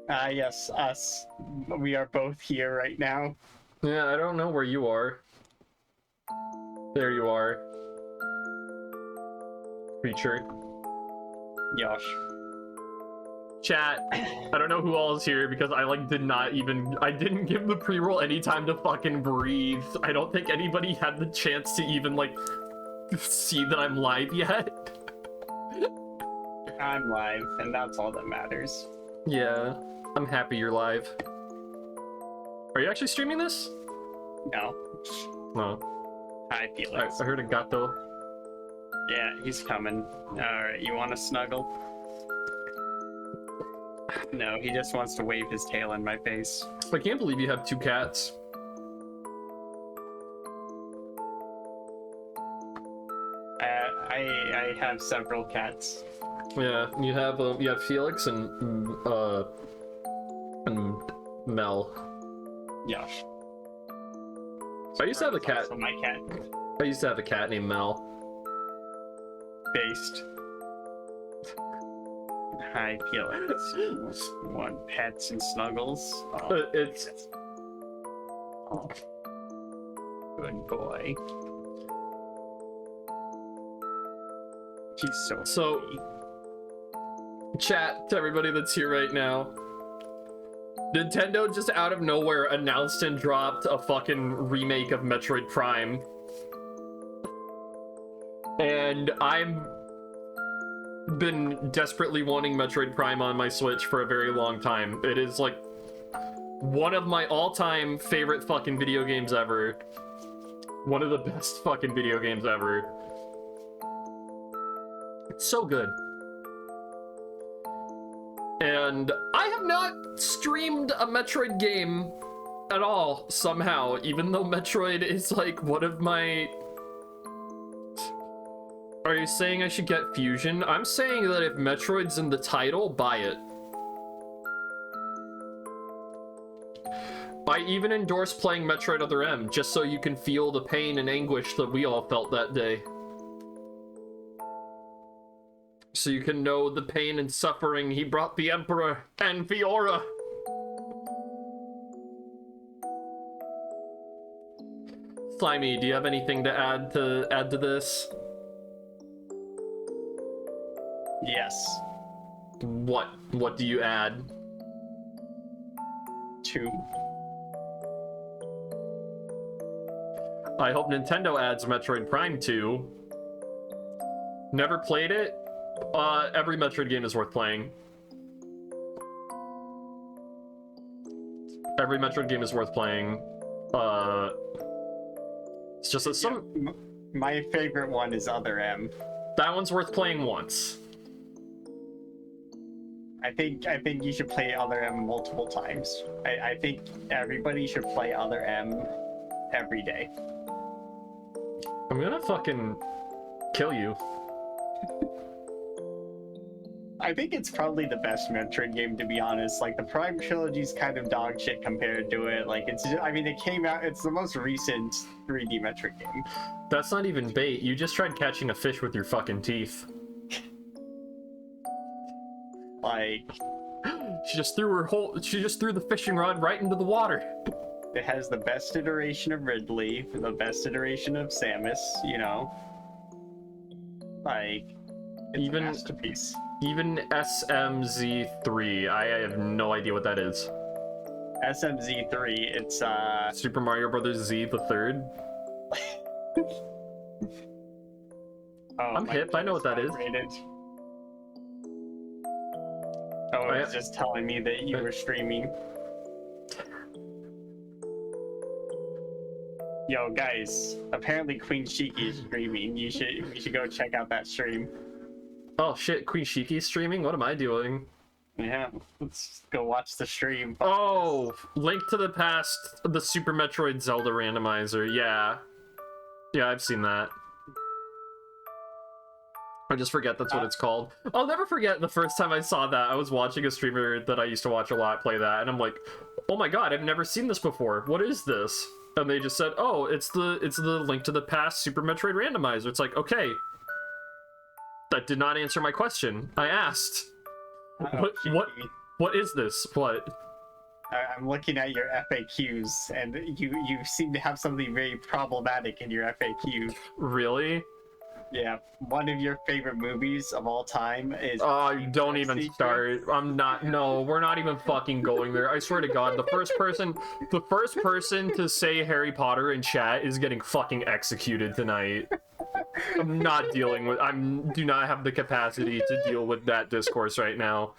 Yes, us. We are both here right now. Yeah, I don't know where you are. There you are. Creature. Yosh. Chat, I don't know who all is here because I I didn't give the pre-roll any time to fucking breathe. I don't think anybody had the chance to even see that I'm live yet. I'm live, and that's all that matters. Yeah, I'm happy you're live. Are you actually streaming this? No. No. Hi, Felix. I heard a gato. Yeah, he's coming. Alright, you want to snuggle? No, he just wants to wave his tail in my face. I can't believe you have 2 cats. I have several cats. Yeah, you have Felix and Mel. Yosh. I used to have a cat. Also my cat. I used to have a cat named Mel. Based. Hi, Felix. Want pets and snuggles? Oh, It's oh. Good boy. He's so pretty. Chat to everybody that's here right now. Nintendo just out of nowhere announced and dropped a fucking remake of Metroid Prime. And I've been desperately wanting Metroid Prime on my Switch for a very long time. It is like one of my all-time favorite fucking video games ever. One of the best fucking video games ever. It's so good. And I have not streamed a Metroid game at all, somehow, even though Metroid is like one of my... Are you saying I should get Fusion? I'm saying that if Metroid's in the title, buy it. I even endorse playing Metroid Other M, just so you can feel the pain and anguish that we all felt that day. So you can know the pain and suffering he brought the Emperor and Fiora. Slimy, do you have anything to add to this? Yes. What do you add? 2. I hope Nintendo adds Metroid Prime 2. Never played it? Every Metroid game is worth playing. Every Metroid game is worth playing. It's just that some... My favorite one is Other M. That one's worth playing once. I think you should play Other M multiple times. I think everybody should play Other M every day. I'm gonna fucking kill you. I think it's probably the best Metroid game, to be honest. Like, the Prime trilogy's kind of dog shit compared to it. Like, it's just, I mean, it came out, it's the most recent 3D Metroid game. That's not even bait. You just tried catching a fish with your fucking teeth. Like, She just threw the fishing rod right into the water. it has the best iteration of Ridley, the best iteration of Samus, you know? Like, it's a masterpiece. Even SMZ3, I have no idea what that is. SMZ3, it's Super Mario Brothers Z the third. I'm hip, I know what that is. Oh, it was just telling me that you were streaming. Yo, guys, apparently Queen Shiki is streaming. We should go check out that stream. Oh shit, Queen Shiki's streaming? What am I doing? Yeah, let's go watch the stream. Oh, Link to the Past, the Super Metroid Zelda randomizer. Yeah. Yeah, I've seen that. I just forget that's what it's called. I'll never forget the first time I saw that. I was watching a streamer that I used to watch a lot play that, and I'm like, oh my god, I've never seen this before. What is this? And they just said, oh, it's the Link to the Past Super Metroid randomizer. It's like, okay. That did not answer my question. I asked. What is this? What? I'm looking at your FAQs, and you seem to have something very problematic in your FAQ. Really? Yeah, one of your favorite movies of all time is. Oh, don't even start. I'm not. No, we're not even fucking going there. I swear to God, the first person to say Harry Potter in chat is getting fucking executed tonight. I'm not dealing with. Do not have the capacity to deal with that discourse right now.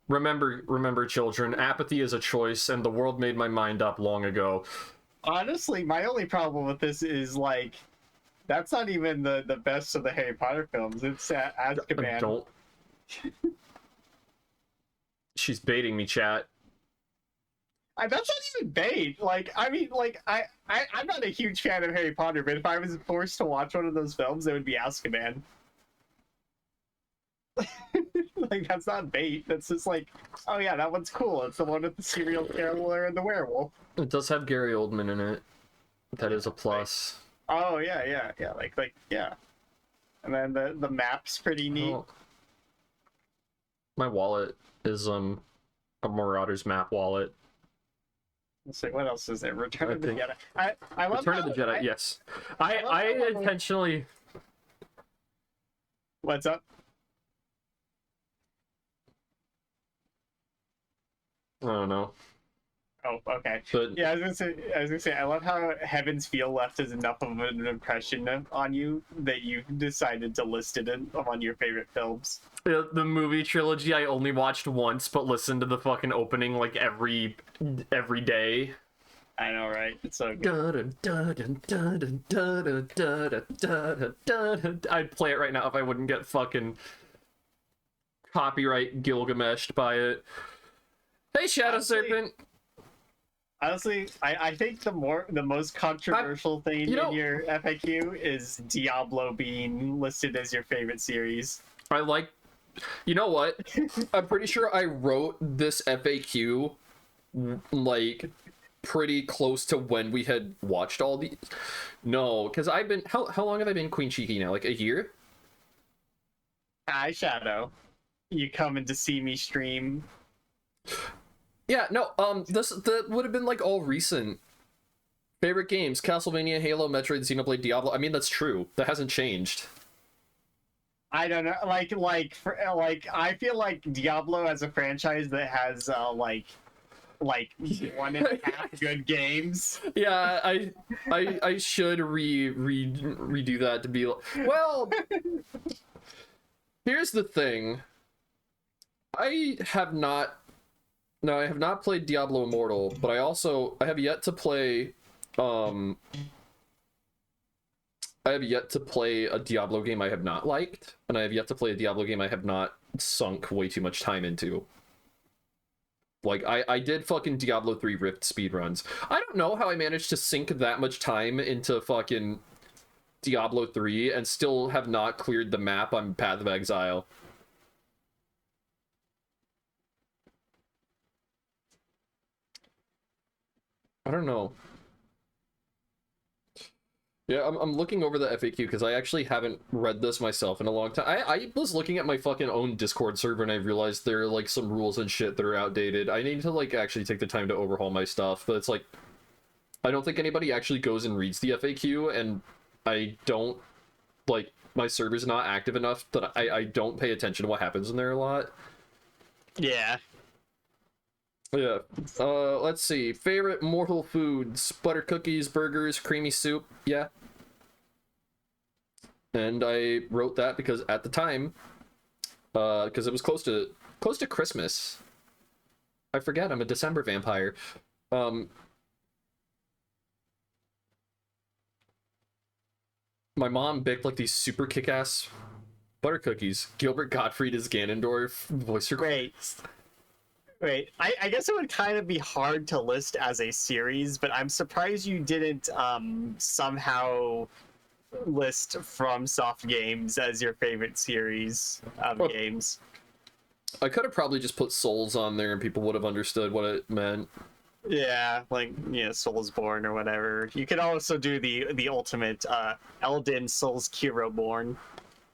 Remember, children. Apathy is a choice, and the world made my mind up long ago. Honestly, my only problem with this is like, that's not even the best of the Harry Potter films. It's Azkaban. Don't. She's baiting me, chat. That's not even bait. Like, I mean, like, I'm not a huge fan of Harry Potter, but if I was forced to watch one of those films, it would be Azkaban. Like, that's not bait. That's just like, oh yeah, that one's cool. It's the one with the serial killer and the werewolf. It does have Gary Oldman in it. That is a plus. Oh yeah, like yeah. And then the map's pretty neat. Oh. My wallet is a Marauder's map wallet. Let's see, what else is there? Return of the Jedi. I love Return of the Jedi. Yes, I intentionally. What's up? I don't know. Oh, okay. But yeah, I was gonna say, I love how Heaven's Feel left as enough of an impression on you that you decided to list it in on your favorite films. The movie trilogy I only watched once, but listened to the fucking opening like every day. I know, right? It's so good. I'd play it right now if I wouldn't get fucking copyright Gilgameshed by it. Hey, Shadow Serpent. Honestly, I think the most controversial thing in your FAQ is Diablo being listed as your favorite series. I like. You know what? I'm pretty sure I wrote this FAQ like pretty close to when we had watched all these. No, because I've been how long have I been Queen Cheeky now? Like a year? Hi, Shadow. You coming to see me stream? Yeah, no, that would have been like all recent. Favorite games: Castlevania, Halo, Metroid, Xenoblade, Diablo. I mean, that's true. That hasn't changed. I don't know, like I feel like Diablo as a franchise that has like 1.5 good games. Yeah, I should redo that to be well. Here's the thing. I have not played Diablo Immortal, but I have yet to play I have yet to play a Diablo game I have not liked, and I have yet to play a Diablo game I have not sunk way too much time into. Like, I did fucking Diablo 3 Rift speedruns. I don't know how I managed to sink that much time into fucking Diablo 3 and still have not cleared the map on Path of Exile. I don't know. Yeah, I'm looking over the FAQ because I actually haven't read this myself in a long time. I was looking at my fucking own Discord server and I realized there are like some rules and shit that are outdated. I need to like actually take the time to overhaul my stuff, but it's like I don't think anybody actually goes and reads the FAQ, and I don't like my server's not active enough that I don't pay attention to what happens in there a lot. Yeah. Yeah. Let's see. Favorite mortal foods: butter cookies, burgers, creamy soup. Yeah. And I wrote that because at the time, because it was close to Christmas. I forget I'm a December vampire. My mom baked like these super kick-ass butter cookies. Gilbert Gottfried is Ganondorf. Voice request. Wait, I guess it would kind of be hard to list as a series, but I'm surprised you didn't somehow list FromSoft games as your favorite series of games. I could have probably just put Souls on there and people would have understood what it meant. Yeah, like, Soulsborne or whatever. You could also do the ultimate Elden Souls Kiroborn.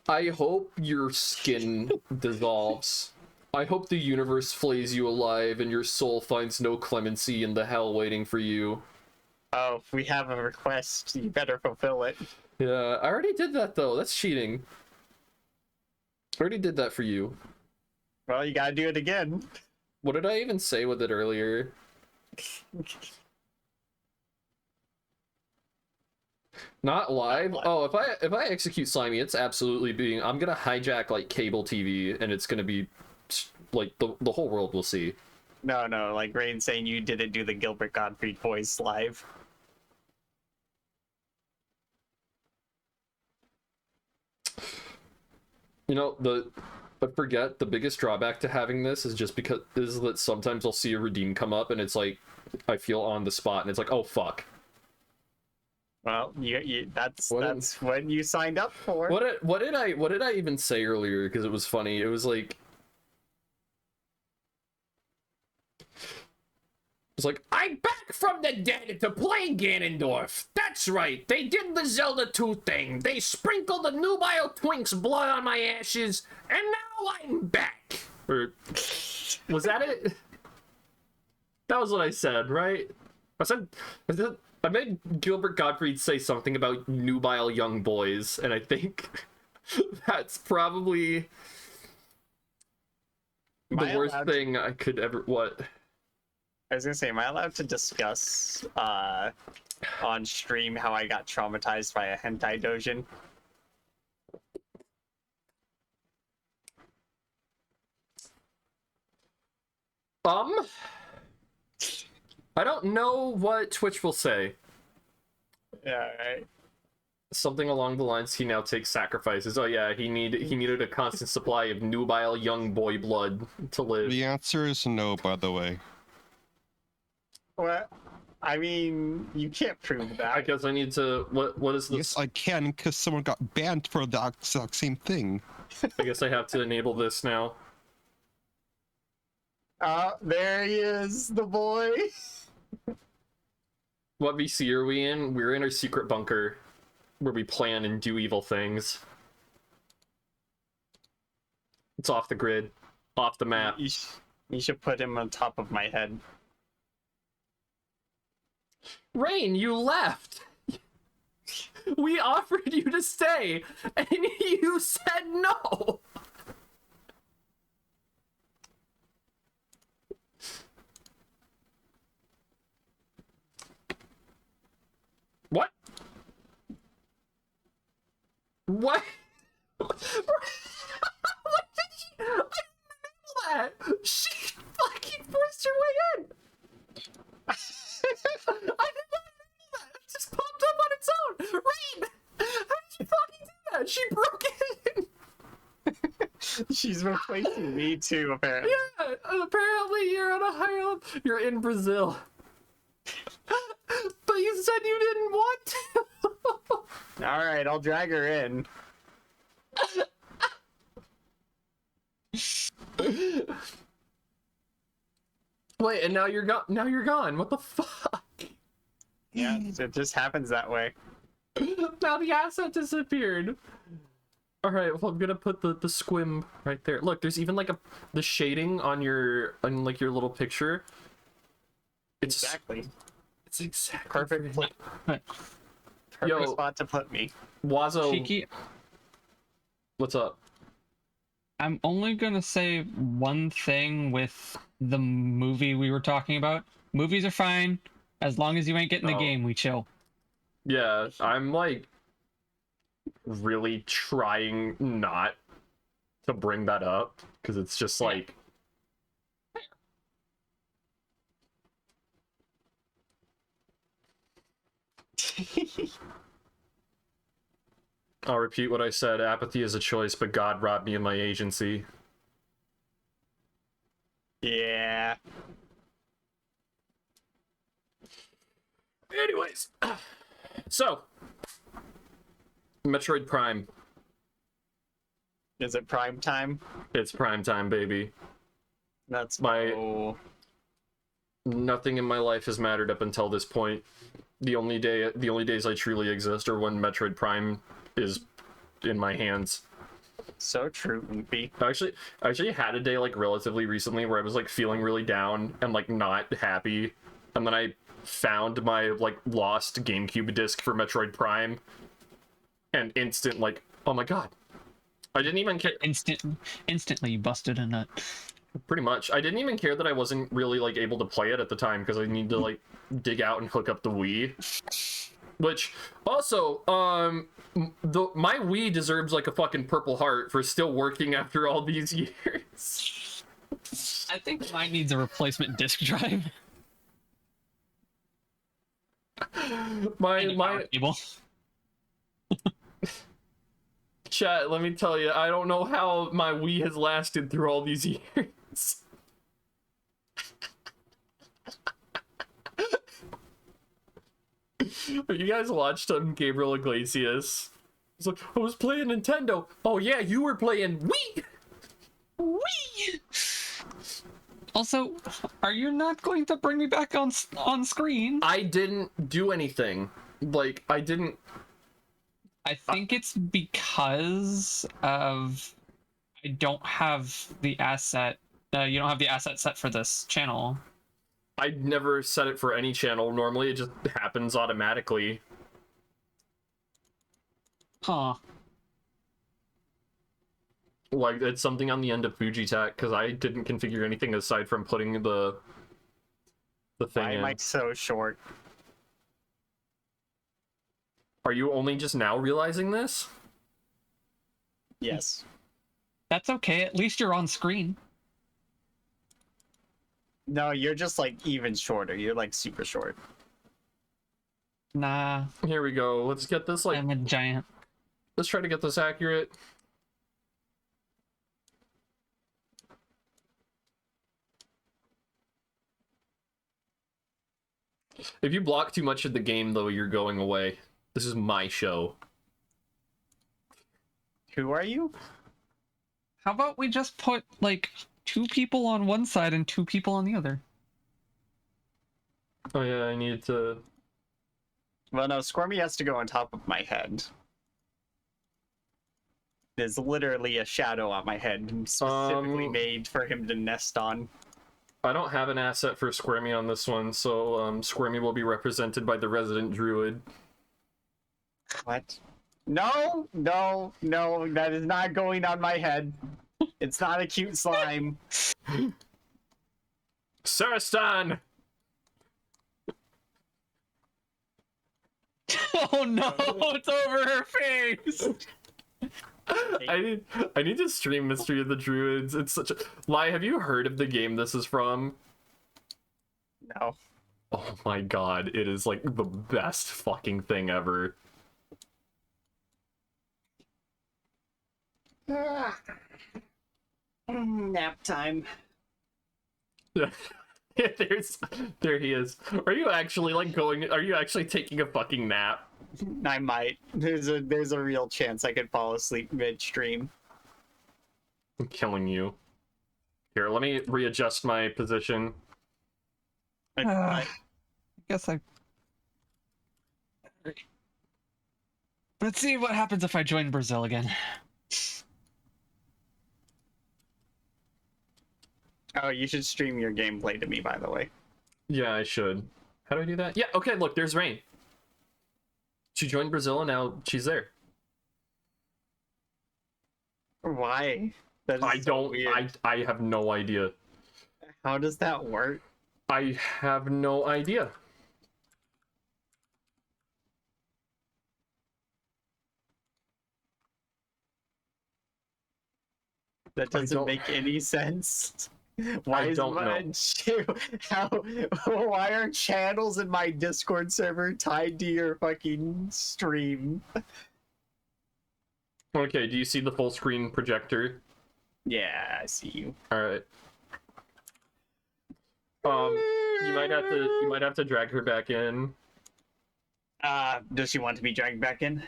I hope your skin dissolves. I hope the universe flays you alive and your soul finds no clemency in the hell waiting for you. Oh, if we have a request, you better fulfill it. Yeah, I already did that though. That's cheating. I already did that for you. Well, you gotta do it again. What did I even say with it earlier? Not live? Oh, if I execute Slimy, it's absolutely being... I'm gonna hijack, like, cable TV, and it's gonna be, like, the whole world will see. No, like Rain saying you didn't do the Gilbert Gottfried voice live. You know, I forget, the biggest drawback to having this is just because... is that sometimes I'll see a redeem come up, and it's like, I feel on the spot, and it's like, oh, fuck. Well, that's what you signed up for. What did I even say earlier? Because it was funny. It was like, I'm back from the dead to play Ganondorf. That's right. They did the Zelda 2 thing. They sprinkled the nubile twink's blood on my ashes, and now I'm back. Or was that it? That was what I said, right? I made Gilbert Gottfried say something about nubile young boys, and I think that's probably the worst thing I could ever... What? I was gonna say, am I allowed to discuss on stream how I got traumatized by a hentai dojin? I don't know what Twitch will say. Yeah, right. Something along the lines, he now takes sacrifices. Oh yeah, he needed a constant supply of nubile young boy blood to live. The answer is no, by the way. What? I mean, you can't prove that. I guess I need to... What is this? Yes, I can, because someone got banned for the exact same thing. I guess I have to enable this now. There he is, the boy. What VC are we in? We're in our secret bunker, where we plan and do evil things. It's off the grid, off the map. You should put him on top of my head. Rain, you left! We offered you to stay, and you said no! What? What? What did she... I didn't know that! She fucking forced her way in! I did not know that! It just popped up on its own! Rain! How did she fucking do that? She broke in! She's replacing me too, apparently. Yeah, apparently you're on a higher level. You're in Brazil. But you said you didn't want to. Alright, I'll drag her in. Wait, and now you're gone. Now you're gone. What the fuck? Yeah, it just happens that way. Now the asset disappeared. All right, well I'm gonna put the squim right there. Look, there's even like the shading on your like your little picture. It's Exactly. It's exactly Perfect. Perfect Yo, spot to put me. Wazo, Cheeky, what's up? I'm only gonna say one thing with the movie we were talking about. Movies are fine as long as you ain't getting the game. We chill. Yeah, I'm like really trying not to bring that up because it's just like I'll repeat what I said. Apathy is a choice, but God robbed me of my agency. Yeah. Anyways, so Metroid Prime. Is it prime time? It's prime time, baby. That's My- Nothing in my life has mattered up until this point. The only days I truly exist are when Metroid Prime is in my hands. So true, Oopie. I actually had a day like relatively recently where I was like feeling really down and like not happy, and then I found my like lost GameCube disc for Metroid Prime, and instant like, oh my god, I didn't even care. Instantly you busted a nut. Pretty much, I didn't even care that I wasn't really like able to play it at the time because I need to like dig out and hook up the Wii. Which also, my Wii deserves like a fucking Purple Heart for still working after all these years. I think mine needs a replacement disc drive. my cable. Chat, let me tell you, I don't know how my Wii has lasted through all these years. You guys watched Gabriel Iglesias? He's like, I was playing Nintendo. Oh yeah, you were playing Wii. Whee! Also, are you not going to bring me back on screen? I didn't do anything. Like, I didn't. I think it's because of I don't have the asset. You don't have the asset set for this channel. I never set it for any channel. Normally, it just happens automatically. Huh. Like, it's something on the end of Fujitech, because I didn't configure anything aside from putting the thing Why in. am I so short? Are you only just now realizing this? Yes. That's okay. At least you're on screen. No, you're just like even shorter. You're like super short. Nah, Here we go. Let's get this, like, I'm a giant. let's try to get this accurate. If you block too much of the game, though, you're going away. This is my show. Who are you? How about we just put like 2 people on one side and 2 people on the other? Oh yeah, I needed to... Well, no, Squirmy has to go on top of my head. There's literally a shadow on my head specifically made for him to nest on. I don't have an asset for Squirmy on this one, so Squirmy will be represented by the resident druid. What? No, no, no, that is not going on my head. It's not a cute slime. Saristan! Oh no, it's over her face. I need to stream Mystery of the Druids. It's such a... Lai, have you heard of the game this is from? No. Oh my god, it is like the best fucking thing ever. Nap time. There he is. Are you actually are you actually taking a fucking nap? I might. There's a real chance I could fall asleep midstream. I'm killing you. Here, let me readjust my position. I guess I... Let's see what happens if I join Brazil again. Oh, you should stream your gameplay to me, by the way. Yeah, I should. How do I do that? Yeah, okay, look, there's Rain. She joined Brazil and now she's there. Why? That is I so don't... weird. I have no idea. How does that work? I have no idea. That doesn't make any sense. Why I don't know. Why are channels in my Discord server tied to your fucking stream? Okay, do you see the full screen projector? Yeah, I see you. Alright. You might have to drag her back in. Does she want to be dragged back in?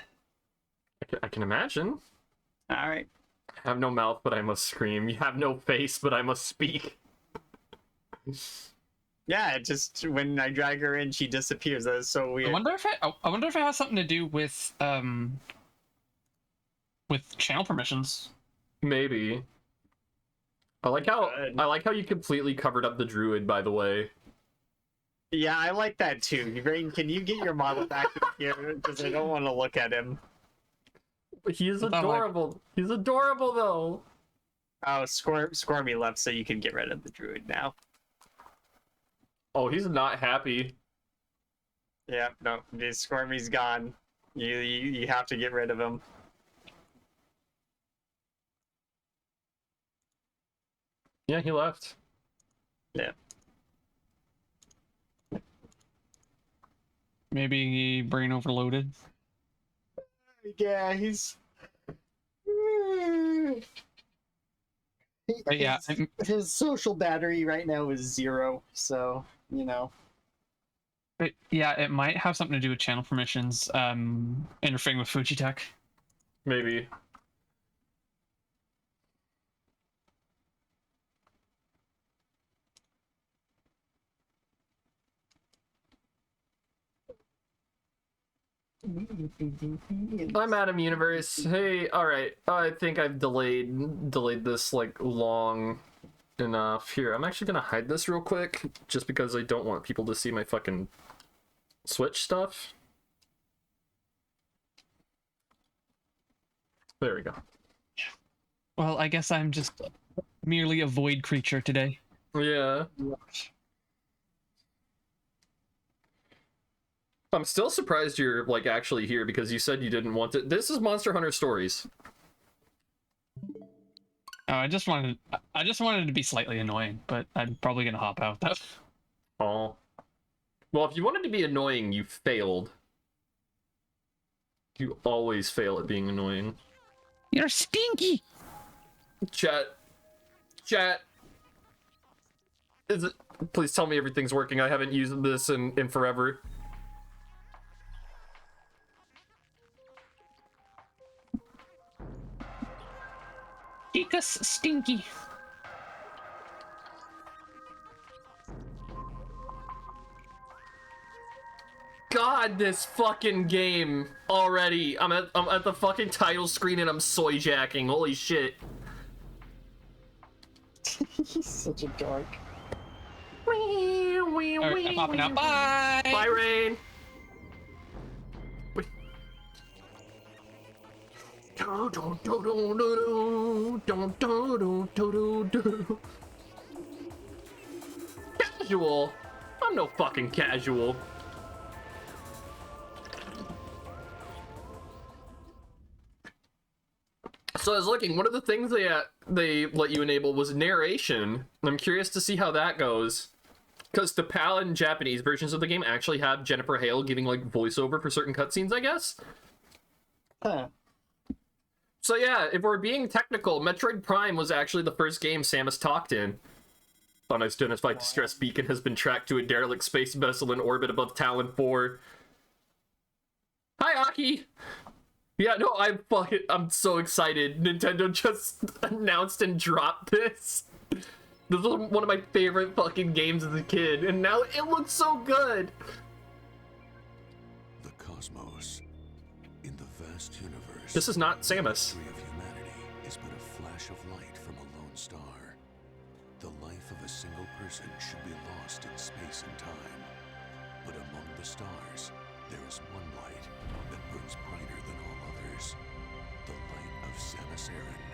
I can imagine. All right. I have no mouth, but I must scream. You have no face, but I must speak. Yeah, it just when I drag her in, she disappears. That is so weird. I wonder if it has something to do with channel permissions. Maybe. I like how you completely covered up the druid, by the way. Yeah, I like that too. Rain, can you get your model back in here? Because I don't want to look at him. He's I thought, like- adorable. He's adorable though. Oh, Squirmy left, so you can get rid of the druid now. Oh, he's not happy. Yeah, no, Squirmy's gone. You have to get rid of him. Yeah, he left. Yeah. Maybe brain overloaded. Yeah, he's. But yeah, his social battery right now is 0, so you know. it might have something to do with channel permissions interfering with Fujitech. Maybe. I'm Adam Universe. Hey, alright. I think I've delayed this like long enough. Here, I'm actually gonna hide this real quick, just because I don't want people to see my fucking Switch stuff. There we go. Well, I guess I'm just merely a void creature today. Yeah. I'm still surprised you're like actually here because you said you didn't want it. This is Monster Hunter Stories. Oh, I just wanted it to be slightly annoying, but I'm probably gonna hop out though. Oh. Well, if you wanted to be annoying, you failed. You always fail at being annoying. You're stinky. Chat. Is it? Please tell me everything's working. I haven't used this in forever. Chica's stinky. God, this fucking game already. I'm at the fucking title screen and I'm soy jacking. Holy shit. He's such a dork. Alright, I'm hopping out. Bye. Bye, Rain. Casual. I'm no fucking casual. So I was looking, one of the things they let you enable was narration. I'm curious to see how that goes. Because the PAL and Japanese versions of the game actually have Jennifer Hale giving like voiceover for certain cutscenes, I guess. Huh. So yeah, if we're being technical, Metroid Prime was actually the first game Samus talked in. Unidentified distress beacon has been tracked to a derelict space vessel in orbit above Talon 4. Hi, Aki! Yeah, no, I'm so excited. Nintendo just announced and dropped this. This was one of my favorite fucking games as a kid, and now it looks so good. The cosmos, in the vast universe. This is not Samus. The history of humanity is but a flash of light from a lone star. The life of a single person should be lost in space and time. But among the stars, there is one light that burns brighter than all others. The light of Samus Aran.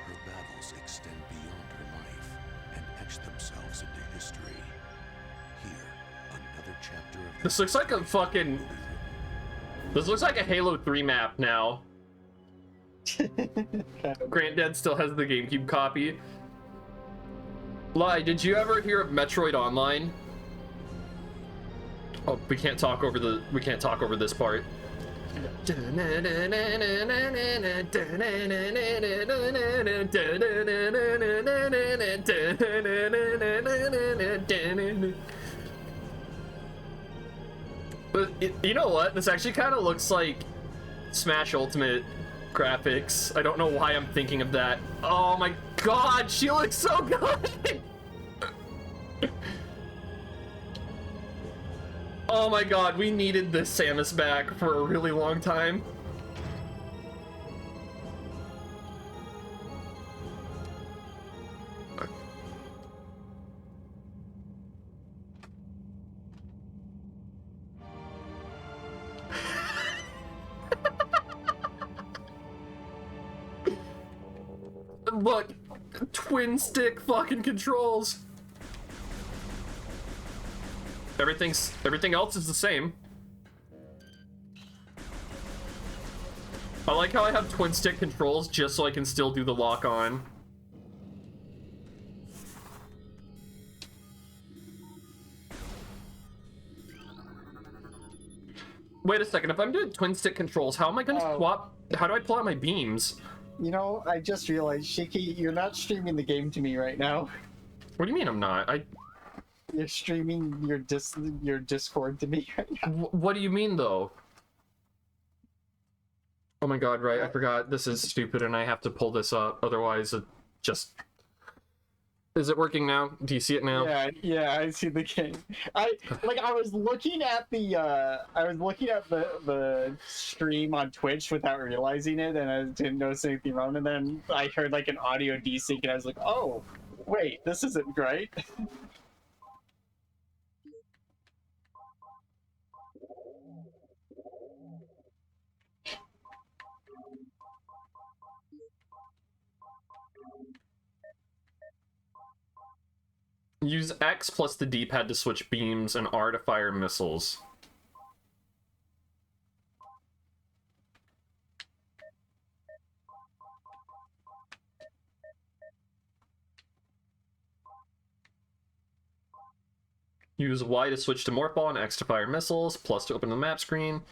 Her battles extend beyond her life and etch themselves into history. Here, another chapter of This looks like a fucking... This looks like a Halo 3 map now. Granddad still has the GameCube copy. Lai, did you ever hear of Metroid Online? Oh, we can't talk over this part. But you know what? This actually kind of looks like Smash Ultimate graphics. I don't know why I'm thinking of that. Oh my god, she looks so good! Oh my god, we needed this Samus back for a really long time. look, twin stick fucking controls. Everything else is the same. I like how I have twin stick controls just so I can still do the lock on. Wait a second, if I'm doing twin stick controls, how am I gonna swap? How do I pull out my beams? You know, I just realized, Shiki, you're not streaming the game to me right now. What do you mean I'm not? You're streaming your Discord to me right now. What do you mean though? Oh my god, right, I forgot. This is stupid and I have to pull this up, otherwise it just... Is it working now? Do you see it now? Yeah, I see the game. I was looking at the stream on Twitch without realizing it, and I didn't notice anything wrong. And then I heard like an audio desync, and I was like, "Oh, wait, this isn't right." Use X plus the D-pad to switch beams and R to fire missiles. Use Y to switch to morph ball and X to fire missiles, plus to open the map screen.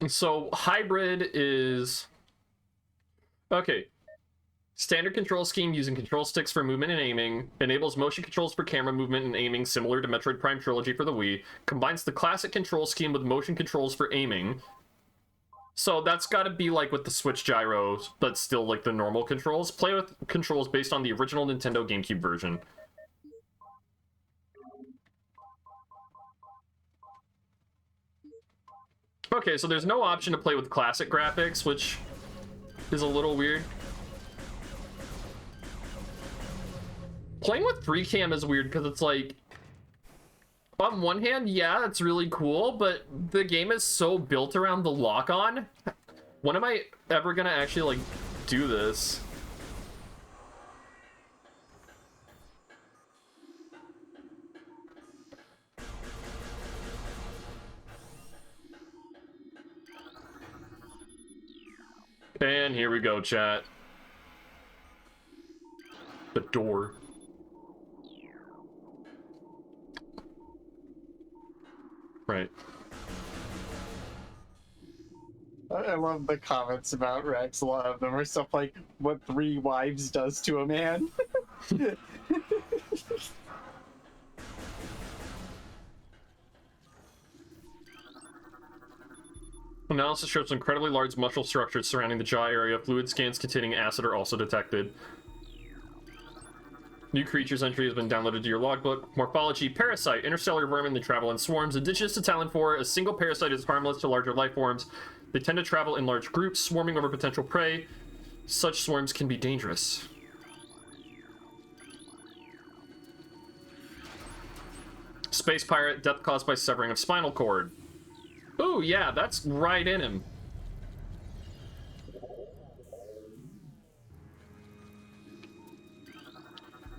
So hybrid is okay. Standard control scheme using control sticks for movement and aiming. Enables motion controls for camera movement and aiming similar to Metroid Prime Trilogy for the Wii. Combines the classic control scheme with motion controls for aiming. So that's got to be like with the Switch gyros, but still like the normal controls. Play with controls based on the original Nintendo GameCube version. Okay, so there's no option to play with classic graphics, which is a little weird. Playing with 3cam is weird because it's like, on one hand, yeah, it's really cool, but the game is so built around the lock-on. When am I ever gonna actually, like, do this? And here we go, chat. The door. Right. I love the comments about Rex. A lot of them are stuff like what 3 wives does to a man. Analysis shows incredibly large muscle structures surrounding the jaw area. Fluid scans containing acid are also detected. New creatures entry has been downloaded to your logbook. Morphology: parasite, interstellar vermin. They travel in swarms. Indigenous to Talon 4, a single parasite is harmless to larger life forms. They tend to travel in large groups, swarming over potential prey. Such swarms can be dangerous. Space pirate, death caused by severing of spinal cord. Ooh, yeah, that's right in him.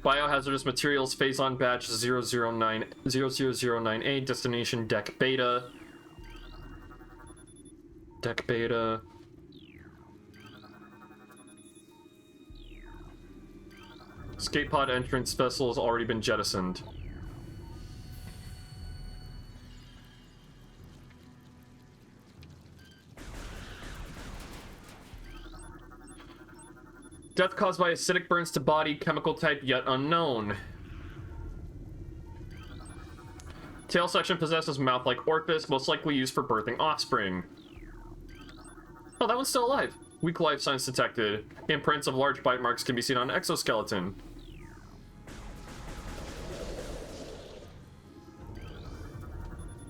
Biohazardous materials, phase-on badge 0009A, destination deck beta. Deck beta. Escape pod entrance vessel has already been jettisoned. Death caused by acidic burns to body, chemical type yet unknown. Tail section possesses mouth like orifice, most likely used for birthing offspring. Oh, that one's still alive. Weak life signs detected. Imprints of large bite marks can be seen on exoskeleton.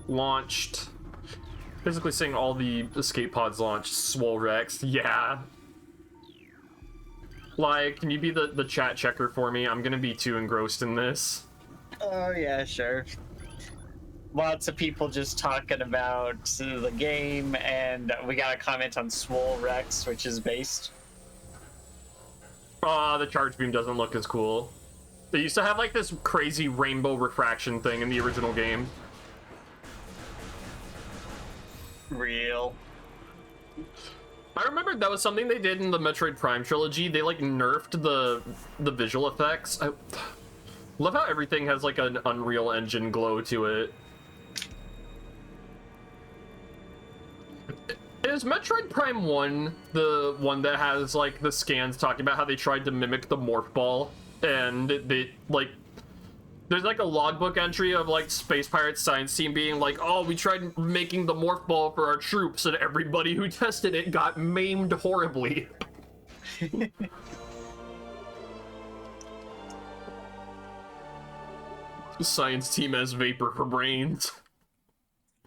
Launched. Basically saying all the escape pods launched. Swole Rex. Yeah. Like, can you be the chat checker for me? I'm gonna be too engrossed in this. Oh yeah, sure. Lots of people just talking about the game, and we got a comment on Swole Rex, which is based. The charge beam doesn't look as cool. They used to have like this crazy rainbow refraction thing in the original game. Real. I remember that was something they did in the Metroid Prime trilogy. They like nerfed the visual effects. I love how everything has like an Unreal Engine glow to it. Is Metroid Prime 1 the one that has like the scans talking about how they tried to mimic the morph ball, and they like there's like a logbook entry of like Space Pirates science team being like, oh, we tried making the morph ball for our troops and everybody who tested it got maimed horribly. Science team has vapor for brains.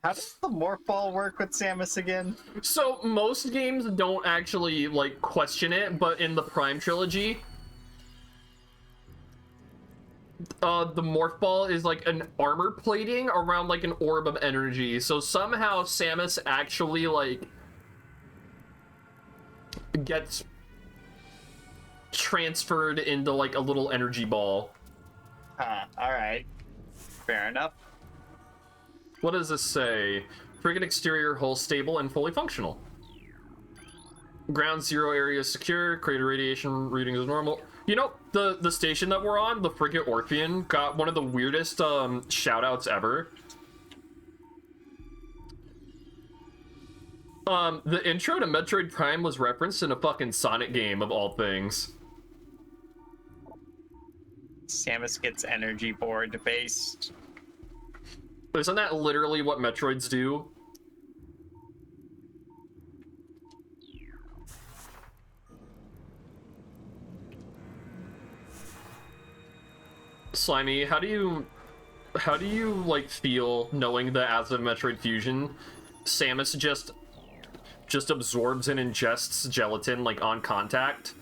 How does the morph ball work with Samus again? So most games don't actually like question it, but in the Prime trilogy, the morph ball is like an armor plating around like an orb of energy. So somehow Samus actually like gets transferred into like a little energy ball. Alright. Fair enough. What does this say? Frigate exterior hull stable and fully functional. Ground zero area secure. Crater radiation reading is normal. You know, the station that we're on, the Frigate Orpheon, got one of the weirdest shoutouts ever. The intro to Metroid Prime was referenced in a fucking Sonic game of all things. Samus gets energy board based. Isn't that literally what Metroids do? Slimy, how do you like feel knowing that as of Metroid Fusion, Samus just absorbs and ingests gelatin like on contact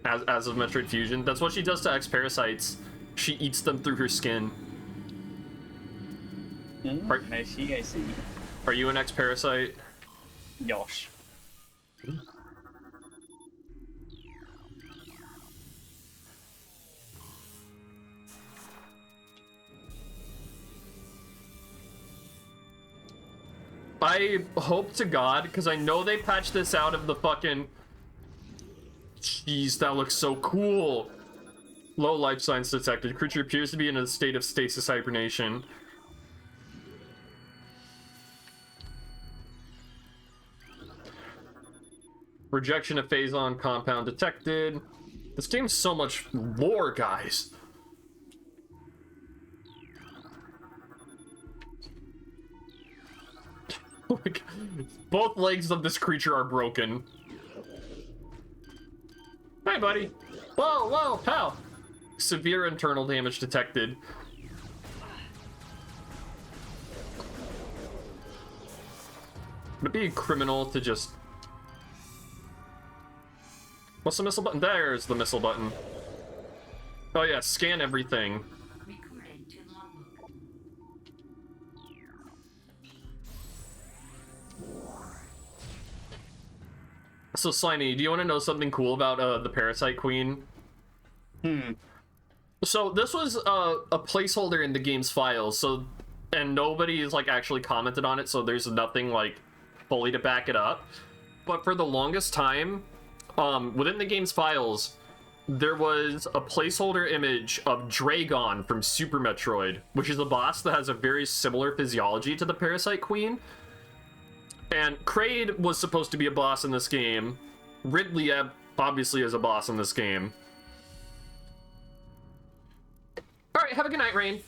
as of Metroid Fusion? That's what she does to X-Parasites. She eats them through her skin. I see. Are you an X-Parasite? Yosh. I hope to God, because I know they patched this out of the fucking... Jeez, that looks so cool. Low life signs detected. Creature appears to be in a state of stasis hibernation. Rejection of Phazon compound detected. This game's so much lore, guys. Like, both legs of this creature are broken. Hey, buddy. Whoa, whoa, pal. Severe internal damage detected. Would it be criminal to just... What's the missile button? There's the missile button. Oh yeah, scan everything. So Slimy, do you want to know something cool about the Parasite Queen? So this was a placeholder in the game's files, so and nobody has like actually commented on it, so there's nothing like fully to back it up. But for the longest time, within the game's files, there was a placeholder image of Dragon from Super Metroid, which is a boss that has a very similar physiology to the Parasite Queen. And Kraid was supposed to be a boss in this game. Ridley obviously is a boss in this game. Alright, have a good night, Rain.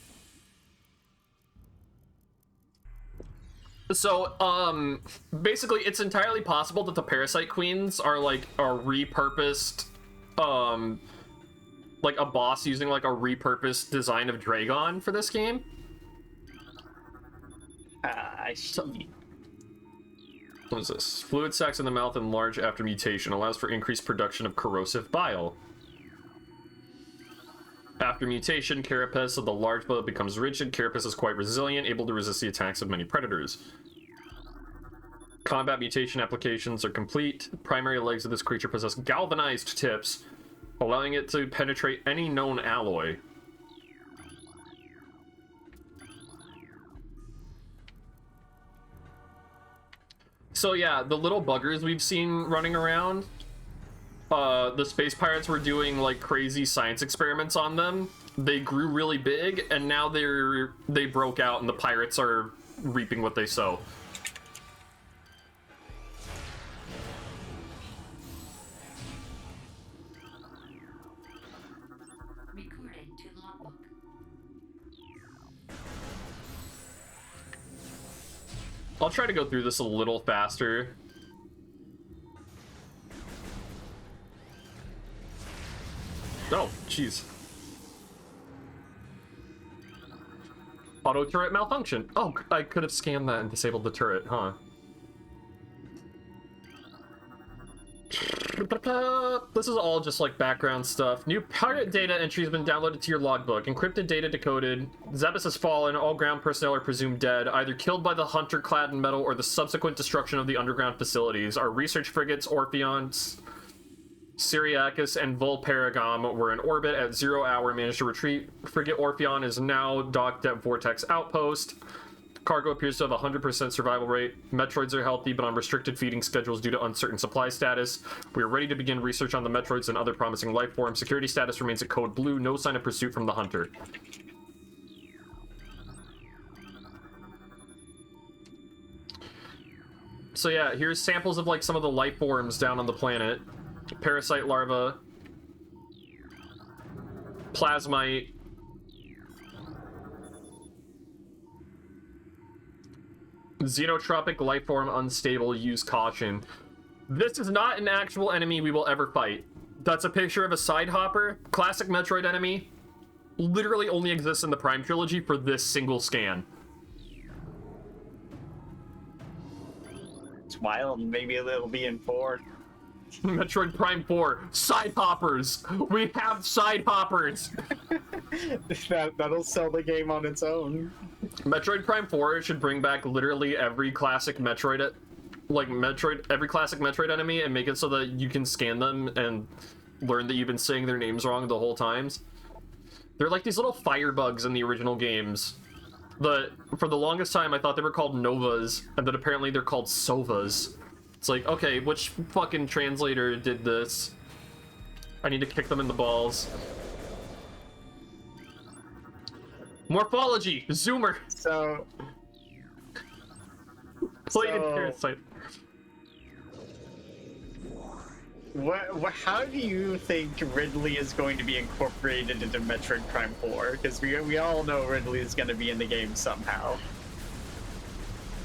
So, basically, it's entirely possible that the Parasite Queens are, like, a repurposed, like, a boss using, like, a repurposed design of Dragon for this game. I see. What is this? Fluid sacs in the mouth enlarge after mutation. Allows for increased production of corrosive bile. After mutation, carapace of the large boat becomes rigid. Carapace is quite resilient, able to resist the attacks of many predators. Combat mutation applications are complete. Primary legs of this creature possess galvanized tips, allowing it to penetrate any known alloy. So yeah, the little buggers we've seen running around, the space pirates were doing like crazy science experiments on them. They grew really big, and now they broke out, and the pirates are reaping what they sow. Recording to logbook. I'll try to go through this a little faster. Oh, jeez. Auto turret malfunction. Oh, I could have scanned that and disabled the turret, huh? This is all just like background stuff. New pirate data entry has been downloaded to your logbook. Encrypted data decoded. Zebus has fallen. All ground personnel are presumed dead, either killed by the hunter clad in metal or the subsequent destruction of the underground facilities. Our research frigates, Orpheon, Syriacus, and Volparagam were in orbit at 0 hour, managed to retreat. Frigate Orpheon is now docked at Vortex Outpost. Cargo appears to have a 100% survival rate. Metroids are healthy, but on restricted feeding schedules due to uncertain supply status. We are ready to begin research on the Metroids and other promising life forms. Security status remains at code blue. No sign of pursuit from the hunter. So yeah, here's samples of like some of the life forms down on the planet. Parasite larva. Plasmite. Xenotropic life form unstable, use caution. This is not an actual enemy we will ever fight. That's a picture of a side hopper. Classic Metroid enemy. Literally only exists in the Prime trilogy for this single scan. It's wild. Maybe it'll be in 4. Metroid Prime 4. Side hoppers. We have side hoppers. That'll sell the game on its own. Metroid Prime 4 should bring back literally every classic Metroid, every classic Metroid enemy and make it so that you can scan them and learn that you've been saying their names wrong the whole times. They're like these little firebugs in the original games. For the longest time, I thought they were called Novas, and then apparently they're called Sovas. It's like, okay, which fucking translator did this? I need to kick them in the balls. Morphology, Zoomer. So Plated parasite. How do you think Ridley is going to be incorporated into Metroid Prime 4? Because we all know Ridley is going to be in the game somehow.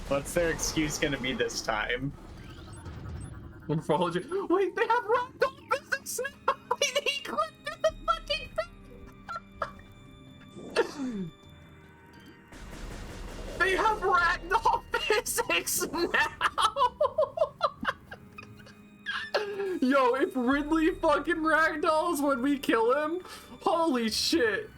What's their excuse going to be this time? Morphology. Wait, they have ragdoll physics now! He clicked the fucking thing! They have ragdoll physics now! Yo, if Ridley fucking ragdolls when we kill him, holy shit!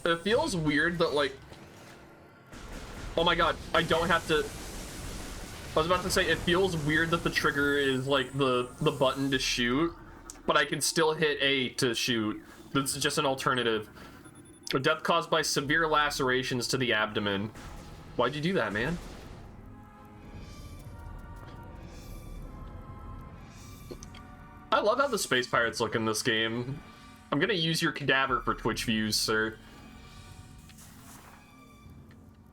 It feels weird that, like... Oh my god, I don't have to... I was about to say, it feels weird that the trigger is, like, the button to shoot, but I can still hit A to shoot. This is just an alternative. A death caused by severe lacerations to the abdomen. Why'd you do that, man? I love how the space pirates look in this game. I'm gonna use your cadaver for Twitch views, sir.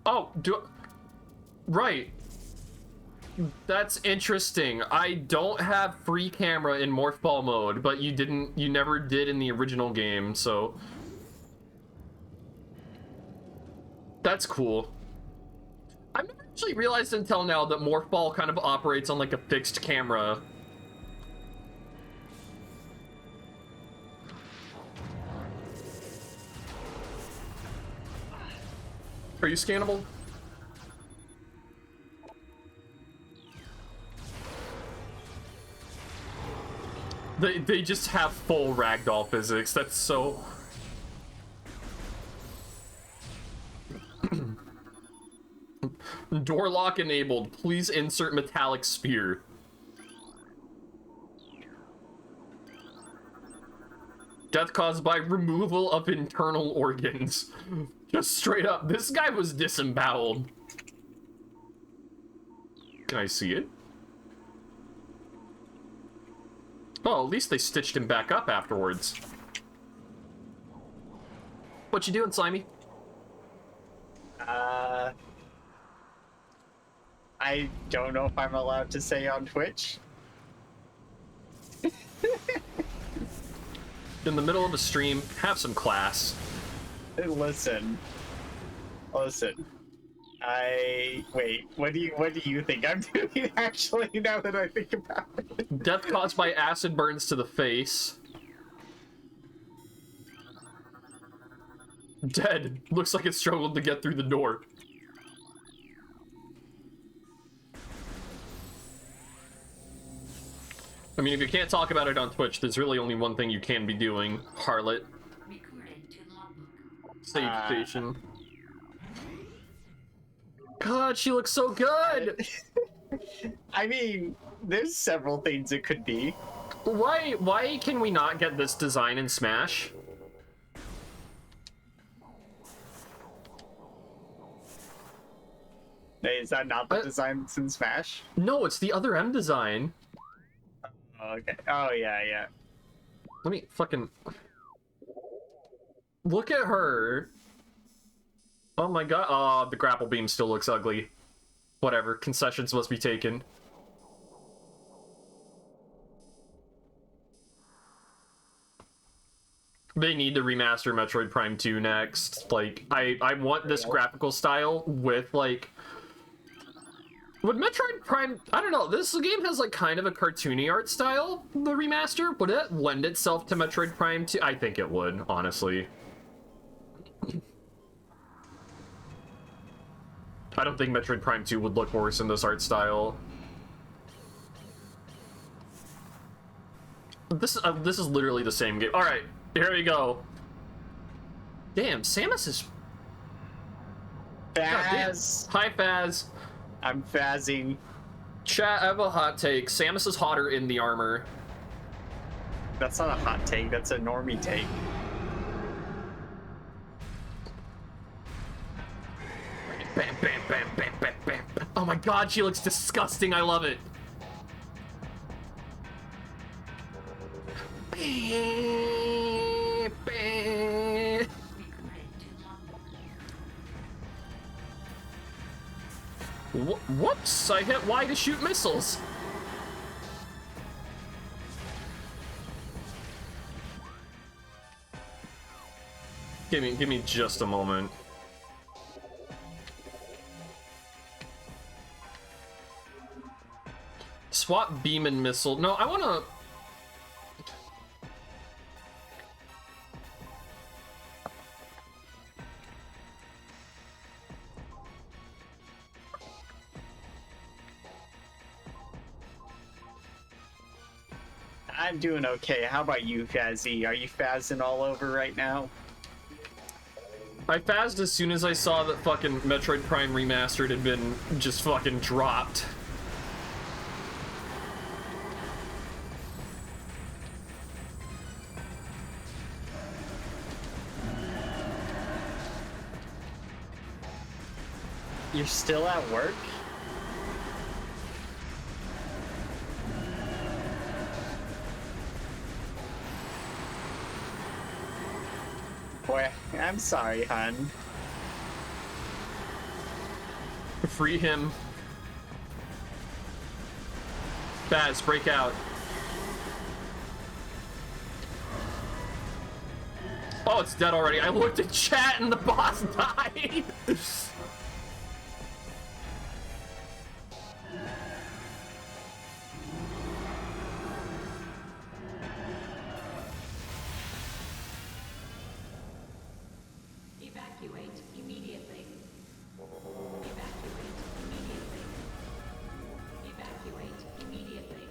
Oh, right. That's interesting. I don't have free camera in morph ball mode, but you never did in the original game, so that's cool. I've never actually realized until now that morph ball kind of operates on like a fixed camera. Are you scannable? They just have full ragdoll physics. That's so... Door lock enabled. Please insert metallic spear. Death caused by removal of internal organs. Just straight up, this guy was disemboweled. Can I see it? Oh, at least they stitched him back up afterwards. What you doing, Slimy? I don't know if I'm allowed to say on Twitch. In the middle of a stream, have some class. Listen. Wait. What do you think I'm doing? Actually, now that I think about it, Death caused by acid burns to the face. Dead. Looks like it struggled to get through the door. I mean, if you can't talk about it on Twitch, there's really only one thing you can be doing, harlot. Recorded to logbook. Save station. God, she looks so good! I mean, there's several things it could be. Why can we not get this design in Smash? Is that not the design that's in Smash? No, it's the other M design. Oh, okay. Oh, yeah. Let me fucking... Look at her. Oh my god. Oh, the grapple beam still looks ugly. Whatever, concessions must be taken. They need to remaster Metroid Prime 2 next. Like, I want this graphical style with, like... Would Metroid Prime... I don't know, this game has, like, kind of a cartoony art style, the remaster. Would it lend itself to Metroid Prime 2? I think it would, honestly. I don't think Metroid Prime 2 would look worse in this art style. This is literally the same game. Alright, here we go. Damn, Samus is... Faz. Hi, Faz. I'm fazzing. Chat, I have a hot take. Samus is hotter in the armor. That's not a hot take, that's a normie take. Bam, bam, bam, bam, bam, bam. Oh my god, she looks disgusting. I love it. Bam, bam. Recorded to logbook. Whoops, I hit Y to shoot missiles. Give me just a moment. Swap beam and missile. No, I wanna... I'm doing okay. How about you, Fazzy? Are you fazzing all over right now? I fazzed as soon as I saw that fucking Metroid Prime Remastered had been just fucking dropped. You're still at work? Boy, I'm sorry, hon. Free him. Baz, break out. Oh, it's dead already. I looked at chat and the boss died. Evacuate immediately. Evacuate immediately. Evacuate immediately.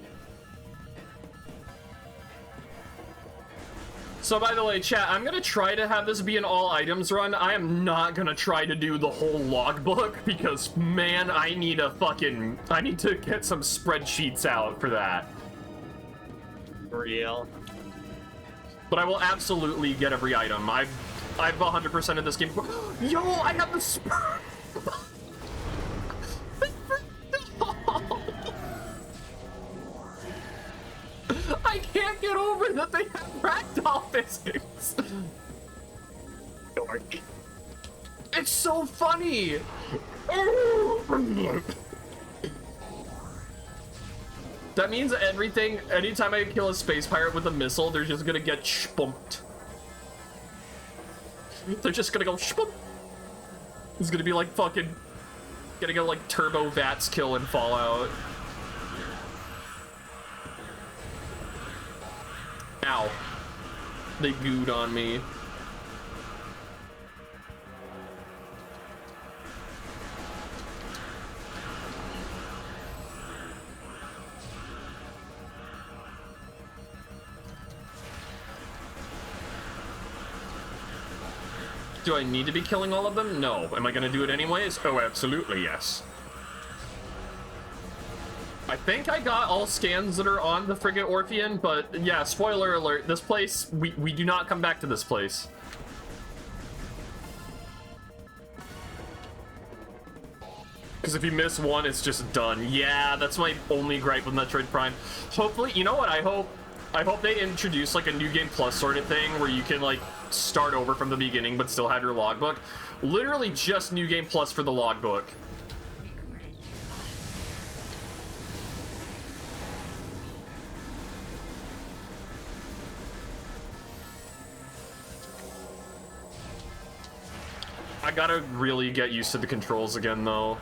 So by the way, chat, I'm gonna try to have this be an all items run. I am not gonna try to do the whole logbook because, man, I need to get some spreadsheets out for that. Real. But I will absolutely get every item. I've 100% of this game. Yo, I have the I can't get over that they have ragdoll physics. Dork. It's so funny. That means everything, anytime I kill a space pirate with a missile, they're just gonna get spunked. They're just gonna go shpunk. It's gonna be like fucking, gonna go like Turbo Vats kill in Fallout. Ow. They gooed on me. Do I need to be killing all of them? No. Am I gonna do it anyways? Oh, absolutely, yes. I think I got all scans that are on the frigate Orphean, but yeah, spoiler alert, this place, we do not come back to this place. Because if you miss one, it's just done. Yeah, that's my only gripe with Metroid Prime. Hopefully, you know what I hope? I hope they introduce like a New Game Plus sort of thing where you can like start over from the beginning but still have your logbook. Literally just New Game Plus for the logbook. I gotta really get used to the controls again, though.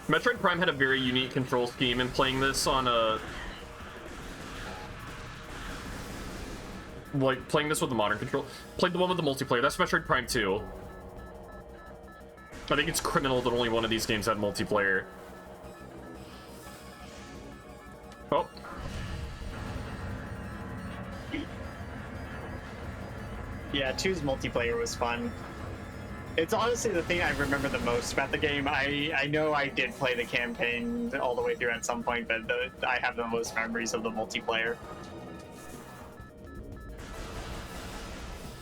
Metroid Prime had a very unique control scheme, and playing this on a... like, playing this with the modern control... Played the one with the multiplayer. That's Metroid Prime 2. I think it's criminal that only one of these games had multiplayer. Oh. Yeah, 2's multiplayer was fun. It's honestly the thing I remember the most about the game. I know I did play the campaign all the way through at some point, but I have the most memories of the multiplayer.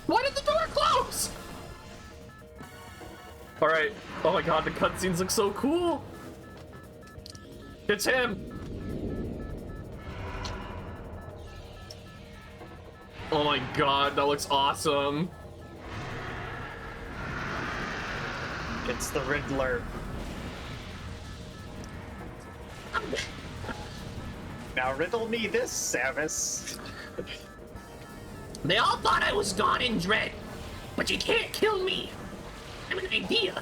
Why did the door close? Alright. Oh my god, the cutscenes look so cool. It's him. Oh my god, that looks awesome. It's the Riddler. Now riddle me this, Samus. They all thought I was gone in dread, but you can't kill me. I'm an idea.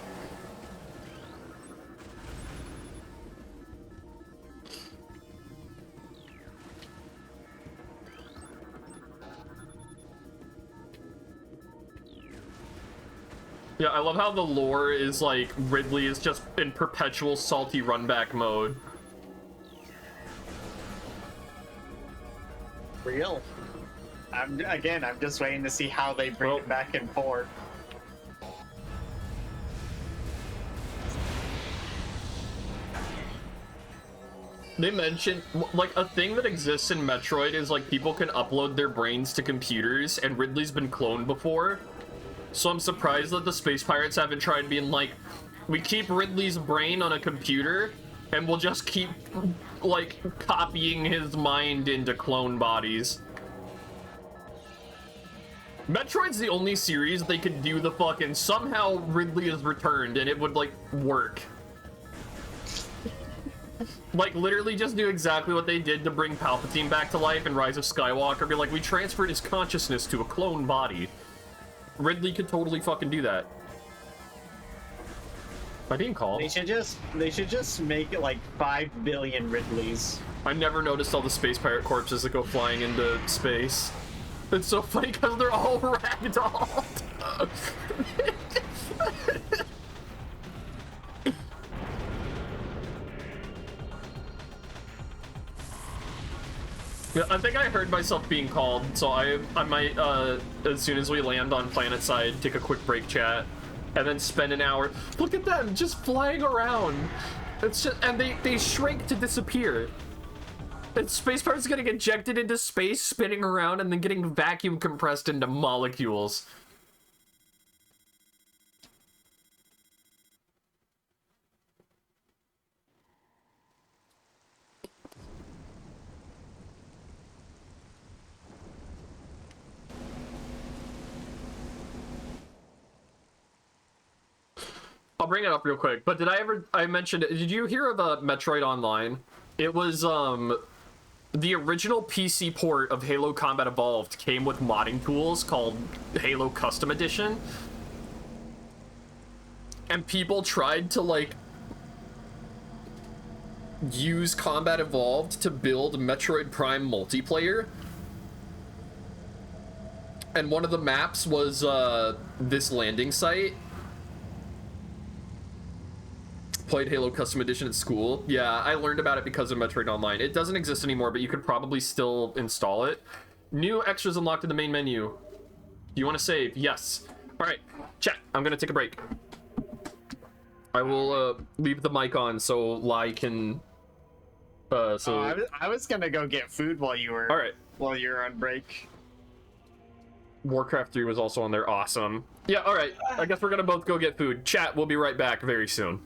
Yeah, I love how the lore is like Ridley is just in perpetual salty runback mode. Real. I'm just waiting to see how they bring it back and forth. They mentioned, like, a thing that exists in Metroid is, like, people can upload their brains to computers, and Ridley's been cloned before. So I'm surprised that the Space Pirates haven't tried being like, we keep Ridley's brain on a computer, and we'll just keep, like, copying his mind into clone bodies. Metroid's the only series they could do the fucking, somehow Ridley is returned, and it would, like, work. Like, literally just do exactly what they did to bring Palpatine back to life in Rise of Skywalker. Be like, we transferred his consciousness to a clone body. Ridley could totally fucking do that. Am I being called? They should just make it like 5 billion Ridleys. I never noticed all the space pirate corpses that go flying into space. It's so funny because they're all ragdolled. Yeah, I think I heard myself being called, so I might, as soon as we land on planet side, take a quick break chat, and then spend an hour. Look at them, just flying around. It's just, and they shrink to disappear. And space parts getting ejected into space, spinning around, and then getting vacuum compressed into molecules. I'll bring it up real quick, but I mentioned it, did you hear of Metroid Online? It was, the original PC port of Halo Combat Evolved came with modding tools called Halo Custom Edition. And people tried to, like, use Combat Evolved to build Metroid Prime multiplayer. And one of the maps was, this landing site. Played Halo Custom Edition at school. Yeah, I learned about it because of Metroid Online. It doesn't exist anymore, but you could probably still install it. New extras unlocked in the main menu. Do you want to save? Yes. All right, chat. I'm gonna take a break. I will leave the mic on so Lai can. I was gonna go get food while you were. All right. While you're on break. Warcraft 3 was also on there. Awesome. Yeah. All right. I guess we're gonna both go get food. Chat. We'll be right back very soon.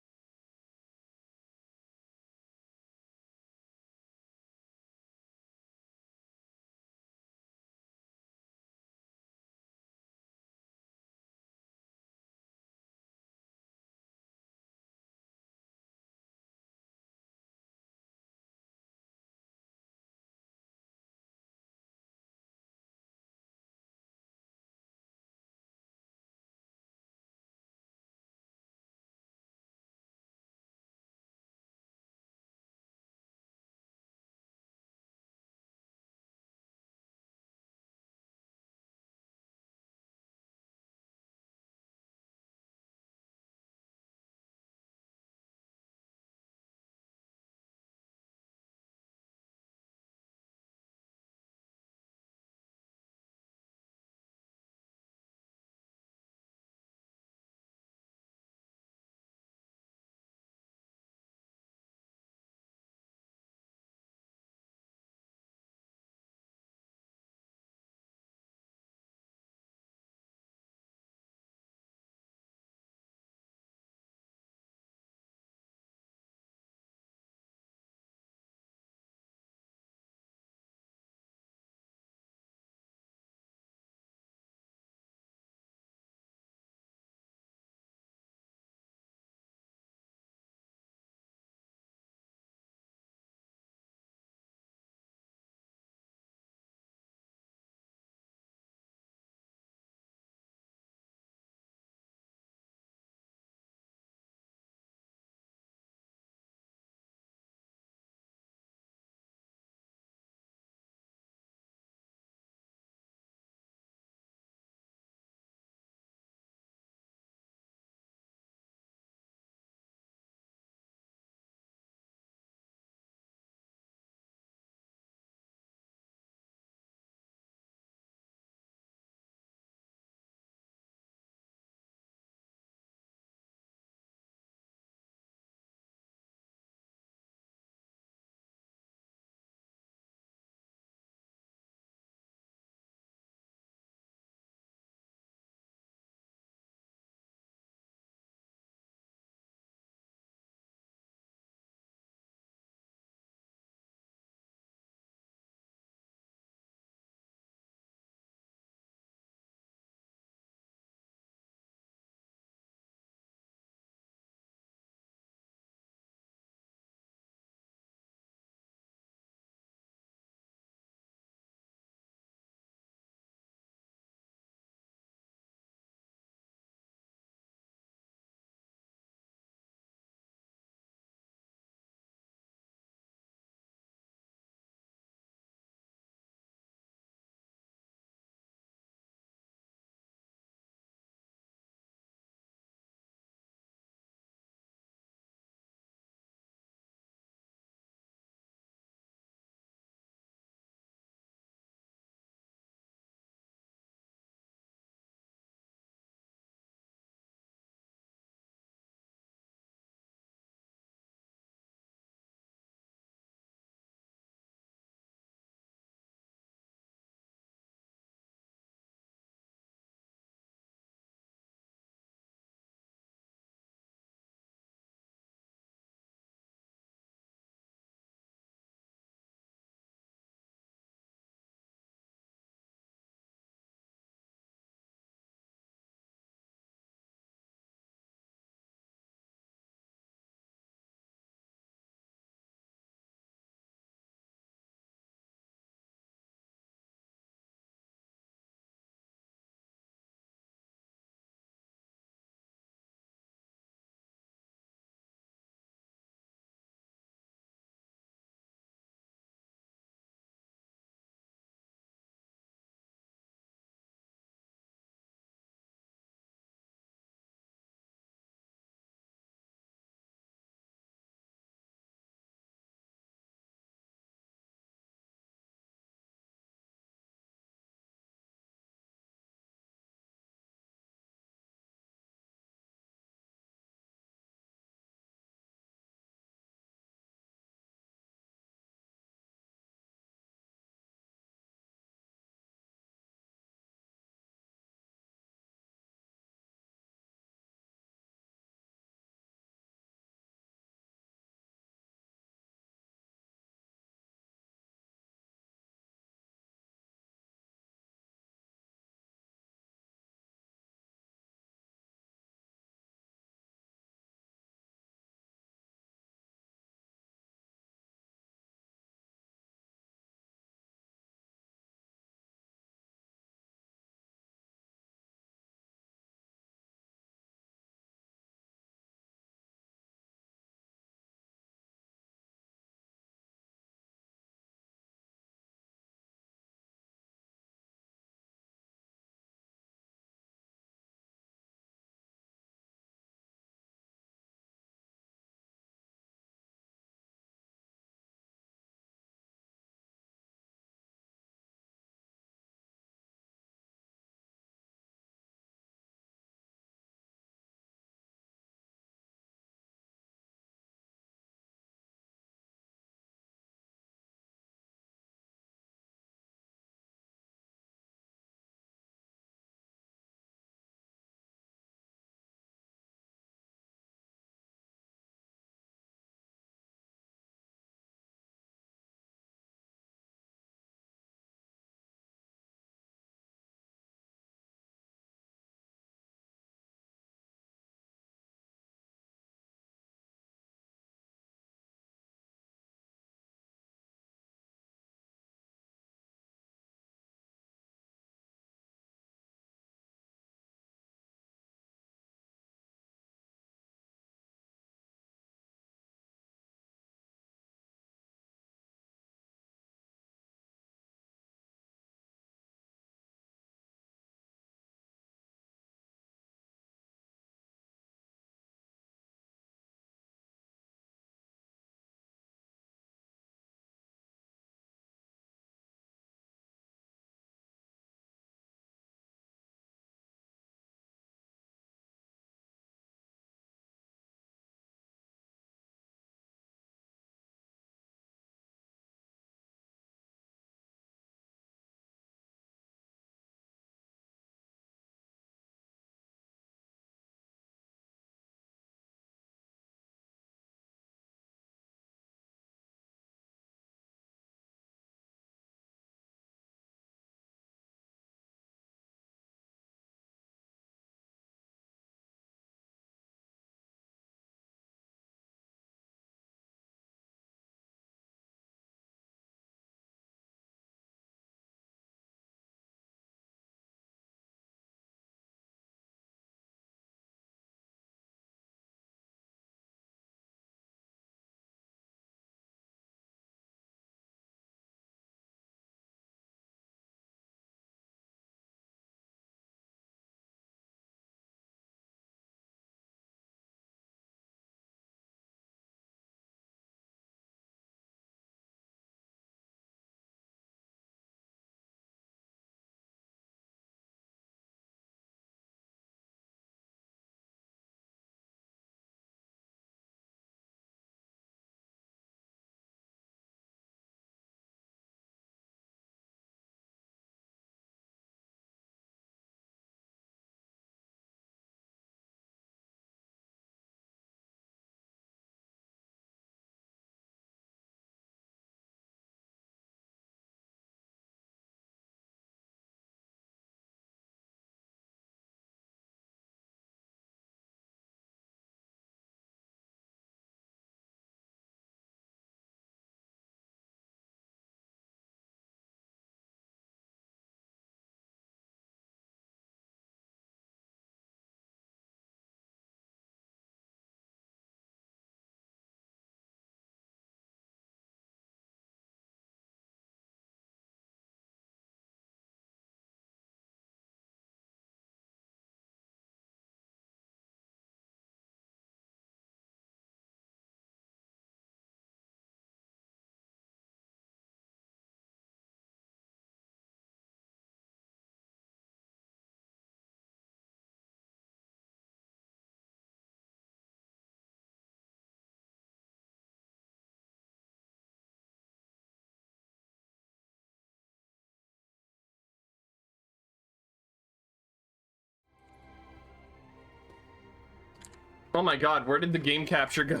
Oh my god, where did the game capture go?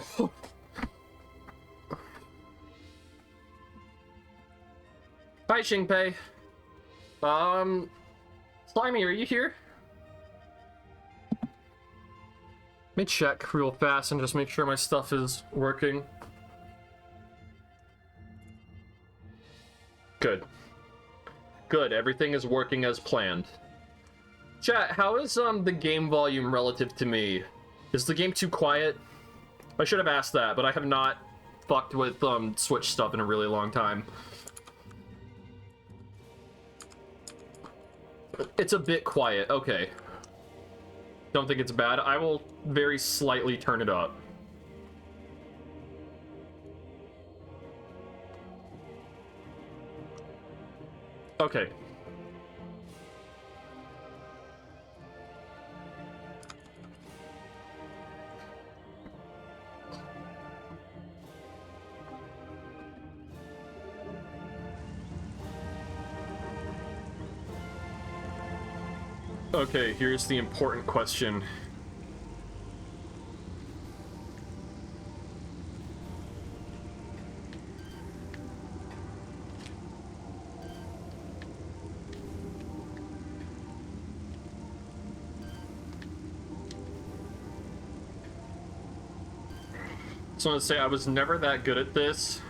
Hi, Xingpei. Slimy, are you here? Let me check real fast and just make sure my stuff is working. Good. Good, everything is working as planned. Chat, how is the game volume relative to me? Is the game too quiet? I should have asked that, but I have not fucked with Switch stuff in a really long time. It's a bit quiet, okay. Don't think it's bad. I will very slightly turn it up. Okay. Okay, here's the important question. So I want to say I was never that good at this.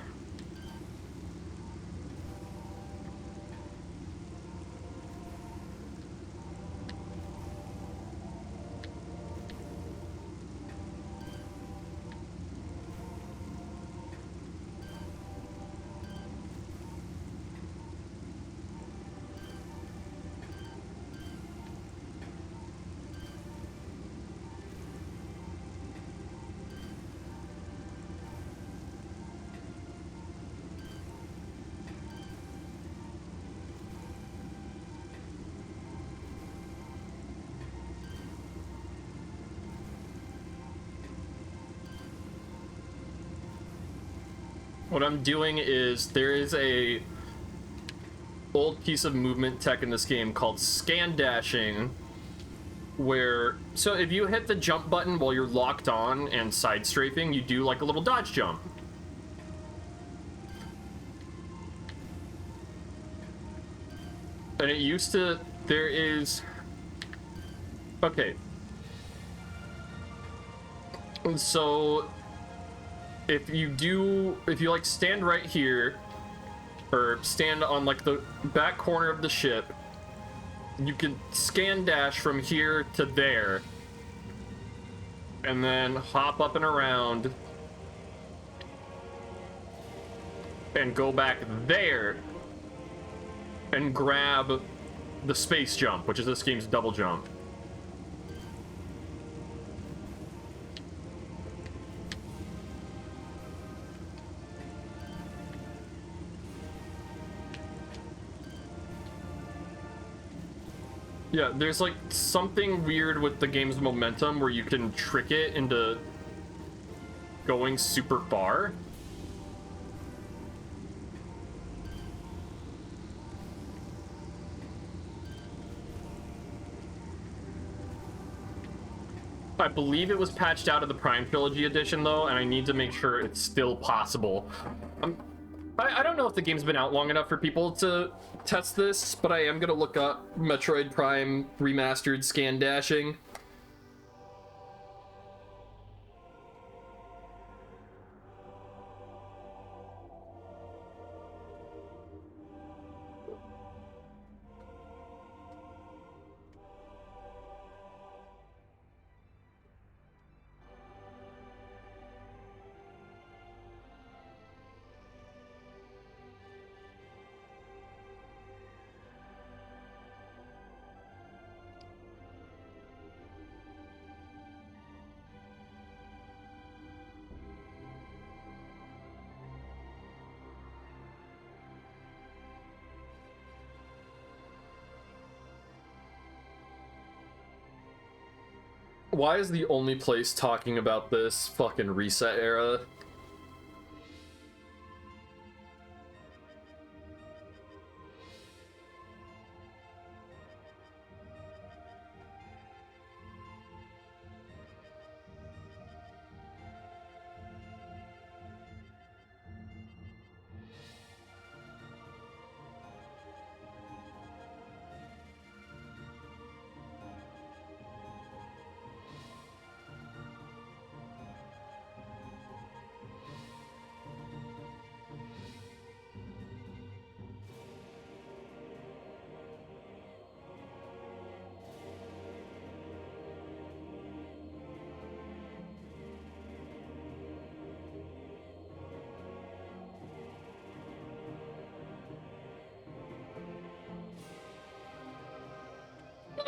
What I'm doing is there is a old piece of movement tech in this game called scan dashing, where so if you hit the jump button while you're locked on and side strafing, you do like a little dodge jump. And it used to, there is, okay. So if you like stand right here, or stand on like the back corner of the ship, you can scan dash from here to there, and then hop up and around, and go back there, and grab the space jump, which is this game's double jump. Yeah, there's like something weird with the game's momentum where you can trick it into going super far. I believe it was patched out of the Prime Trilogy edition though, and I need to make sure it's still possible. I don't know if the game's been out long enough for people to test this, but I am gonna look up Metroid Prime Remastered scan dashing. Why is the only place talking about this fucking reset era?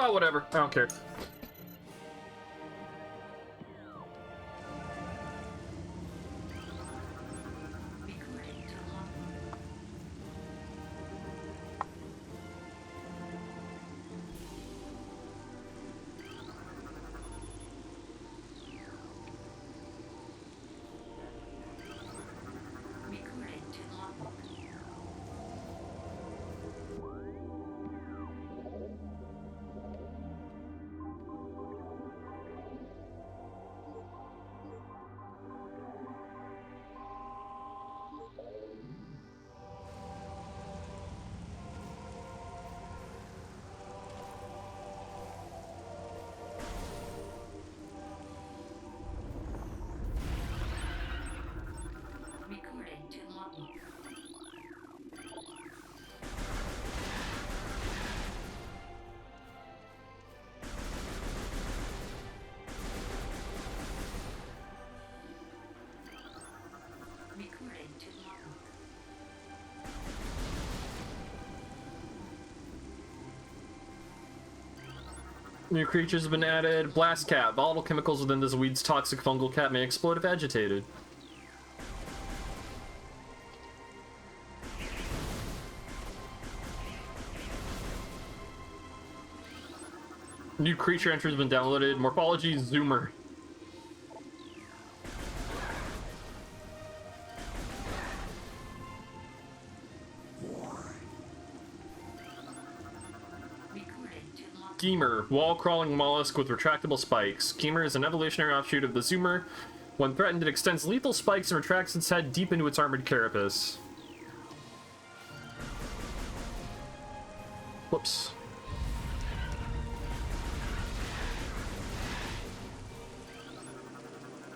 Oh, whatever. I don't care. Recording to logbook. Recording to logbook. Recording to logbook. Recording to logbook. New creatures have been added. Blast cat. Volatile chemicals within this weed's toxic fungal cat may explode if agitated. New creature entry has been downloaded. Morphology Zoomer. Recording to logbook. Schemer. Wall-crawling mollusk with retractable spikes. Schemer is an evolutionary offshoot of the Zoomer. When threatened, it extends lethal spikes and retracts its head deep into its armored carapace. Whoops.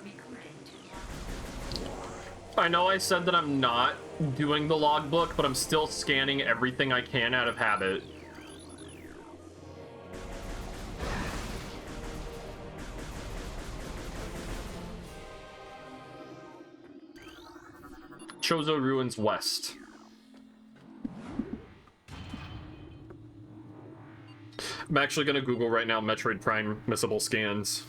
Recording to logbook. I know I said that I'm not doing the logbook, but I'm still scanning everything I can out of habit. Chozo Ruins West. I'm actually gonna Google right now Metroid Prime missable scans.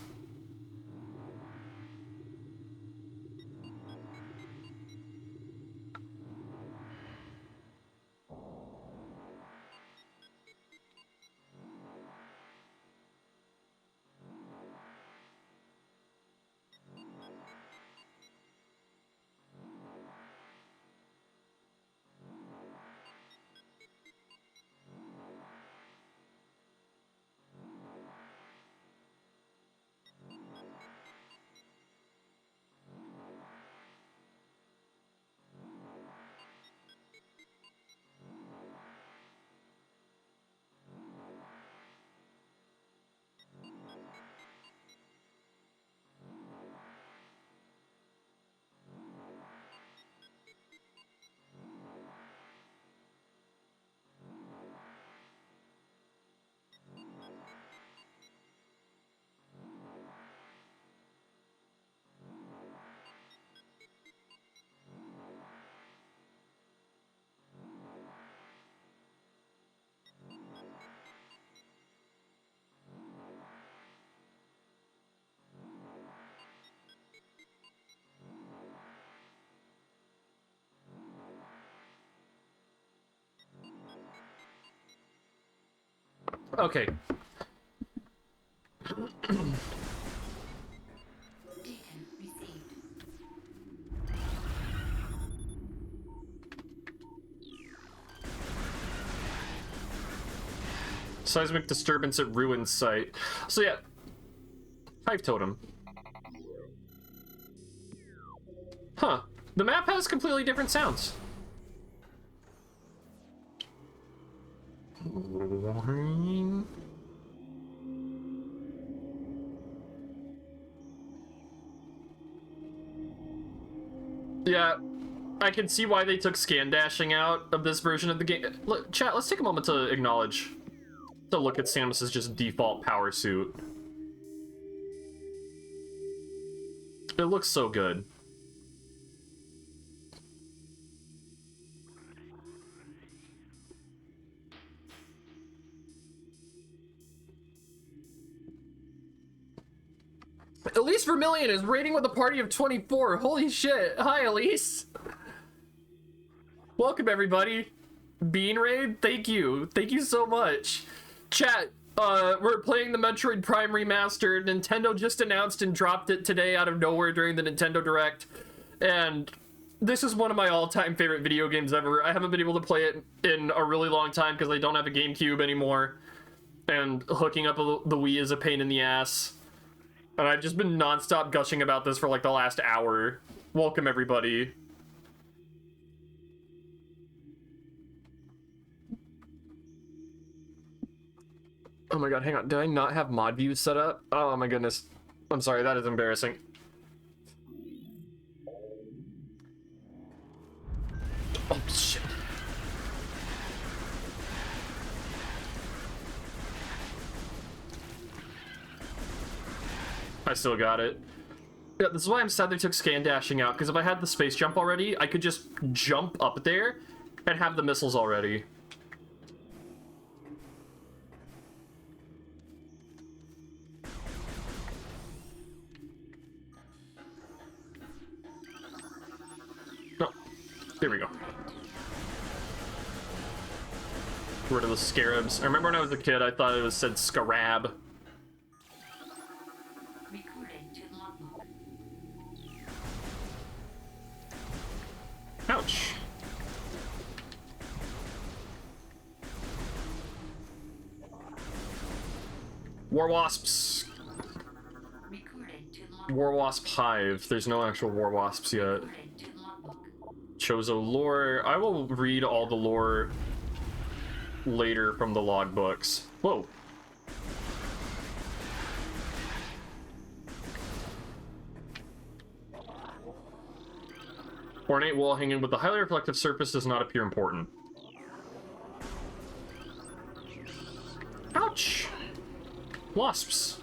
Okay. Data received. Seismic disturbance at ruined site. So yeah, Hive Totem. Huh. The map has completely different sounds. Yeah, I can see why they took scan dashing out of this version of the game. Look, chat, let's take a moment to acknowledge, to look at Samus's just default power suit. It looks so good. Elise Vermillion is raiding with a party of 24. Holy shit. Hi, Elise. Welcome, everybody. Bean Raid, thank you. Thank you so much. Chat, we're playing the Metroid Prime Remastered. Nintendo just announced and dropped it today out of nowhere during the Nintendo Direct. And this is one of my all-time favorite video games ever. I haven't been able to play it in a really long time because I don't have a GameCube anymore. And hooking up the Wii is a pain in the ass. And I've just been non-stop gushing about this for like the last hour. Welcome, everybody. Oh my god, hang on. Did I not have mod views set up? Oh my goodness. I'm sorry, that is embarrassing. Oh shit. I still got it. Yeah, this is why I'm sad they took scan dashing out, because if I had the space jump already, I could just jump up there and have the missiles already. No. There we go. Get rid of the scarabs. I remember when I was a kid, I thought it said scarab. Ouch. War wasps. War wasp hive. There's no actual war wasps yet. Chozo lore. I will read all the lore later from the logbooks. Whoa. Ornate wall hanging with a highly reflective surface does not appear important. Ouch! Wasps.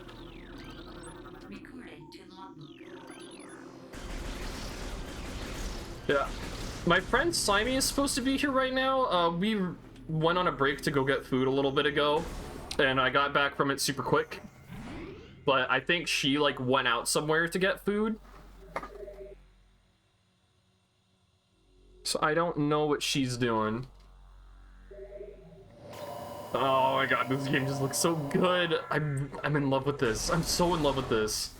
Yeah. My friend Slimy is supposed to be here right now. We went on a break to go get food a little bit ago, and I got back from it super quick. But I think she, like, went out somewhere to get food. So I don't know what she's doing. Oh my god, this game just looks so good. I'm in love with this. I'm so in love with this.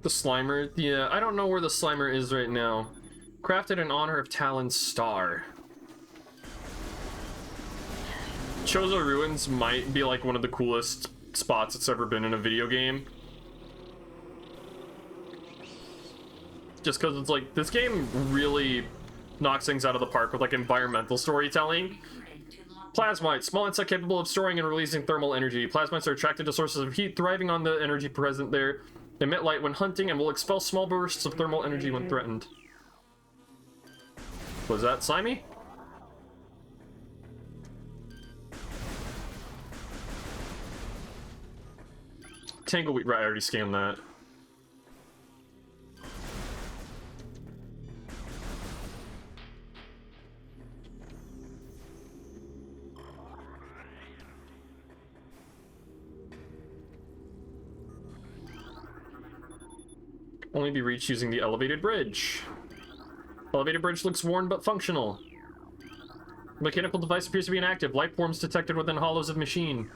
The Slimer? Yeah, I don't know where the Slimer is right now. Crafted in honor of Talon's star. Chozo Ruins might be like one of the coolest spots it's ever been in a video game. Just because it's like, this game really knocks things out of the park with like environmental storytelling. Plasmites, small insect capable of storing and releasing thermal energy. Plasmites are attracted to sources of heat, thriving on the energy present there. Emit light when hunting and will expel small bursts of thermal energy when threatened. Was that Slimy? Tangleweed, right, I already scanned that. Only be reached using the elevated bridge. Elevated bridge looks worn but functional. Mechanical device appears to be inactive. Life forms detected within hollows of machine.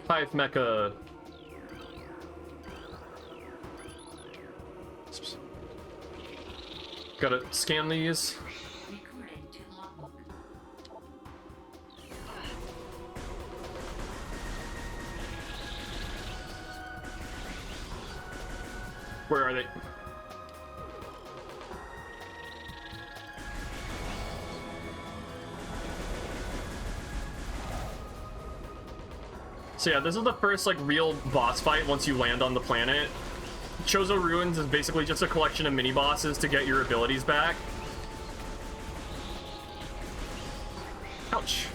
Hive Mecha. Gotta scan these. Where are they? So yeah, this is the first like real boss fight once you land on the planet. Chozo Ruins is basically just a collection of mini-bosses to get your abilities back. Ouch.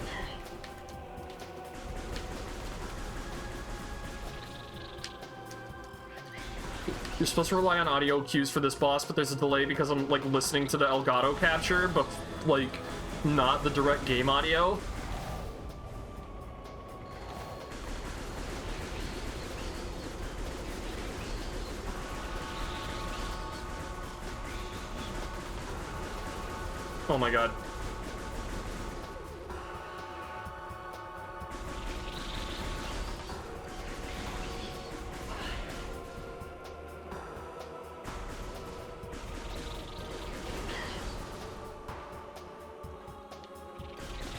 You're supposed to rely on audio cues for this boss, but there's a delay because I'm, like, listening to the Elgato capture, but, like, not the direct game audio. Oh my god.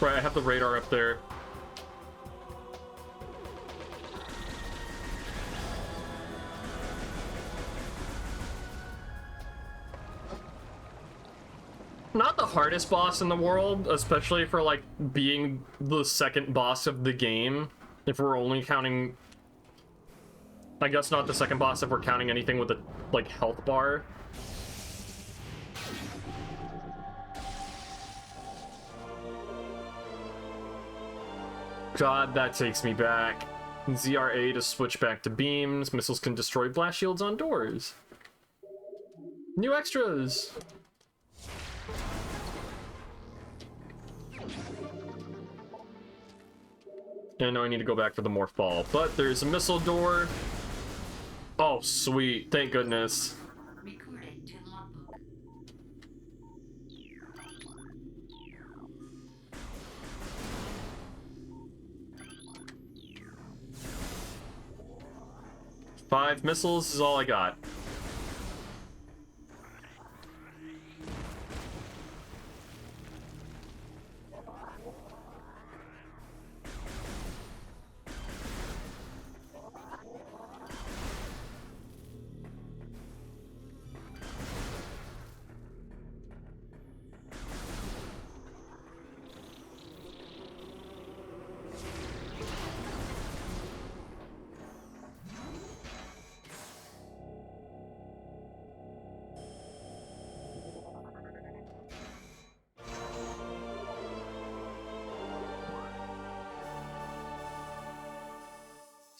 Right, I have the radar up there. Not the hardest boss in the world, especially for, like, being the second boss of the game. If we're only counting... I guess not the second boss if we're counting anything with a, like, health bar. God, that takes me back. ZRA to switch back to beams. Missiles can destroy blast shields on doors. New extras! And now I need to go back for the morph ball. But there's a missile door. Oh, sweet. Thank goodness. Recorded to logbook. Five missiles is all I got.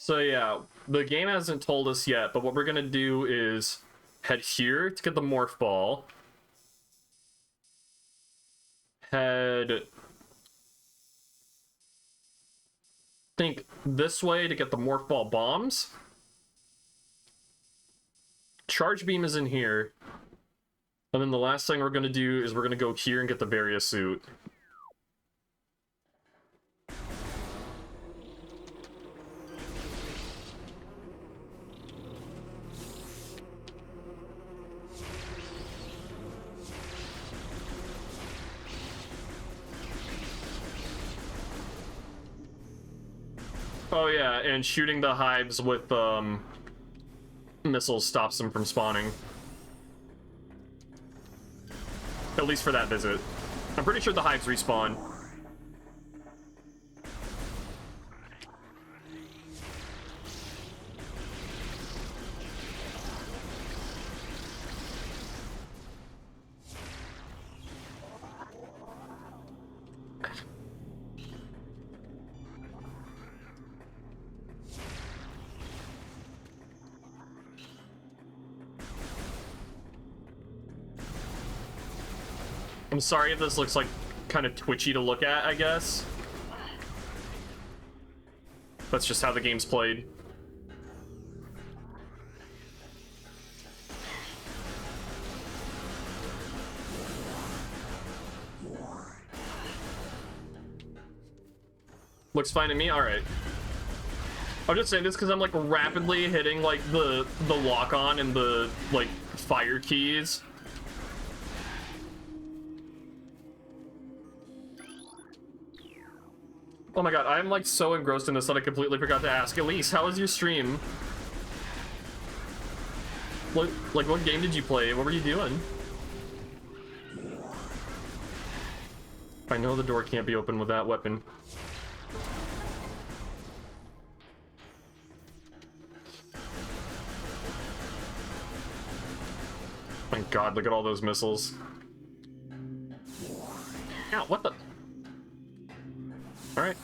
So yeah, the game hasn't told us yet, but what we're gonna do is head here to get the morph ball. Head... think this way to get the morph ball bombs. Charge beam is in here. And then the last thing we're gonna do is we're gonna go here and get the Varia suit. Oh yeah, and shooting the hives with missiles stops them from spawning. At least for that visit. I'm pretty sure the hives respawn. I'm sorry if this looks like kind of twitchy to look at, I guess. That's just how the game's played. Looks fine to me? Alright. I'm just saying this because I'm like rapidly hitting like the lock on and the like fire keys. Oh my god, I'm like so engrossed in this that I completely forgot to ask. Elise, how was your stream? What game did you play? What were you doing? I know the door can't be opened with that weapon. My god, look at all those missiles. Ow, what the? Alright.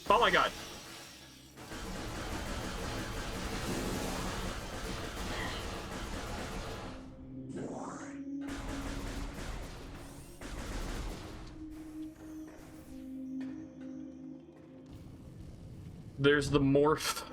Oh my god. There's the morph.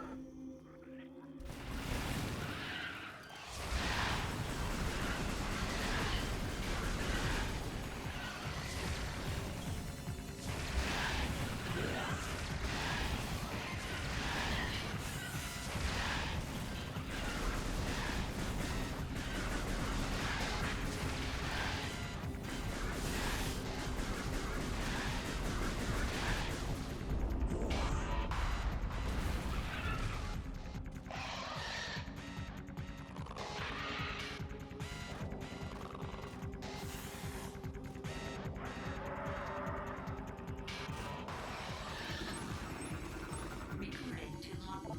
Recording to logbook.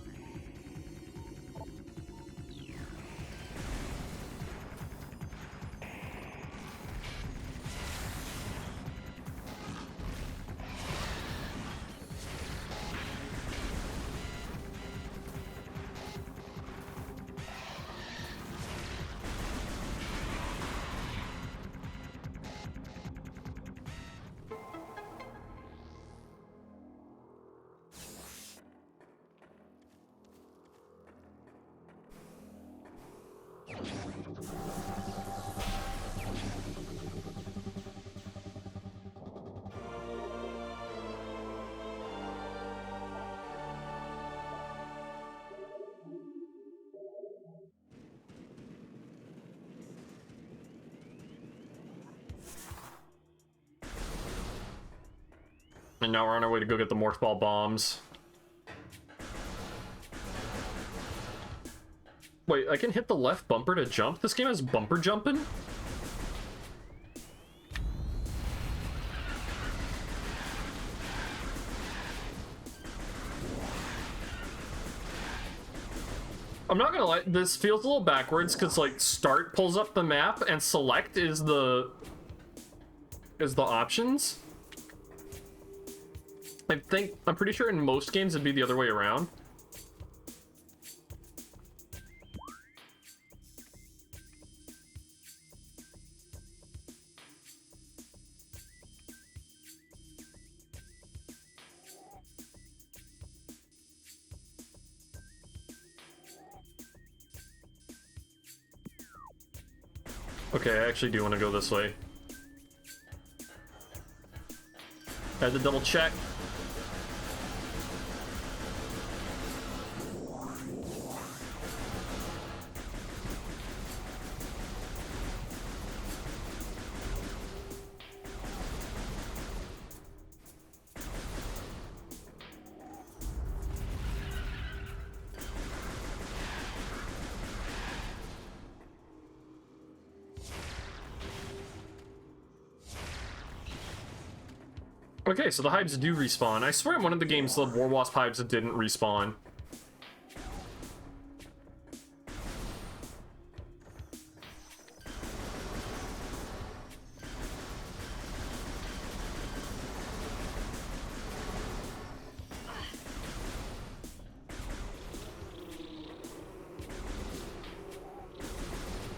And now we're on our way to go get the morph ball bombs. Wait, I can hit the left bumper to jump? This game has bumper jumping? I'm not gonna lie, this feels a little backwards because like start pulls up the map and select is the options. I'm pretty sure in most games it'd be the other way around. Okay, I actually do want to go this way. I had to double check. Okay, so the hives do respawn. I swear in one of the games the War Wasp hives didn't respawn.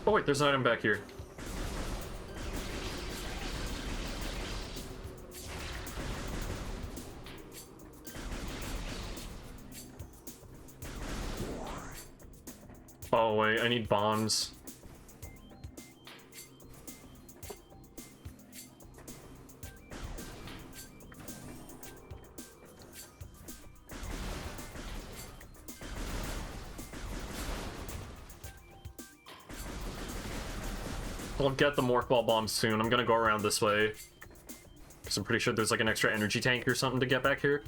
Oh wait, there's an item back here. Oh wait, I need bombs. I'll get the morph ball bombs soon. I'm gonna go around this way. Because I'm pretty sure there's like an extra energy tank or something to get back here.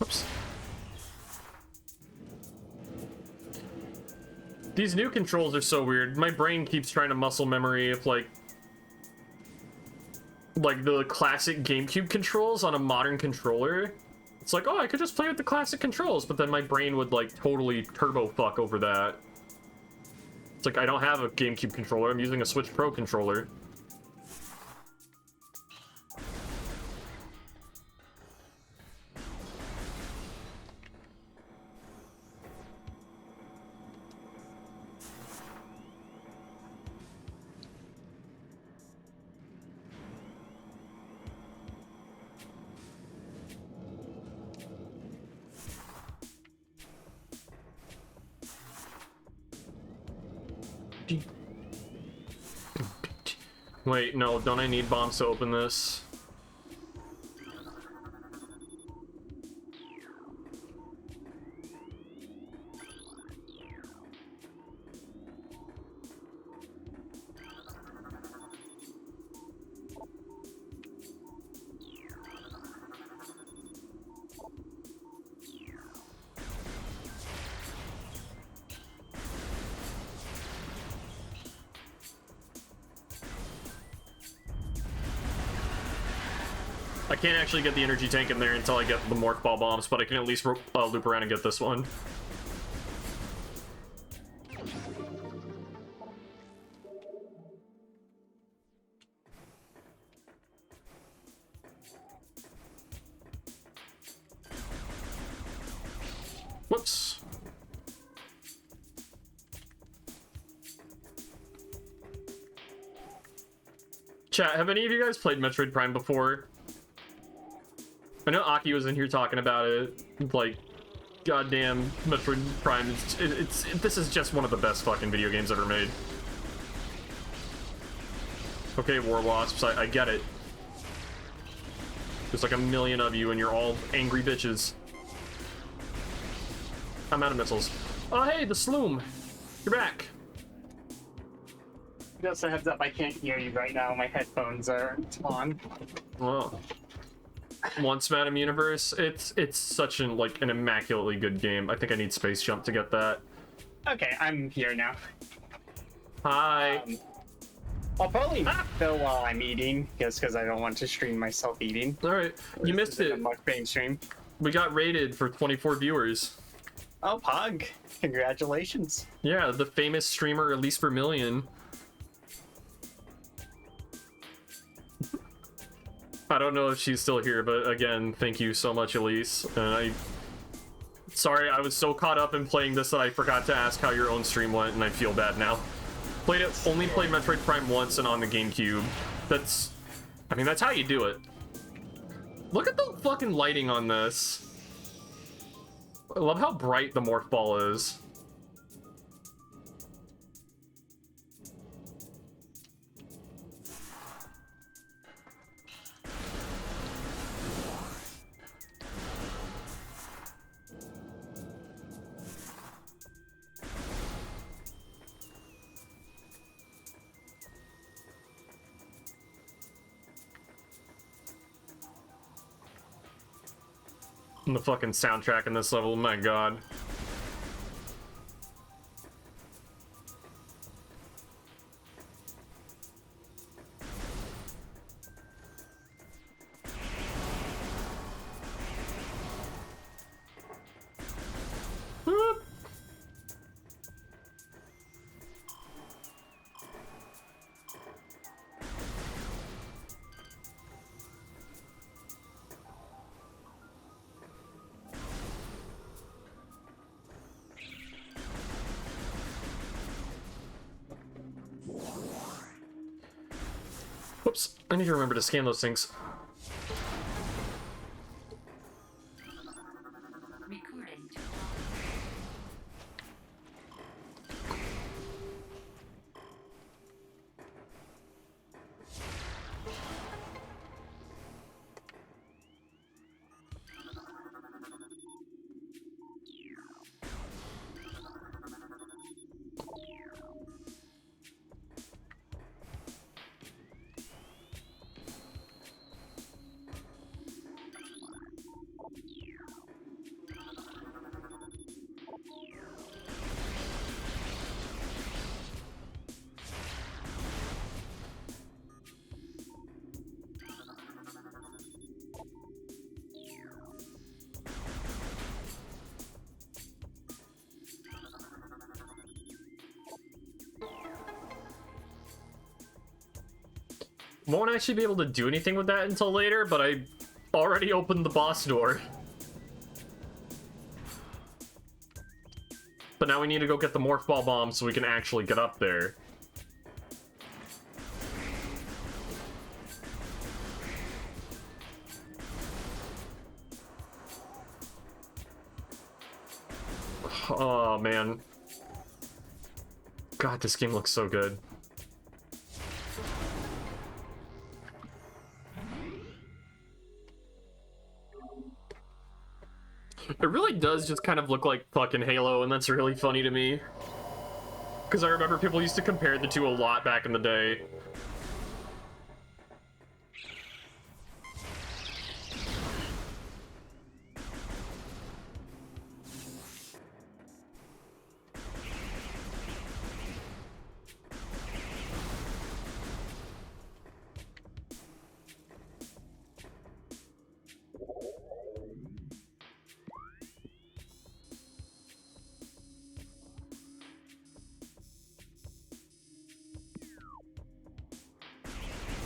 Oops. These new controls are so weird. My brain keeps trying to muscle memory of like the classic GameCube controls on a modern controller. It's like, oh, I could just play with the classic controls, but then my brain would like totally turbo fuck over that. It's like I don't have a GameCube controller, I'm using a Switch Pro controller. Wait, no, don't I need bombs to open this? I can't actually get the energy tank in there until I get the morph ball bombs, but I can at least loop around and get this one. Whoops. Chat, have any of you guys played Metroid Prime before? I know Aki was in here talking about it, like, goddamn, Metroid Prime, this is just one of the best fucking video games ever made. Okay, War Wasps, I get it. There's like a million of you and you're all angry bitches. I'm out of missiles. Oh hey, the Sloom! You're back! Just a heads up, I can't hear you right now. My headphones aren't on. Well, once Madam Universe, it's such an immaculately good game. I think I need Space Jump to get that. Okay, I'm here now. Hi. I'll probably fill while I'm eating, just because I don't want to stream myself eating. All right, you missed This is it. a mukbang stream. We got rated for 24 viewers. Oh, Pug! Congratulations. Yeah, the famous streamer Elise Vermillion. I don't know if she's still here, but again, thank you so much, Elise. And sorry, I was so caught up in playing this that I forgot to ask how your own stream went, and I feel bad now. Only played Metroid Prime once and on the GameCube. That's how you do it. Look at the fucking lighting on this. I love how bright the morph ball is. And the fucking soundtrack in this level, my god. Whoop. Whoops, I need to remember to scan those things. Recording to Won't actually be able to do anything with that until later, but I already opened the boss door. But now we need to go get the morph ball bomb so we can actually get up there. Oh man. God, this game looks so good. It really does just kind of look like fucking Halo, and that's really funny to me. Because I remember people used to compare the two a lot back in the day.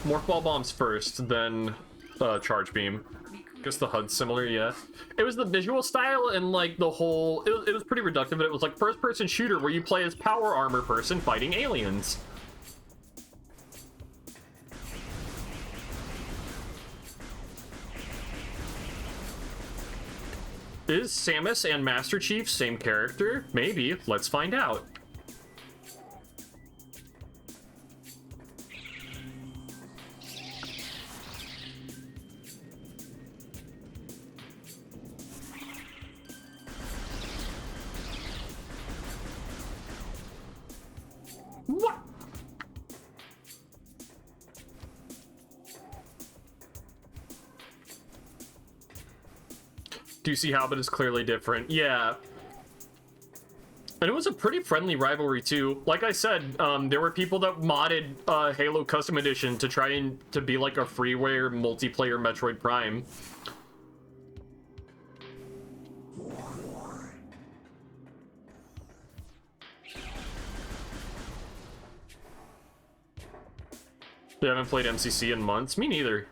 Morph ball bombs first, then charge beam. Guess the HUD's similar, yeah. It was the visual style and like the whole. It was pretty reductive, but it was like first-person shooter where you play as power armor person fighting aliens. Is Samus and Master Chief same character? Maybe. Let's find out. What? Do you see how it is clearly different? Yeah. And it was a pretty friendly rivalry too. Like I said, there were people that modded Halo Custom Edition to try and to be like a freeware multiplayer Metroid Prime. They haven't played MCC in months. Me neither.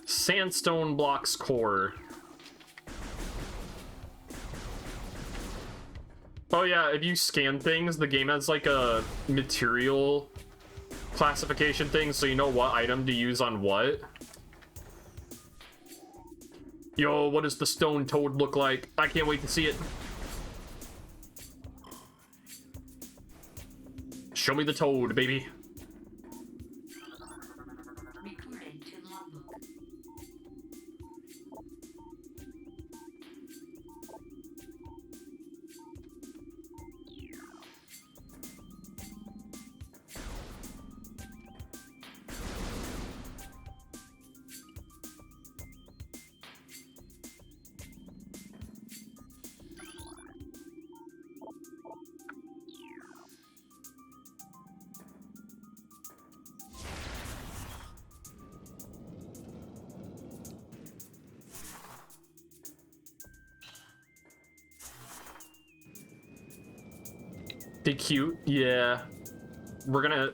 Sandstone blocks core. Oh yeah, if you scan things, the game has like a material classification thing, so you know what item to use on what. Yo, what does the stone toad look like? I can't wait to see it. Show me the toad, baby. Recorded to logbook. They cute? Yeah. We're gonna...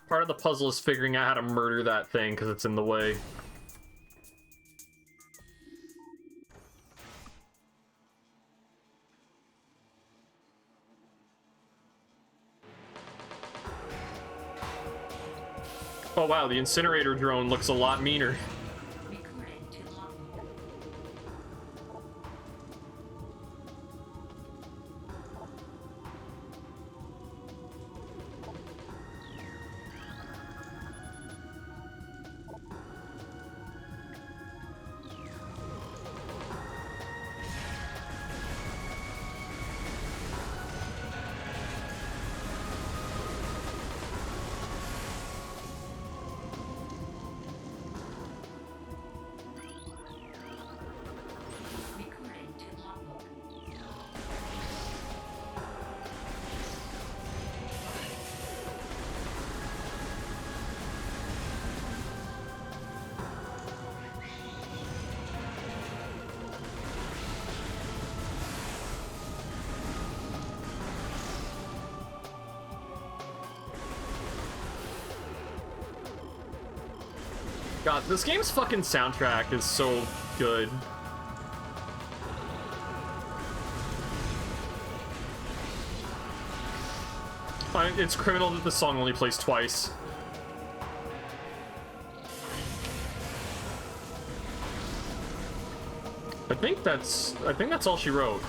Part of the puzzle is figuring out how to murder that thing because it's in the way. Oh wow, the incinerator drone looks a lot meaner. Recorded to logbook. Recorded to logbook. God, this game's fucking soundtrack is so good. It's criminal that the song only plays twice. I think that's all she wrote.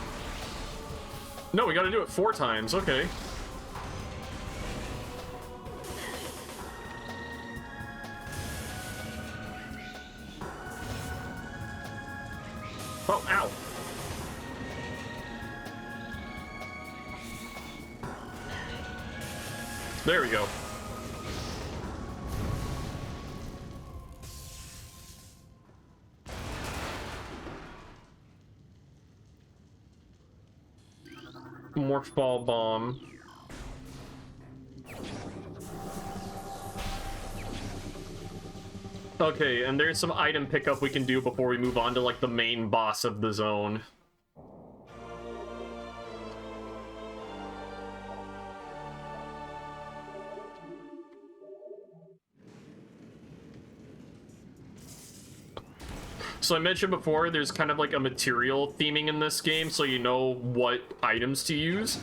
No, we gotta do it 4 times. Okay. Oh, ow. There we go. Morph ball bomb. Okay, and there's some item pickup we can do before we move on to like the main boss of the zone. So I mentioned before, there's kind of like a material theming in this game, so you know what items to use.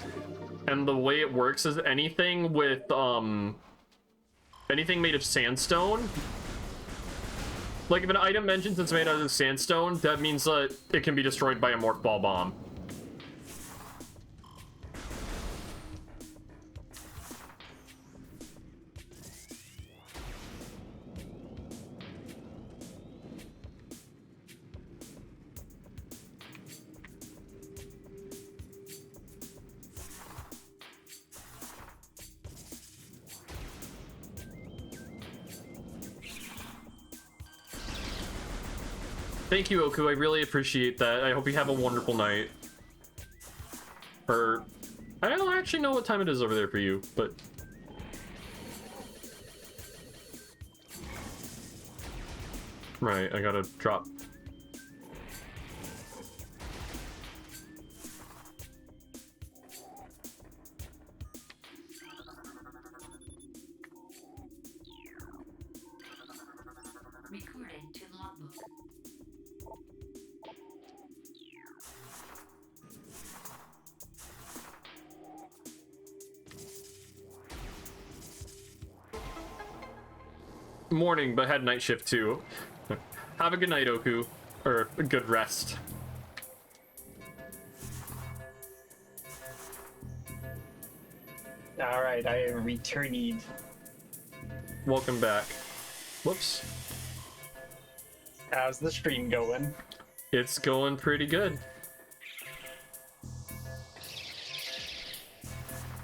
And the way it works is anything with, anything made of sandstone. Like, if an item mentions it's made out of sandstone, that means that it can be destroyed by a morph ball bomb. Thank you, Oku. I really appreciate that. I hope you have a wonderful night. Or, I don't actually know what time it is over there for you, but... Right, I gotta drop. Recording to logbook. Morning, but had night shift too. Have a good night, Oku. Or a good rest. Alright, I returned. Welcome back. Whoops. How's the stream going? It's going pretty good.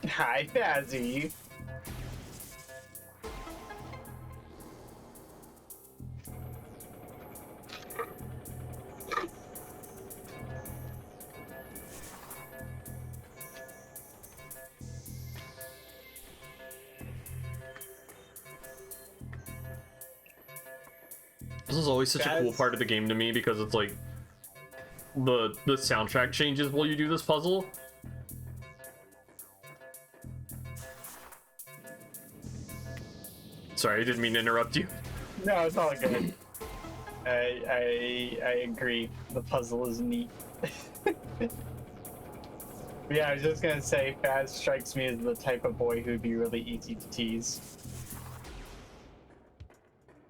Hi, Fazzy. This is always such a cool part of the game to me because it's like the soundtrack changes while you do this puzzle. Sorry, I didn't mean to interrupt you. No, it's all good. I agree. The puzzle is neat. Yeah, I was just gonna say, Faz strikes me as the type of boy who'd be really easy to tease.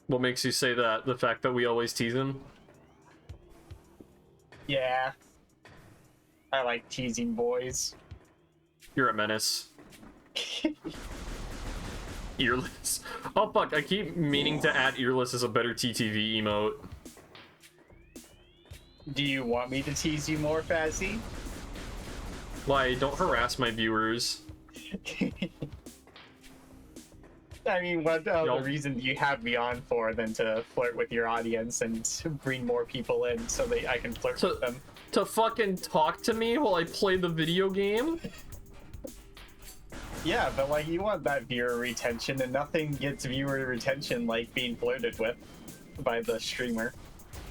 What makes you say that? The fact that we always tease him? Yeah. I like teasing boys. You're a menace. Earless. Oh fuck, I keep meaning to add Earless as a better TTV emote. Do you want me to tease you more, Fazzy? Why, don't harass my viewers. I mean, what other Y'all- reason do you have me on for than to flirt with your audience and bring more people in so that I can flirt with them? To fucking talk to me while I play the video game? Yeah, but like, you want that viewer retention, and nothing gets viewer retention like being flirted with by the streamer.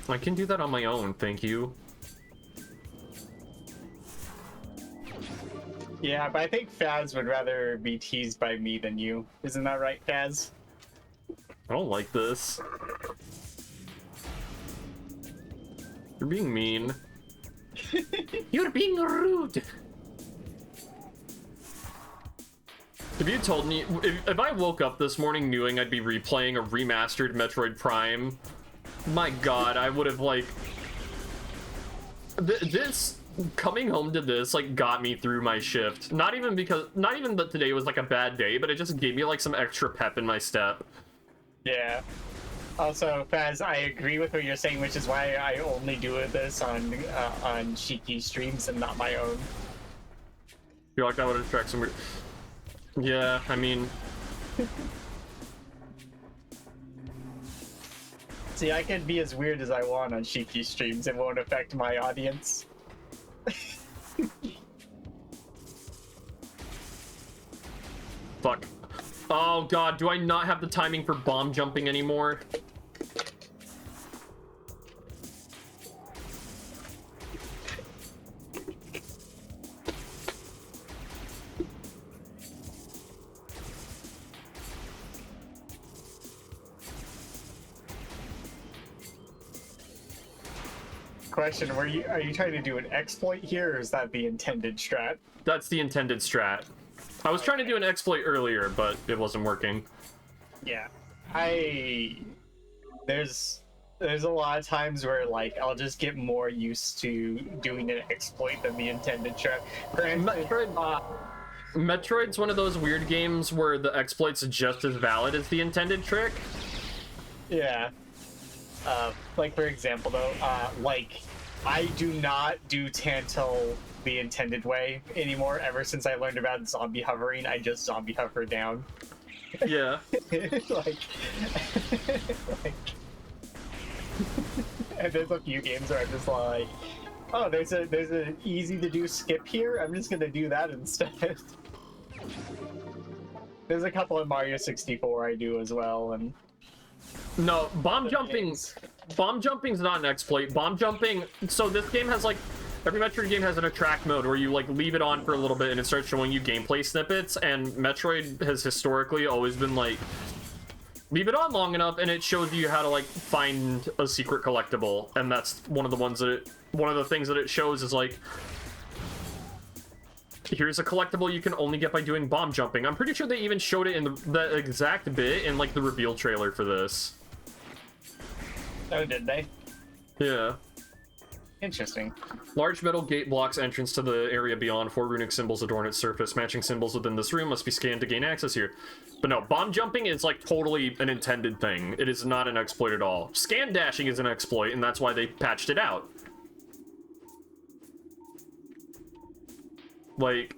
I can do that on my own, thank you. Yeah, but I think Faz would rather be teased by me than you. Isn't that right, Faz? I don't like this. You're being mean. You're being rude. If you told me, if I woke up this morning knowing I'd be replaying a remastered Metroid Prime, my god, I would have like... coming home to this like got me through my shift. Not even that today was like a bad day, but it just gave me like some extra pep in my step. Yeah. Also, Faz, I agree with what you're saying, which is why I only do this on Shiki streams and not my own. Feel like that would attract some weird... Yeah, I mean... See, I can be as weird as I want on Shiki streams. It won't affect my audience. Fuck. Oh god, do I not have the timing for bomb jumping anymore? Question: are you trying to do an exploit here, or is that the intended strat? That's the intended strat. I was trying to do an exploit earlier, but it wasn't working. Yeah, there's a lot of times where like I'll just get more used to doing an exploit than the intended strat. For instance, Metroid's one of those weird games where the exploit's just as valid as the intended trick. Yeah. Like for example though, like I do not do Tantal the intended way anymore. Ever since I learned about zombie hovering, I just zombie hover down. Yeah. like, and there's a few games where I'm just like, oh, there's an easy to do skip here. I'm just gonna do that instead. There's a couple in Mario 64 I do as well, and no, bomb jumping's not an exploit. Bomb jumping, so this game has like, every Metroid game has an attract mode where you like leave it on for a little bit and it starts showing you gameplay snippets, and Metroid has historically always been like, leave it on long enough and it shows you how to like find a secret collectible, and that's one of the things that it shows is like, here's a collectible you can only get by doing bomb jumping. I'm pretty sure they even showed it in the exact bit in like the reveal trailer for this. oh, did they? Yeah. Interesting. Large metal gate blocks entrance to the area beyond. 4 runic symbols adorn its surface. Matching symbols within this room must be scanned to gain access here. But no, bomb jumping is like totally an intended thing. It is not an exploit at all. Scan dashing is an exploit, and that's why they patched it out. Like,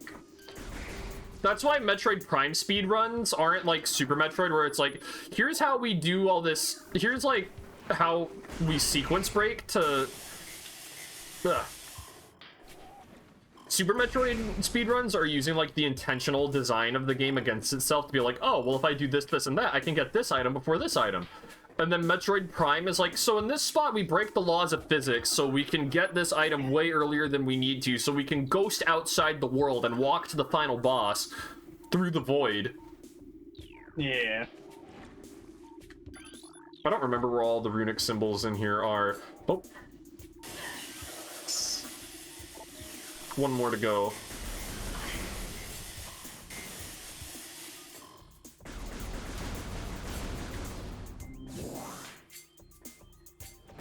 that's why Metroid Prime speedruns aren't like Super Metroid, where it's like, here's how we do all this, here's like how we sequence break to... Ugh. Super Metroid speedruns are using like the intentional design of the game against itself to be like, oh, well, if I do this, this, and that, I can get this item before this item. And then Metroid Prime is like, so in this spot we break the laws of physics so we can get this item way earlier than we need to, so we can ghost outside the world and walk to the final boss through the void. Yeah. I don't remember where all the runic symbols in here are. Oh. One more to go.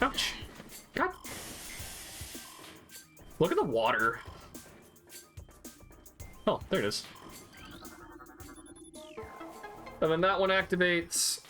Ouch. God. Look at the water. Oh, there it is. And then that one activates.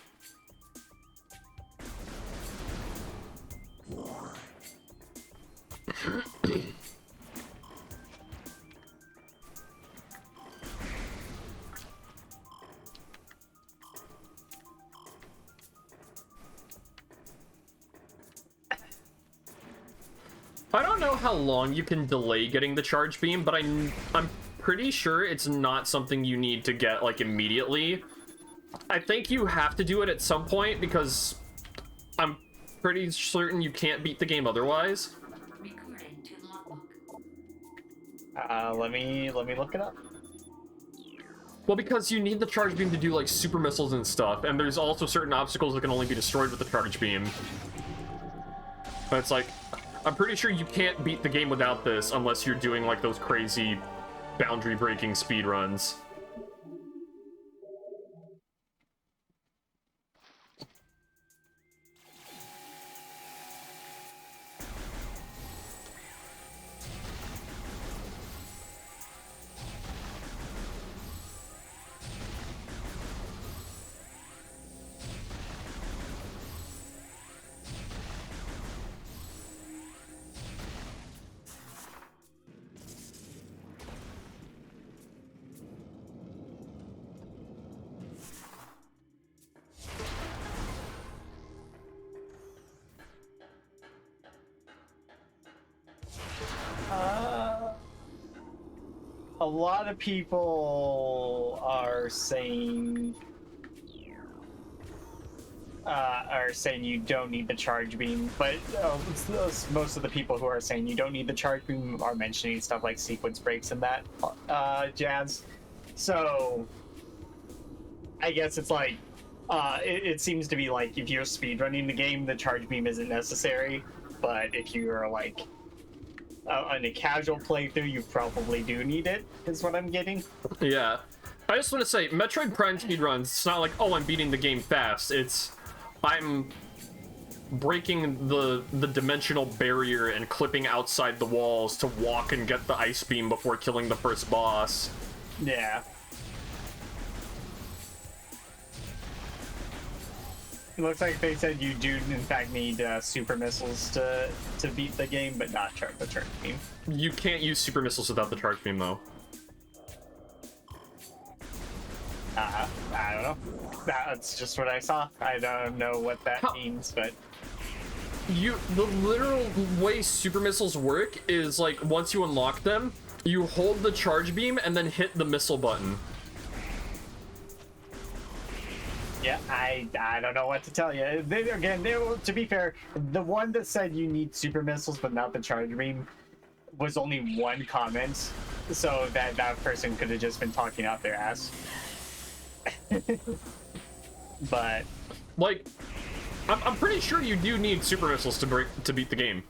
I don't know how long you can delay getting the charge beam, but I'm pretty sure it's not something you need to get like immediately. I think you have to do it at some point because I'm pretty certain you can't beat the game otherwise. Recording to logbook. Let me look it up. Well, because you need the charge beam to do like super missiles and stuff, and there's also certain obstacles that can only be destroyed with the charge beam. But it's like, I'm pretty sure you can't beat the game without this unless you're doing like those crazy boundary breaking speed runs. lot of people are saying you don't need the charge beam, but most of the people who are saying you don't need the charge beam are mentioning stuff like sequence breaks and that jazz. So I guess it's like it seems to be like if you're speedrunning the game, the charge beam isn't necessary, but if you're like on a casual playthrough, you probably do need it, is what I'm getting. Yeah. I just want to say, Metroid Prime speedruns, it's not like, oh, I'm beating the game fast. It's, I'm breaking the dimensional barrier and clipping outside the walls to walk and get the ice beam before killing the first boss. Yeah. It looks like they said you do, in fact, need super missiles to beat the game, but not the charge beam. You can't use super missiles without the charge beam, though. I don't know. That's just what I saw. I don't know what that means, but... The literal way super missiles work is, like, once you unlock them, you hold the charge beam and then hit the missile button. Yeah, I don't know what to tell you. To be fair, the one that said you need super missiles but not the charge beam was only one comment, so that person could have just been talking out their ass. But like, I'm pretty sure you do need super missiles to beat the game.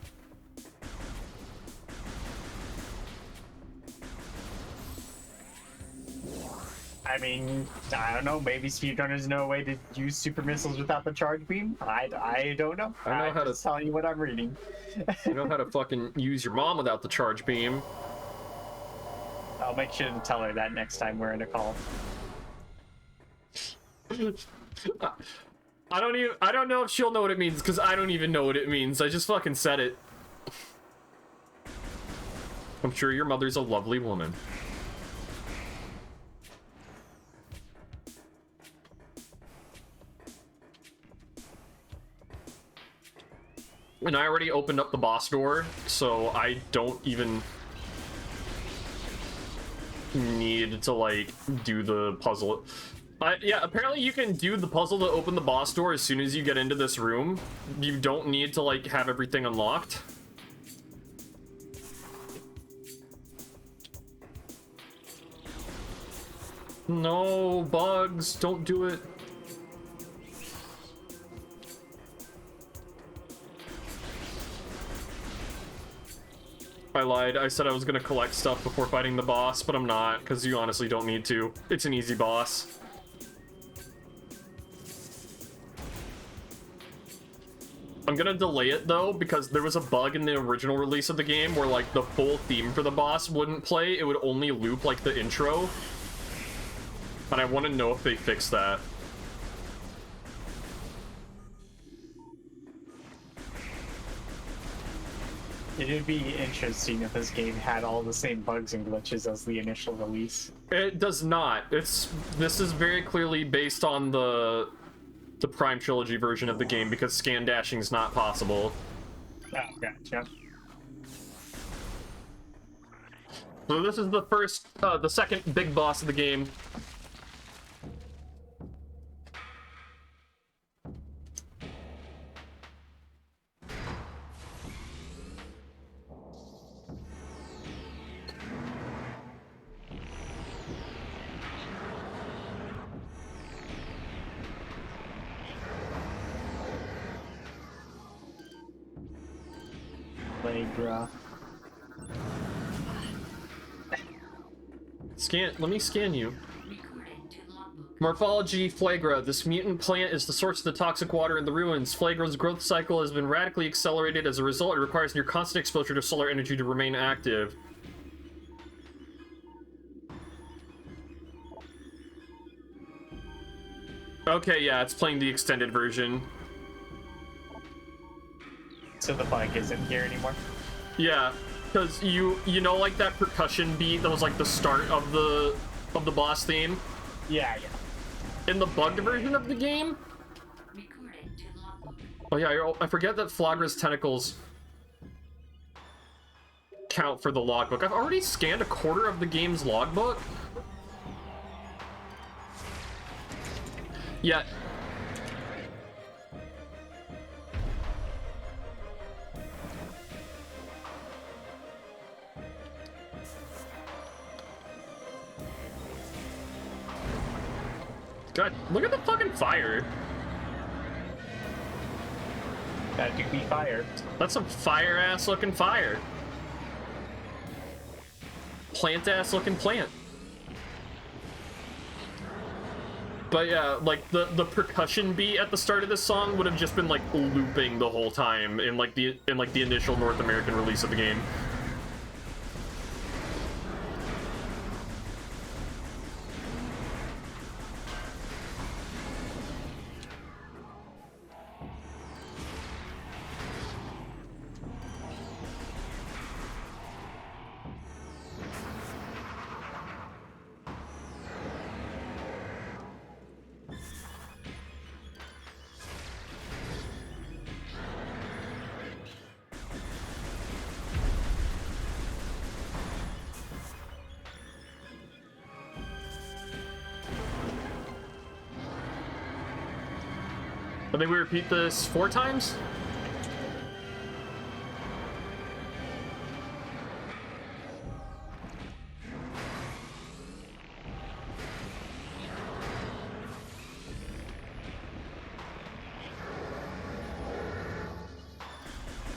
I mean, I don't know. Maybe speedrunners know a way to use super missiles without the charge beam. I don't know. I know how to tell you what I'm reading. You know how to fucking use your mom without the charge beam. I'll make sure to tell her that next time we're in a call. I don't know if she'll know what it means, because I don't even know what it means. I just fucking said it. I'm sure your mother's a lovely woman. And I already opened up the boss door, so I don't even need to, like, do the puzzle. Yeah, apparently you can do the puzzle to open the boss door as soon as you get into this room. You don't need to, like, have everything unlocked. No, bugs, don't do it. I lied. I said I was gonna collect stuff before fighting the boss, but I'm not, because you honestly don't need to. It's an easy boss. I'm gonna delay it, though, because there was a bug in the original release of the game where, like, the full theme for the boss wouldn't play. It would only loop, like, the intro. And I want to know if they fixed that. It'd be interesting if this game had all the same bugs and glitches as the initial release. It does not. This is very clearly based on the Prime Trilogy version of the game, because scan dashing is not possible. Oh, gotcha. So this is the second big boss of the game. Let me scan you. Morphology, Flagra. This mutant plant is the source of the toxic water in the ruins. Flagra's growth cycle has been radically accelerated. As a result, it requires near constant exposure to solar energy to remain active. Okay, yeah, it's playing the extended version. So the bug isn't here anymore? Yeah, because you know, like that percussion beat that was like the start of the boss theme? Yeah. In the bugged version of the game? Oh yeah, I forget that Flagra's tentacles count for the logbook. I've already scanned a quarter of the game's logbook. Yeah. God, look at the fucking fire. That could be fire. That's some fire-ass looking fire. Plant-ass looking plant. But yeah, like the percussion beat at the start of this song would have just been like looping the whole time in like the initial North American release of the game. I think we repeat this 4 times?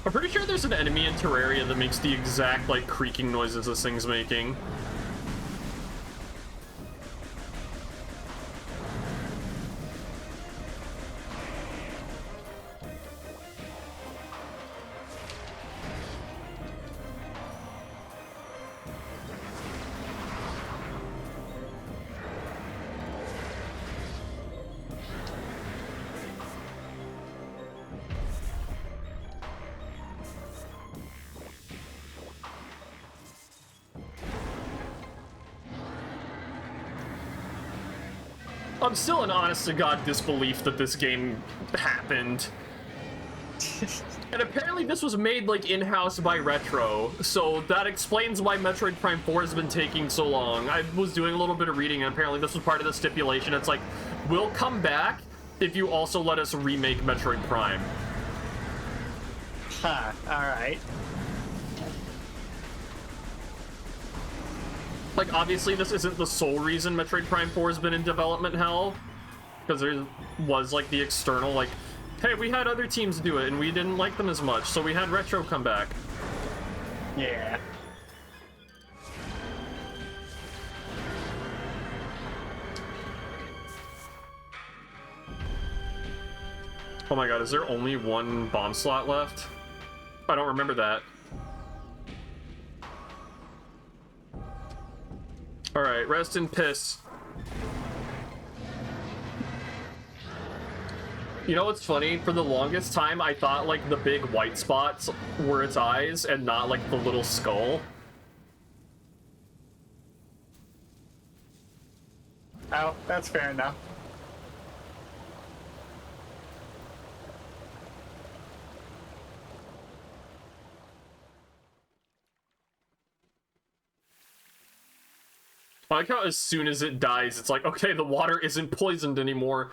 I'm pretty sure there's an enemy in Terraria that makes the exact, like, creaking noises this thing's making. I'm still in honest-to-God disbelief that this game happened. And apparently this was made, like, in-house by Retro, so that explains why Metroid Prime 4 has been taking so long. I was doing a little bit of reading, and apparently this was part of the stipulation. It's like, we'll come back if you also let us remake Metroid Prime. Huh, alright. Like, obviously this isn't the sole reason Metroid Prime 4 has been in development hell, because there was, like, the external, like, hey, we had other teams do it, and we didn't like them as much, so we had Retro come back. Yeah. Oh my god, is there only one bomb slot left? I don't remember that. Alright, rest in piss. You know what's funny? For the longest time, I thought, like, the big white spots were its eyes and not, like, the little skull. Oh, that's fair enough. I like how as soon as it dies, it's like, okay, the water isn't poisoned anymore.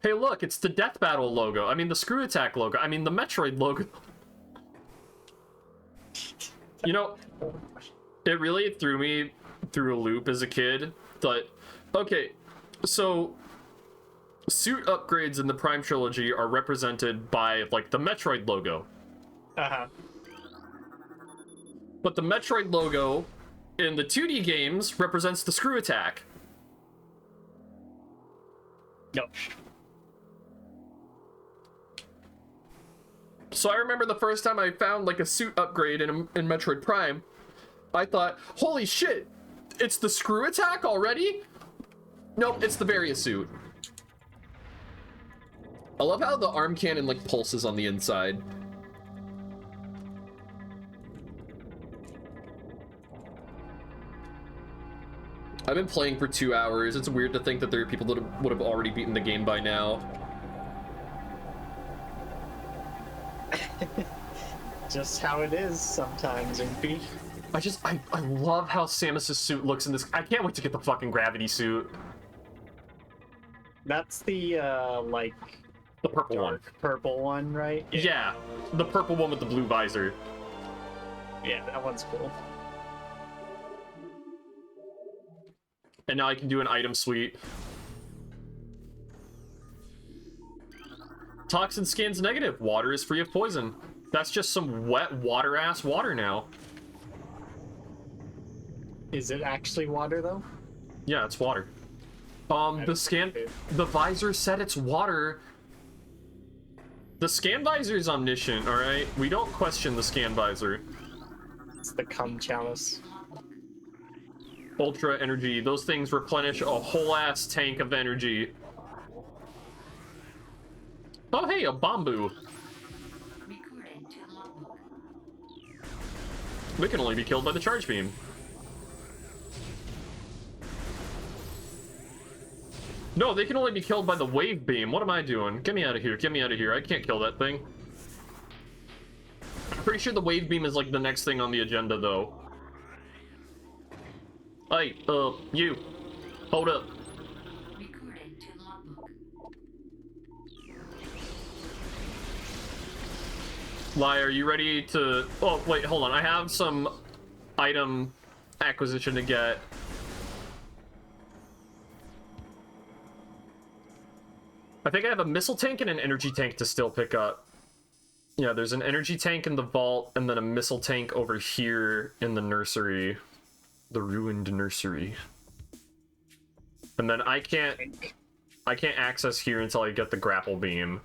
Hey, look, it's the Death Battle logo. I mean, the Screw Attack logo. I mean, the Metroid logo. You know, it really threw me through a loop as a kid. But, okay, so suit upgrades in the Prime Trilogy are represented by, like, the Metroid logo. Uh-huh. But the Metroid logo in the 2D games represents the Screw Attack. Yep. So I remember the first time I found, like, a suit upgrade in Metroid Prime, I thought, holy shit, it's the Screw Attack already? Nope, it's the Varia suit. I love how the arm cannon, like, pulses on the inside. I've been playing for 2 hours. It's weird to think that there are people that would have already beaten the game by now. Just how it is sometimes, Impy. I love how Samus's suit looks in this. I can't wait to get the fucking gravity suit. That's the, like... The purple one. dark purple one, right? Yeah, the purple one with the blue visor. Yeah, that one's cool. And now I can do an item suite. Toxin scan's negative. Water is free of poison. That's just some wet water-ass water now. Is it actually water, though? Yeah, it's water. The visor said it's water. The scan visor is omniscient, alright? We don't question the scan visor. It's the cum chalice. Ultra energy. Those things replenish a whole ass tank of energy. Oh hey, a bamboo. Recorded to logbook. We can only be killed by the charge beam. No, they can only be killed by the wave beam. What am I doing? Get me out of here. Get me out of here. I can't kill that thing. I'm pretty sure the wave beam is like the next thing on the agenda though. Hey, you. Hold up. Recorded to logbook. Lie, are you ready to... Oh, wait, hold on. I have some item acquisition to get. I think I have a missile tank and an energy tank to still pick up. Yeah, there's an energy tank in the vault, and then a missile tank over here in the nursery. The ruined nursery. And then I can't access here until I get the grapple beam.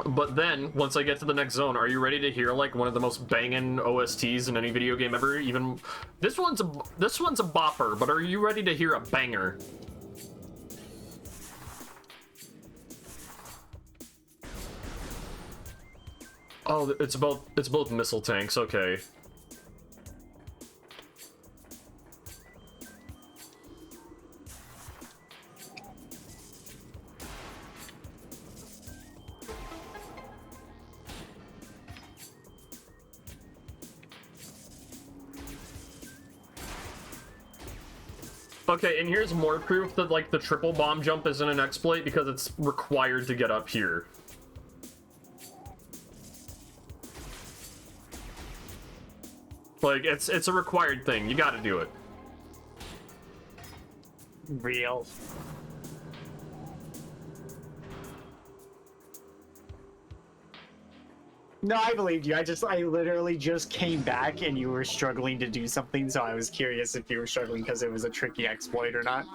But then, once I get to the next zone, are you ready to hear like one of the most banging OSTs in any video game ever? Even this one's a bopper, but are you ready to hear a banger? Oh, it's both missile tanks. Okay. Okay, and here's more proof that like the triple bomb jump isn't an exploit because it's required to get up here. Like it's a required thing. You got to do it. Real. No, I believed you. I literally just came back and you were struggling to do something, so I was curious if you were struggling because it was a tricky exploit or not.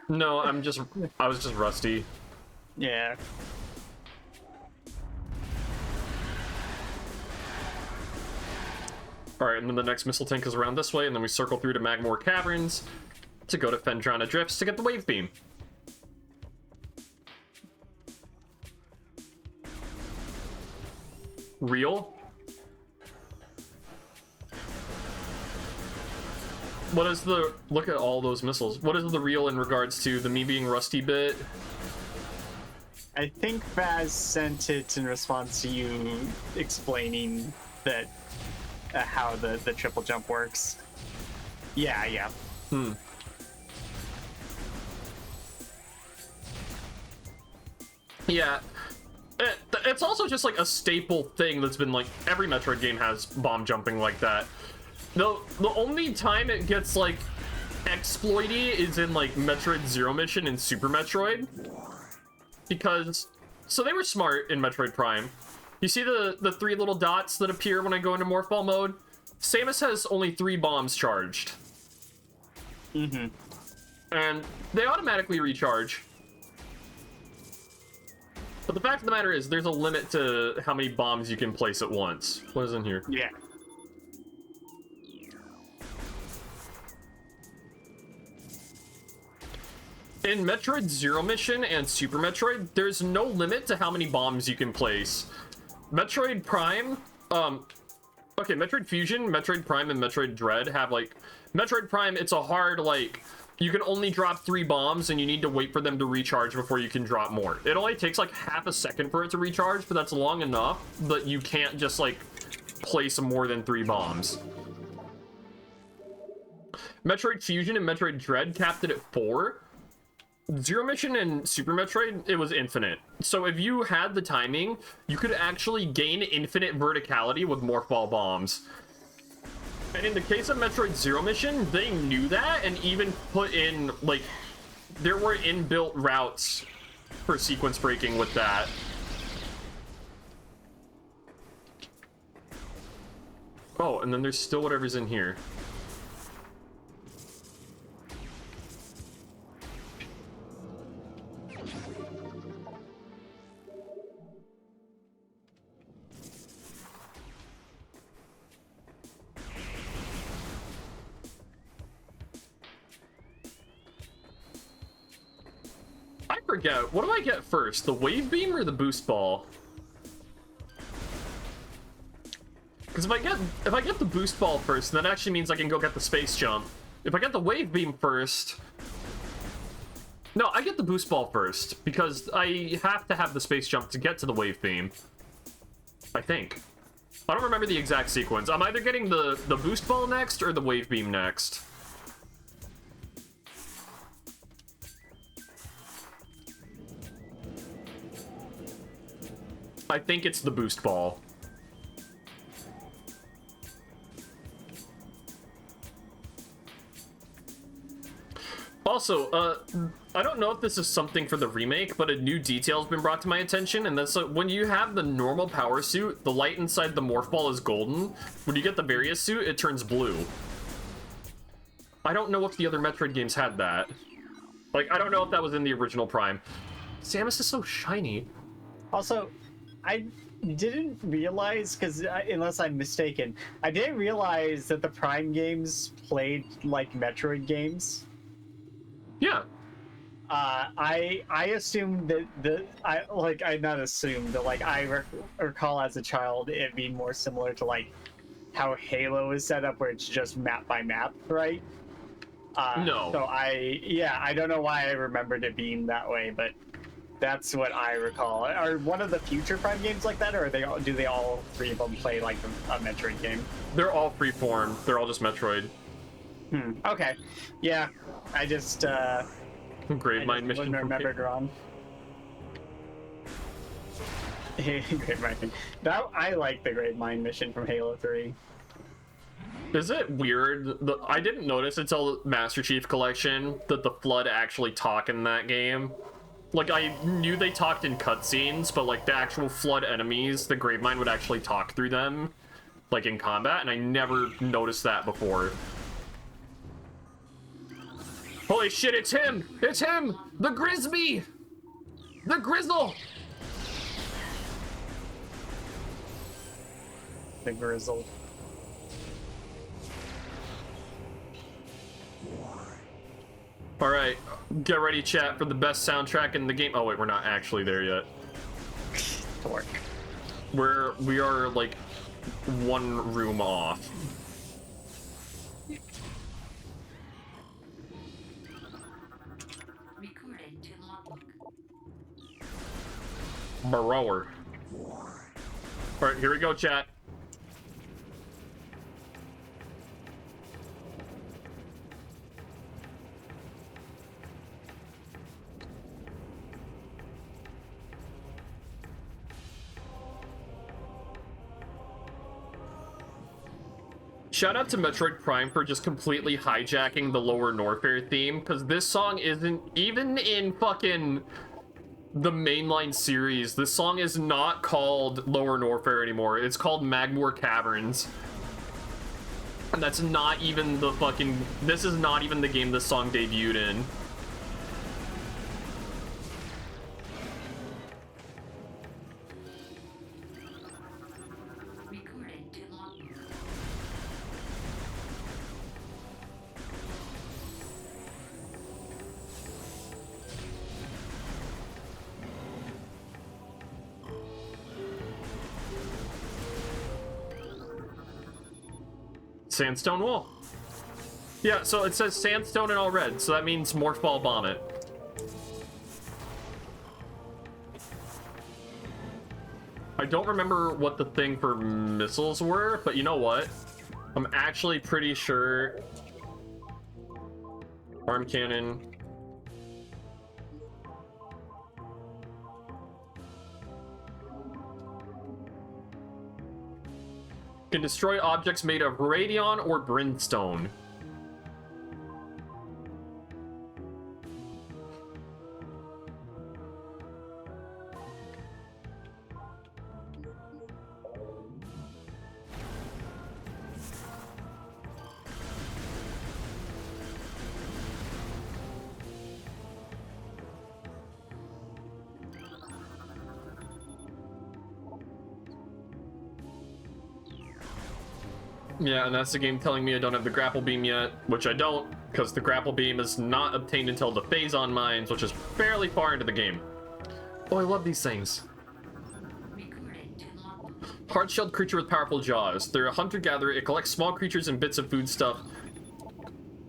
No, I was just rusty. Yeah. Alright, and then the next missile tank is around this way, and then we circle through to Magmoor Caverns to go to Fendrana Drifts to get the wave beam. Real? What is the... Look at all those missiles. What is the real in regards to the me being rusty bit? I think Faz sent it in response to you explaining that how the triple jump works. Yeah. Yeah. It's also just like a staple thing that's been like every Metroid game has bomb jumping like that. The only time it gets like exploity is in like Metroid Zero Mission and Super Metroid. Because so they were smart in Metroid Prime. You see the three little dots that appear when I go into Morph Ball mode? Samus has only 3 bombs charged. Mm-hmm. And they automatically recharge. But the fact of the matter is, there's a limit to how many bombs you can place at once. What is in here? Yeah. In Metroid Zero Mission and Super Metroid, there's no limit to how many bombs you can place. Metroid Prime, okay, Metroid Fusion, Metroid Prime, and Metroid Dread have, like... Metroid Prime, it's a hard, like, you can only drop 3 bombs, and you need to wait for them to recharge before you can drop more. It only takes like half a second for it to recharge, but that's long enough that you can't just like place more than 3 bombs. Metroid Fusion and Metroid Dread capped it at 4. Zero Mission and Super Metroid, it was infinite. So if you had the timing, you could actually gain infinite verticality with Morph Ball bombs. And in the case of Metroid Zero Mission, they knew that and even put in, like, there were inbuilt routes for sequence breaking with that. Oh, and then there's still whatever's in here. I forget, what do I get first? The wave beam or the boost ball? Because if I get the boost ball first, that actually means I can go get the space jump. If I get the wave beam first... No, I get the boost ball first, because I have to have the space jump to get to the wave beam. I think. I don't remember the exact sequence. I'm either getting the boost ball next or the wave beam next. I think it's the boost ball. Also, I don't know if this is something for the remake, but a new detail has been brought to my attention, and that's when you have the normal power suit, the light inside the morph ball is golden. When you get the Various suit, it turns blue. I don't know if the other Metroid games had that. Like, I don't know if that was in the original Prime. Samus is so shiny. Also, I didn't realize, because unless I'm mistaken, I didn't realize that the Prime games played like Metroid games. Yeah. I assumed that I not assumed, but like I recall as a child it being more similar to like how Halo is set up, where it's just map by map, right? No. So I don't know why I remembered it being that way, but that's what I recall. Are one of the future Prime games like that, or do they all 3 of them play like a Metroid game? They're all freeform. They're all just Metroid. Okay. Yeah. I just Great Mind Mission. Wouldn't remember it wrong. Great Mind. That I like the Great Mind Mission from Halo 3. Is it weird? I didn't notice until Master Chief Collection that the Flood actually talk in that game. Like, I knew they talked in cutscenes, but like the actual Flood enemies, the Gravemind would actually talk through them, like in combat, and I never noticed that before. Holy shit, it's him! It's him! The Grisby! The Grizzle! The Grizzle. Alright, get ready, chat, for the best soundtrack in the game. Oh wait, we're not actually there yet. Dork. We are like 1 room off. Recorded to logbook. Borrower. Alright, here we go, chat. Shout out to Metroid Prime for just completely hijacking the Lower Norfair theme, because this song isn't even in fucking the mainline series. This song is not called Lower Norfair anymore. It's called Magmoor Caverns. And that's not even the fucking... This is not even the game this song debuted in. Recorded to logbook. Sandstone Wall. Yeah, so it says sandstone and all red, so that means morph ball bomb it. I don't remember what the thing for missiles were, but you know what? I'm actually pretty sure... Arm cannon... can destroy objects made of radion or brimstone. Yeah, and that's the game telling me I don't have the grapple beam yet, which I don't, because the grapple beam is not obtained until the Phazon mines, which is fairly far into the game. Oh, I love these things. Hard-shelled creature with powerful jaws. They're a hunter-gatherer. It collects small creatures and bits of food stuff,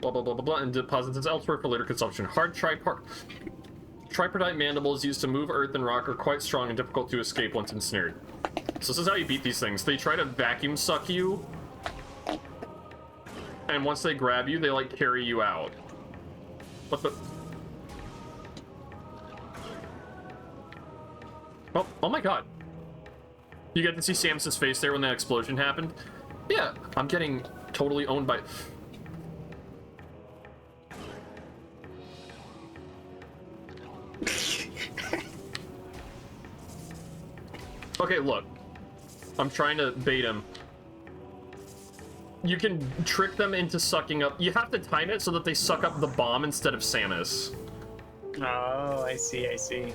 blah, blah, blah, blah, blah, and deposits it elsewhere for later consumption. Hard tripartite mandibles used to move earth and rock are quite strong and difficult to escape once ensnared. So this is how you beat these things. They try to vacuum suck you, and once they grab you, they, like, carry you out. What the... Oh my god. You get to see Samus's face there when that explosion happened? Yeah, I'm getting totally owned by... Okay, look. I'm trying to bait him. You can trick them into sucking up... You have to time it so that they suck up the bomb instead of Samus. Oh, I see, I see.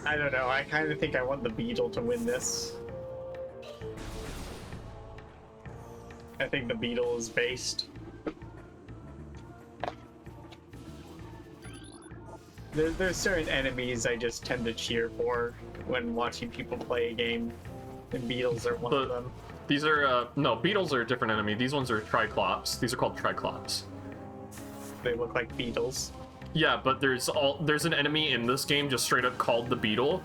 I don't know, I kind of think I want the beetle to win this. I think the beetle is based. There's certain enemies I just tend to cheer for when watching people play a game. And beetles are one of them. These are, no, beetles are a different enemy. These ones are Triclops. These are called Triclops. They look like beetles. Yeah, but there's an enemy in this game just straight up called the Beetle.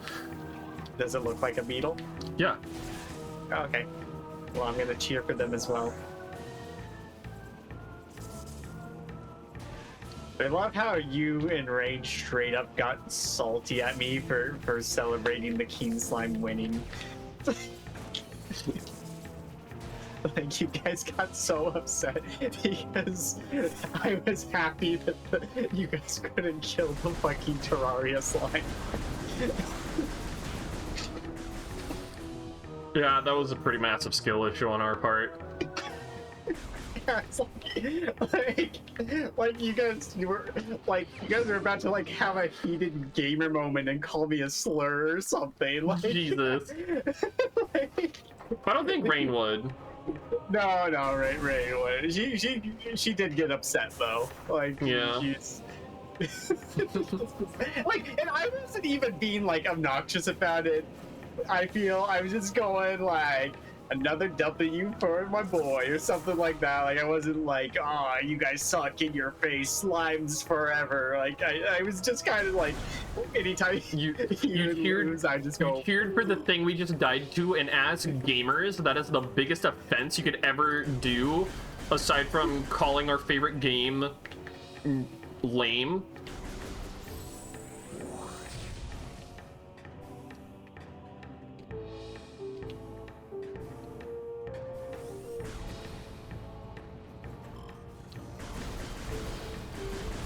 Does it look like a beetle? Yeah. Oh, okay. Well, I'm gonna cheer for them as well. I love how you and Rage straight up got salty at me for celebrating the Keen Slime winning. Like, you guys got so upset because I was happy that you guys couldn't kill the fucking Terraria slime. Yeah, that was a pretty massive skill issue on our part. It's like you guys were about to like have a heated gamer moment and call me a slur or something. Like, Jesus. like, I don't think Rain would. No, Ray would. She did get upset though. Like, yeah. She's... like, and I wasn't even being like obnoxious about it. I feel I was just going like another W for my boy or something like that. Like, I wasn't like, oh, you guys suck in your face, slimes forever. Like, I was just kind of like, anytime you cheered, lose, I just go. You cheered for the thing we just died to, and as gamers, that is the biggest offense you could ever do, aside from calling our favorite game lame.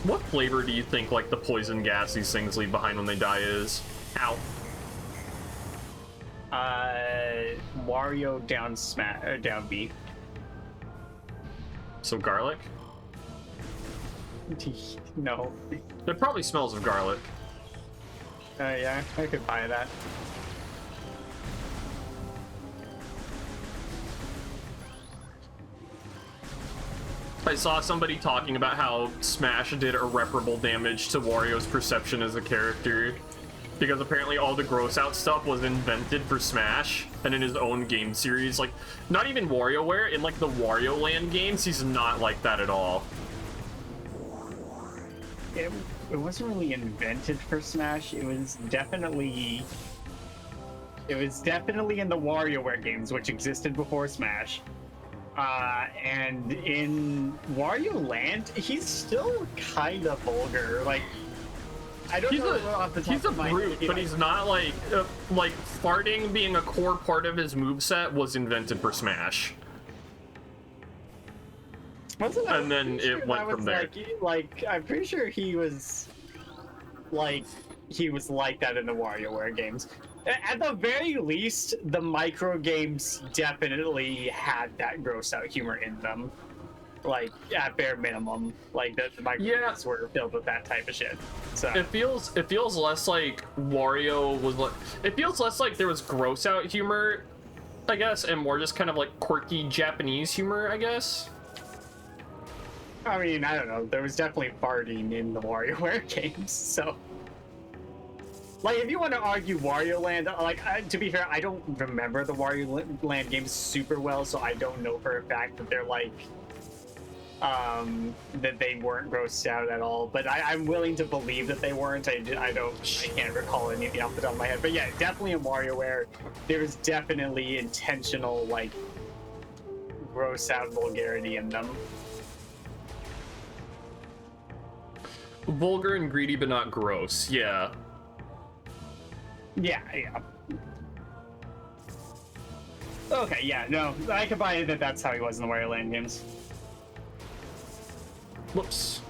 What flavor do you think, like, the poison gas these things leave behind when they die is? Ow. Wario down B. So garlic? No. It probably smells of garlic. Yeah, I could buy that. I saw somebody talking about how Smash did irreparable damage to Wario's perception as a character. because apparently all the gross out stuff was invented for Smash and in his own game series. Like, not even WarioWare, in like the Wario Land games, he's not like that at all. It wasn't really invented for Smash. It was definitely in the WarioWare games, which existed before Smash. And in Wario Land, he's still kind of vulgar. Like, I don't know off the top He's a of my brute, head, but he's not like farting being a core part of his moveset was invented for Smash. Wasn't I And then pretty it sure went that from was there. Like, I'm pretty sure he was like that in the WarioWare games. At the very least, the micro games definitely had that gross out humor in them. Like, at bare minimum, like the micro games were filled with that type of shit. So It feels less like Wario was like. It feels less like there was gross out humor, I guess, and more just kind of like quirky Japanese humor, I guess. I mean, I don't know. There was definitely farting in the WarioWare games, so. Like, if you want to argue Wario Land, like, to be fair, I don't remember the Wario Land games super well, so I don't know for a fact that they're like, that they weren't grossed out at all. But I'm willing to believe that they weren't. I can't recall anything off the top of my head. But yeah, definitely in WarioWare, there was definitely intentional, like, gross out vulgarity in them. Vulgar and greedy, but not gross. Yeah. Yeah. Okay, yeah, no, I could buy it that's how he was in the Wario Land games. Whoops.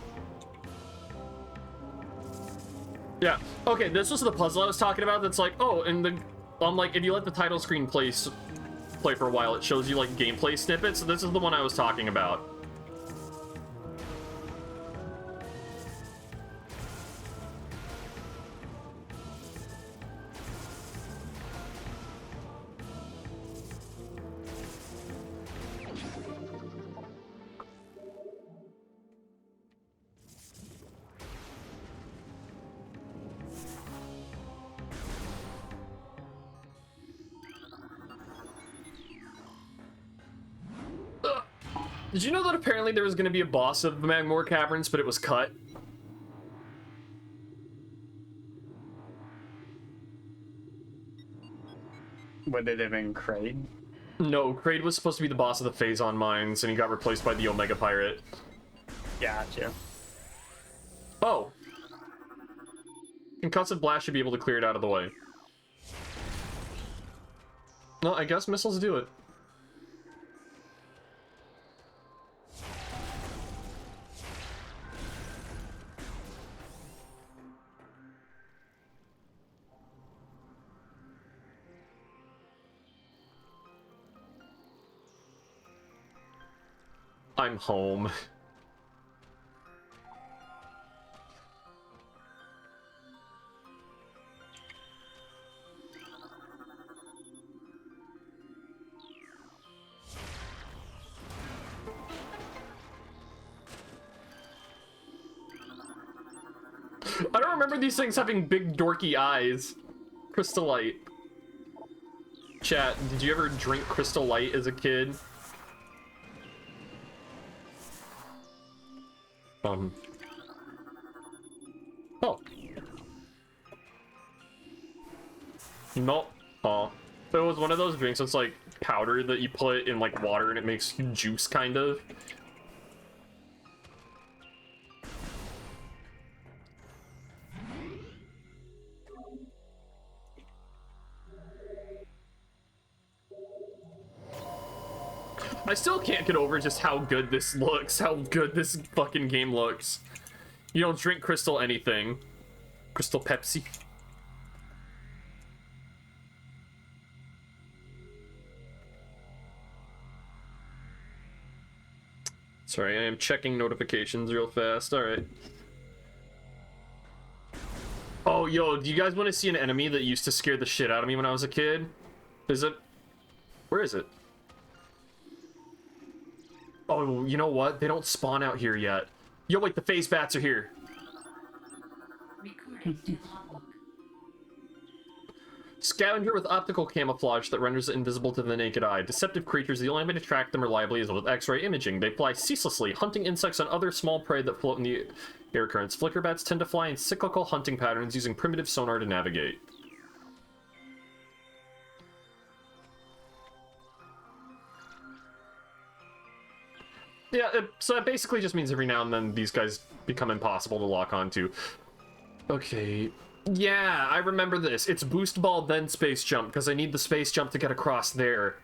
Yeah. Okay, this was the puzzle I was talking about. That's like, oh, and like, if you let the title screen play for a while, it shows you like gameplay snippets. So this is the one I was talking about. Did you know that apparently there was going to be a boss of the Magmoor Caverns, but it was cut? Would it have been Kraid? No, Kraid was supposed to be the boss of the Phazon Mines, and he got replaced by the Omega Pirate. Gotcha. Oh. Concussive Blast should be able to clear it out of the way. Well, I guess missiles do it. I'm home. I don't remember these things having big dorky eyes. Crystal Light. Chat, did you ever drink Crystal Light as a kid? Oh. No. Oh. It was one of those drinks that's like powder that you put in like water and it makes juice, kind of. I still can't get over just how good this looks, how good this fucking game looks. You don't drink Crystal anything. Crystal Pepsi. Sorry, I am checking notifications real fast. Alright. Oh, yo, do you guys want to see an enemy that used to scare the shit out of me when I was a kid? Is it? Where is it? Oh, you know what? They don't spawn out here yet. Yo, wait, the phase bats are here. Recording to logbook. Scavenger with optical camouflage that renders it invisible to the naked eye. Deceptive creatures, the only way to track them reliably is with X-ray imaging. They fly ceaselessly, hunting insects and other small prey that float in the air currents. Flicker bats tend to fly in cyclical hunting patterns using primitive sonar to navigate. Yeah, so that basically just means every now and then these guys become impossible to lock onto. Okay. Yeah, I remember this. It's boost ball, then space jump, because I need the space jump to get across there.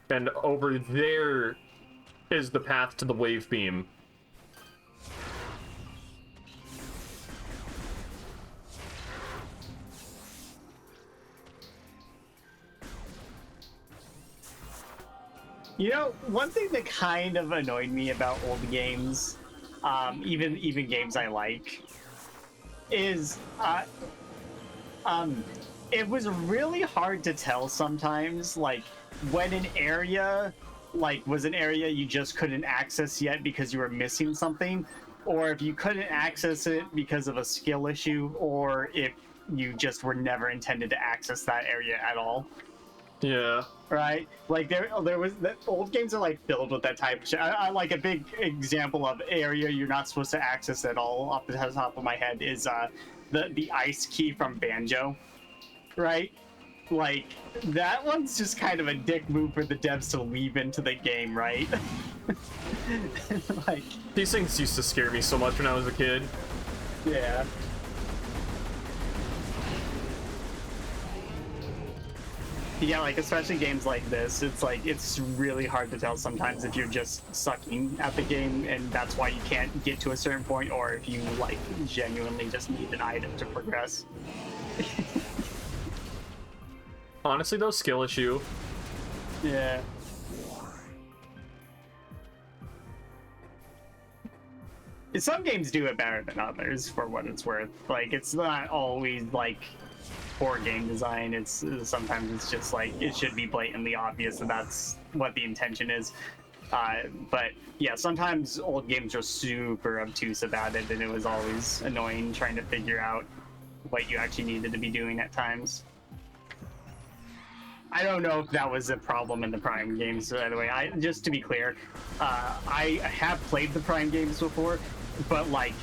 And over there is the path to the wave beam. You know, one thing that kind of annoyed me about old games, even games I like, is it was really hard to tell sometimes, like, when an area was an area you just couldn't access yet because you were missing something, or if you couldn't access it because of a skill issue, or if you just were never intended to access that area at all. Yeah. Right? Like there was old games are like filled with that type of shit. I like a big example of area you're not supposed to access at all off the top of my head is the ice key from Banjo. Right? Like that one's just kind of a dick move for the devs to leave into the game, right? Like these things used to scare me so much when I was a kid. Yeah. Yeah, like especially games like this, it's like it's really hard to tell sometimes if you're just sucking at the game and that's why you can't get to a certain point, or if you like genuinely just need an item to progress. Honestly though, skill issue. Yeah. Some games do it better than others for what it's worth. Like it's not always like poor game design. It's sometimes it's just like it should be blatantly obvious that that's what the intention is. But yeah, sometimes old games are super obtuse about it, and it was always annoying trying to figure out what you actually needed to be doing at times. I don't know if that was a problem in the Prime games, by the way. Just to be clear, I have played the Prime games before, but like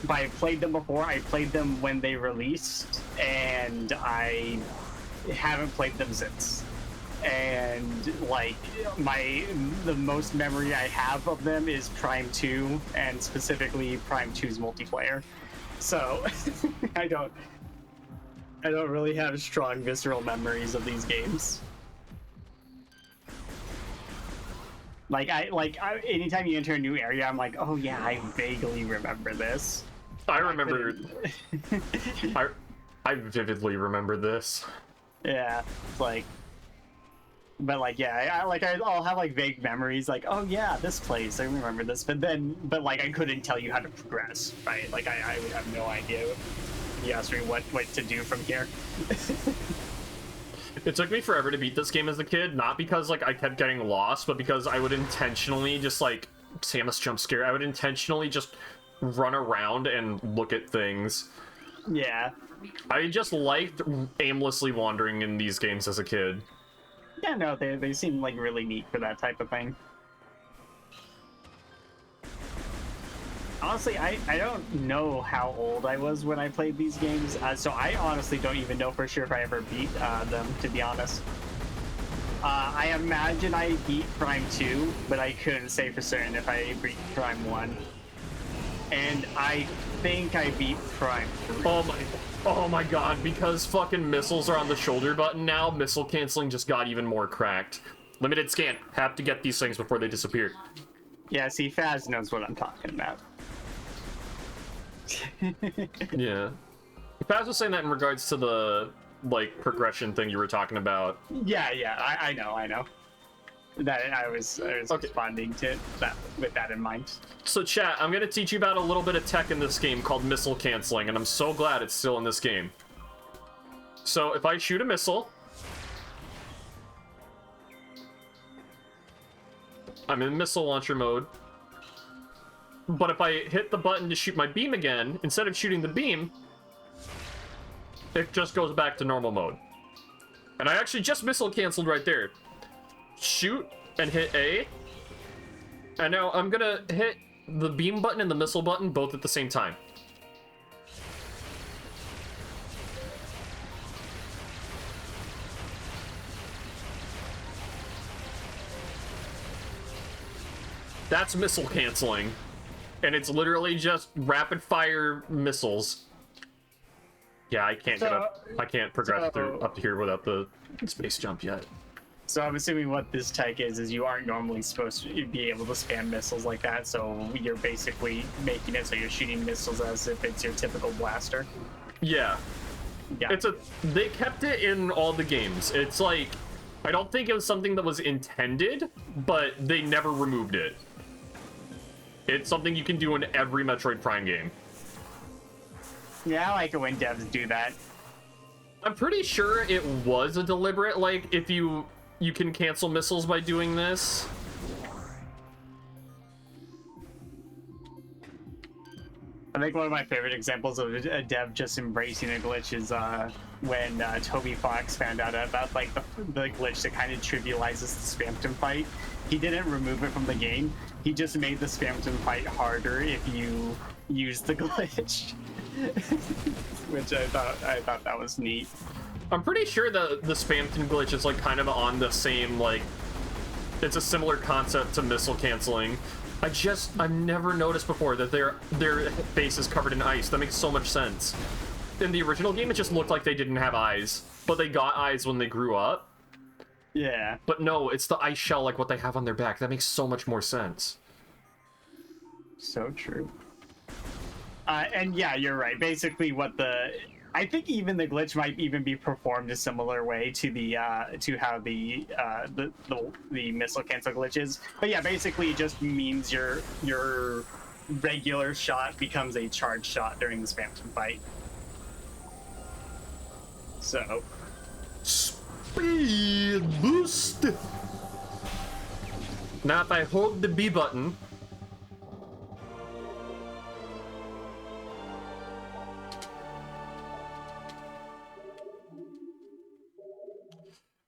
I played them before. I played them when they released, and I haven't played them since. And like the most memory I have of them is Prime 2, and specifically Prime 2's multiplayer. So I don't really have strong visceral memories of these games. Like anytime you enter a new area, I'm like, oh yeah, I vaguely remember this. I remember. I vividly remember this. Yeah, like, but like, yeah, I'll have like vague memories, like, oh yeah, this place, I remember this, but like, I couldn't tell you how to progress, right? Like, I would have no idea if you asked me what to do from here. It took me forever to beat this game as a kid, not because like I kept getting lost, but because I would intentionally just like Samus jump scare. I would intentionally just run around and look at things. Yeah. I just liked aimlessly wandering in these games as a kid. Yeah, no, they seem like really neat for that type of thing. Honestly, I don't know how old I was when I played these games, so I honestly don't even know for sure if I ever beat them, to be honest. I imagine I beat Prime 2, but I couldn't say for certain if I beat Prime 1. And I think I beat Prime 3. Oh my god, because fucking missiles are on the shoulder button now, missile canceling just got even more cracked. Limited scan. Have to get these things before they disappear. Yeah, see, Faz knows what I'm talking about. Yeah. Faz was saying that in regards to the, like, progression thing you were talking about. Yeah, I know. That I was okay. Responding to that with that in mind. So chat, I'm gonna teach you about a little bit of tech in this game called missile canceling, and I'm so glad it's still in this game. So if I shoot a missile, I'm in missile launcher mode. But if I hit the button to shoot my beam again, instead of shooting the beam, it just goes back to normal mode. And I actually just missile canceled right there. Shoot and hit A. And now I'm gonna hit the beam button and the missile button both at the same time. That's missile canceling. And it's literally just rapid fire missiles. Yeah, I can't get up. I can't progress through up to here without the space jump yet. So I'm assuming what this tech is you aren't normally supposed to be able to spam missiles like that, so you're basically making it so you're shooting missiles as if it's your typical blaster. Yeah. Yeah. They kept it in all the games. It's like, I don't think it was something that was intended, but they never removed it. It's something you can do in every Metroid Prime game. Yeah, I like it when devs do that. I'm pretty sure it was a deliberate, like, if you can cancel missiles by doing this. I think one of my favorite examples of a dev just embracing a glitch is when Toby Fox found out about like the glitch that kind of trivializes the Spamton fight. He didn't remove it from the game. He just made the Spamton fight harder if you use the glitch, which I thought that was neat. I'm pretty sure the Spamton glitch is like kind of on the same, like, it's a similar concept to missile canceling. I've never noticed before that their face is covered in ice. That makes so much sense. In the original game, it just looked like they didn't have eyes, but they got eyes when they grew up. Yeah. But no, it's the ice shell like what they have on their back. That makes so much more sense. So true. And yeah, you're right. Basically, I think even the glitch might even be performed a similar way to the to how the missile cancel glitch is. But yeah, basically, it just means your regular shot becomes a charge shot during the Spamton fight. So. Speed boost. Now, if I hold the B button.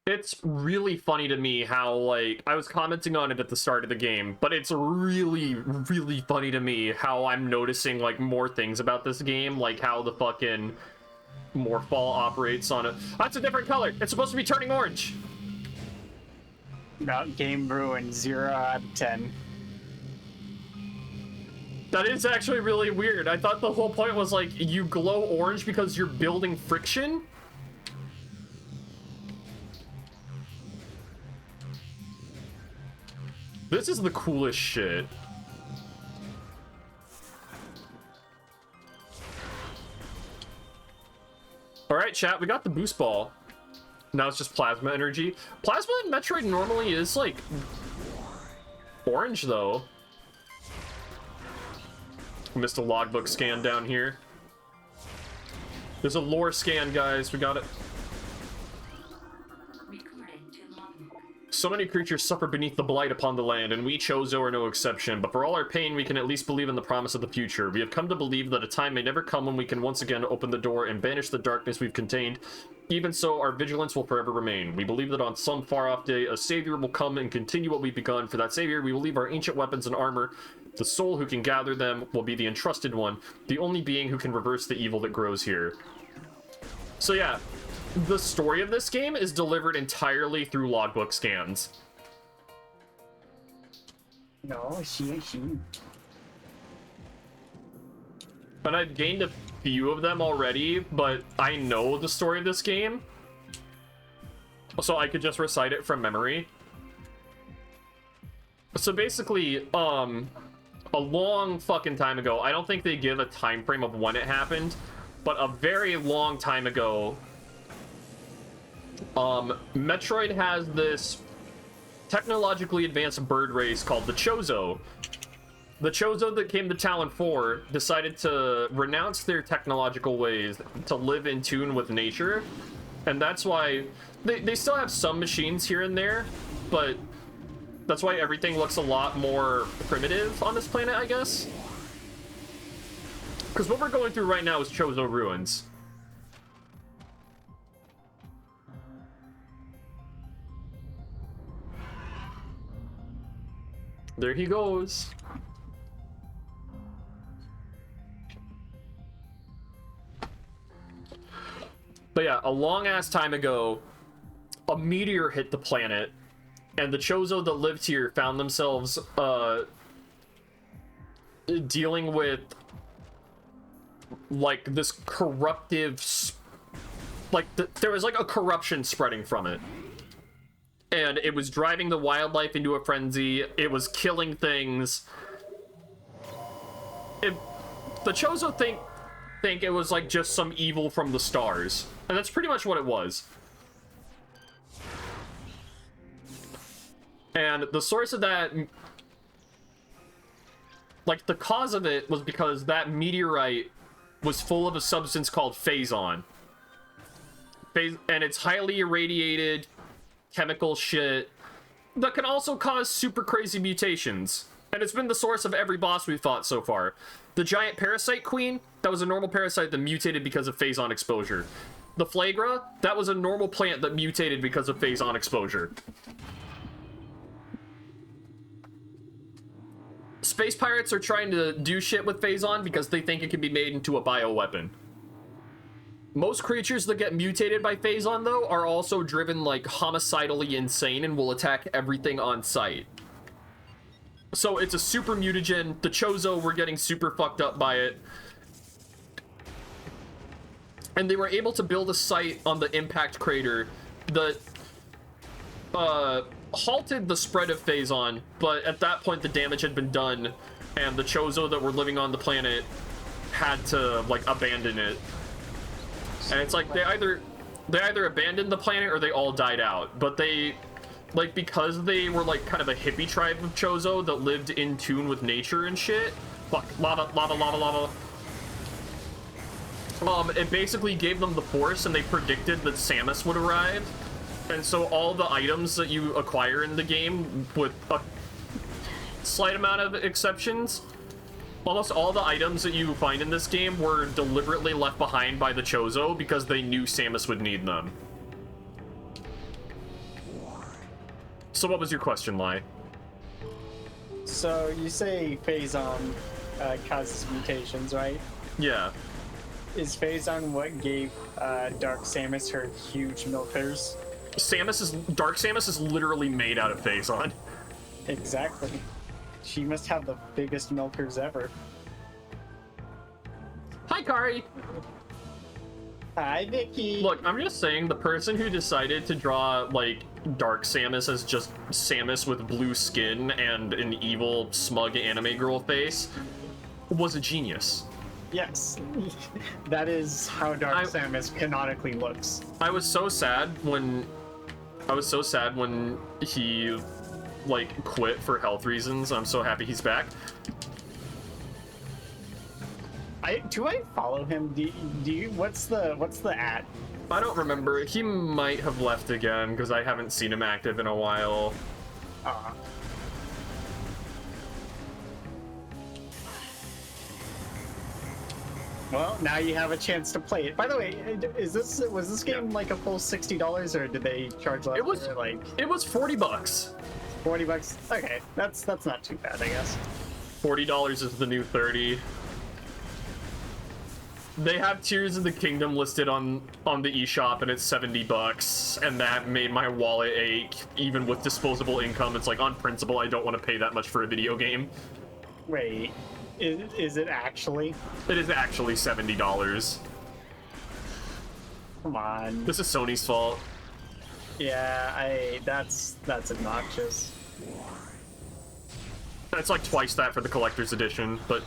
It's really funny to me how, like, I was commenting on it at the start of the game, but it's really, really funny to me how I'm noticing, like, more things about this game, like how the fucking morph ball operates on it. That's a different color. It's supposed to be turning orange. About game ruined, 0 out of 10. That is actually really weird. I thought the whole point was, like, you glow orange because you're building friction. This is the coolest shit. Alright, chat, we got the boost ball. Now it's just plasma energy. Plasma in Metroid normally is, like, orange, though. Missed a logbook scan down here. There's a lore scan, guys. We got it. So many creatures suffer beneath the blight upon the land, and we Chozo are no exception. But for all our pain, we can at least believe in the promise of the future. We have come to believe that a time may never come when we can once again open the door and banish the darkness we've contained. Even so, our vigilance will forever remain. We believe that on some far-off day, a savior will come and continue what we've begun. For that savior, we will leave our ancient weapons and armor. The soul who can gather them will be the entrusted one, the only being who can reverse the evil that grows here. So yeah. The story of this game is delivered entirely through logbook scans. No, she. And I've gained a few of them already, but I know the story of this game. So I could just recite it from memory. So basically, a long fucking time ago, I don't think they give a time frame of when it happened, but a very long time ago, Metroid has this technologically advanced bird race called the Chozo. The Chozo that came to Talon 4 decided to renounce their technological ways to live in tune with nature, and that's why they still have some machines here and there, but that's why everything looks a lot more primitive on this planet, I guess. Because what we're going through right now is Chozo ruins. There he goes. But yeah, a long ass time ago, a meteor hit the planet, and the Chozo that lived here found themselves dealing with like this there was like a corruption spreading from it, and it was driving the wildlife into a frenzy. It was killing things. The Chozo think it was like just some evil from the stars, and that's pretty much what it was. And the source of that, like the cause of it, was because that meteorite was full of a substance called phazon. And it's highly irradiated chemical shit that can also cause super crazy mutations. And it's been the source of every boss we've fought so far. The giant parasite queen, that was a normal parasite that mutated because of phazon exposure. The flagra, that was a normal plant that mutated because of phazon exposure. Space pirates are trying to do shit with phazon because they think it can be made into a bioweapon. Most creatures that get mutated by phazon, though, are also driven like homicidally insane and will attack everything on sight. So it's a super mutagen. The Chozo were getting super fucked up by it. And they were able to build a site on the impact crater that halted the spread of phazon, but at that point the damage had been done, and the Chozo that were living on the planet had to like abandon it. And it's like they either abandoned the planet or they all died out. But they, like, because they were like kind of a hippie tribe of Chozo that lived in tune with nature and shit. Fuck, lava. It basically gave them the force, and they predicted that Samus would arrive. And so all the items that you acquire in the game, with a slight amount of exceptions, almost all the items that you find in this game were deliberately left behind by the Chozo because they knew Samus would need them. So what was your question, Lai? So you say phazon causes mutations, right? Yeah. Is phazon what gave Dark Samus her huge milkers? Dark Samus is literally made out of phazon. Exactly. She must have the biggest milkers ever. Hi, Kari! Hi, Vicky! Look, I'm just saying, the person who decided to draw, like, Dark Samus as just Samus with blue skin and an evil, smug anime girl face was a genius. Yes. That is how Dark Samus canonically looks. I was so sad when he, like, quit for health reasons. I'm so happy he's back. Do I follow him? Do you? What's the at? I don't remember. He might have left again because I haven't seen him active in a while. Well, now you have a chance to play it. By the way, was this game like a full $60, or did they charge less? It was $40. $40. Okay, that's not too bad, I guess. $40 is the new 30. They have Tears of the Kingdom listed on the eShop, and it's $70, and that made my wallet ache. Even with disposable income, it's like, on principle, I don't want to pay that much for a video game. Wait, is it actually? It is actually $70. Come on. This is Sony's fault. Yeah, that's obnoxious. It's like twice that for the collector's edition, but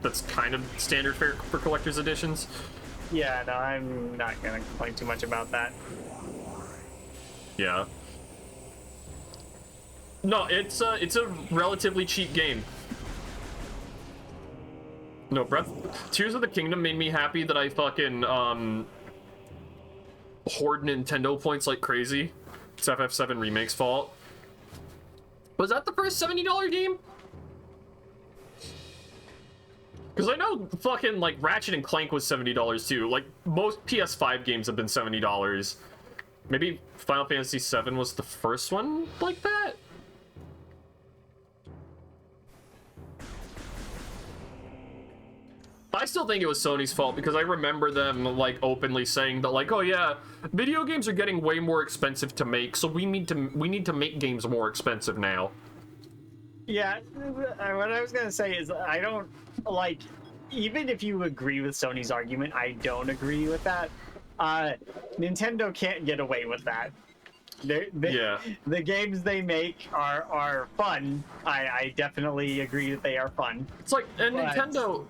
that's kind of standard fare for collector's editions. Yeah, no, I'm not gonna complain too much about that. Yeah. No, it's a relatively cheap game. No, Tears of the Kingdom made me happy that I fucking hoard Nintendo points like crazy. It's FF7 Remake's fault. Was that the first $70 game? Because I know fucking, like, Ratchet and Clank was $70 too. Like, most PS5 games have been $70. Maybe Final Fantasy VII was the first one like that? I still think it was Sony's fault because I remember them like openly saying that like, oh yeah, video games are getting way more expensive to make, so we need to make games more expensive now. Yeah, what I was gonna say is I don't like, even if you agree with Sony's argument, I don't agree with that. Nintendo can't get away with that. Yeah. The games they make are fun. I definitely agree that they are fun. It's like, and But-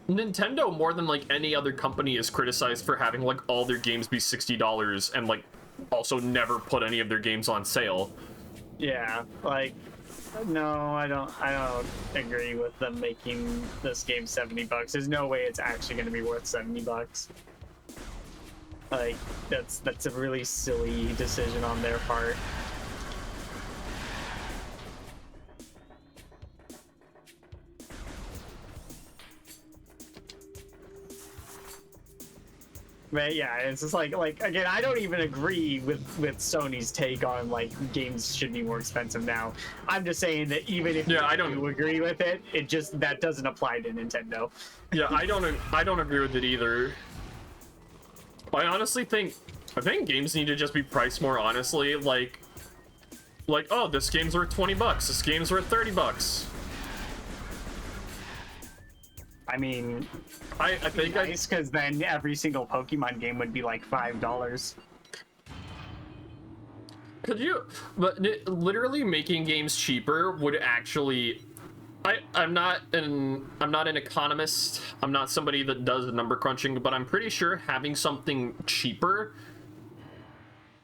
Nintendo more than like any other company is criticized for having like all their games be $60 and like also never put any of their games on sale. Yeah, like, no, I don't agree with them making this game $70. There's no way it's actually going to be worth $70. Like, that's a really silly decision on their part. But yeah, it's just like again, I don't even agree with Sony's take on like games should be more expensive now. I'm just saying that even if Yeah, I you don't agree with it, it just that doesn't apply to Nintendo. Yeah, I don't agree with it either. I honestly think games need to just be priced more honestly, like oh, this game's worth $20, this game's worth $30. I mean, I think nice because then every single Pokemon game would be like $5. could you, but literally making games cheaper would actually. I'm not an economist. I'm not somebody that does number crunching, but I'm pretty sure having something cheaper,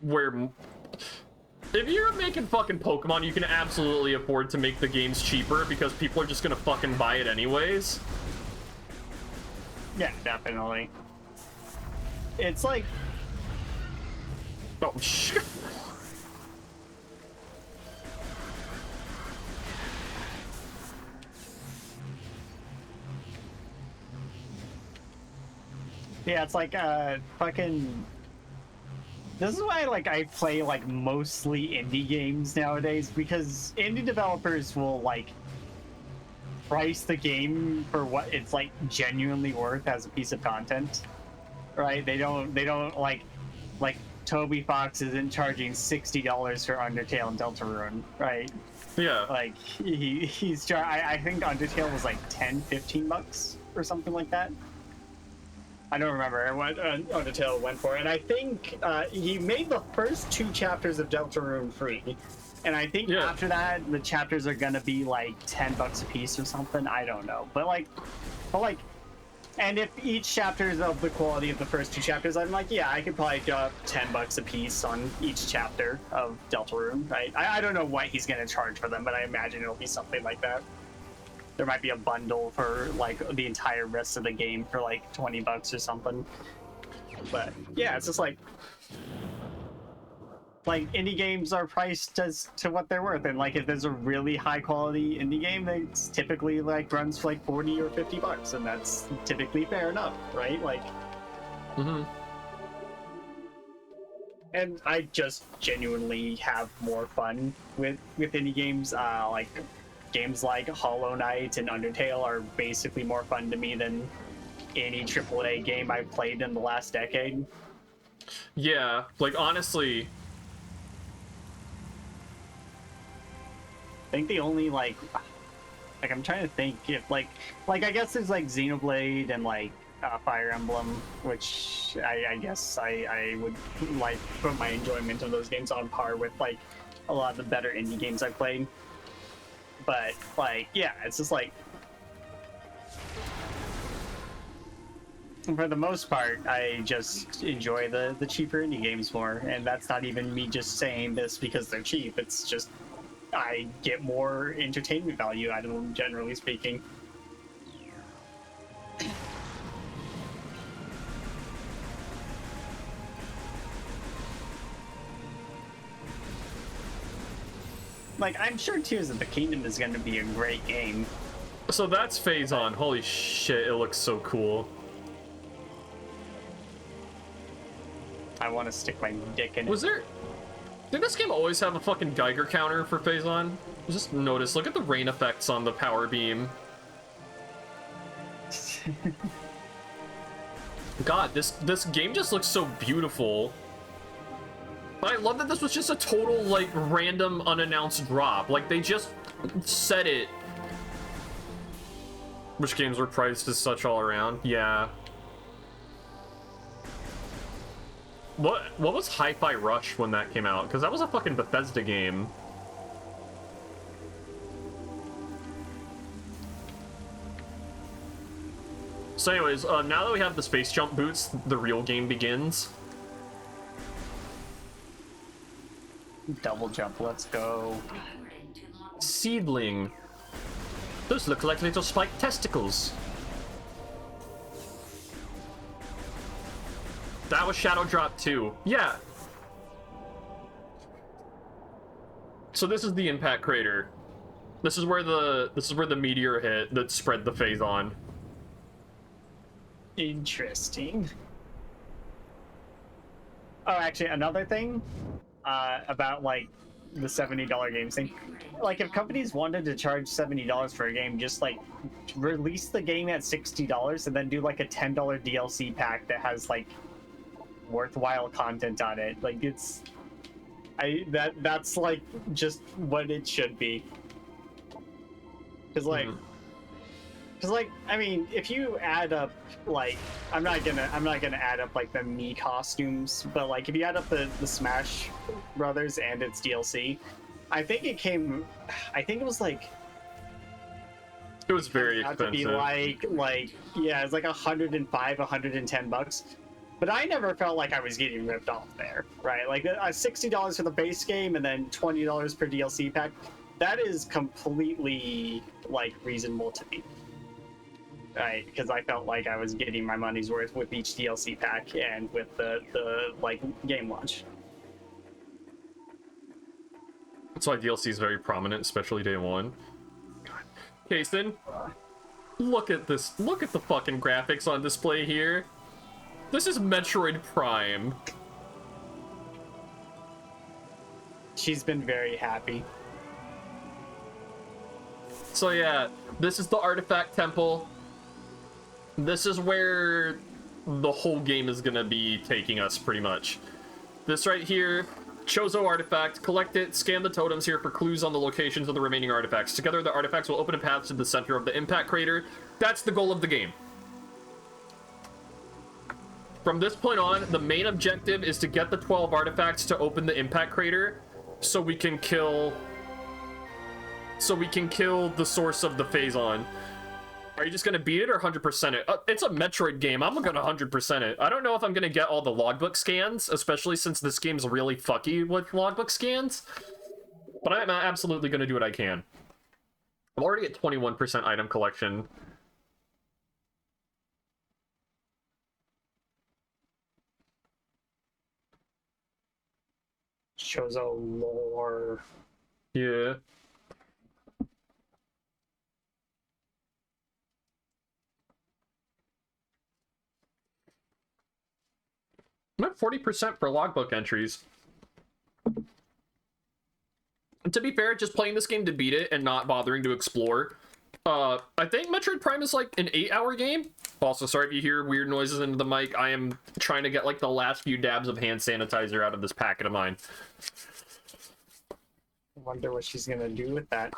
where if you're making fucking Pokemon, you can absolutely afford to make the games cheaper because people are just gonna fucking buy it anyways. Yeah, definitely. It's like, Oh shit. yeah, it's like fucking. This is why like I play like mostly indie games nowadays, because indie developers will like price the game for what it's like genuinely worth as a piece of content, right? They don't like Toby Fox isn't charging $60 for Undertale and Deltarune, right? Yeah. Like I think Undertale was like $10-15 or something like that. I don't remember what Undertale went for, and I think he made the first 2 chapters of Deltarune free, and I think Yeah. after that the chapters are gonna be like $10 a piece or something. I don't know, but and if each chapter is of the quality of the first 2 chapters, I'm like, yeah, I could probably drop $10 a piece on each chapter of Deltarune, right? I don't know what he's gonna charge for them, but I imagine it'll be something like that. There might be a bundle for like the entire rest of the game for like $20 or something. But yeah, it's just like indie games are priced as to what they're worth, and like if there's a really high quality indie game, it's typically like runs for like $40 or $50, and that's typically fair enough, right? Like, and I just genuinely have more fun with indie games. Like games like Hollow Knight and Undertale are basically more fun to me than any AAA game I've played in the last decade. Yeah, like honestly, I think the only like I'm trying to think if like I guess there's like Xenoblade and like Fire Emblem, which I guess I would like put my enjoyment of those games on par with like a lot of the better indie games I've played. But like, yeah, it's just like for the most part, I just enjoy the cheaper indie games more, and that's not even me just saying this because they're cheap. It's just I get more entertainment value out of them, generally speaking. Like, I'm sure Tears of the Kingdom is going to be a great game. so that's Phase On. Holy shit, it looks so cool. I want to stick my dick in Was it. there... Did this game always have a fucking Geiger counter for Phase On? Just notice, look at the rain effects on the power beam. God, this game just looks so beautiful. I love that this was just a total, like, random, unannounced drop. Like, they just said it. Which games were priced as such all around? Yeah. What was Hi-Fi Rush when that came out? Because that was a fucking Bethesda game. So anyways, now that we have the space jump boots, the real game begins. Double jump, let's go. Seedling. Those look like little spiked testicles. That was Shadow Drop 2. Yeah. So this is the impact crater. This is where the meteor hit that spread the Phazon. Interesting. Oh, actually, another thing about like the $70 games thing. Like, if companies wanted to charge $70 for a game, just like release the game at $60 and then do like a $10 DLC pack that has like worthwhile content on it. Like, that's like just what it should be. Because like, I mean, if you add up, like, I'm not gonna add up like the Mii costumes, but like if you add up the Smash Brothers and its DLC, I think it was like, it was very expensive. To be like yeah, it's like $105-$110. But I never felt like I was getting ripped off there, right? Like $60 for the base game and then $20 per DLC pack. That is completely like reasonable to me. Right, because I felt like I was getting my money's worth with each DLC pack and with the like game launch. That's why DLC is very prominent, especially day one. God. Kason, look at this. Look at the fucking graphics on display here. This is Metroid Prime. She's been very happy. So yeah, this is the Artifact Temple. This is where the whole game is gonna be taking us, pretty much. This right here, Chozo Artifact. Collect it, scan the totems here for clues on the locations of the remaining artifacts. Together, the artifacts will open a path to the center of the impact crater. That's the goal of the game. From this point on, the main objective is to get the 12 artifacts to open the impact crater, so we can kill the source of the Phazon. Are you just gonna beat it or 100% it? It's a Metroid game. I'm gonna 100% it. I don't know if I'm gonna get all the logbook scans, especially since this game's really fucky with logbook scans. But I'm absolutely gonna do what I can. I'm already at 21% item collection. Chozo lore. Yeah. I'm at 40% for logbook entries. And to be fair, just playing this game to beat it and not bothering to explore. I think Metroid Prime is like an 8-hour game. Also, sorry if you hear weird noises into the mic. I am trying to get like the last few dabs of hand sanitizer out of this packet of mine. I wonder what she's gonna do with that.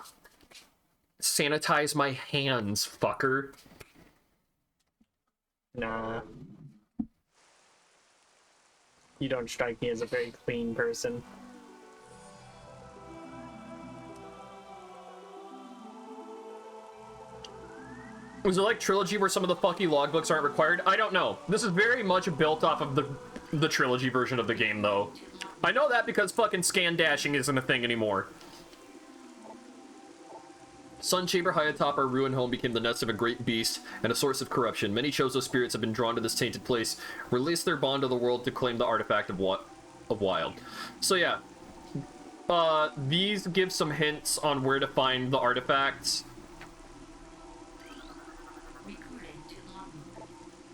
Sanitize my hands, fucker. Nah. You don't strike me as a very clean person. Was it like Trilogy where some of the fucky logbooks aren't required? I don't know. This is very much built off of the Trilogy version of the game, though. I know that because fucking scan dashing isn't a thing anymore. Sun Chamber high atop our ruined home became the nest of a great beast and a source of corruption. Many Chozo spirits have been drawn to this tainted place, release their bond to the world to claim the artifact of Wild. So yeah, these give some hints on where to find the artifacts.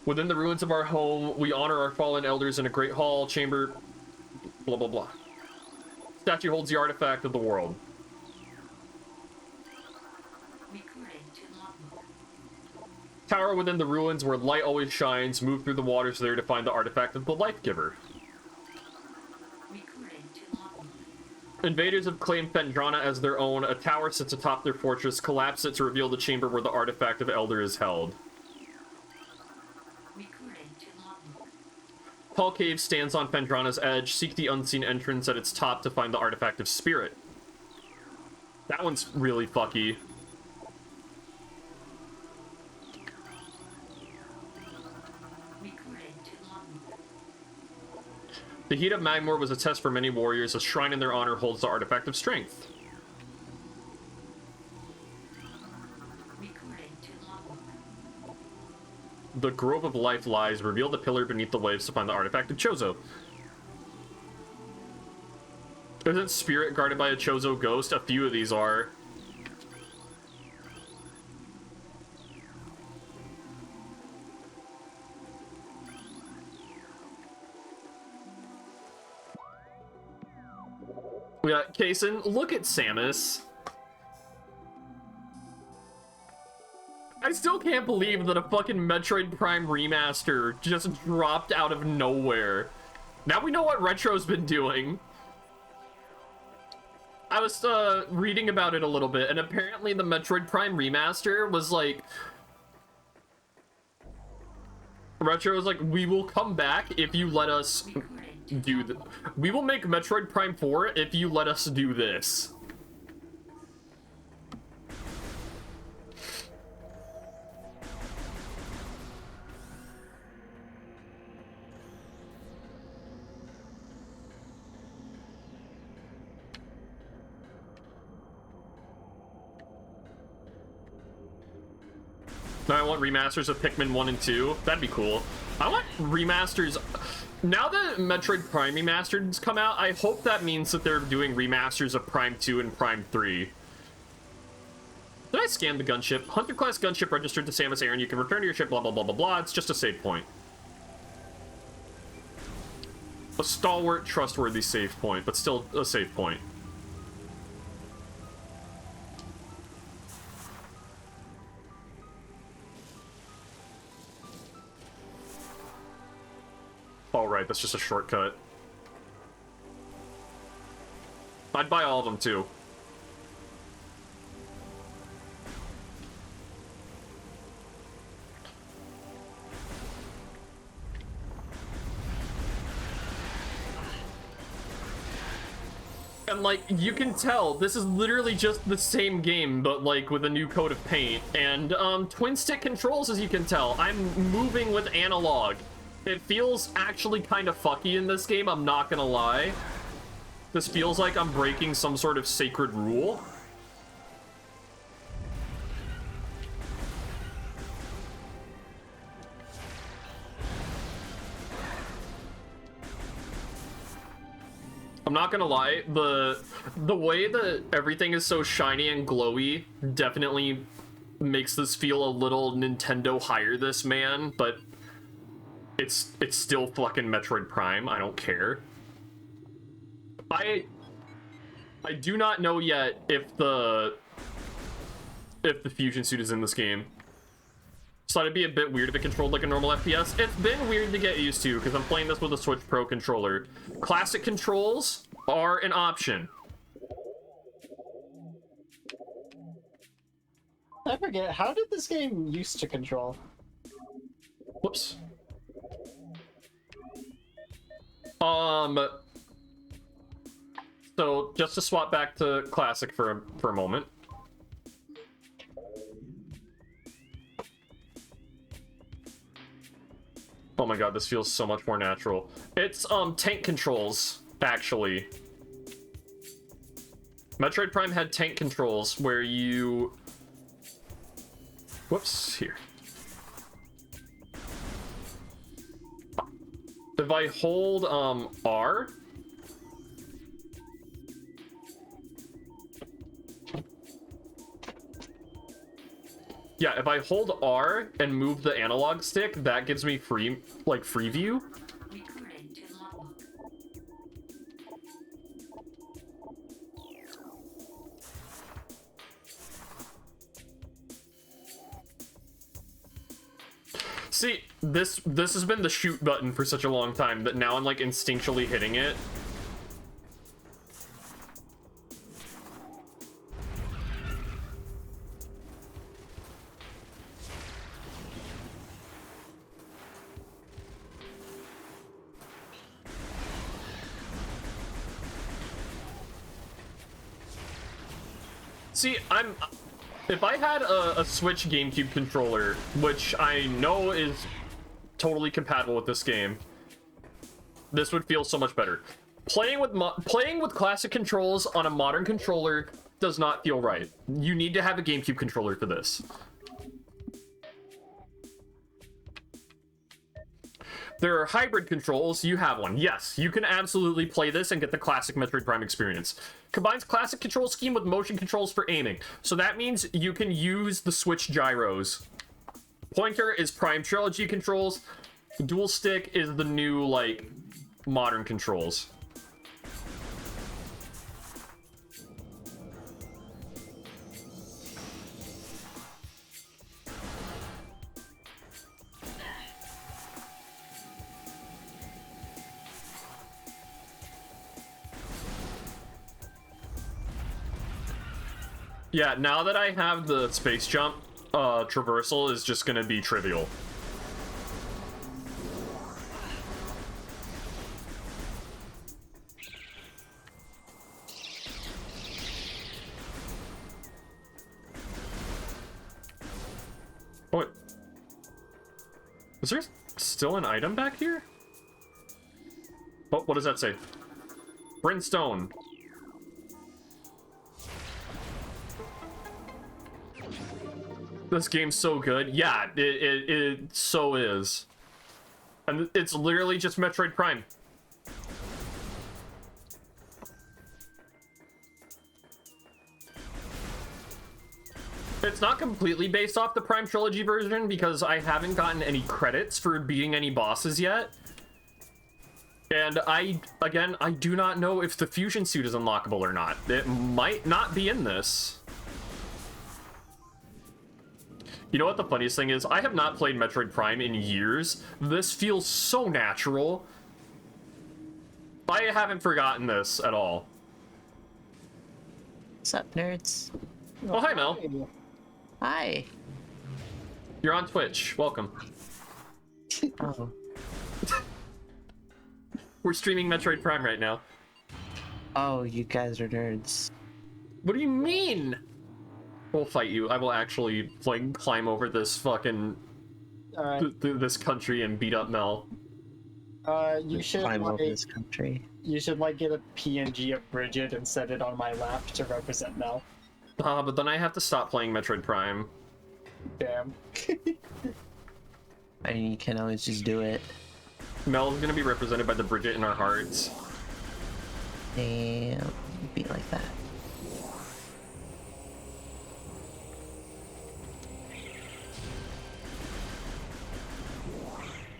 Within the ruins of our home, we honor our fallen elders in a great hall, chamber, blah blah blah. Statue holds the artifact of the world. Tower within the ruins where light always shines. Move through the waters there to find the artifact of the Life Giver. Recruiting to lobby. Invaders have claimed Phendrana as their own. A tower sits atop their fortress. Collapse it to reveal the chamber where the artifact of Elder is held. Recruiting to lobby. Tall Cave stands on Phendrana's edge. Seek the unseen entrance at its top to find the artifact of Spirit. That one's really fucky. Recruiting to lobby. The heat of Magmor was a test for many warriors. A shrine in their honor holds the artifact of strength. Recruiting to lobby. The Grove of Life lies. Reveal the pillar beneath the waves to find the artifact of Chozo. Isn't Spirit guarded by a Chozo ghost? A few of these are. Yeah, Kason, look at Samus. I still can't believe that a fucking Metroid Prime remaster just dropped out of nowhere. Now we know what Retro's been doing. I was reading about it a little bit, and apparently the Metroid Prime remaster was like... Retro was like, we will come back if you let us do the... We will make Metroid Prime 4 if you let us do this. Now I want remasters of Pikmin 1 and 2. That'd be cool. I want remasters... Now that Metroid Prime Remastered's come out, I hope that means that they're doing remasters of Prime 2 and Prime 3. Did I scan the gunship? Hunter-class gunship registered to Samus Aran. You can return to your ship, blah, blah, blah, blah, blah. It's just a save point. A stalwart, trustworthy save point, but still a save point. Oh, right, that's just a shortcut. I'd buy all of them, too. And, like, you can tell, this is literally just the same game, but, like, with a new coat of paint. And, twin-stick controls, as you can tell. I'm moving with analog. It feels actually kind of fucky in this game, I'm not gonna lie. This feels like I'm breaking some sort of sacred rule. I'm not gonna lie, the way that everything is so shiny and glowy definitely makes this feel a little Nintendo hire this man, but it's still fucking Metroid Prime. I don't care. I do not know yet if the fusion suit is in this game. So it'd be a bit weird if it controlled like a normal FPS. It's been weird to get used to because I'm playing this with a Switch Pro controller. Classic controls are an option. I forget, how did this game used to control? Whoops. So just to swap back to classic for a moment. Oh my god, this feels so much more natural. It's tank controls, actually. Metroid Prime had tank controls where you... Whoops, here. If I hold R, yeah, if I hold R and move the analog stick, that gives me free view. Recruiting to logbook. See, this has been the shoot button for such a long time that now I'm like instinctually hitting it. See, if I had a Switch GameCube controller, which I know is totally compatible with this game, this would feel so much better. Playing with classic controls on a modern controller does not feel right. You need to have a GameCube controller for this. There are hybrid controls. You have one. Yes, you can absolutely play this and get the classic Metroid Prime experience. Combines classic control scheme with motion controls for aiming. So that means you can use the Switch gyros. Pointer is Prime Trilogy controls. Dual stick is the new, like, modern controls. Yeah, now that I have the space jump, traversal is just gonna be trivial. Oh, wait. Is there still an item back here? Oh, what does that say? Brimstone. This game's so good. Yeah, it so is. And it's literally just Metroid Prime. It's not completely based off the Prime Trilogy version because I haven't gotten any credits for beating any bosses yet. And I do not know if the fusion suit is unlockable or not. It might not be in this. You know what the funniest thing is? I have not played Metroid Prime in years. This feels so natural. I haven't forgotten this at all. What's up, nerds? Oh, hi, Mel. Hi. You're on Twitch. Welcome. Oh. We're streaming Metroid Prime right now. Oh, you guys are nerds. What do you mean? We'll fight you. I will actually, like, climb over this fucking... this country and beat up Mel. You should, Climb over like, this country. you should, like, get a PNG of Bridget and set it on my lap to represent Mel. But then I have to stop playing Metroid Prime. Damn. I mean, you can always just do it. Mel's gonna be represented by the Bridget in our hearts. Damn. Be like that.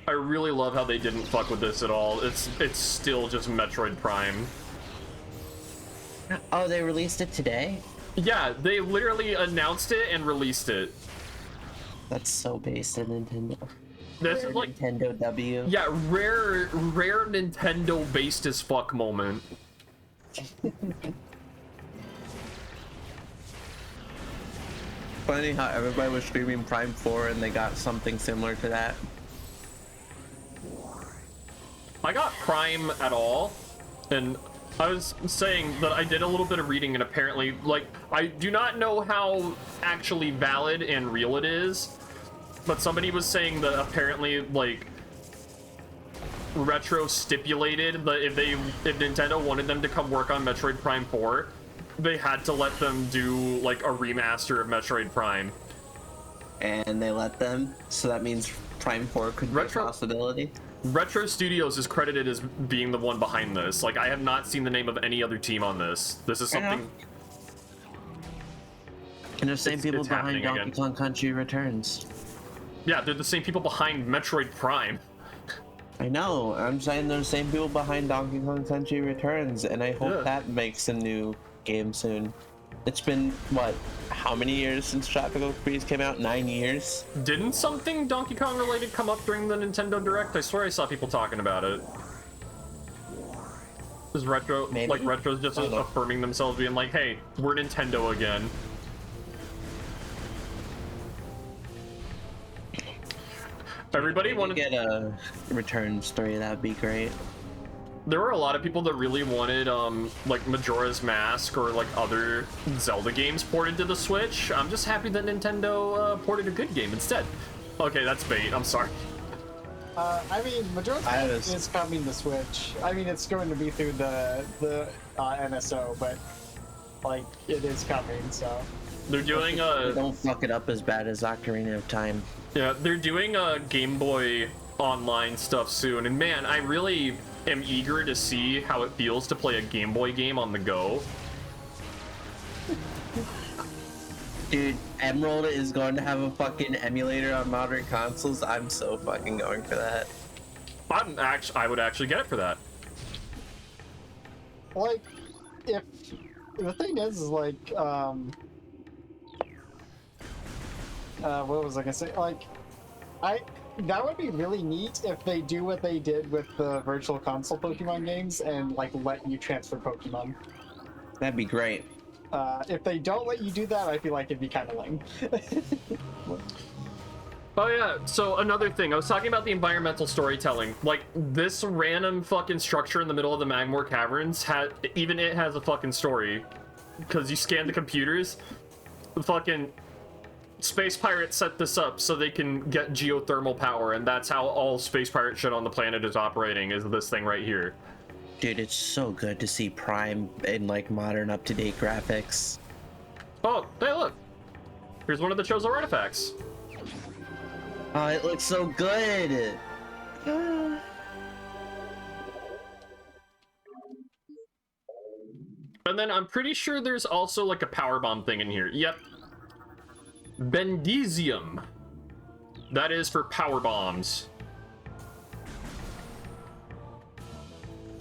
I really love how they didn't fuck with this at all. It's still just Metroid Prime. Oh, they released it today? Yeah, they literally announced it and released it. That's so based in Nintendo. This is like Nintendo W. yeah, rare Nintendo based as fuck moment. Funny how everybody was streaming Prime 4 and they got something similar to that. I got Prime at all, and I was saying that I did a little bit of reading, and apparently, like, I do not know how actually valid and real it is, but somebody was saying that apparently, like, Retro stipulated that if Nintendo wanted them to come work on Metroid Prime 4, they had to let them do, like, a remaster of Metroid Prime. And they let them, so that means Prime 4 could be a possibility. Retro Studios is credited as being the one behind this. Like, I have not seen the name of any other team on this. This is something... And the same people behind happening Donkey again. Kong Country Returns. Yeah, they're the same people behind Metroid Prime. I know, I'm saying they're the same people behind Donkey Kong Country Returns, and I hope Yeah. that makes a new game soon. It's been, what, how many years since Tropical Freeze came out? 9 years? Didn't something Donkey Kong related come up during the Nintendo Direct? I swear I saw people talking about it. Is Retro, Maybe. like, Retro's just I don't know. affirming themselves, being like, hey, we're Nintendo again. Everybody If we wanted... get a return story, that'd be great. There were a lot of people that really wanted, like, Majora's Mask or, like, other Zelda games ported to the Switch. I'm just happy that Nintendo ported a good game instead. Okay, that's bait. I'm sorry. I mean, Majora's Mask is coming to Switch. I mean, it's going to be through the NSO, but like it is coming. So They're doing Don't fuck it up as bad as Ocarina of Time. yeah, they're doing Game Boy Online stuff soon, and man, I really am eager to see how it feels to play a Game Boy game on the go. Dude, Emerald is going to have a fucking emulator on modern consoles. I'm so fucking going for that. I would actually get it for that. like, if the thing is like, what was I gonna say? Like, that would be really neat if they do what they did with the Virtual Console Pokemon games and like let you transfer Pokemon. That'd be great. If they don't let you do that, I feel like it'd be kind of lame. Oh yeah, so another thing, I was talking about the environmental storytelling. Like, this random fucking structure in the middle of the Magmore Caverns, even it has a fucking story. Because you scan the computers, the fucking Space Pirates set this up so they can get geothermal power, and that's how all Space Pirate shit on the planet is operating, is this thing right here. Dude, it's so good to see Prime in like modern up-to-date graphics. Oh, hey look! Here's one of the Chozo artifacts. Oh, it looks so good! And then I'm pretty sure there's also like a power bomb thing in here. Yep. Bendezium. That is for power bombs.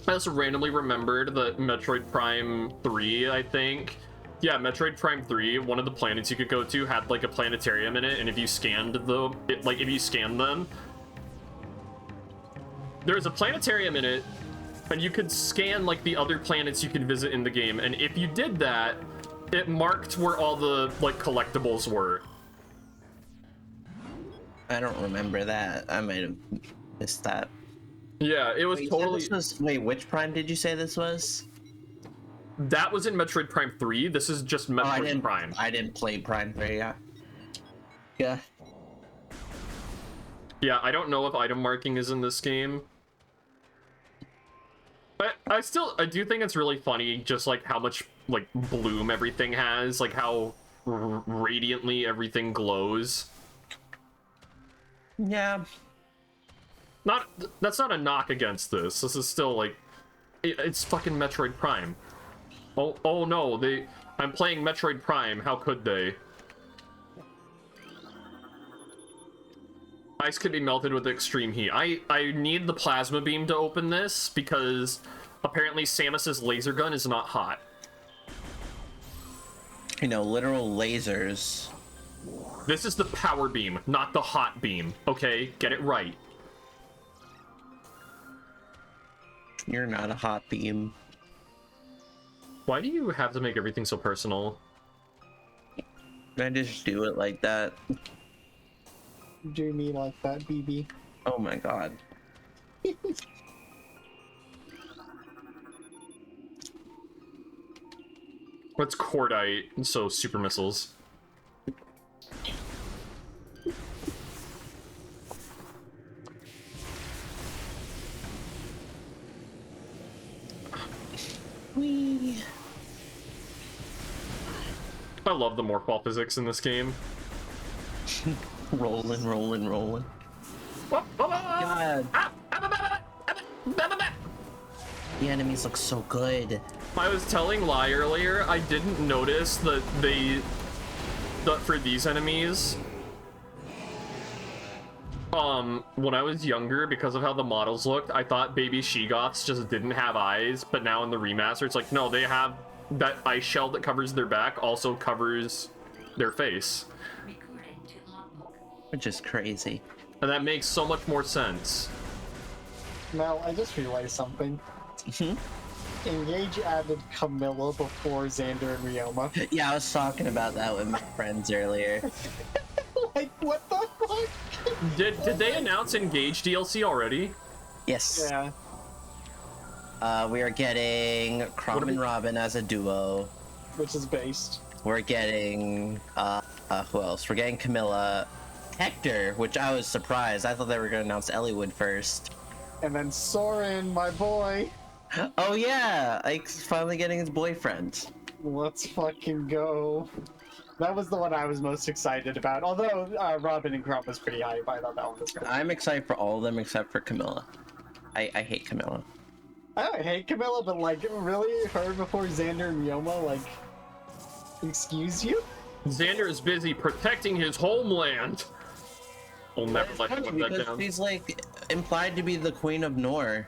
I also randomly remembered that Metroid Prime 3, I think. Yeah, Metroid Prime 3, one of the planets you could go to had like a planetarium in it, and if you scanned them, there's a planetarium in it, and you could scan like the other planets you could visit in the game, and if you did that, it marked where all the like collectibles were. I don't remember that. I might have missed that. Yeah, it was Wait, totally... wait, which Prime did you say this was? That was in Metroid Prime 3. This is just Metroid Prime. I didn't play Prime 3, yeah. Yeah. Yeah, I don't know if item marking is in this game. But I do think it's really funny just like how much like bloom everything has, like how radiantly everything glows. Yeah. That's not a knock against this. This is still like it's fucking Metroid Prime. Oh no, I'm playing Metroid Prime. How could they? Ice could be melted with extreme heat. I need the plasma beam to open this because apparently Samus's laser gun is not hot. You know, literal lasers. This is the power beam, not the hot beam. Okay, get it right. You're not a hot beam. Why do you have to make everything so personal? I just do it like that. Do me like that, BB. Oh my god. What's cordite? So super missiles. Whee. I love the morphball physics in this game. Rolling, rolling, rolling. God. The enemies look so good. I was telling Lai earlier, I didn't notice that for these enemies, when I was younger, because of how the models looked, I thought baby Sheegoths just didn't have eyes, but now in the remaster, it's like, no, they have that ice shell that covers their back also covers their face. Recording to logbook. Which is crazy. And that makes so much more sense. Mel, I just realized something. Engage added Camilla before Xander and Ryoma. Yeah, I was talking about that with my friends earlier. Like, what the fuck? Did they announce Engage DLC already? Yes. Yeah. We are getting Crom and Robin as a duo. Which is based. We're getting who else? We're getting Camilla, Hector, which I was surprised. I thought they were gonna announce Elliewood first. And then Soren, my boy. Oh yeah, Ike's finally getting his boyfriend. Let's fucking go. That was the one I was most excited about. Although Robin and Crump was pretty hype. I thought that one was great. I'm excited for all of them except for Camilla. I hate Camilla. I don't hate Camilla, but like, really? Her before Xander and Ryoma? Like, excuse you? Xander is busy protecting his homeland. I'll never It's let him funny live that because down. she's like implied to be the Queen of Nor.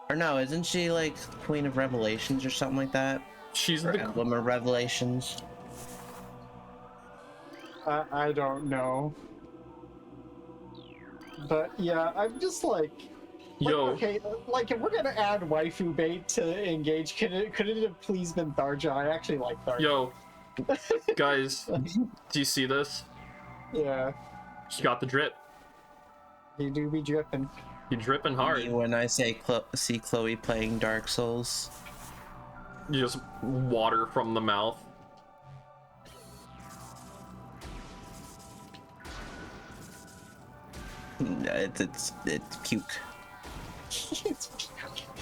Or no, isn't she like Queen of Revelations or something like that? She's Or the Emblem of Revelations. I don't know. But yeah, I'm just like, yo. okay, like if we're gonna add waifu bait to Engage, could it have please been Tharja? I actually like Tharja. Yo, guys, do you see this? Yeah, She got the drip. you do be dripping. You dripping hard. When I say see Chloe playing Dark Souls. You just water from the mouth. It's puke.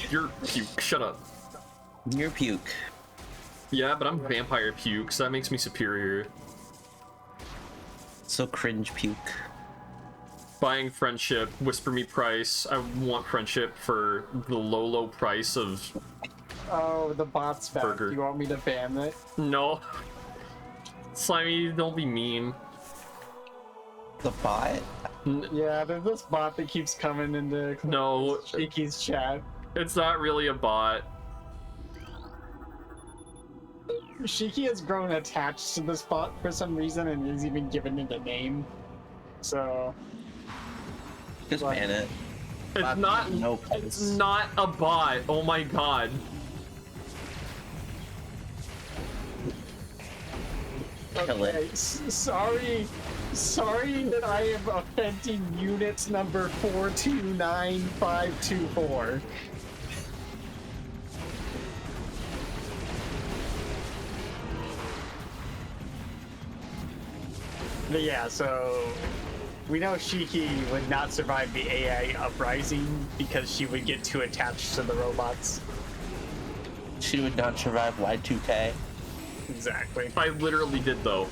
You're puke. Shut up. You're puke. Yeah, but I'm vampire puke, so that makes me superior. So cringe puke. Buying friendship, whisper me price. I want friendship for the low price of... Oh, the bot's back. Burger. You want me to ban it? No. Slimy, don't be mean. The bot? Yeah, there's this bot that keeps coming into No. Shaky's chat. It's not really a bot. Shiki has grown attached to this bot for some reason, and he's even given it a name. So, Just What? ban it. It's Bot not... no It's place. not a bot. Oh my god. Kill it. okay, sorry that I am offending unit number 429524. But yeah, so we know Shiki would not survive the AI uprising because she would get too attached to the robots. She would not survive Y2K. Exactly. I literally did, though.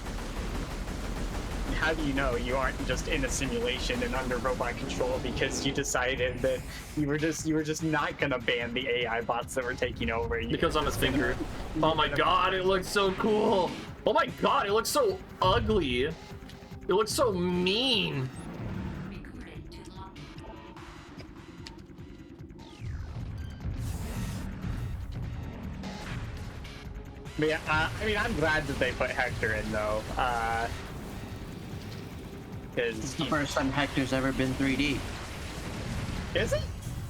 How do you know you aren't just in a simulation and under robot control because you decided that you were just not gonna ban the AI bots that were taking over? Because I'm a thinker. Oh my god, it looks so cool. Oh my god, it looks so ugly. It looks so mean. Recording to logbook. But yeah, I mean, I'm glad that they put Hector in though, because It's the first time Hector's ever been 3D. is it?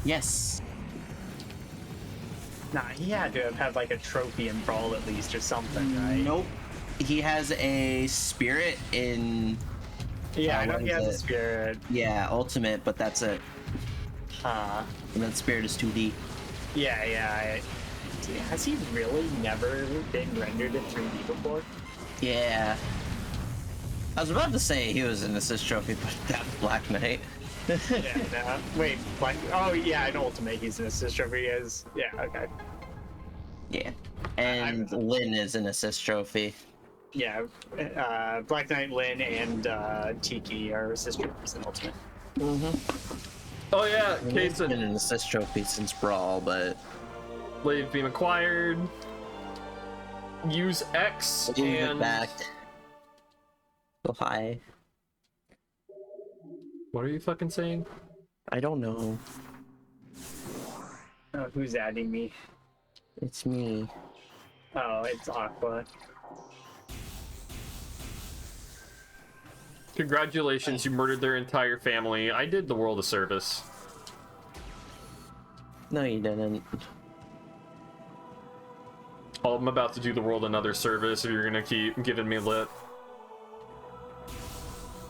Yes. Nah, he had to have had like a trophy in Brawl at least or something, right? Nope. He has a spirit in Yeah, I know what he is has a it? spirit. Ultimate, but that's it. And And that spirit is 2D. yeah. Has he really never been rendered in 3D before? Yeah. I was about to say he was an assist trophy, but that Black Knight. Yeah, no. Wait, like, oh yeah, in Ultimate he's an assist trophy. He is, yeah, okay. Yeah. And Lynn is an assist trophy. Yeah, Black Knight, Lyn, and Tiki are assist trophies in Ultimate. Oh yeah, He's Kason. been an assist trophy since Brawl, but Blade beam acquired. Use X move it and... back. So high. What are you fucking saying? I don't know. Who's adding me? It's me. Oh, it's Aqua. Congratulations, you murdered their entire family. I did the world a service. No, you didn't. Oh, I'm about to do the world another service if you're gonna keep giving me lit.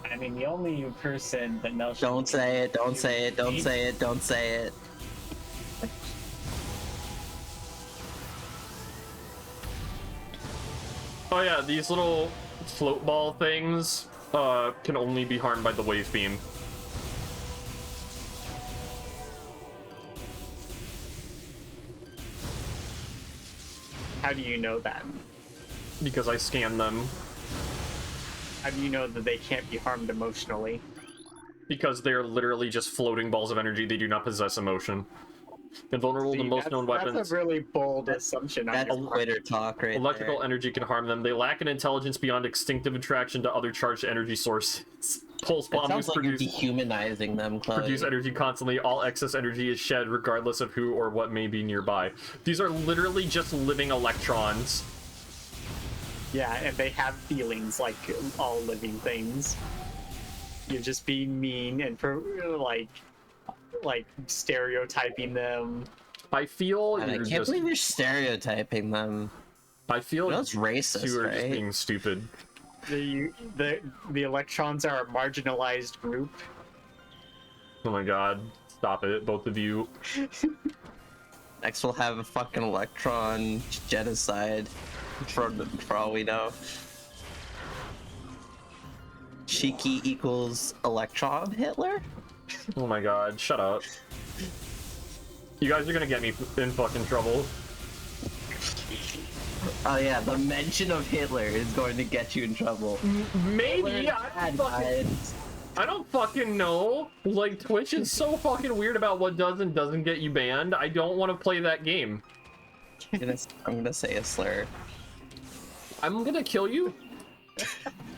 I mean, the only person that knows. Don't say it. Don't say it. Don't say it. Don't say it. Oh yeah, these little float ball things can only be harmed by the wave beam. How do you know that? Because I scanned them. How do you know that they can't be harmed emotionally? Because they're literally just floating balls of energy. They do not possess emotion. Invulnerable to most known weapons. That's a really bold assumption. That's quitter talk right Electrical there. energy can harm them. They lack an intelligence beyond instinctive attraction to other charged energy sources. Pulse It bombs sounds like you're produce, dehumanizing them, Chloe. produce energy constantly. All excess energy is shed regardless of who or what may be nearby. These are literally just living electrons. Yeah, and they have feelings like all living things. You're just being mean and for like stereotyping them. I feel And I you're can't just, believe you're stereotyping them. I feel You know, it's racist, you are just right? being stupid. The electrons are a marginalized group. Oh my god. Stop it, both of you. Next we'll have a fucking electron genocide for all we know. Shiki equals electron Hitler? Oh my god, shut up. You guys are gonna get me in fucking trouble. Oh yeah, the mention of Hitler is going to get you in trouble. Maybe, I don't fucking know. Like, Twitch is so fucking weird about what does and doesn't get you banned. I don't want to play that game. I'm gonna say a slur. I'm gonna kill you?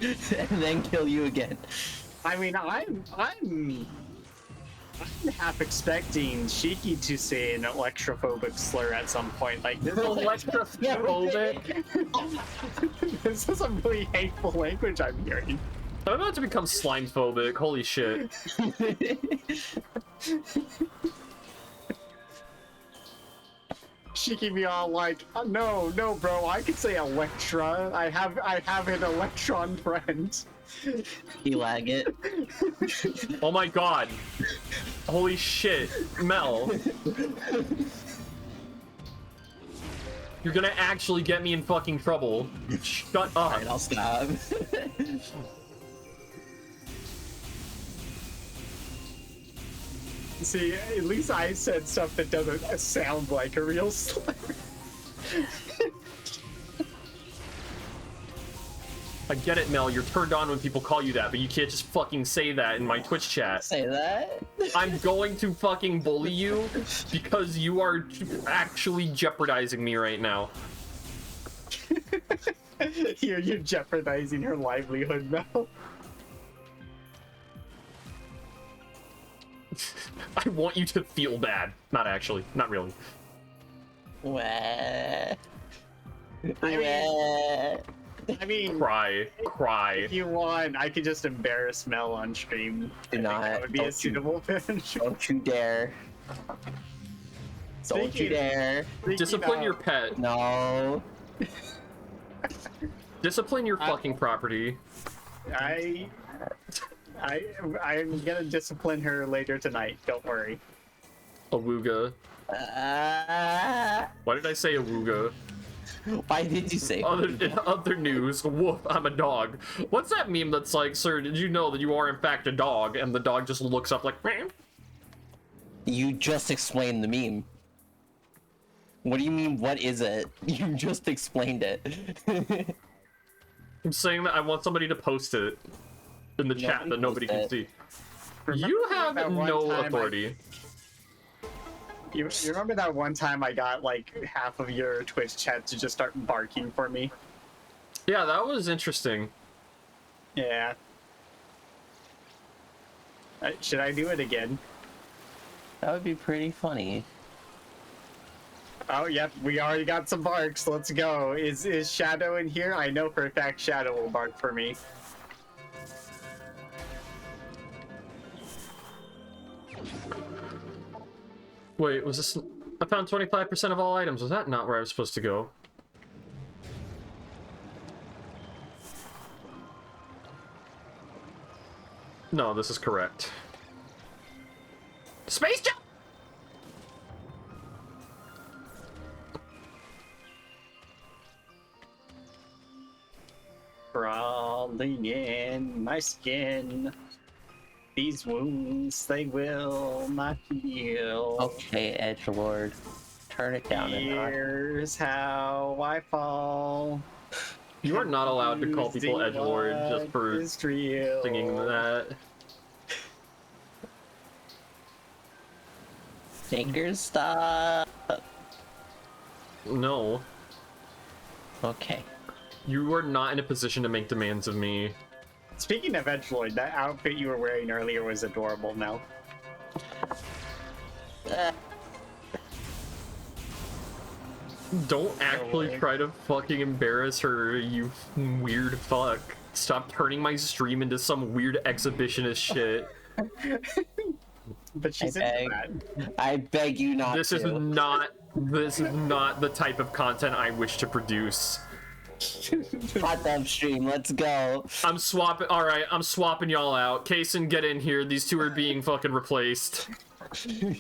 And then kill you again. I mean, I'm half expecting Shiki to say an electrophobic slur at some point. Like this Electrophobic? this is some really hateful language I'm hearing. I'm about to become slime phobic. Holy shit. Shiki be all like, oh, no, bro, I could say Electra. I have an electron friend. You lag it. Oh my god. Holy shit. Mel. You're gonna actually get me in fucking trouble. Shut up. Alright, I'll stop. See, at least I said stuff that doesn't sound like a real slur. I get it, Mel. You're turned on when people call you that, but you can't just fucking say that in my Twitch chat. Say that? I'm going to fucking bully you because you are actually jeopardizing me right now. You're jeopardizing her livelihood now. I want you to feel bad. Not actually. Not really. Wah. I mean, Cry. if you want, I could just embarrass Mel on stream. Do not. That would be a Don't suitable finish. Don't you dare. Don't you dare. Discipline your pet. No. Discipline your fucking property. I'm gonna discipline her later tonight. Don't worry. Awooga. Why did I say awooga? Why did you say? Other news. Woof, I'm a dog. What's that meme that's like, sir, did you know that you are in fact a dog? And the dog just looks up like, meh. You just explained the meme. What do you mean, what is it? You just explained it. I'm saying that I want somebody to post it in the chat that nobody can see. You have no authority. You remember that one time I got like half of your Twitch chat to just start barking for me? Yeah, that was interesting. Yeah. Should I do it again? That would be pretty funny. Oh, yep, we already got some barks. Let's go. Is Shadow in here? I know for a fact Shadow will bark for me. Wait, was this... I found 25% of all items. Was that not where I was supposed to go? No, this is correct. Space jump! Crawling in my skin. These wounds, they will not heal. Okay, edgelord, turn it down a notch. Here's how I fall. You are not allowed to call people Using edgelord just what for is real. singing that. Fingers stop. No. Okay. You are not in a position to make demands of me. Speaking of edgelord, that outfit you were wearing earlier was adorable, Mel. Don't actually way. try to fucking embarrass her, you weird fuck. Stop turning my stream into some weird exhibitionist shit. But she's I into beg. that. I beg you not This to. is not the type of content I wish to produce. Hot dump stream, let's go. I'm swapping. All right, I'm swapping y'all out. Kaysen, get in here. These two are being fucking replaced.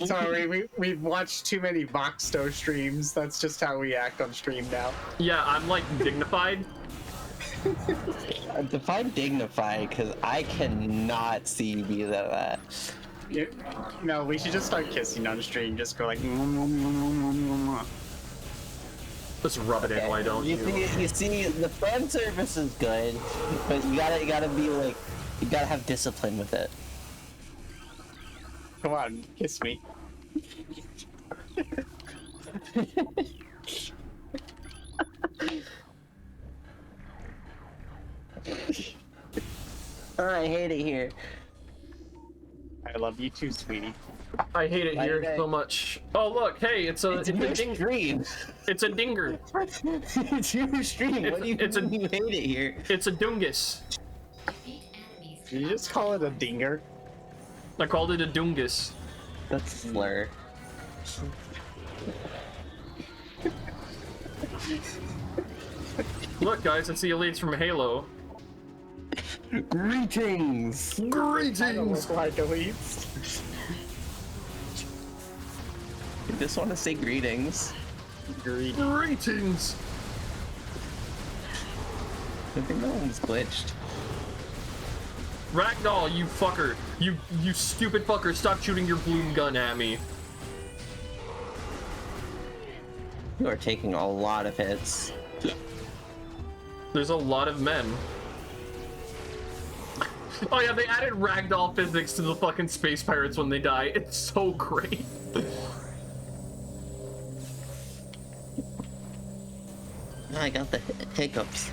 Sorry, we've watched too many Voxto streams. That's just how we act on stream now. Yeah, I'm like dignified. Define dignified, because I cannot see you be that. No, we should just start kissing on stream. Just go like. Let's rub it in. Why don't you? You see, the fan service is good, but you gotta be like, you gotta have discipline with it. Come on, kiss me. Oh, I hate it here. I love you too, sweetie. I hate it here Okay. so much. Oh look, hey, it's a your ding. stream. It's a dinger. It's your stream. What do you it's a- mean you hate it here? It's a dungus. Defeat enemies. Did you just call it a dinger? I called it a dungus. That's a slur. Look, guys, it's the elites from Halo. Greetings. I don't Greetings. look like elites. I just want to say greetings. Greetings. I think that one's glitched. Ragdoll, you fucker. You stupid fucker. Stop shooting your bloom gun at me. You are taking a lot of hits. There's a lot of men. Oh yeah, they added ragdoll physics to the fucking space pirates when they die. It's so great. I got the hiccups.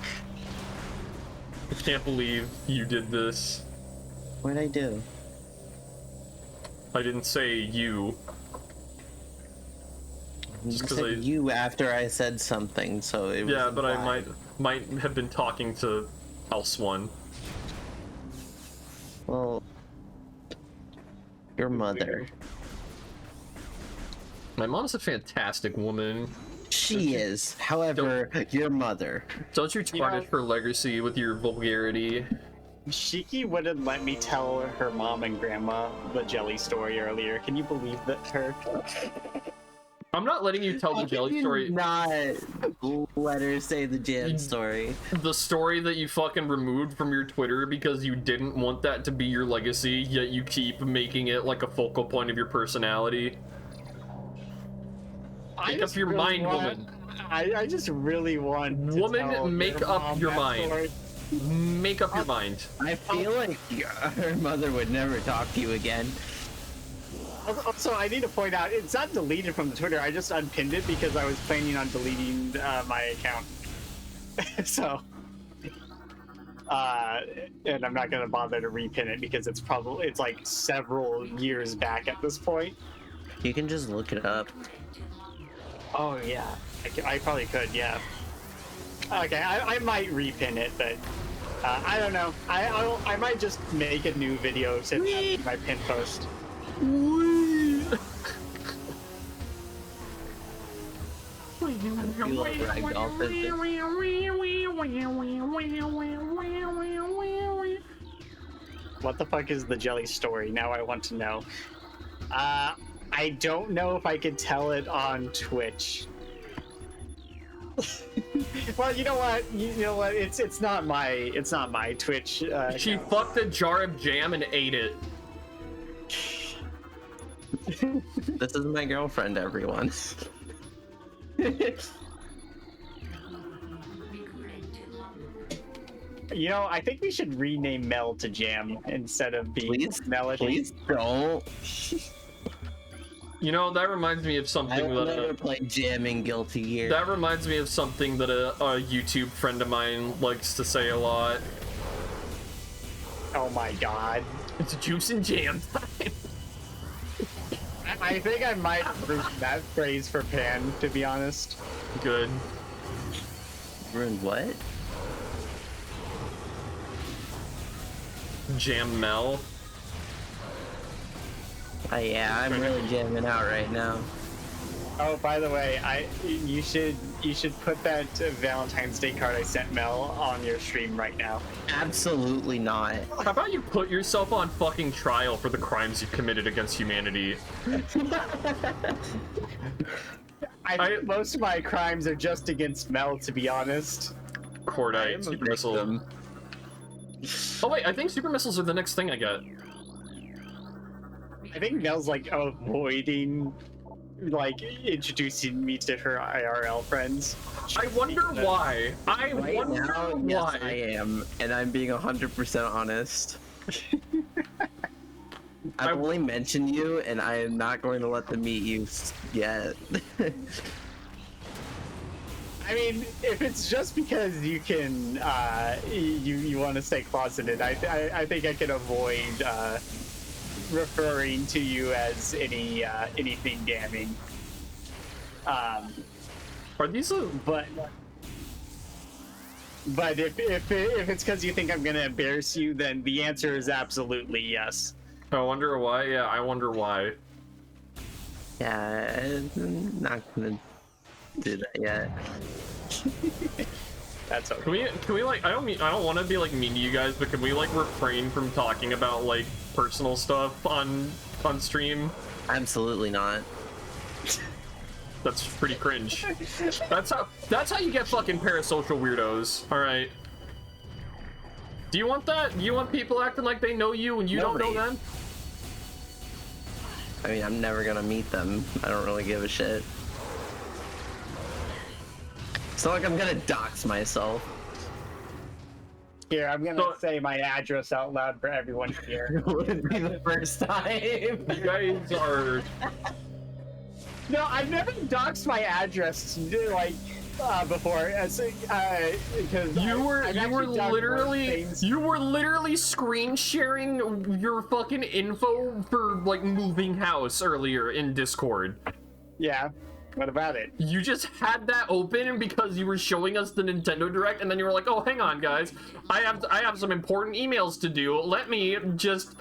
I can't believe you did this. What'd I do? I didn't say you. You Just 'cause said I- you after I said something, so it was Yeah, but I implied. might have been talking to else one. Well, your mother. My mom's a fantastic woman. She is. However, your mother. Don't you You know- tarnish her legacy with your vulgarity. Shiki wouldn't let me tell her mom and grandma the jelly story earlier. Can you believe that her? I'm not letting you tell the jelly story. Not let her say the jam story. The story that you fucking removed from your Twitter because you didn't want that to be your legacy, yet you keep making it like a focal point of your personality. Make up just your really mind, want- woman. I just really want. To Woman, tell make your up mom your that mind. story. Make up your mind. I feel like her mother would never talk to you again. Also, I need to point out, it's not deleted from the Twitter. I just unpinned it because I was planning on deleting my account. So, and I'm not gonna bother to repin it because it's like several years back at this point. You can just look it up. Oh yeah, I probably could. Yeah. Okay, I might repin it, but I don't know. I might just make a new video to my pin post. You like ragdoll physics. What the fuck is the jelly story? Now I want to know. I don't know if I could tell it on Twitch. Well, you know what? You know what? It's not my Twitch. She account. fucked a jar of jam and ate it. This is my girlfriend, everyone. You know, I think we should rename Mel to Jam instead of being Please, Melody. please don't. You know, that reminds me of I something will that never play jamming Guilty Gear. that reminds me of something that a YouTube friend of mine likes to say a lot. Oh my god. It's juice and jam time. I think I might ruin that phrase for Pan, to be honest. Good. Ruined what? Jam Mel. Yeah, I'm really jamming out right now. Oh, by the way, you should put that Valentine's Day card I sent Mel on your stream right now. Absolutely not. How about you put yourself on fucking trial for the crimes you've committed against humanity? I think most of my crimes are just against Mel, to be honest. Cordite, super missile. Victim. Oh wait, I think super missiles are the next thing I get. I think Mel's like avoiding like introducing me to her IRL friends. I wonder why. I Right wonder now, why. yes, I am, and I'm being 100% honest. I've only mentioned you, and I am not going to let them meet you yet. I mean, if it's just because you can, you want to stay closeted, I think I can avoid referring to you as anything damning. Are these a... But if it's because you think I'm gonna embarrass you, then the answer is absolutely yes. I wonder why. Yeah, I wonder why. Yeah, I'm not gonna do that yet. That's okay. Can we like, I don't want to be like mean to you guys, but can we like refrain from talking about like personal stuff on stream? Absolutely not. That's pretty cringe. That's how you get fucking parasocial weirdos. All right. Do you want that? Do you want people acting like they know you and you don't know them? I mean, I'm never gonna meet them. I don't really give a shit. It's not like I'm gonna dox myself. Here, I'm gonna say my address out loud for everyone to hear. It wouldn't be the first time. You guys are... No, I've never doxed my address like before. Because You were literally screen sharing your fucking info for like moving house earlier in Discord. Yeah. What about it? You just had that open because you were showing us the Nintendo Direct, and then you were like, "Oh, hang on, guys, I have some important emails to do. Let me just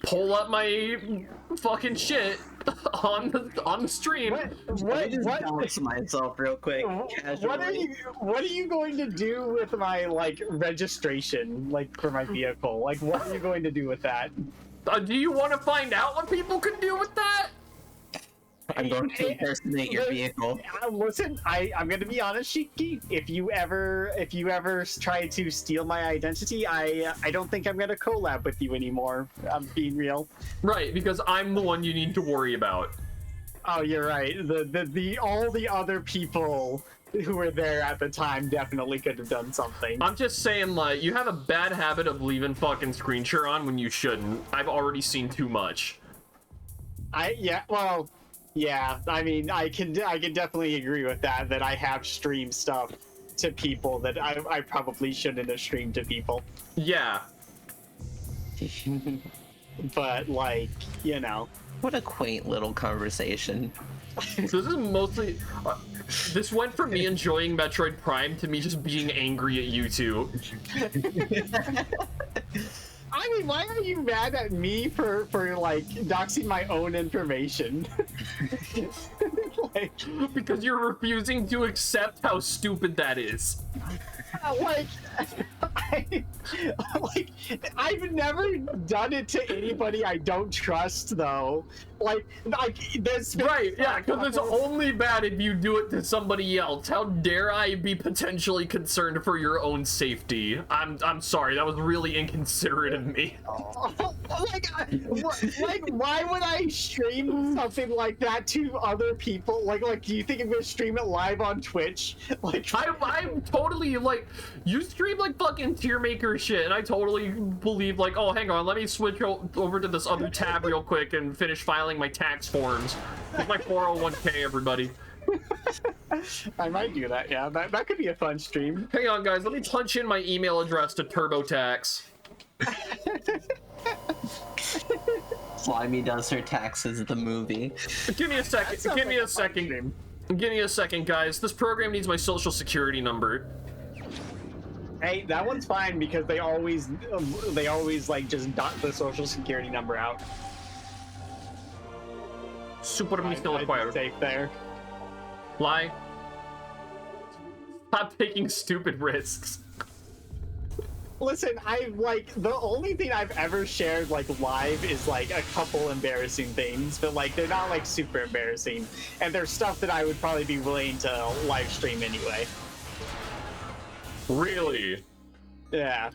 pull up my fucking shit on the stream." What dox myself real quick. What are you going to do with my like registration, like for my vehicle? Like, what are you going to do with that? Do you want to find out what people can do with that? I'm going to impersonate your vehicle. Listen, I'm going to be honest, Shiki. If you ever try to steal my identity, I don't think I'm going to collab with you anymore. I'm being real. Right, because I'm the one you need to worry about. Oh, you're right. All the other people who were there at the time definitely could have done something. I'm just saying, like, you have a bad habit of leaving fucking screen share on when you shouldn't. I've already seen too much. Yeah, I mean, I can definitely agree with that. That I have streamed stuff to people that I probably shouldn't have streamed to people. Yeah. But like, you know, What a quaint little conversation. So this is mostly... This went from me enjoying Metroid Prime to me just being angry at you two. I mean, why are you mad at me for like doxing my own information? Like, Because you're refusing to accept how stupid that is. like, like, I've never done it to anybody I don't trust, though. Like there's Right, yeah, because it's only bad if you do it to somebody else. How dare I be potentially concerned for your own safety? I'm sorry, that was really inconsiderate of me. like, why would I stream something like that to other people? Like, do you think I'm gonna stream it live on Twitch? Like, I'm totally, like, you stream, like, fucking tier maker shit, and I totally believe, like, oh, hang on, let me switch over to this other tab real quick and finish filing my tax forms. It's my 401k, everybody. I might do that, yeah. That could be a fun stream. Hang on, guys, let me punch in my email address to TurboTax. Slimy does her taxes, the movie. Give me a second, give me a second. Give me a second, guys. This program needs my social security number. Hey, that one's fine because they always like just dot the social security number out. Super missile I'd acquired. be safe there. Lie. Stop taking stupid risks. Listen, the only thing I've ever shared like live is like a couple embarrassing things, but like they're not like super embarrassing, and there's stuff that I would probably be willing to live stream anyway. Really? Yeah.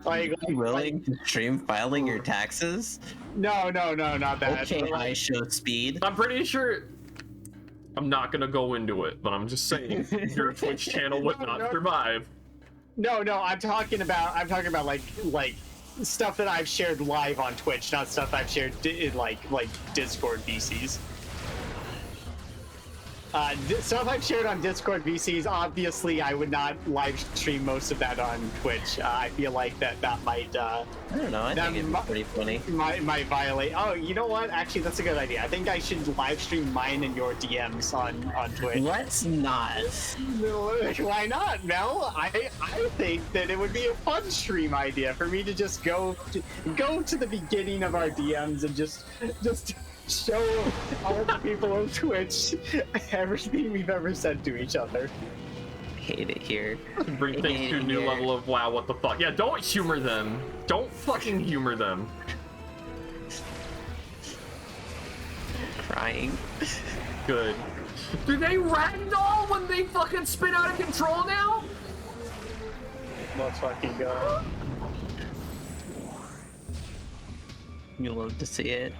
Are you willing to stream filing your taxes? No, not that. Okay, I show speed. I'm pretty sure. I'm not gonna go into it, but I'm just saying your Twitch channel would not survive. No, I'm talking about like stuff that I've shared live on Twitch, not stuff I've shared in like Discord VCs. Stuff I've shared on Discord VCs, obviously I would not live stream most of that on Twitch. I feel like that might I don't know, I think it'd be pretty funny. might violate. Oh, you know what? Actually, that's a good idea. I think I should live stream mine and your DMs on Twitch. Let's not. Why not, Mel? I think that it would be a fun stream idea for me to just go to the beginning of our DMs and just show all the people on Twitch everything we've ever said to each other. Hate it here. Bring things to a new level of wow, what the fuck. Yeah, don't humor them. Don't fucking humor them. Crying. Good. Do they ragdoll when they fucking spin out of control now? Let's fucking go. You love to see it.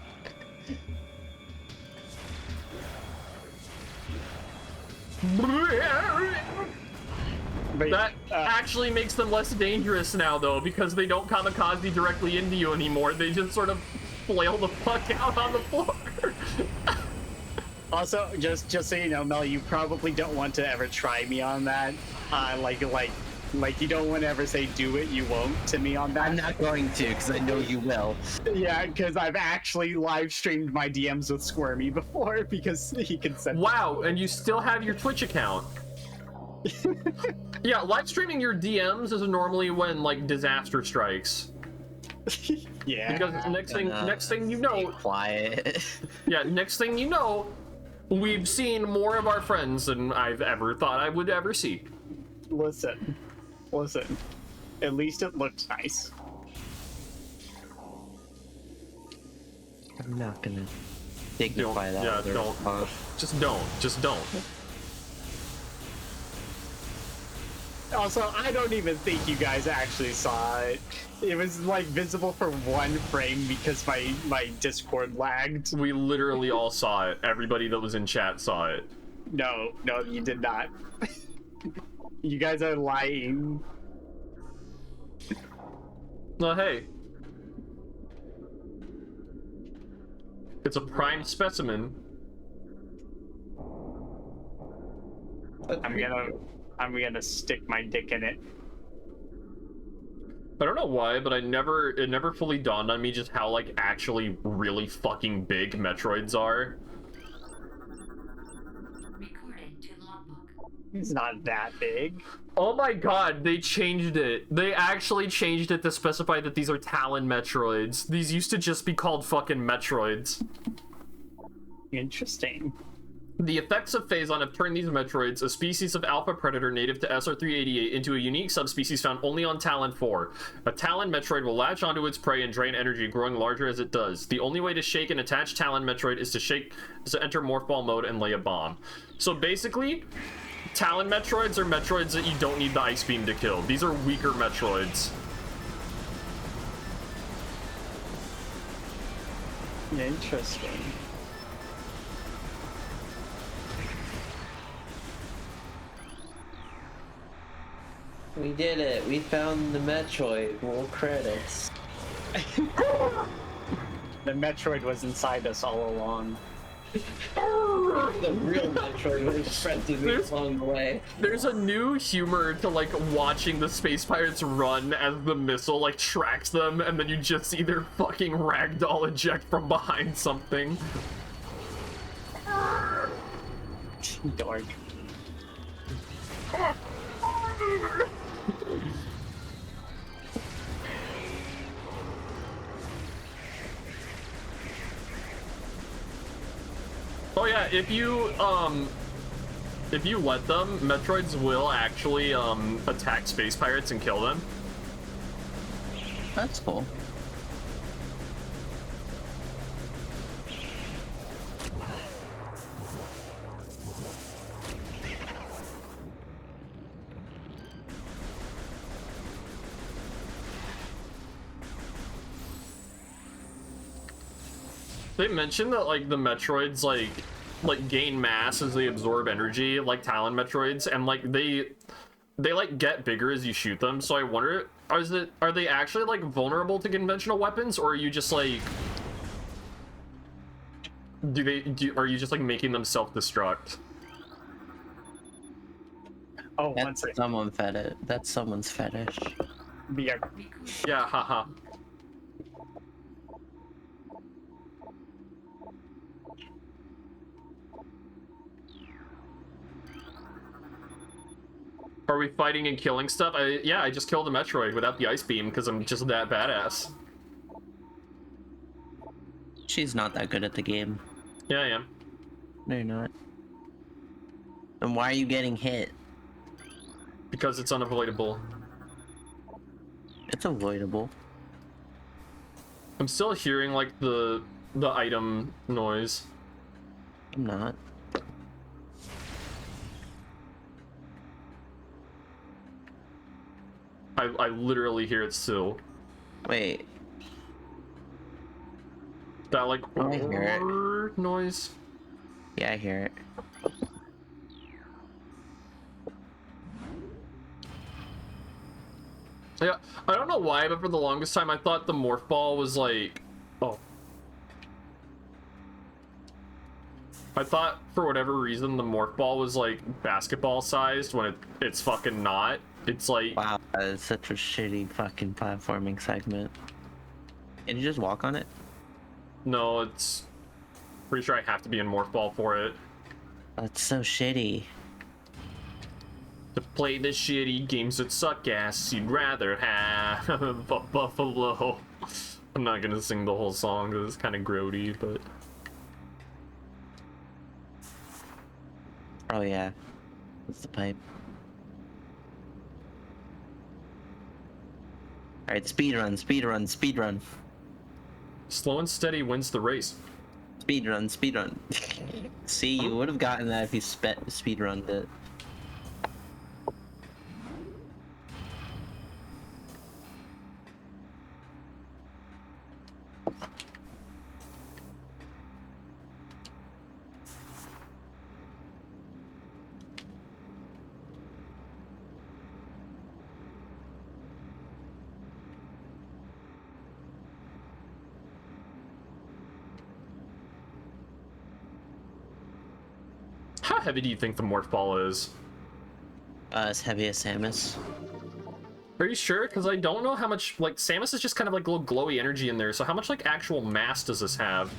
That actually makes them less dangerous now, though, because they don't kamikaze directly into you anymore. They just sort of flail the fuck out on the floor. Also, just so you know, Mel, you probably don't want to ever try me on that. Like you don't want to ever say "do it, you won't" to me on that. I'm not going to, because I know you will. Yeah, because I've actually live streamed my DMs with Squirmy before because he consented. Wow, and you still have your Twitch account. Yeah, live streaming your DMs is normally when like disaster strikes. Yeah. Because next thing you know, Quiet. yeah, next thing you know, we've seen more of our friends than I've ever thought I would ever see. Listen. At least it looked nice. I'm not gonna dignify that. Yeah, other don't. response. Just don't. Also, I don't even think you guys actually saw it. It was like visible for 1 frame because my Discord lagged. We literally all saw it. Everybody that was in chat saw it. No, you did not. You guys are lying. No, hey. It's a prime specimen. I'm gonna stick my dick in it. I don't know why, but it never fully dawned on me just how, like, actually really fucking big Metroids are. Recording to log He's not that big. Oh my god, they changed it. They actually changed it to specify that these are Talon Metroids. These used to just be called fucking Metroids. Interesting. The effects of Phazon have turned these Metroids, a species of alpha predator native to SR-388, into a unique subspecies found only on Talon 4. A Talon Metroid will latch onto its prey and drain energy, growing larger as it does. The only way to shake an attached Talon Metroid is to enter Morph Ball mode and lay a bomb. So basically, Talon Metroids are Metroids that you don't need the Ice Beam to kill. These are weaker Metroids. Interesting. We did it. We found the Metroid. Roll credits. The Metroid was inside us all along. The real Metroid was friendly along the way. There's a new humor to like watching the space pirates run as the missile like tracks them, and then you just see their fucking ragdoll eject from behind something. Dark. Oh yeah, if you let them, Metroids will actually attack space pirates and kill them. That's cool. They mentioned that like the Metroids like gain mass as they absorb energy, like Talon Metroids, and like they like get bigger as you shoot them. So I wonder, are they actually like vulnerable to conventional weapons, or are you just like are you just like making them self-destruct? Oh, one That's second. someone fetish. That's someone's fetish. Yeah. Yeah, haha. Are we fighting and killing stuff? Yeah, I just killed a Metroid without the Ice Beam because I'm just that badass. She's not that good at the game. Yeah, I am. No, you're not. And why are you getting hit? Because it's unavoidable. It's avoidable. I'm still hearing like the item noise. I'm not. I literally hear it still. Wait. That like I hear noise. Yeah, I hear it. Yeah, I don't know why, but for the longest time I thought the Morph Ball was like... Oh. I thought, for whatever reason, the Morph Ball was like basketball sized when it's fucking not. It's like... Wow, that is such a shitty fucking platforming segment. Can you just walk on it? No, it's... Pretty sure I have to be in Morph Ball for it. That's so shitty. To play the shitty games that suck ass, you'd rather have a buffalo. I'm not gonna sing the whole song because it's kind of grody, but... Oh yeah. That's the pipe. Alright, speed run, speed run, speed run. Slow and steady wins the race. Speed run, speed run. See, you would have gotten that if you speed runned it. How heavy do you think the Morph Ball is? As heavy as Samus. Are you sure? Because I don't know how much, like, Samus is just kind of like little glowy energy in there, so how much, like, actual mass does this have?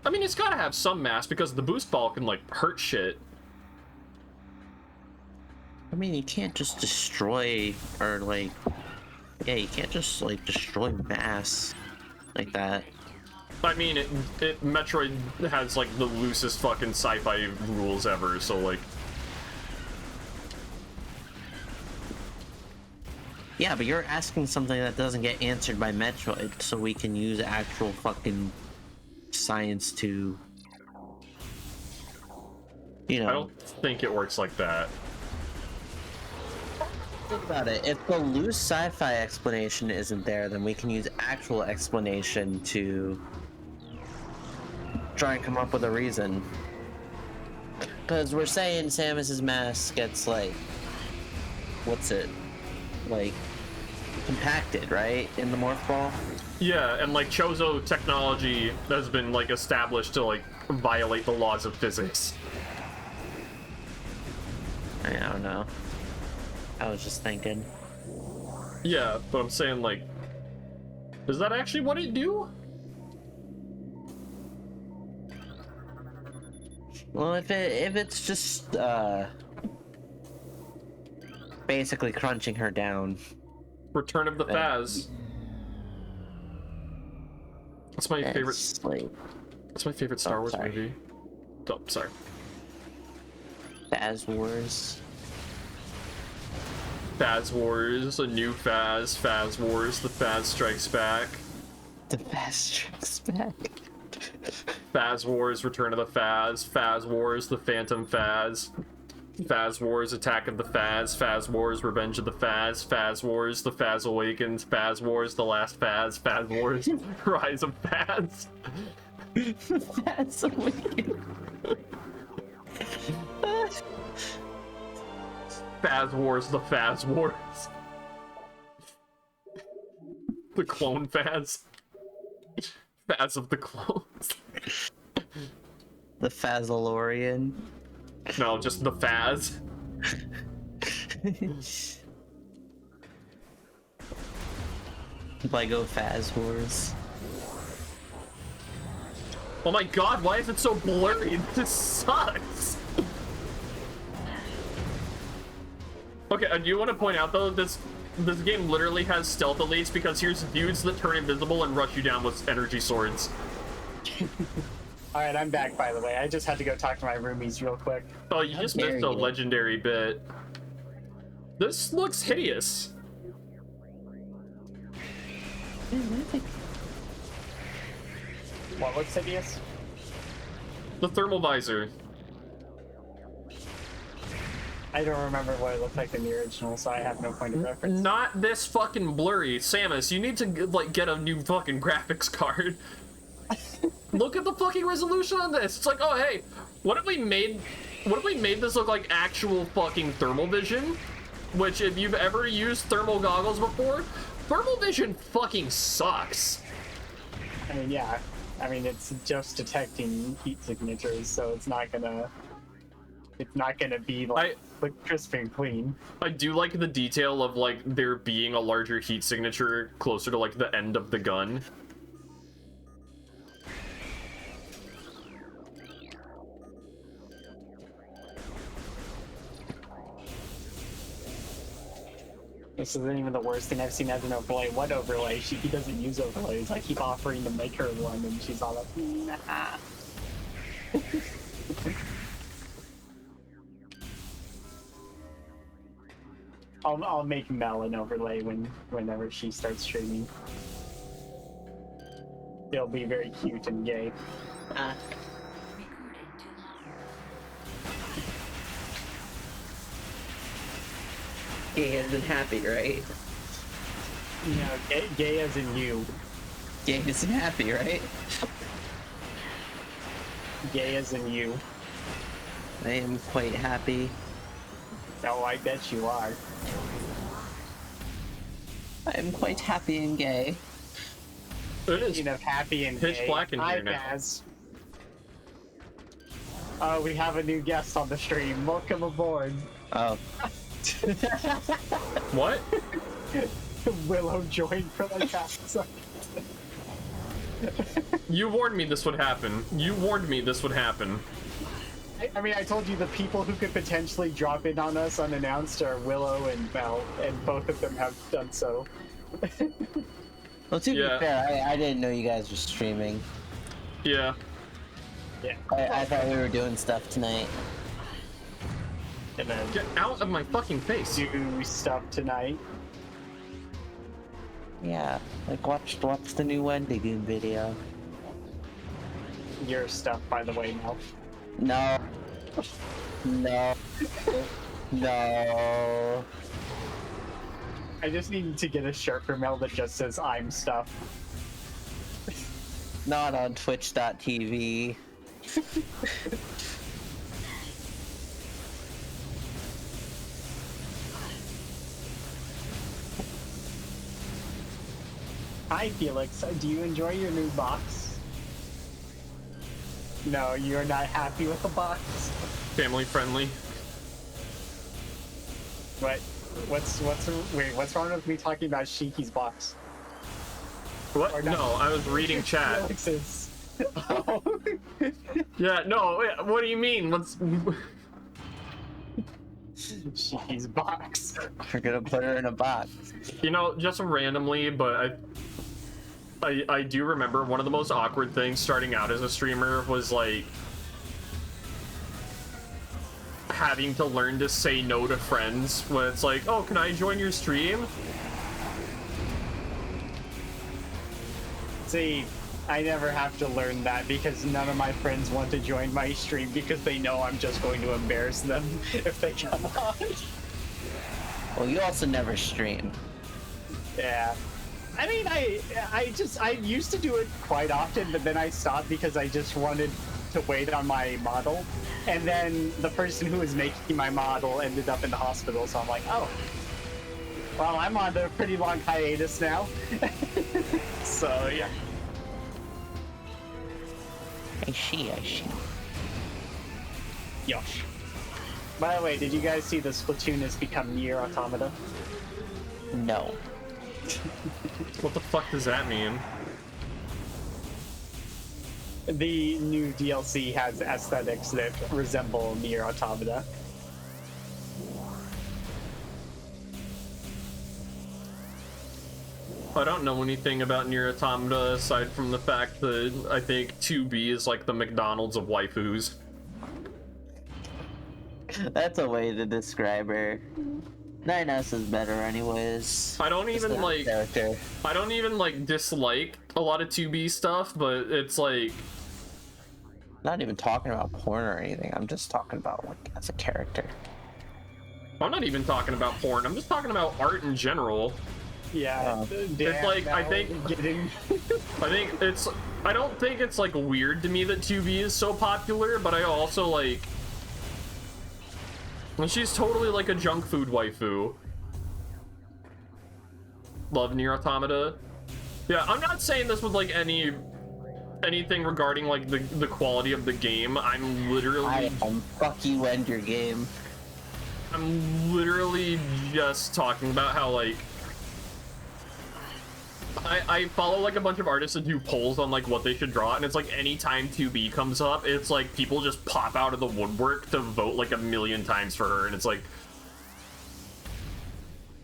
I mean, it's gotta have some mass, because the boost ball can, like, hurt shit. I mean, you can't just destroy, or like, yeah, you can't just like destroy mass like that. I mean, Metroid has like the loosest fucking sci-fi rules ever, so like. Yeah, but you're asking something that doesn't get answered by Metroid, so we can use actual fucking science to, you know. I don't think it works like that. Think about it. If the loose sci-fi explanation isn't there, then we can use actual explanation to try and come up with a reason. Because we're saying Samus's mass gets like, what's it? Like, compacted, right? In the morph ball? Yeah, and like Chozo technology has been like established to like violate the laws of physics. I don't know. I was just thinking. Yeah, but I'm saying like, is that actually what it do? Well, if it's just basically crunching her down. Return of the Faz. That's my favorite. Like, That's my favorite Star Wars sorry. movie. Oh, sorry. Faz Wars. Faz Wars, a new Faz, Faz Wars, the Faz Strikes Back. The Faz Strikes Back. Faz Wars, Return of the Faz, Faz Wars, the Phantom Faz, Faz Wars, Attack of the Faz, Faz Wars, Revenge of the Faz, Faz Wars, the Faz Awakens, Faz Wars, the Last Faz, Faz Wars, Rise of Faz. Faz Awakens. Faz Wars, the Faz Wars. The Clone Faz. Faz of the Clones. The Fazalorian. No, just the Faz. Lego Faz Wars. Oh my god, why is it so blurry? This sucks! Okay, I do want to point out though, this game literally has stealth elites because here's dudes that turn invisible and rush you down with energy swords. Alright, I'm back, by the way. I just had to go talk to my roomies real quick. Oh, you just dare missed a you. legendary bit. This looks hideous. What looks hideous? The thermal visor. I don't remember what it looked like in the original, so I have no point of reference. Not this fucking blurry. Samus, you need to like get a new fucking graphics card. Look at the fucking resolution on this. It's like, oh hey, what if we made this look like actual fucking thermal vision? Which, if you've ever used thermal goggles before, thermal vision fucking sucks. I mean, yeah. I mean, it's just detecting heat signatures, so it's not gonna be like crisp and clean. I do like the detail of like there being a larger heat signature closer to like the end of the gun. This isn't even the worst thing I've seen as an overlay. What overlay? He doesn't use overlays. I keep offering to make her one, and she's all like, nah. I'll make Mel an overlay whenever she starts streaming. It'll be very cute and gay. Gay as in happy, right? Yeah, gay as in you. Gay as in happy, right? Gay as in you. I am quite happy. Oh, I bet you are. I am quite happy and gay. It is Speaking of happy and pitch gay, black in hi, here now. Baz. Oh, we have a new guest on the stream. Welcome aboard. Oh. What? Willow joined for like half a second. You warned me this would happen. You warned me this would happen. I mean, I told you the people who could potentially drop in on us unannounced are Willow and Mel, and both of them have done so. Well, to Yeah. be fair, I didn't know you guys were streaming. Yeah. Yeah. I thought we were doing stuff tonight. And then Get out of my fucking face. do stuff tonight. Yeah, like watch the new Wendigoon video. Your stuff, by the way, Mel. No. No. No. I just needed to get a shirt for Mel that just says "I'm stuff." Not on Twitch.tv. Hi, Felix. Do you enjoy your new box? No, you're not happy with the box. Family friendly. What? What's wrong with me talking about Shiki's box? What? Or not. No, I was reading chat. Felix's. Oh. Yeah, no, wait, what do you mean? Let's. Shiki's box. We're gonna put her in a box. You know, just randomly, but I do remember one of the most awkward things starting out as a streamer was like having to learn to say no to friends when it's like, oh, can I join your stream? See, I never have to learn that because none of my friends want to join my stream because they know I'm just going to embarrass them if they come on. Well, you also never stream. Yeah. I mean, I used to do it quite often, but then I stopped because I just wanted to wait on my model. And then the person who was making my model ended up in the hospital, so I'm like, oh. Well, I'm on a pretty long hiatus now. So, yeah. I see. Yosh. By the way, did you guys see the Splatoon has become Nier Automata? No. What the fuck does that mean? The new DLC has aesthetics that resemble Nier Automata. I don't know anything about Nier Automata aside from the fact that I think 2B is like the McDonald's of waifus. That's a way to describe her. 9S is better anyways. I don't even like Character. I don't even like dislike a lot of 2B stuff, but it's like Not even talking about porn or anything. I'm just talking about like as a character. I'm not even talking about porn. I'm just talking about art in general. Yeah, It's like I think I don't think it's like weird to me that 2B is so popular, but I also like she's totally like a junk food waifu. Love Nier Automata. Yeah, I'm not saying this with like anything regarding like the quality of the game. I'm literally Fuck you and your game. I'm literally just talking about how like I follow like a bunch of artists that do polls on like what they should draw, and it's like anytime 2B comes up, it's like people just pop out of the woodwork to vote like a million times for her, and it's like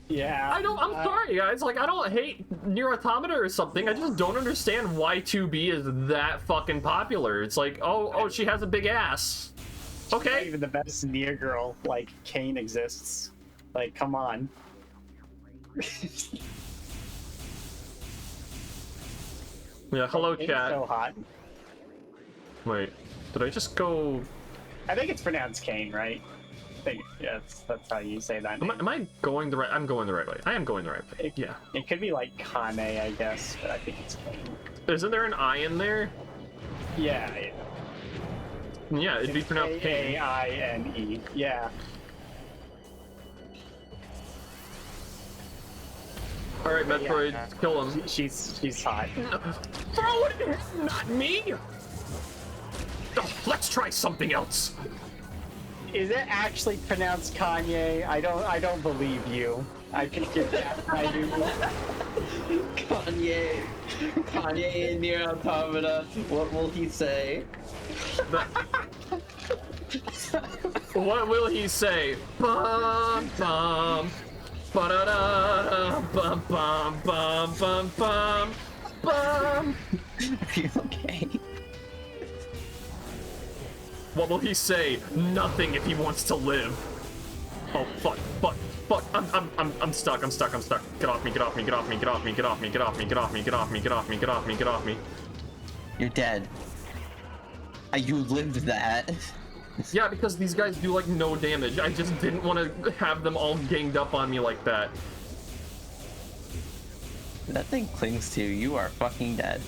yeah. I'm sorry guys, like I don't hate Nier Automata or something, I just don't understand why 2B is that fucking popular. It's like, oh she has a big ass. Not Okay. even the best Nier girl like Kane exists. Like, come on. Yeah, hello Kane's chat. so hot. Wait, did I just go... I think it's pronounced Kane, right? I think that's how you say that. Am I going the right... I'm going the right way. I am going the right way. Yeah. It could be like Kane, I guess, but I think it's Kane. Isn't there an I in there? Yeah. Yeah, it'd be pronounced Kane. Kaine. Yeah. Alright, Metroid, Yeah. kill him. She's hot. Throw it in, not me! Oh, let's try something else. Is it actually pronounced Kanye? I don't believe you. I think it's Kanye in Nier Automata. What will he say? What will he say? Bum bum. Ba-da-da, bum bum bum bum bum bum. Are you okay? What will he say? Nothing if he wants to live. Oh fuck, fuck, fuck. I'm stuck, I'm stuck, I'm stuck. Get off me, get off me, get off me, get off me, get off me, get off me, get off me, get off me, get off me, get off me, get off me. You're dead. You lived that. Yeah, because these guys do like no damage. I just didn't want to have them all ganged up on me like that. That thing clings to you. You are fucking dead.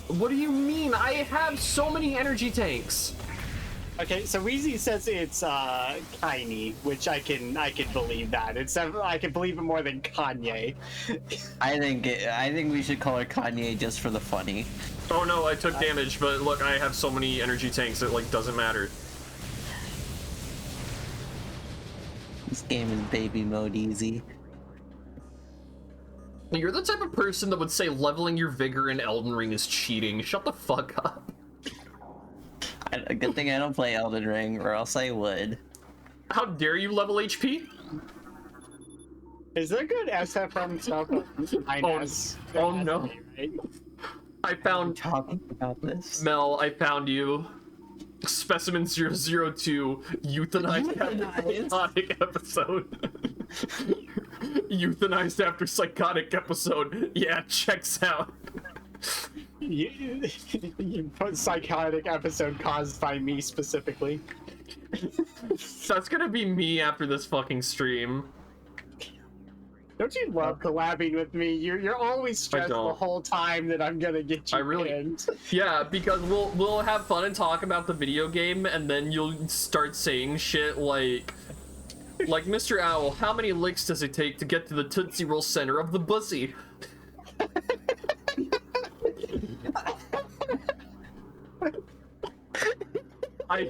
What do you mean? I have so many energy tanks. Okay, so Weezy says it's Kaini, which I can believe that. I can believe it more than Kanye. I think we should call her Kanye just for the funny. Oh no, I took damage, but look, I have so many energy tanks it like doesn't matter. This game is baby mode easy. You're the type of person that would say leveling your vigor in Elden Ring is cheating. Shut the fuck up. A good thing I don't play Elden Ring, or else I would. How dare you level HP? Is there good SFM stuff? Oh no. I found Talking about this. Mel, I found you. Specimen 002 euthanized after psychotic episode. Euthanized after psychotic episode. Yeah, checks out. You put psychotic episode caused by me specifically. That's gonna be me after this fucking stream. Don't you love collabing with me? You're always stressed the whole time that I'm gonna get you. I really, pinned. yeah, because we'll have fun and talk about the video game, and then you'll start saying shit like Mr. Owl, how many licks does it take to get to the Tootsie Roll center of the bussy? I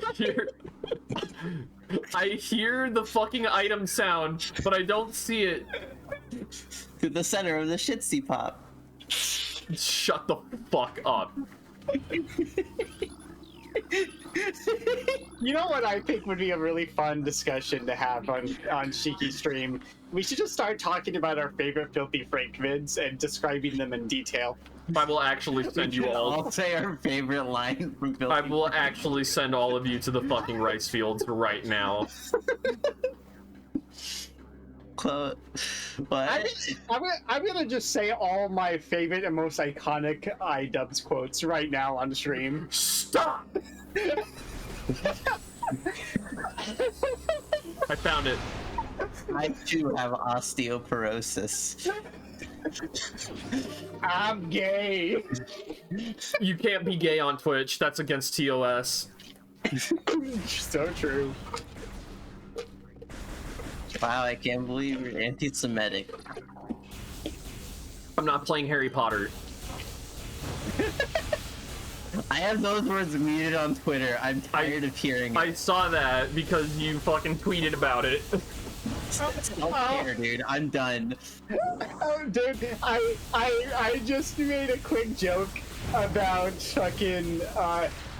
hear the fucking item sound, but I don't see it. To the center of the shitsy pop. Shut the fuck up. You know what I think would be a really fun discussion to have on Shiki stream? We should just start talking about our favorite Filthy Frank vids and describing them in detail. I will actually send you all. I'll say our favorite line from Filthy. I will actually send all of you to the fucking rice fields right now. What? I'm gonna just say all my favorite and most iconic iDubbbz quotes right now on stream. Stop! I found it. I too have osteoporosis. I'm gay. You can't be gay on Twitch. That's against TOS. So true. Wow, I can't believe you're anti-Semitic. I'm not playing Harry Potter. I have those words muted on Twitter. I'm tired of hearing it. I saw that because you fucking tweeted about it. I don't care, dude. I'm done. Oh, dude, I just made a quick joke about fucking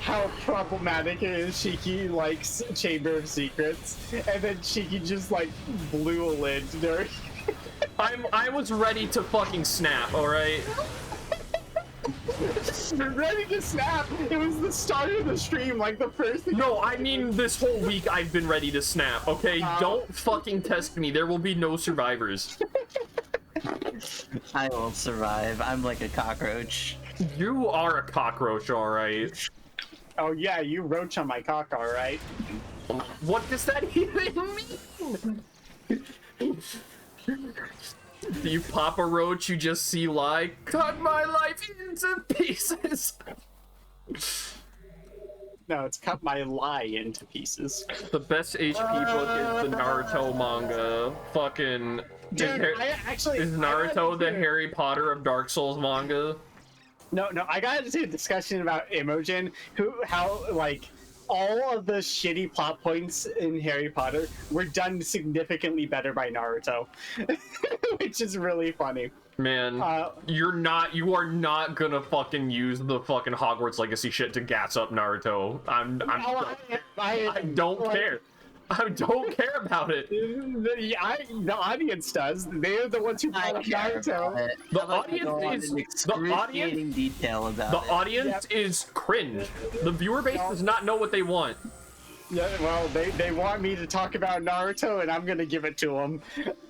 how problematic it is Shiki likes Chamber of Secrets, and then Shiki just like blew a lid during. I was ready to fucking snap, alright? Ready to snap. It was the start of the stream, like the first thing. No, I mean this whole week I've been ready to snap, okay? Don't fucking test me. There will be no survivors. I will survive. I'm like a cockroach. You are a cockroach, alright? Oh yeah, you roach on my cock, all right. What does that even mean? Do you pop a roach, you just see lie? Cut my life into pieces! No, it's cut my lie into pieces. The best HP book is the Naruto manga. Fucking... Dude, is Naruto the Harry Potter of Dark Souls manga? No, I got into a discussion about Imogen, how like all of the shitty plot points in Harry Potter were done significantly better by Naruto, which is really funny. Man, you are not gonna fucking use the fucking Hogwarts Legacy shit to gas up Naruto. I don't care. I don't care about it. The audience does. They're the ones who brought up Naruto. The audience detail about the audience is cringe. The viewer base does not know what they want. Yeah, well, they want me to talk about Naruto, and I'm gonna give it to them.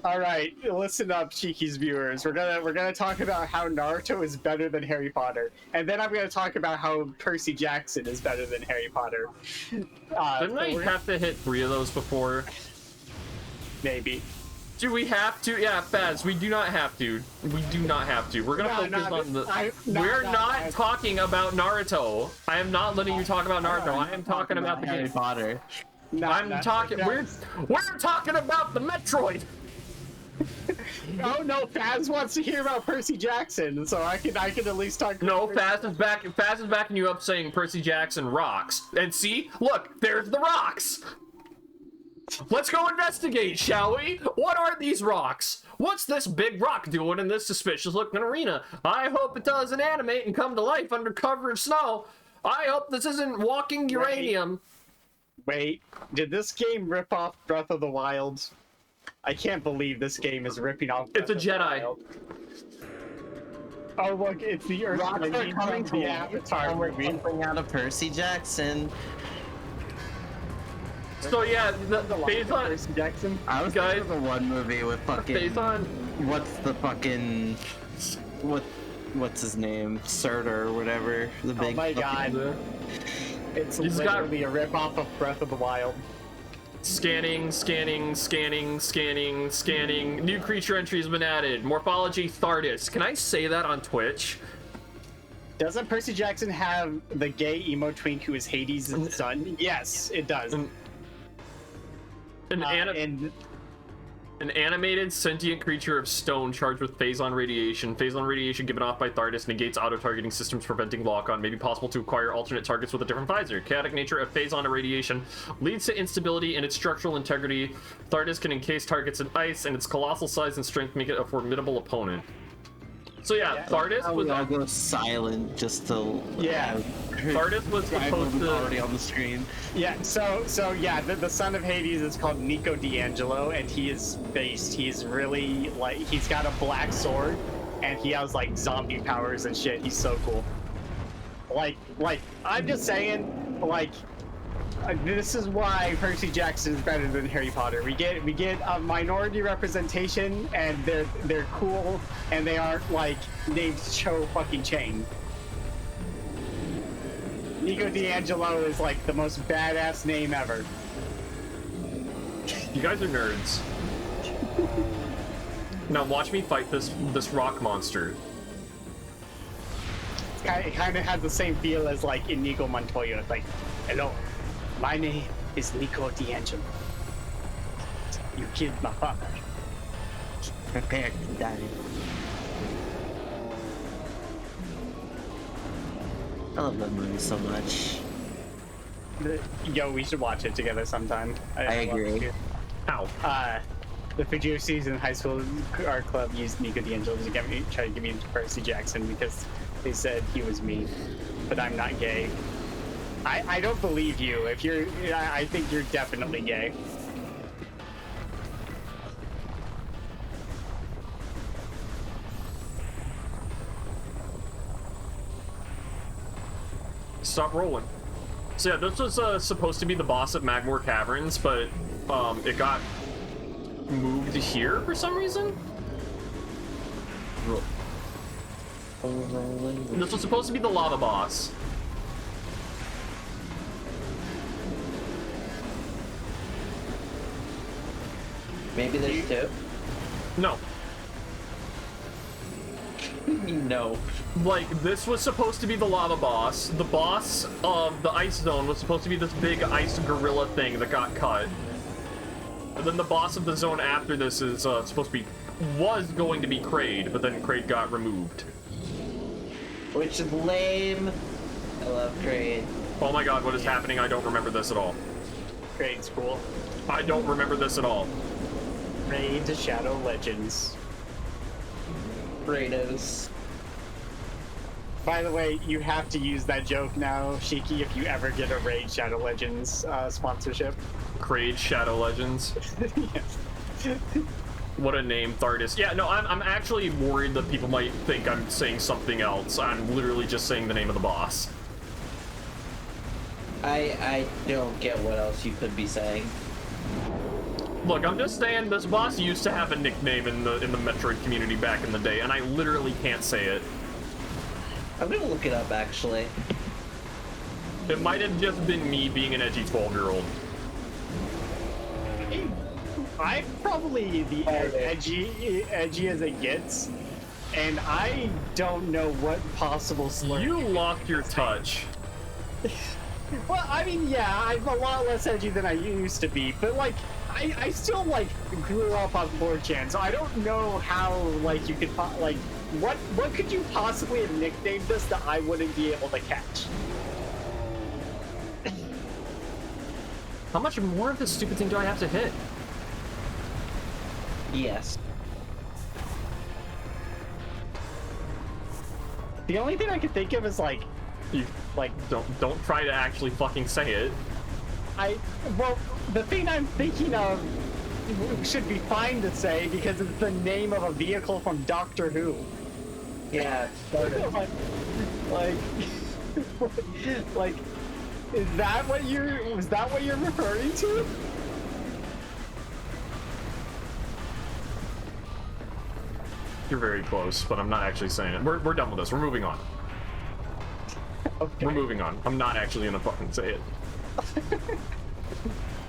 All right, listen up, Cheeky's viewers. We're gonna talk about how Naruto is better than Harry Potter, and then I'm gonna talk about how Percy Jackson is better than Harry Potter. Didn't I have to hit 3 of those before? Maybe. Do we have to? Yeah, Faz, we do not have to. We do not have to. We're gonna focus on the. We're not talking about Naruto. I am not letting you talk about Naruto. I am talking about the Harry game. Potter. I'm talking. We're talking about the Metroid. Oh no, Faz wants to hear about Percy Jackson, so I can at least talk. No, Faz is back. Faz is backing you up, saying Percy Jackson rocks. And see, look, there's the rocks. Let's go investigate, shall we? What are these rocks? What's this big rock doing in this suspicious looking arena? I hope it doesn't animate and come to life under cover of snow. I hope this isn't walking uranium. Wait, did this game rip off Breath of the Wild? I can't believe this game is ripping off Breath It's a of the Jedi. Wild. Oh look, it's the Earth Rocks are coming from the Avatar movie. Something out of Percy Jackson. So yeah, based on Percy Jackson. I was Guys, thinking of the one movie with fucking. based on What's the fucking. What's his name? Surtur or whatever. The big. Oh my god. It's literally a rip-off of Breath of the Wild. scanning. New creature entry has been added. Morphology Thardis. Can I say that on Twitch? Doesn't Percy Jackson have the gay emo twink who is Hades' son? Yes, it does. An animated sentient creature of stone charged with phazon radiation. Phazon radiation given off by Thardis negates auto-targeting systems, preventing lock-on. May be possible to acquire alternate targets with a different visor. Chaotic nature of phazon irradiation leads to instability in its structural integrity. Thardis can encase targets in ice, and its colossal size and strength make it a formidable opponent. So yeah, Thardis was I'll go silent just to. Thardis was supposed to already on the screen. Yeah, so yeah, the son of Hades is called Nico D'Angelo, and he is based. He's really like, he's got a black sword, and he has like zombie powers and shit. He's so cool. Like I'm just saying, like, this is why Percy Jackson is better than Harry Potter. We get a minority representation, and they're cool, and they aren't like named Cho fucking Chang. Nico D'Angelo is like the most badass name ever. You guys are nerds. Now watch me fight this rock monster. It kind of has the same feel as like Inigo Montoya. It's like, hello, my name is Nico D'Angelo. You killed my father. Prepare to die. I love that movie so much. Yo, we should watch it together sometime. I agree. Ow. The Fujusis in high school art club used Nico D'Angelo to try to get me into Percy Jackson because they said he was me, but I'm not gay. I don't believe you. If you're, I think you're definitely gay. Stop rolling. So yeah, this was supposed to be the boss of Magmoor Caverns, but it got moved here for some reason. This was supposed to be the lava boss. Maybe there's two? No. No. Like, this was supposed to be the lava boss. The boss of the ice zone was supposed to be this big ice gorilla thing that got cut. And then the boss of the zone after this is supposed to be, was going to be Kraid, but then Kraid got removed. Which is lame. I love Kraid. Oh my god, what is happening? I don't remember this at all. Great, cool. I don't remember this at all. Raid to Shadow Legends. Kratos. By the way, you have to use that joke now, Shiki, if you ever get a Raid Shadow Legends sponsorship. Kraid Shadow Legends. Yes. What a name, Thardis. Yeah, no, I'm actually worried that people might think I'm saying something else. I'm literally just saying the name of the boss. I don't get what else you could be saying. Look, I'm just saying this boss used to have a nickname in the Metroid community back in the day, and I literally can't say it. I'm gonna look it up, actually. It might have just been me being an edgy 12-year-old. I'm probably the edgy as it gets, and I don't know what possible slur. You lost your touch. Well, I mean, yeah, I'm a lot less edgy than I used to be, but like, I still like grew up on 4chan, so I don't know how like you could like what could you possibly have nicknamed this that I wouldn't be able to catch? How much more of this stupid thing do I have to hit? Yes. The only thing I could think of is like You don't try to actually fucking say it. well, the thing I'm thinking of should be fine to say because it's the name of a vehicle from Doctor Who. Yeah. like, like, is that what you're referring to? You're very close, but I'm not actually saying it. We're done with this. We're moving on. Okay. We're moving on. I'm not actually gonna fucking say it.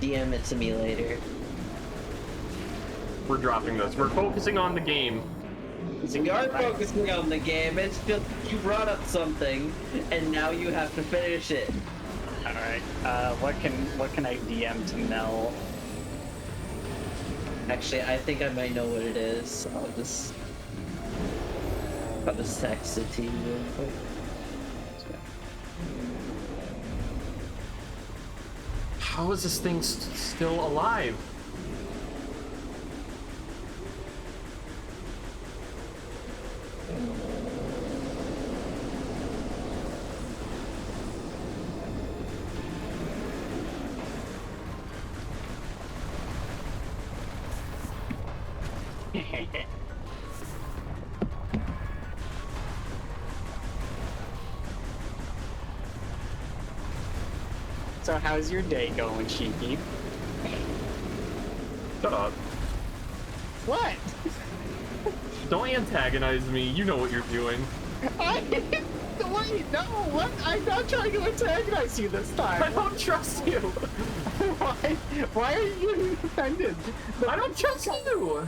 DM it to me later. We're dropping this. We're focusing on the game. We are focusing on the game. It's just you brought up something, and now you have to finish it. All right. What can I DM to Mel? Actually, I think I might know what it is. I'll just text it to you real quick. How is this thing still alive? So how's your day going, Shiki? Shut up. What? Don't antagonize me. You know what you're doing. Wait, no, what? I'm not trying to antagonize you this time. I don't trust you. Why are you offended? I don't trust you.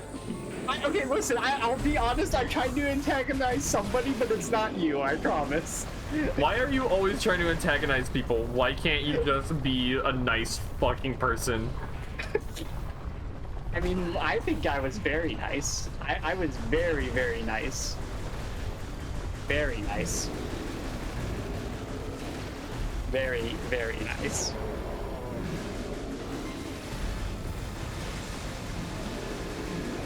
Okay, listen, I'll be honest, I'm trying to antagonize somebody, but it's not you, I promise. Why are you always trying to antagonize people? Why can't you just be a nice fucking person? I mean, I think I was very nice. I was very, very nice. Very nice. Very, very nice.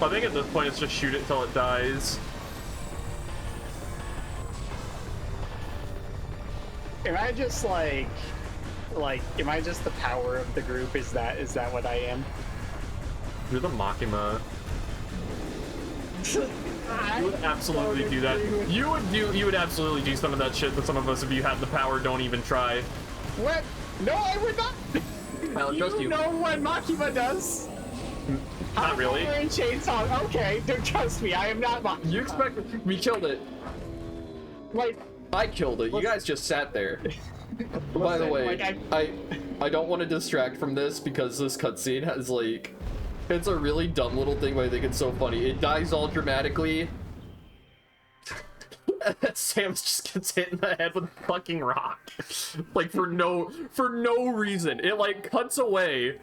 I think at this point it's just shoot it till it dies. Am I just like, am I just the power of the group? Is that what I am? You're the Makima. You would absolutely do that. You would absolutely do some of that shit that some of us, if you had the power, don't even try. What? No, I would not. I don't trust you. You know what Makima does? Not really. Fire and chainsaw. Okay, don't trust me. I am not Makima. You expect we killed it. Like, I killed it. You guys just sat there. By the listen, way, like, I don't want to distract from this because this cutscene has like, it's a really dumb little thing, but I think it's so funny. It dies all dramatically. Sam just gets hit in the head with a fucking rock, like for no reason. It like cuts away,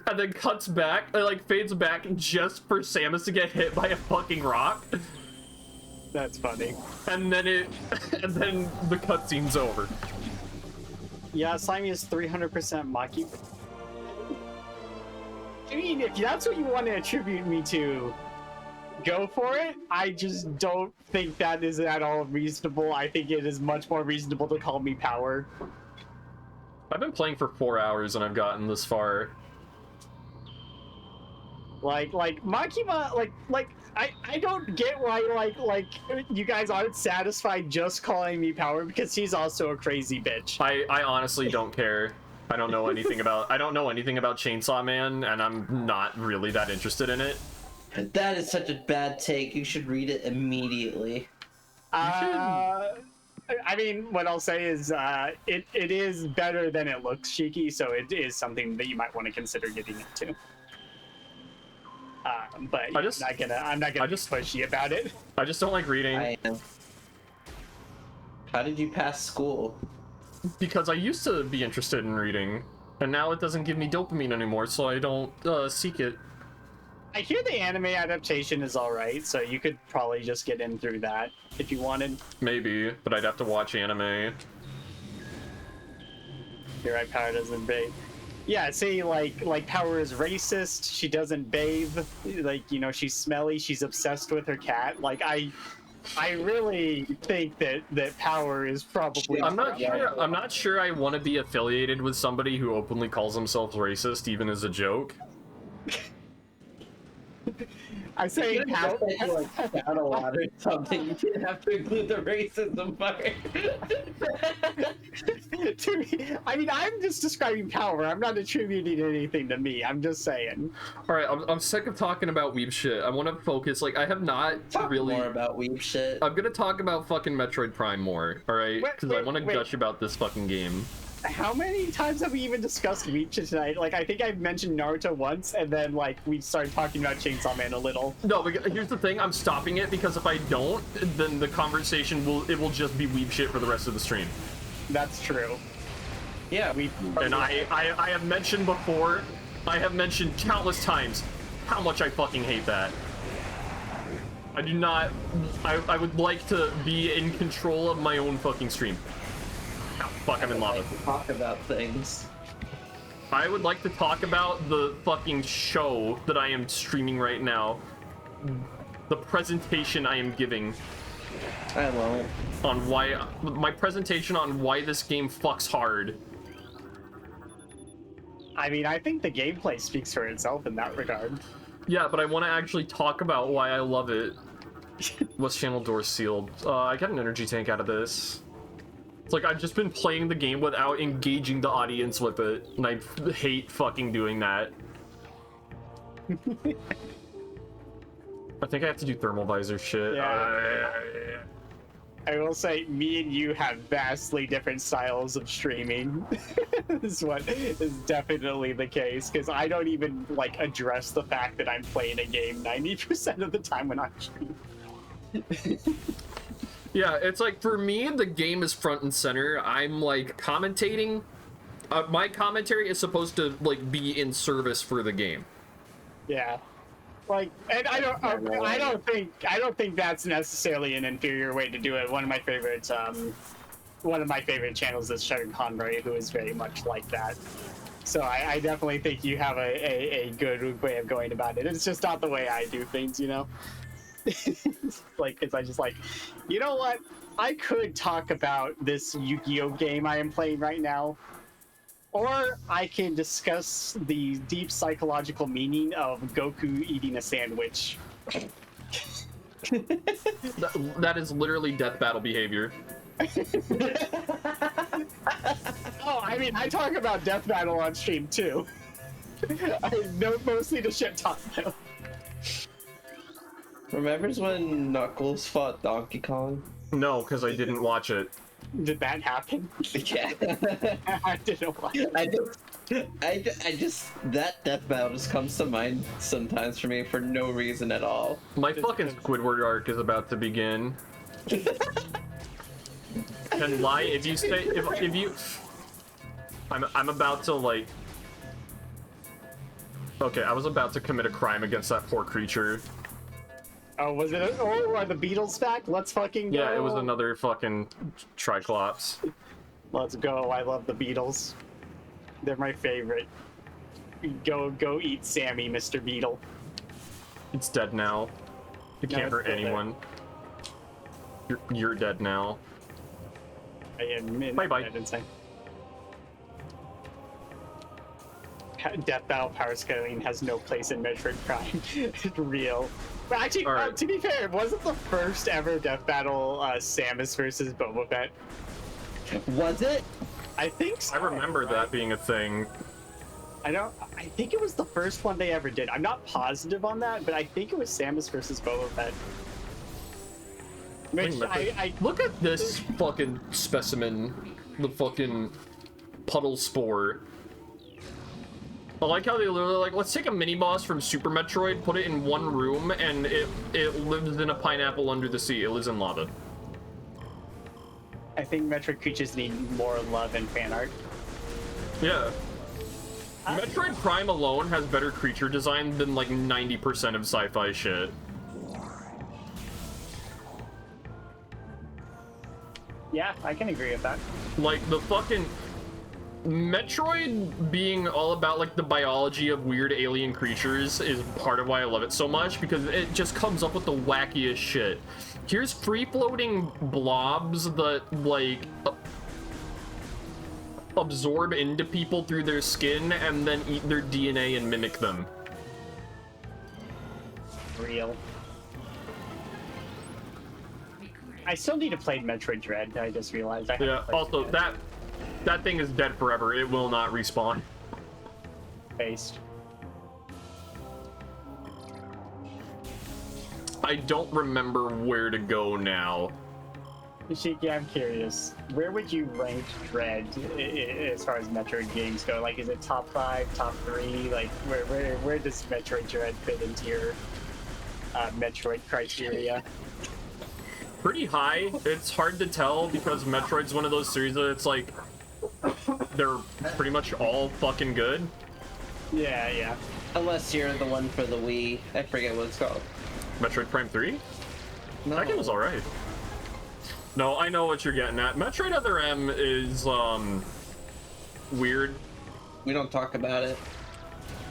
and then cuts back. It like fades back just for Samus to get hit by a fucking rock. That's funny. And then the cutscene's over. Yeah, Slimy is 300% Maki. I mean, if that's what you want to attribute me to, go for it. I just don't think that is at all reasonable. I think it is much more reasonable to call me Power. I've been playing for 4 hours and I've gotten this far. Like Makima, I don't get why like you guys aren't satisfied just calling me Power, because he's also a crazy bitch. I honestly don't care. I don't know anything about Chainsaw Man, and I'm not really that interested in it. That is such a bad take. You should read it immediately. I mean, what I'll say is, it is better than it looks, Shiki. So it is something that you might want to consider getting into. But I'm not gonna be pushy about it. I just don't like reading. I am. How did you pass school? Because I used to be interested in reading, and now it doesn't give me dopamine anymore, so I don't seek it. I hear the anime adaptation is alright, so you could probably just get in through that if you wanted. Maybe, but I'd have to watch anime. You're right, Power doesn't bathe. Yeah, see, like Power is racist. She doesn't bathe. Like, you know, she's smelly. She's obsessed with her cat. Like, I really think that Power is probably. I'm not sure I want to be affiliated with somebody who openly calls themselves racist, even as a joke. I'm saying Power. Like, out a lot or something. You didn't have to include the racism part. To me, I mean, I'm just describing Power. I'm not attributing anything to me. I'm just saying. All right, I'm sick of talking about weeb shit. I want to focus. Like, I have not Talk really more about weeb shit. I'm gonna talk about fucking Metroid Prime more. All right, because I want to gush about this fucking game. How many times have we even discussed weeb shit tonight? Like, I think I've mentioned Naruto once, and then like we started talking about Chainsaw Man a little. No, but here's the thing. I'm stopping it because if I don't, then the conversation will just be weeb shit for the rest of the stream. That's true. Yeah, And I have mentioned before, I have mentioned countless times how much I fucking hate that. I do not. I would like to be in control of my own fucking stream. Oh, fuck, I'm in lava. Talk about things. I would like to talk about the fucking show that I am streaming right now. The presentation I am giving. I won't. On why my presentation on why this game fucks hard. I mean, I think the gameplay speaks for itself in that regard. Yeah, but I want to actually talk about why I love it. West channel door sealed. I got an energy tank out of this. It's like I've just been playing the game without engaging the audience with it, and I hate fucking doing that. I think I have to do thermal visor shit. Yeah. I will say, me and you have vastly different styles of streaming. This one is definitely the case, because I don't even like address the fact that I'm playing a game 90% of the time when I stream. Yeah, it's like, for me, the game is front and center. I'm like commentating. My commentary is supposed to like be in service for the game. Yeah. Like, and I don't think that's necessarily an inferior way to do it. One of my favorite channels is Shutter Conroy, who is very much like that. So I definitely think you have a good way of going about it. It's just not the way I do things, you know? Like, it's I just like, you know what? I could talk about this Yu-Gi-Oh game I am playing right now, or I can discuss the deep psychological meaning of Goku eating a sandwich. That is literally death battle behavior. Oh, I mean, I talk about death battle on stream too. I know mostly to shit talk though. Remembers when Knuckles fought Donkey Kong? No, because I didn't watch it. Did that happen? Yeah. I didn't watch it. I just that death battle just comes to mind sometimes for me for no reason at all. My fucking Squidward arc is about to begin. And lie, if you stay, if you, I'm about to like. Okay, I was about to commit a crime against that poor creature. Oh, was it? Oh, are the Beatles back? Let's fucking go. Yeah, it was another fucking Triclops. Let's go. I love the Beatles. They're my favorite. Go eat Sammy, Mr. Beetle. It's dead now. It No, can't it's hurt still there. anyone. You're dead now. I am in Bye-bye. dead insane. Death Battle Power Scaling has no place in Metroid Prime. It's real. But actually, All right. to be fair, wasn't the first ever Death Battle Samus versus Boba Fett? Was it? I think so. I remember that being a thing. I think it was the first one they ever did. I'm not positive on that, but I think it was Samus versus Boba Fett. Which I Look at this fucking specimen. The fucking puddle spore. I like how they literally like, let's take a mini boss from Super Metroid, put it in one room, and it lives in a pineapple under the sea. It lives in lava. I think Metroid creatures need more love and fan art. Yeah. Metroid Prime alone has better creature design than like 90% of sci-fi shit. Yeah, I can agree with that. Like the fucking Metroid being all about like the biology of weird alien creatures is part of why I love it so much, because it just comes up with the wackiest shit. Here's free-floating blobs that like absorb into people through their skin and then eat their DNA and mimic them. Real. I still need to play Metroid Dread. I just realized I haven't Yeah, played also it yet. that thing is dead forever. It will not respawn. Based. I don't remember where to go now. Shiki, I'm curious. Where would you rank Dread as far as Metroid games go? Like, is it top 5, top 3? Like, where does Metroid Dread fit into your Metroid criteria? Pretty high. It's hard to tell because Metroid's one of those series that it's like they're pretty much all fucking good. Yeah, yeah. Unless you're the one for the Wii. I forget what it's called. Metroid Prime 3? No. That game was alright. No, I know what you're getting at. Metroid Other M is weird. We don't talk about it.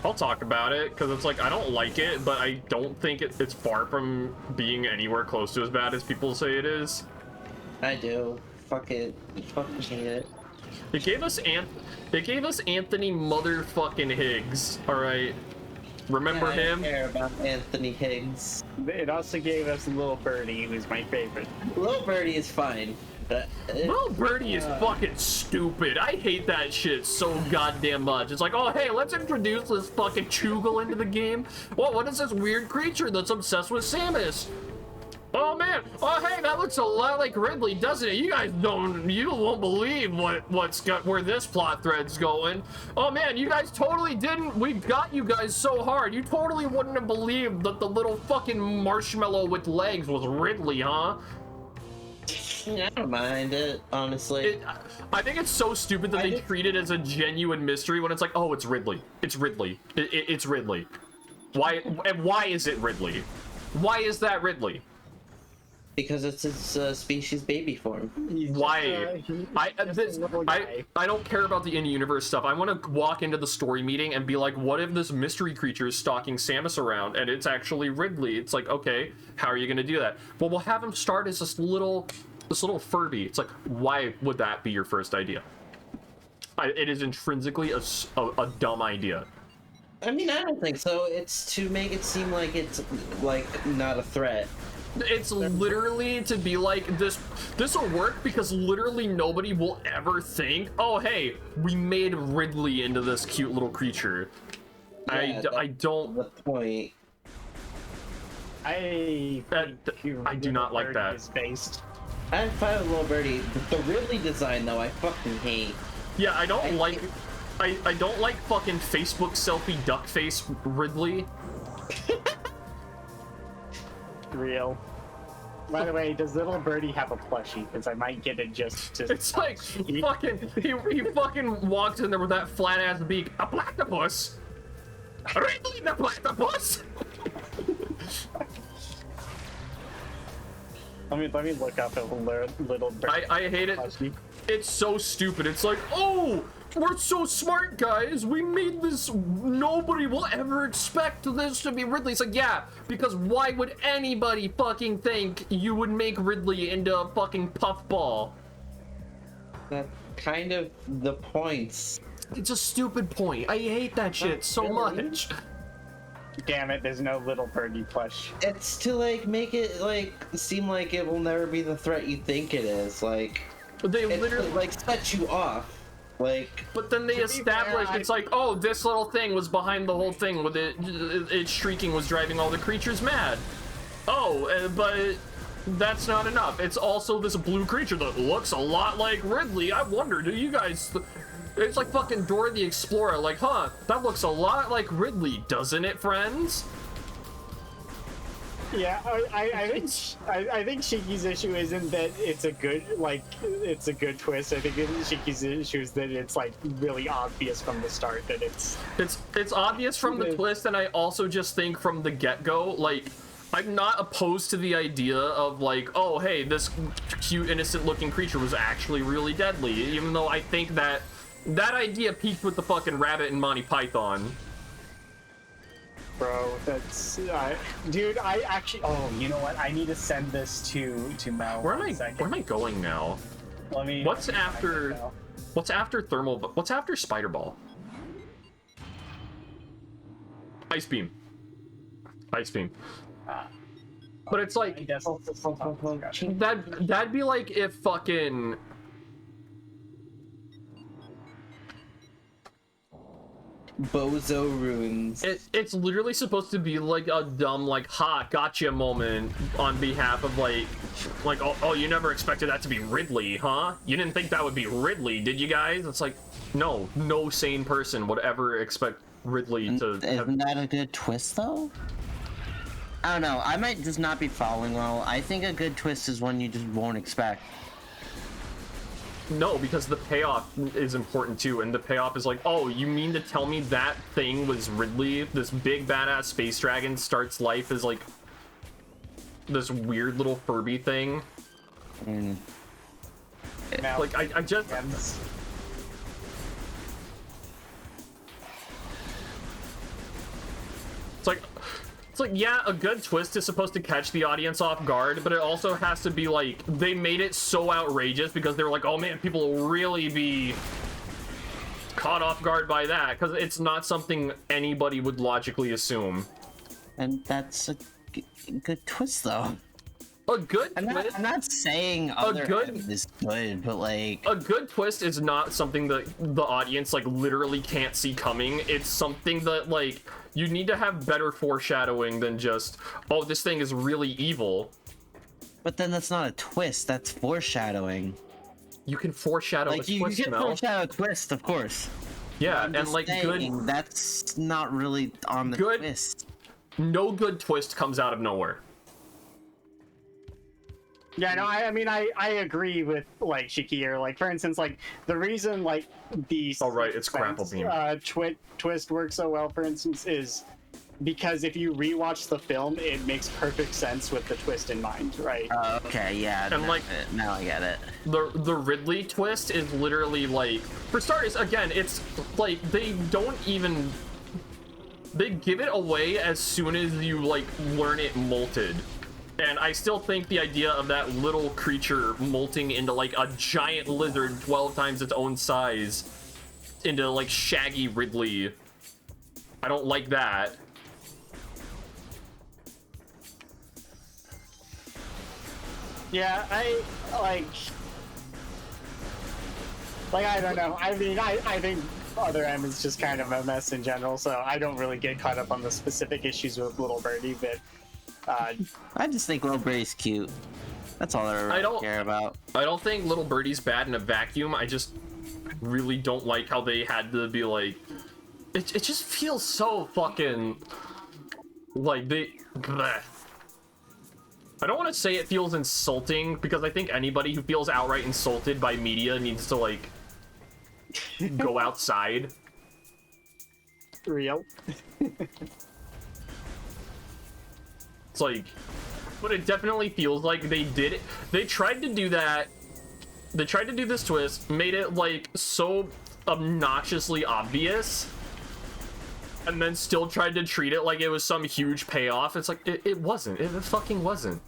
I'll talk about it because it's like I don't like it, but I don't think it's far from being anywhere close to as bad as people say it is. I do. Fuck it. Fucking hate it. It gave us Anthony motherfucking Higgs. All right, remember I him? don't care about Anthony Higgs. It also gave us Little Birdie, who's my favorite. Little Birdie is fine. But Little Birdie is fucking stupid. I hate that shit so goddamn much. It's like, oh hey, let's introduce this fucking Chugel into the game. Well, what is this weird creature that's obsessed with Samus? Oh man, oh hey, that looks a lot like Ridley, doesn't it? You won't believe where this plot thread's going. Oh man, you guys totally didn't. We got you guys so hard. You totally wouldn't have believed that the little fucking marshmallow with legs was Ridley, huh? I don't mind it, honestly. I think it's so stupid that they treat it as a genuine mystery when it's like, oh, it's Ridley. It's Ridley. It's Ridley. Why is it Ridley? Why is that Ridley? Because it's its species baby form. Why? Just a little guy. I don't care about the in-universe stuff. I want to walk into the story meeting and be like, what if this mystery creature is stalking Samus around and it's actually Ridley? It's like, okay, how are you going to do that? Well, we'll have him start as this little Furby. It's like, why would that be your first idea? It is intrinsically a dumb idea. I mean, I don't think so. It's to make it seem like it's, like, not a threat. It's literally to be like, this will work because literally nobody will ever think, oh hey, we made Ridley into this cute little creature. Yeah, I don't. The point. I do not like that. Is based. I'm fine with Little Birdie. The Ridley design, though, I fucking hate. Yeah, I don't like fucking Facebook selfie duck face Ridley. Real. By the way, does Little Birdie have a plushie? Because I might get it just to. It's like fucking he fucking walks in there with that flat ass beak. A platypus. Ridley the platypus. Let me look up a little bird. I hate it. It's so stupid. It's like, oh, we're so smart, guys. We made this. Nobody will ever expect this to be Ridley. It's like, yeah, because why would anybody fucking think you would make Ridley into a fucking puffball? That's kind of the points. It's a stupid point. I hate that shit so much. Damn it, there's no little birdie plush. It's to like make it like seem like it will never be the threat you think it is. Like They it literally like set you off. Like, but then they established it's like, oh, this little thing was behind the whole thing with it shrieking was driving all the creatures mad. Oh, but that's not enough. It's also this blue creature that looks a lot like Ridley. I wonder, do you guys... It's like fucking Dora the Explorer. Like, huh, that looks a lot like Ridley, doesn't it, friends? Yeah, I think Shiki's issue isn't that it's a good twist. I think Shiki's issue is that it's like really obvious from the start that it's obvious from the twist, and I also just think from the get-go, like, I'm not opposed to the idea of like, oh hey, this cute innocent looking creature was actually really deadly, even though I think that idea peaked with the fucking rabbit and Monty Python. Bro, that's dude. I actually. Oh, you know what? I need to send this to Mel. Where am I going now? Let me. What's after thermal? What's after spider ball? Ice beam. Ice beam. But it's like that'd be like if fucking. Bozo runes. It's literally supposed to be like a dumb, like, ha, gotcha moment on behalf of like oh, you never expected that to be Ridley, huh? You didn't think that would be Ridley, did you guys? It's like, no sane person would ever expect Ridley to. Isn't that a good twist though? I don't know. I might just not be following well. I think a good twist is one you just won't expect. No, because the payoff is important too, and the payoff is like, oh, you mean to tell me that thing was Ridley? This big badass space dragon starts life as like this weird little Furby thing. Like I just. It's like, yeah, a good twist is supposed to catch the audience off guard, but it also has to be like, they made it so outrageous because they were like, oh man, people will really be caught off guard by that, because it's not something anybody would logically assume. And that's a good twist, though. A good twist? I'm not saying other is good, but like... A good twist is not something that the audience, like, literally can't see coming. It's something that, like, you need to have better foreshadowing than just, oh, this thing is really evil. But then that's not a twist, that's foreshadowing. You can foreshadow a twist, you can Mel. foreshadow a twist, of course. Yeah, and like saying, good... That's not really on the twist. No good twist comes out of nowhere. Yeah, no, I mean, I agree with, like, Shiki, or, like, for instance, like, the reason, like, the... Oh, right, it's grapple beam. Twist works so well, for instance, is because if you rewatch the film, it makes perfect sense with the twist in mind, right? Okay, yeah, and, like, now I get it. The Ridley twist is literally, like... For starters, again, it's, like, they don't even... They give it away as soon as you, like, learn it molted. And I still think the idea of that little creature molting into like a giant lizard 12 times its own size into like shaggy Ridley, I don't like that. Yeah, I don't know. I mean, I think Other M is just kind of a mess in general, so I don't really get caught up on the specific issues with Little Birdie, but I just think Little Birdie's cute. That's all I really care about. I don't think Little Birdie's bad in a vacuum. I just really don't like how they had to be like... It just feels so fucking... Like, they... Bleh. I don't want to say it feels insulting, because I think anybody who feels outright insulted by media needs to, like, go outside. Real. It's like, But it definitely feels like they did it. They tried to do that. They tried to do this twist, made it like so obnoxiously obvious, and then still tried to treat it like it was some huge payoff. It's like, it wasn't. It fucking wasn't.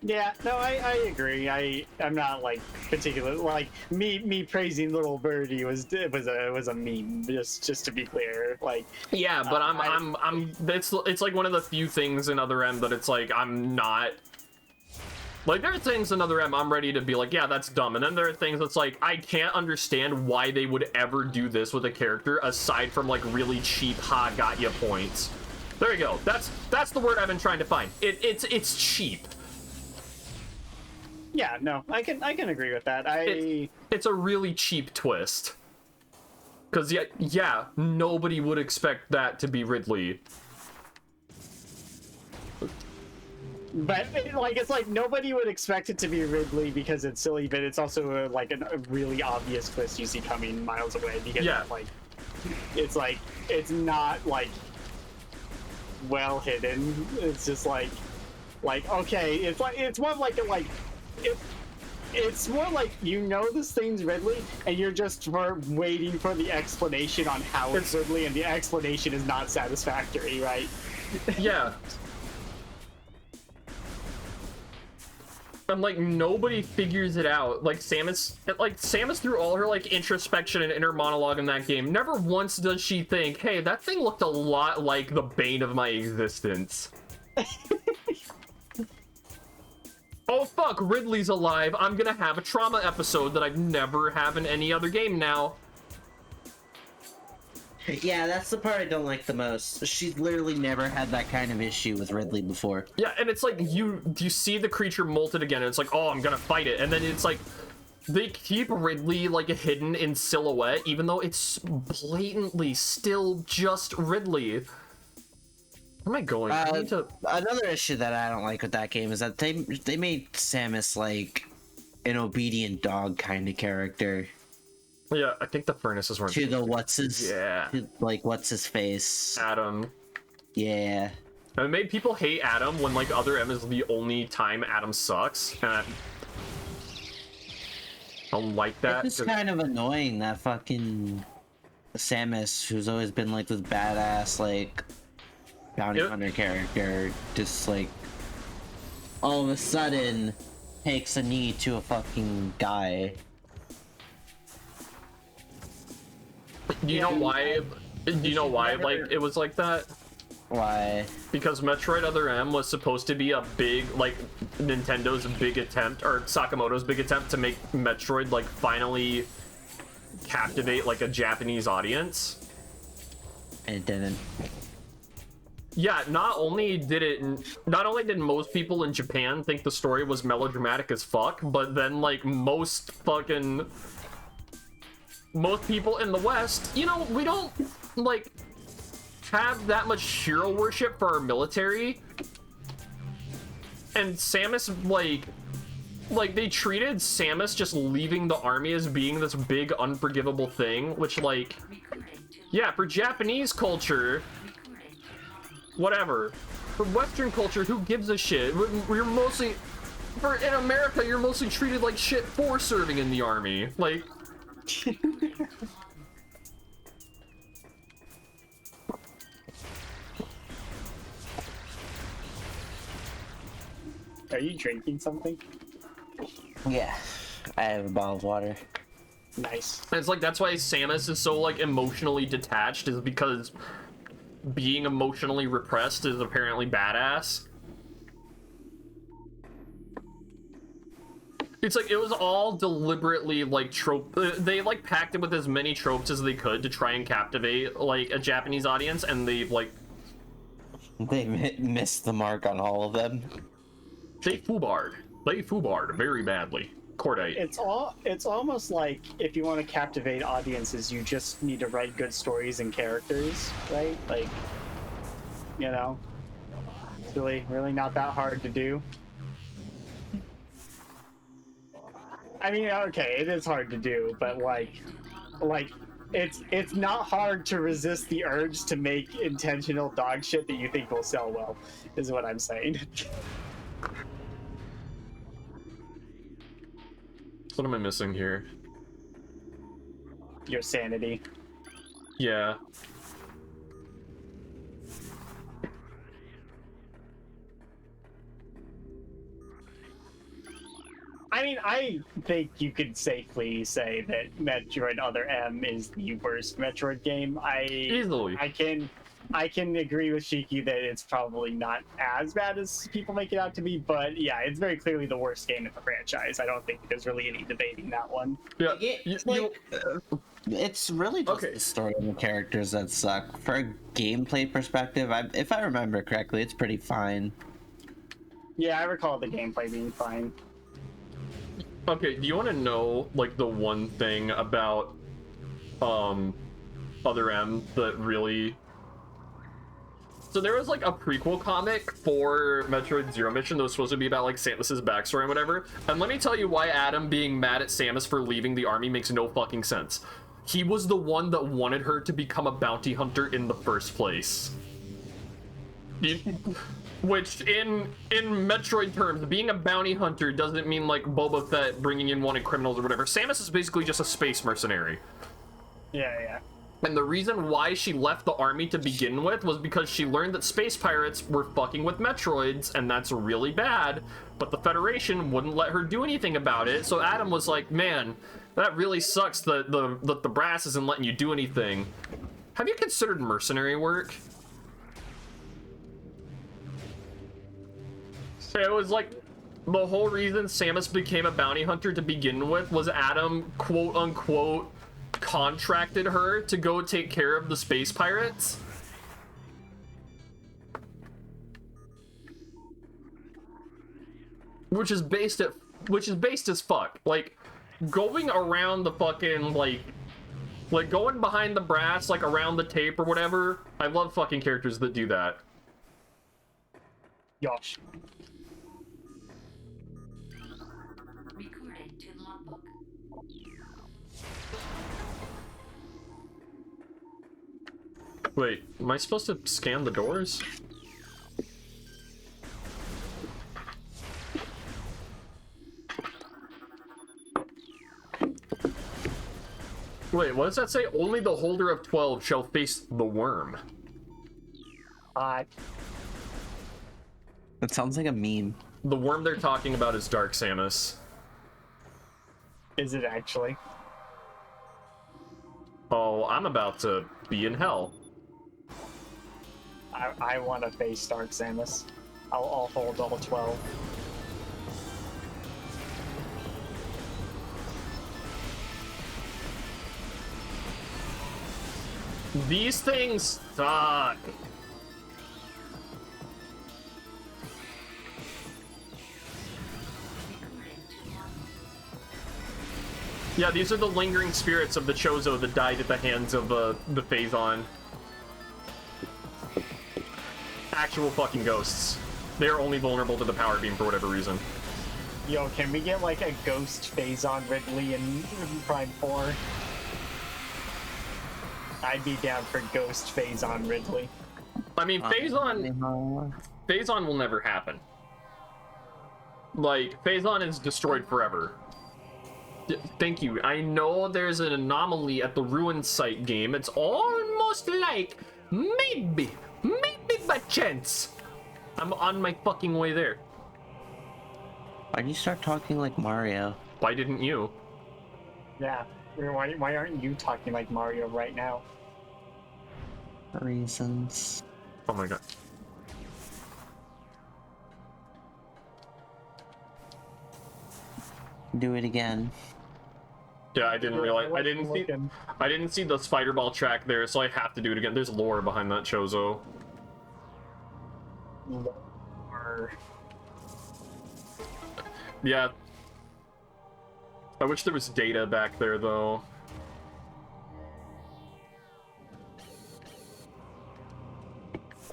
Yeah, no, I agree. I'm not like particular like me praising Little Birdie was a meme, just to be clear. Like, yeah, but I'm it's like one of the few things in Other M that it's like I'm not like, there are things in Other M I'm ready to be like, yeah, that's dumb, and then there are things that's like I can't understand why they would ever do this with a character aside from like really cheap ha got ya points. There you go. That's the word I've been trying to find. It's cheap. Yeah, no, I can agree with that. It's a really cheap twist. Cause yeah, nobody would expect that to be Ridley. But like, it's like nobody would expect it to be Ridley because it's silly, but it's also a really obvious twist you see coming miles away because yeah. it's like it's not like well hidden. It's just like okay, it's more like it's more like, you know, this thing's Ridley and you're just waiting for the explanation on how it's Ridley, and the explanation is not satisfactory, right? Yeah. And like nobody figures it out. Like Samus through all her like introspection and inner monologue in that game, never once does she think, hey, that thing looked a lot like the bane of my existence. Oh fuck, Ridley's alive. I'm gonna have a trauma episode that I've never have in any other game now. Yeah, that's the part I don't like the most. She's literally never had that kind of issue with Ridley before. Yeah, and it's like you see the creature molted again, and it's like, oh, I'm gonna fight it, and then it's like they keep Ridley like hidden in silhouette, even though it's blatantly still just Ridley. Where am I going? I need to... Another issue that I don't like with that game is that they made Samus like an obedient dog kind of character. Yeah, I think the furnaces weren't... To the what's his... Yeah. Like, what's his face? Adam. Yeah. And it made people hate Adam when, like, Other M is the only time Adam sucks. And I don't like that. It's just kind of annoying that fucking Samus, who's always been, like, this badass, like, bounty hunter character, just, like, all of a sudden takes a knee to a fucking guy. Do you know why? Do you know why? Like it was like that? Why? Because Metroid Other M was supposed to be a big, like, Nintendo's big attempt, or Sakamoto's big attempt to make Metroid like finally captivate like a Japanese audience. And it didn't. Yeah, not only did most people in Japan think the story was melodramatic as fuck, but then like most people in the West, you know, we don't like have that much hero worship for our military. And Samus, like they treated Samus just leaving the army as being this big unforgivable thing, which, like, yeah, for Japanese culture, whatever. For Western culture, who gives a shit? We're mostly, in America, you're mostly treated like shit for serving in the army. Like, Are you drinking something? Yeah, I have a bottle of water. Nice. and it's like that's why Samus is so like emotionally detached, is because being emotionally repressed is apparently badass. It's like it was all deliberately like trope. They like packed it with as many tropes as they could to try and captivate like a Japanese audience, and they missed the mark on all of them. They foobarred very badly. Cordite. It's almost like if you want to captivate audiences, you just need to write good stories and characters, right? Like, you know, it's really not that hard to do. I mean, okay, it is hard to do, but like it's not hard to resist the urge to make intentional dog shit that you think will sell well, is what I'm saying. What am I missing here? Your sanity. Yeah. I mean, I think you could safely say that Metroid Other M is the worst Metroid game. Easily. I can agree with Shiki that it's probably not as bad as people make it out to be, but yeah, it's very clearly the worst game in the franchise. I don't think there's really any debating that one. Yeah. It's really just Okay. the story and the characters that suck. For a gameplay perspective, if I remember correctly, it's pretty fine. Yeah, I recall the gameplay being fine. Okay, do you want to know, like, the one thing about, Other M that really... So there was, like, a prequel comic for Metroid Zero Mission that was supposed to be about, like, Samus's backstory and whatever, and let me tell you why Adam being mad at Samus for leaving the army makes no fucking sense. He was the one that wanted her to become a bounty hunter in the first place. Which, in Metroid terms, being a bounty hunter doesn't mean, like, Boba Fett bringing in wanted criminals or whatever. Samus is basically just a space mercenary. Yeah. And the reason why she left the army to begin with was because she learned that space pirates were fucking with Metroids, and that's really bad, but the Federation wouldn't let her do anything about it, so Adam was like, man, that really sucks that the brass isn't letting you do anything. Have you considered mercenary work? It was like, the whole reason Samus became a bounty hunter to begin with was Adam, quote-unquote, contracted her to go take care of the space pirates. Which is based as fuck. Like, going around the fucking, like going behind the brass, like, around the tape or whatever. I love fucking characters that do that. Yosh. Recorded to logbook. Wait, am I supposed to scan the doors? Wait, what does that say? Only the holder of 12 shall face the worm. That sounds like a meme. The worm they're talking about is Dark Samus. Is it actually? Oh, I'm about to be in hell. I want to face Dark Samus. I'll hold all 12. These things suck. Yeah, these are the lingering spirits of the Chozo that died at the hands of the Phazon. Actual fucking ghosts. They're only vulnerable to the power beam for whatever reason. Yo, can we get like a ghost Phazon Ridley in Prime 4? I'd be down for ghost Phazon Ridley. I mean, Phazon will never happen. Like, Phazon is destroyed forever. Thank you. I know there's an anomaly at the Ruin Site game. It's almost like maybe by chance. I'm on my fucking way there. Why'd you start talking like Mario? Why didn't you? Yeah. Why aren't you talking like Mario right now? Reasons. Oh my god. Do it again. Yeah, I didn't realize. I didn't see the spider ball track there, so I have to do it again. There's lore behind that Chozo. Lore. Yeah. I wish there was data back there, though.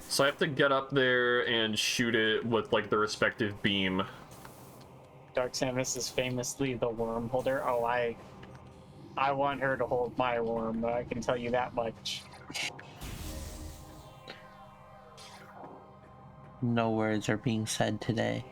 So I have to get up there and shoot it with, like, the respective beam. Dark Samus is famously the worm holder. Oh, I want her to hold my worm, I can tell you that much. No words are being said today.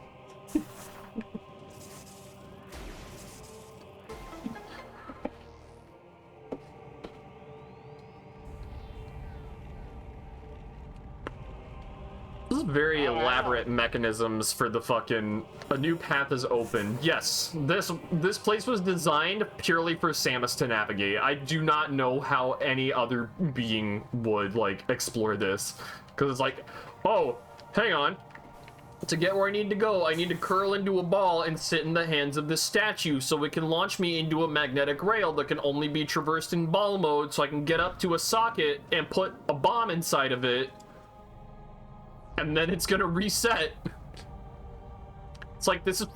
This is very elaborate mechanisms for the fucking... A new path is open. Yes, this place was designed purely for Samus to navigate. I do not know how any other being would, like, explore this. Because it's like, oh, hang on. To get where I need to go, I need to curl into a ball and sit in the hands of this statue so it can launch me into a magnetic rail that can only be traversed in ball mode so I can get up to a socket and put a bomb inside of it. And then it's gonna reset. It's like, this is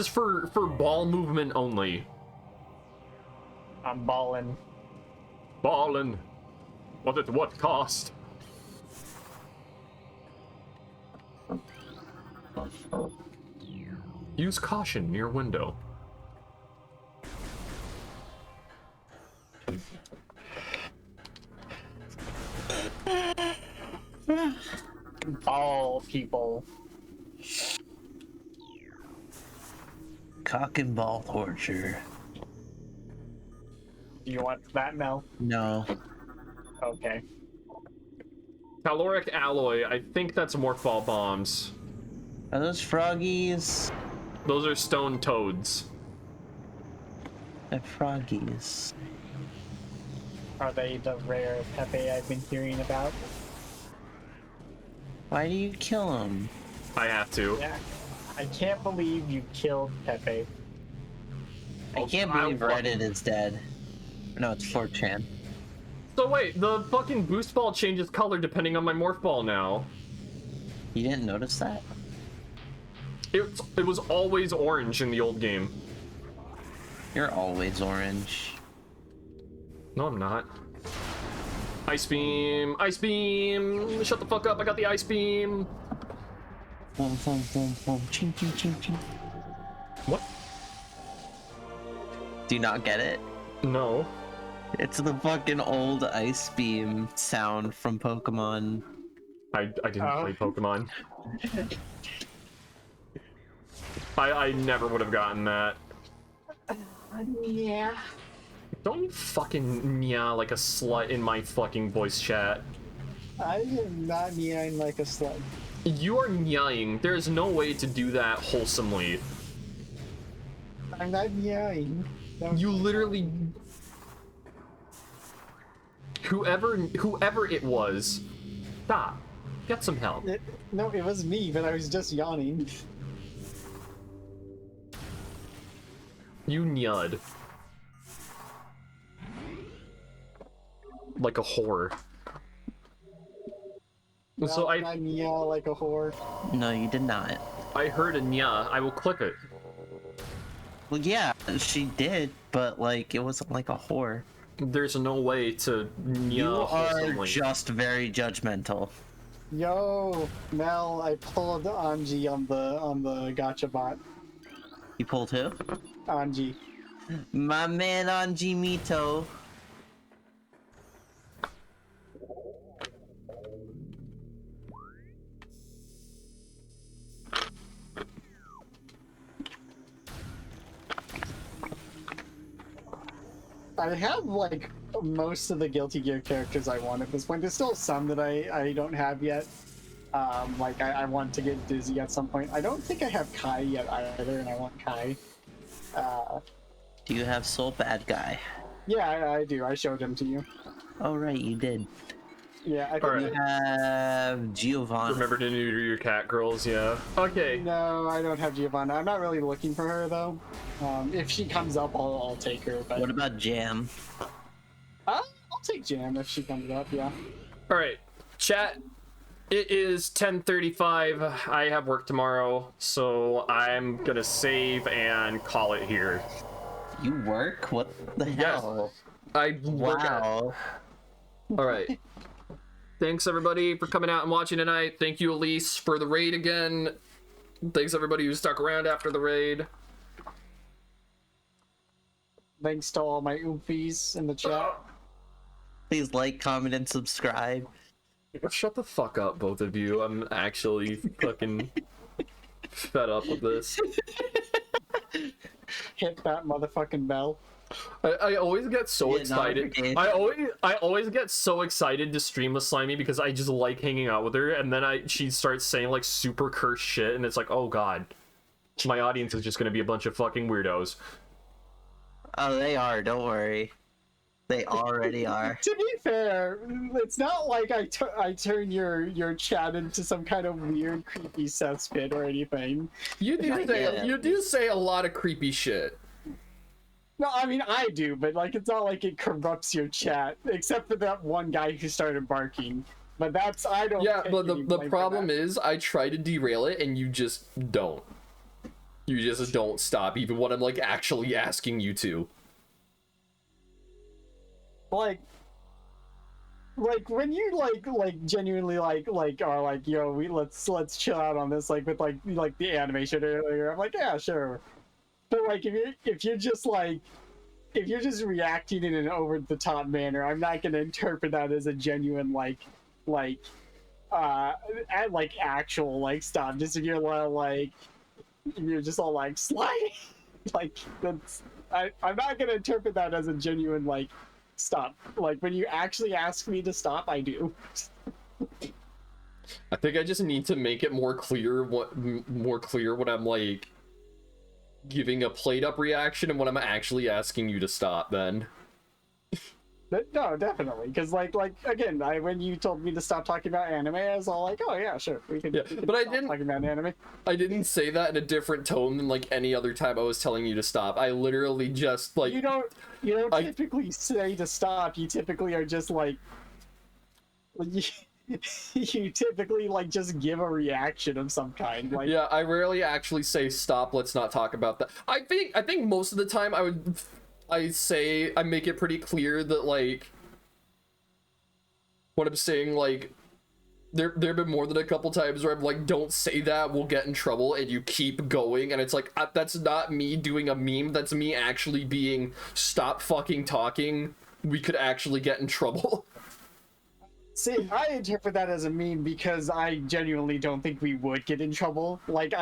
for ball movement only. I'm ballin'. Ballin'. But at what cost? Use caution near window. Ball people. Cock and ball torture. Do you want that, Mel? No. Okay. Caloric alloy, I think that's Morphball bombs. Are those froggies? Those are stone toads. They're froggies. Are they the rare Pepe I've been hearing about? Why do you kill them? I have to. Yeah. I can't believe you killed Pepe. I can't believe Reddit is dead. No, it's 4chan. So wait, the fucking boost ball changes color depending on my morph ball now. You didn't notice that? It was always orange in the old game. You're always orange. No, I'm not. Ice beam! Ice beam! Shut the fuck up, I got the ice beam! Boom, boom, boom, boom. Ching, ching, ching, ching. What? Do you not get it? No. It's the fucking old ice beam sound from Pokemon. I didn't play Pokemon. I never would have gotten that. Yeah. Don't you fucking meow like a slut in my fucking voice chat. I am not meowing like a slut. You are meowing. There is no way to do that wholesomely. I'm not meowing. You literally... Whoever it was, stop. Get some help. No, it was me, but I was just yawning. You nud. Like a whore. No, So I meow like a whore. No, you did not. I heard a nya. I will clip it. Well, yeah, she did, but like, it wasn't like a whore. There's no way to nya You are wholesomely. just very judgmental. Yo, Mel, I pulled Anji on the gacha bot. You pulled who? Anji. My man Anji Mito. I have like most of the Guilty Gear characters I want at this point. There's still some that I don't have yet. Like I want to get Dizzy at some point. I don't think I have Kai yet either, and I want Kai. Do you have Soul Bad Guy? Yeah, I do. I showed him to you. Oh, right, you did. Yeah, I think Alright. You have Giovanna. Remember to neuter your cat, girls, yeah. Okay. No, I don't have Giovanna. I'm not really looking for her though. If she comes up, I'll take her. But What about Jam? I'll take Jam if she comes up. Yeah. Alright. Chat. It is 10:35. I have work tomorrow, so I'm gonna save and call it here. You work? What the hell? I work at... Wow. Alright. Thanks everybody for coming out and watching tonight. Thank you, Elise, for the raid again. Thanks everybody who stuck around after the raid. Thanks to all my oompies in the chat. Please like, comment, and subscribe. Shut the fuck up, both of you. I'm actually fucking fed up with this. Hit that motherfucking bell. I always get so Yeah, excited. I always get so excited to stream with Slimy because I just like hanging out with her, and then she starts saying like super cursed shit, and it's like, oh god, my audience is just gonna be a bunch of fucking weirdos. Oh, they are. Don't worry. They already are. To be fair, it's not like I turn your chat into some kind of weird creepy cesspit or anything. You do say a lot of creepy shit. No, I mean I do, but like it's not like it corrupts your chat, except for that one guy who started barking. But that's I don't. Yeah, take but any the blame for problem that. is I try to derail it and you just don't. You just don't stop, even when I'm like actually asking you to. like when you like genuinely like are like, yo, let's chill out on this, like with like the animation earlier. I'm like, yeah, sure. But like if you're just reacting in an over the top manner, I'm not gonna interpret that as a genuine actual like stop. Just if you're just all like sliding, like that's I'm not gonna interpret that as a genuine like stop. Like when you actually ask me to stop, I do. I think I just need to make it more clear when I'm like giving a played up reaction and when I'm actually asking you to stop then. But no, definitely, because like again, when you told me to stop talking about anime, I was all like, oh yeah, sure, we can. Yeah, we can but I stop didn't- talking about anime. I didn't say that in a different tone than like any other time I was telling you to stop. I literally just like You don't typically say to stop. You typically are just like you typically like just give a reaction of some kind. Like yeah, I rarely actually say stop, let's not talk about that. I think most of the time I make it pretty clear that like what I'm saying, like there have been more than a couple times where I'm like, don't say that, we'll get in trouble, and you keep going, and it's like that's not me doing a meme, that's me actually being stop fucking talking, we could actually get in trouble. See, I interpret that as a meme because I genuinely don't think we would get in trouble. Like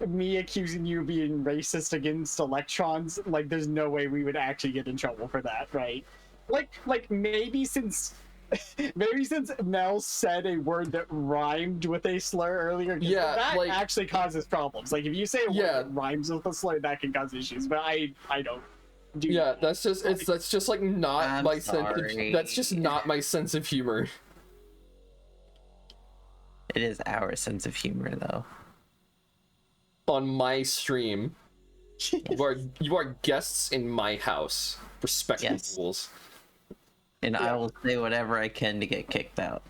me accusing you of being racist against electrons, like there's no way we would actually get in trouble for that, right? Like maybe since Mel said a word that rhymed with a slur earlier, Yeah, that like- actually causes problems. Like if you say a word Yeah. that rhymes with a slur, that can cause issues. But I don't do Yeah, that. that's just like not I'm my sense sorry. that's just not my sense of humor. It is our sense of humor, though. On my stream, you are guests in my house. Respect the Yes. rules. And I will say whatever I can to get kicked out.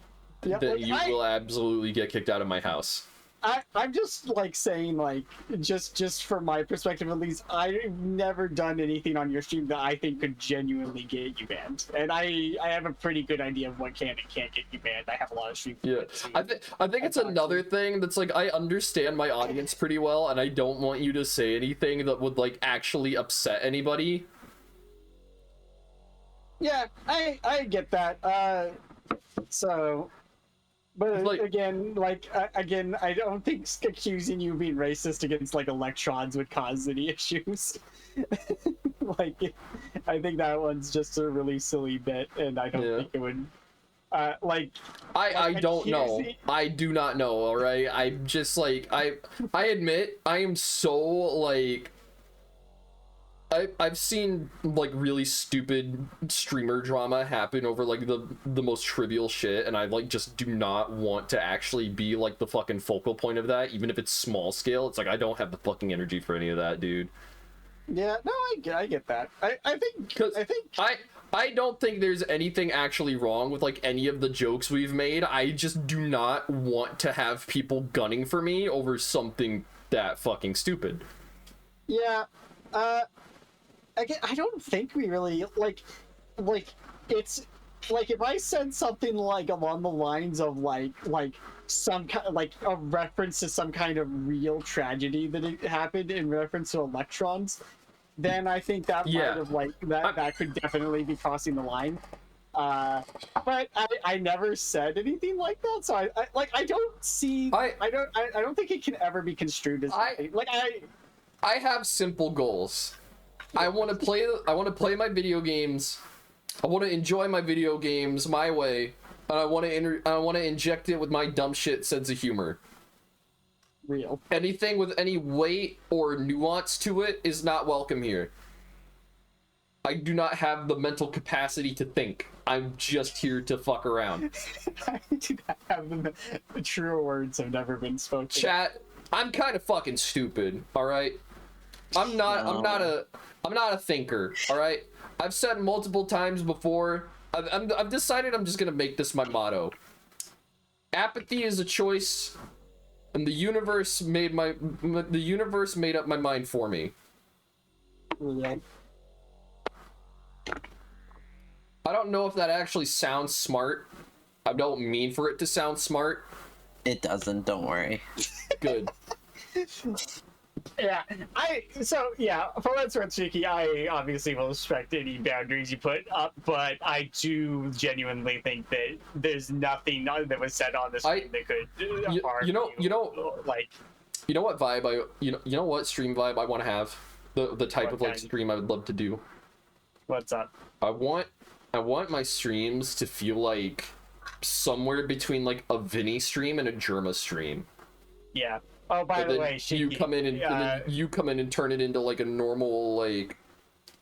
Yeah, Then like, you will absolutely get kicked out of my house. I'm just like saying, like, just from my perspective at least, I've never done anything on your stream that I think could genuinely get you banned, and I have a pretty good idea of what can and can't get you banned. I have a lot of streams. Yeah, I think it's another thing that's like, I understand my audience pretty well, and I don't want you to say anything that would like actually upset anybody. Yeah, I get that. So, but Like- again, I don't think accusing you of being racist against like electrons would cause any issues. Like, I think that one's just a really silly bit, and I don't Yeah. think it would. I don't know. accusing- I do not know, alright? I'm just like, I admit, I am so like, I've seen like really stupid streamer drama happen over like the most trivial shit, and I like just do not want to actually be like the fucking focal point of that, even if it's small scale. It's like I don't have the fucking energy for any of that, dude. Yeah, no, I get that. I think I don't think there's anything actually wrong with like any of the jokes we've made. I just do not want to have people gunning for me over something that fucking stupid. yeah. Again, I don't think we really like it's like if I said something like along the lines of like some kind like a reference to some kind of real tragedy that it happened in reference to electrons, then I think that Yeah. might have like that could definitely be crossing the line. But I never said anything like that, so I don't see I don't think it can ever be construed as like I have simple goals. I want to play my video games. I want to enjoy my video games my way, and I want to inject it with my dumb shit sense of humor. Real. Anything with any weight or nuance to it is not welcome here. I do not have the mental capacity to think. I'm just here to fuck around. I do not have the truer words have never been spoken. Chat, I'm kind of fucking stupid, all right? I'm not a thinker, all right? I've said multiple times before, I've decided I'm just gonna make this my motto. Apathy is a choice, and the universe made up my mind for me. Yeah. I don't know if that actually sounds smart. I don't mean for it to sound smart. It doesn't, don't worry. Good. Yeah, for what's worth, Shiki, I obviously will respect any boundaries you put up, but I do genuinely think that there's nothing that was said on this stream that could harm you know what vibe you know what stream vibe I want to have? The type of like stream I would love to do. What's up? I want my streams to feel like somewhere between like a Vinny stream and a Germa stream. Yeah. Oh, by the way, Shiki, you come in and then you come in and turn it into like a normal like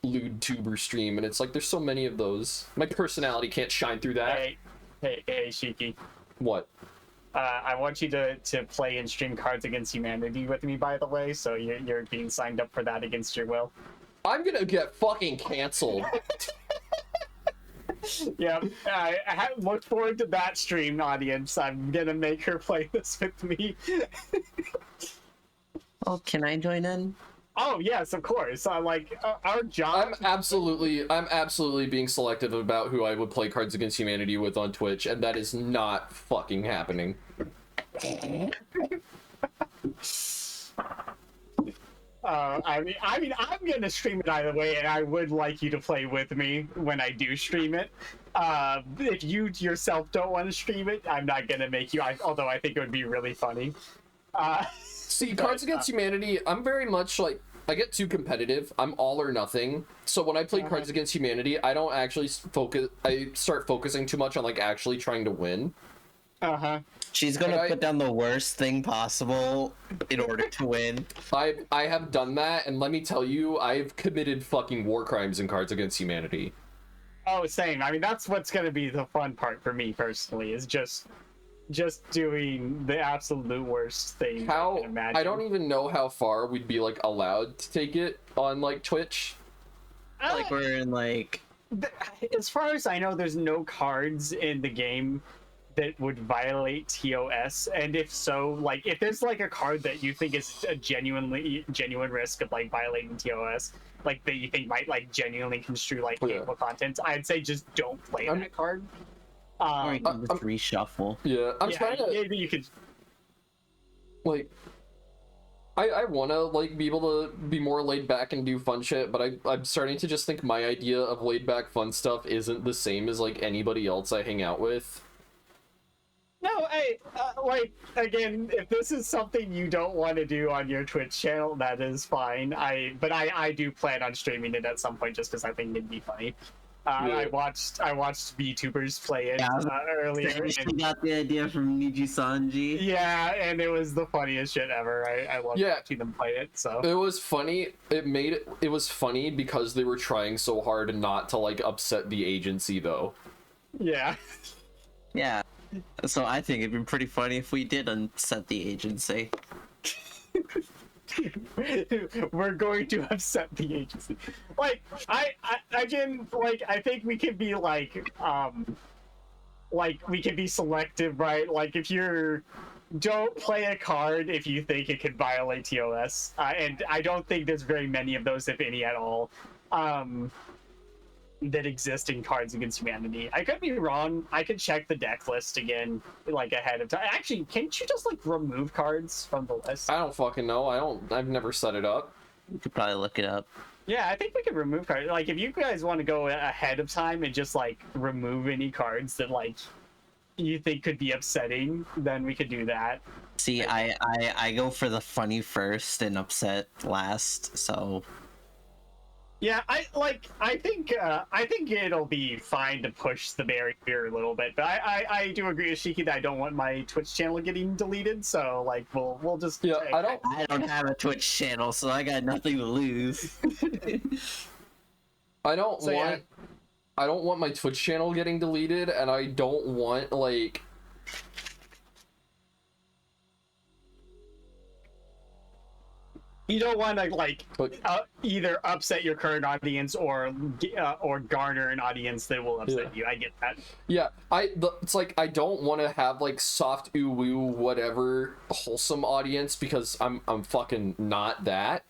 lewd tuber stream, and it's like there's so many of those. My personality can't shine through that. Hey, Shiki. What? I want you to play and stream Cards Against Humanity with me, by the way, so you're being signed up for that against your will. I'm gonna get fucking canceled. Yeah, I look forward to that stream, audience. I'm gonna make her play this with me. Oh, can I join in? Oh yes, of course. Our job. I'm absolutely being selective about who I would play Cards Against Humanity with on Twitch, and that is not fucking happening. I mean, I'm gonna stream it either way, and I would like you to play with me when I do stream it. If you yourself don't want to stream it, I'm not gonna make you. Although I think it would be really funny. See, Cards Against Humanity, I'm very much like, I get too competitive. I'm all or nothing. So when I play Cards Against Humanity, I don't actually focus. I start focusing too much on like actually trying to win. She's gonna put down the worst thing possible in order to win. I have done that, and let me tell you, I've committed fucking war crimes in Cards Against Humanity. Oh, same. I mean, that's what's gonna be the fun part for me personally, is just doing the absolute worst thing I can imagine. I don't even know how far we'd be like allowed to take it on like Twitch. Like we're in like. As far as I know, there's no cards in the game that would violate TOS, and if so, like if there's like a card that you think is a genuine risk of like violating TOS, like that you think might like genuinely construe like hateful content, I'd say just don't play that card. Or you can just reshuffle. Yeah, I'm trying to. Maybe you could. Like, I want to like be able to be more laid back and do fun shit, but I'm starting to just think my idea of laid back fun stuff isn't the same as like anybody else I hang out with. No, hey, like, again, if this is something you don't want to do on your Twitch channel, that is fine. But I do plan on streaming it at some point just because I think it'd be funny. I watched VTubers play it earlier. She got the idea from Niji Sanji. Yeah, and it was the funniest shit ever. I loved watching them play it. So it was funny. It was funny because they were trying so hard not to like upset the agency, though. Yeah. Yeah. So I think it'd be pretty funny if we did upset the agency. We're going to upset the agency. Like, I think we could be like we can be selective, right? Like if don't play a card if you think it could violate TOS, and I don't think there's very many of those, if any at all. that exist in Cards Against Humanity. I could be wrong. I could check the deck list again, like ahead of time. Actually, can't you just like remove cards from the list? I don't fucking know. I've never set it up. You could probably look it up. Yeah, I think we could remove cards. Like, if you guys want to go ahead of time and just like remove any cards that like you think could be upsetting, then we could do that. See, I go for the funny first and upset last, so Yeah, I think it'll be fine to push the barrier a little bit, but I do agree with Shiki that I don't want my Twitch channel getting deleted, so like we'll just I don't have a Twitch channel, so I got nothing to lose. I don't want my Twitch channel getting deleted, and I don't want like you don't want to like either upset your current audience or garner an audience that will upset you. I get that. Yeah, it's like I don't want to have like soft ooh woo whatever wholesome audience because I'm fucking not that.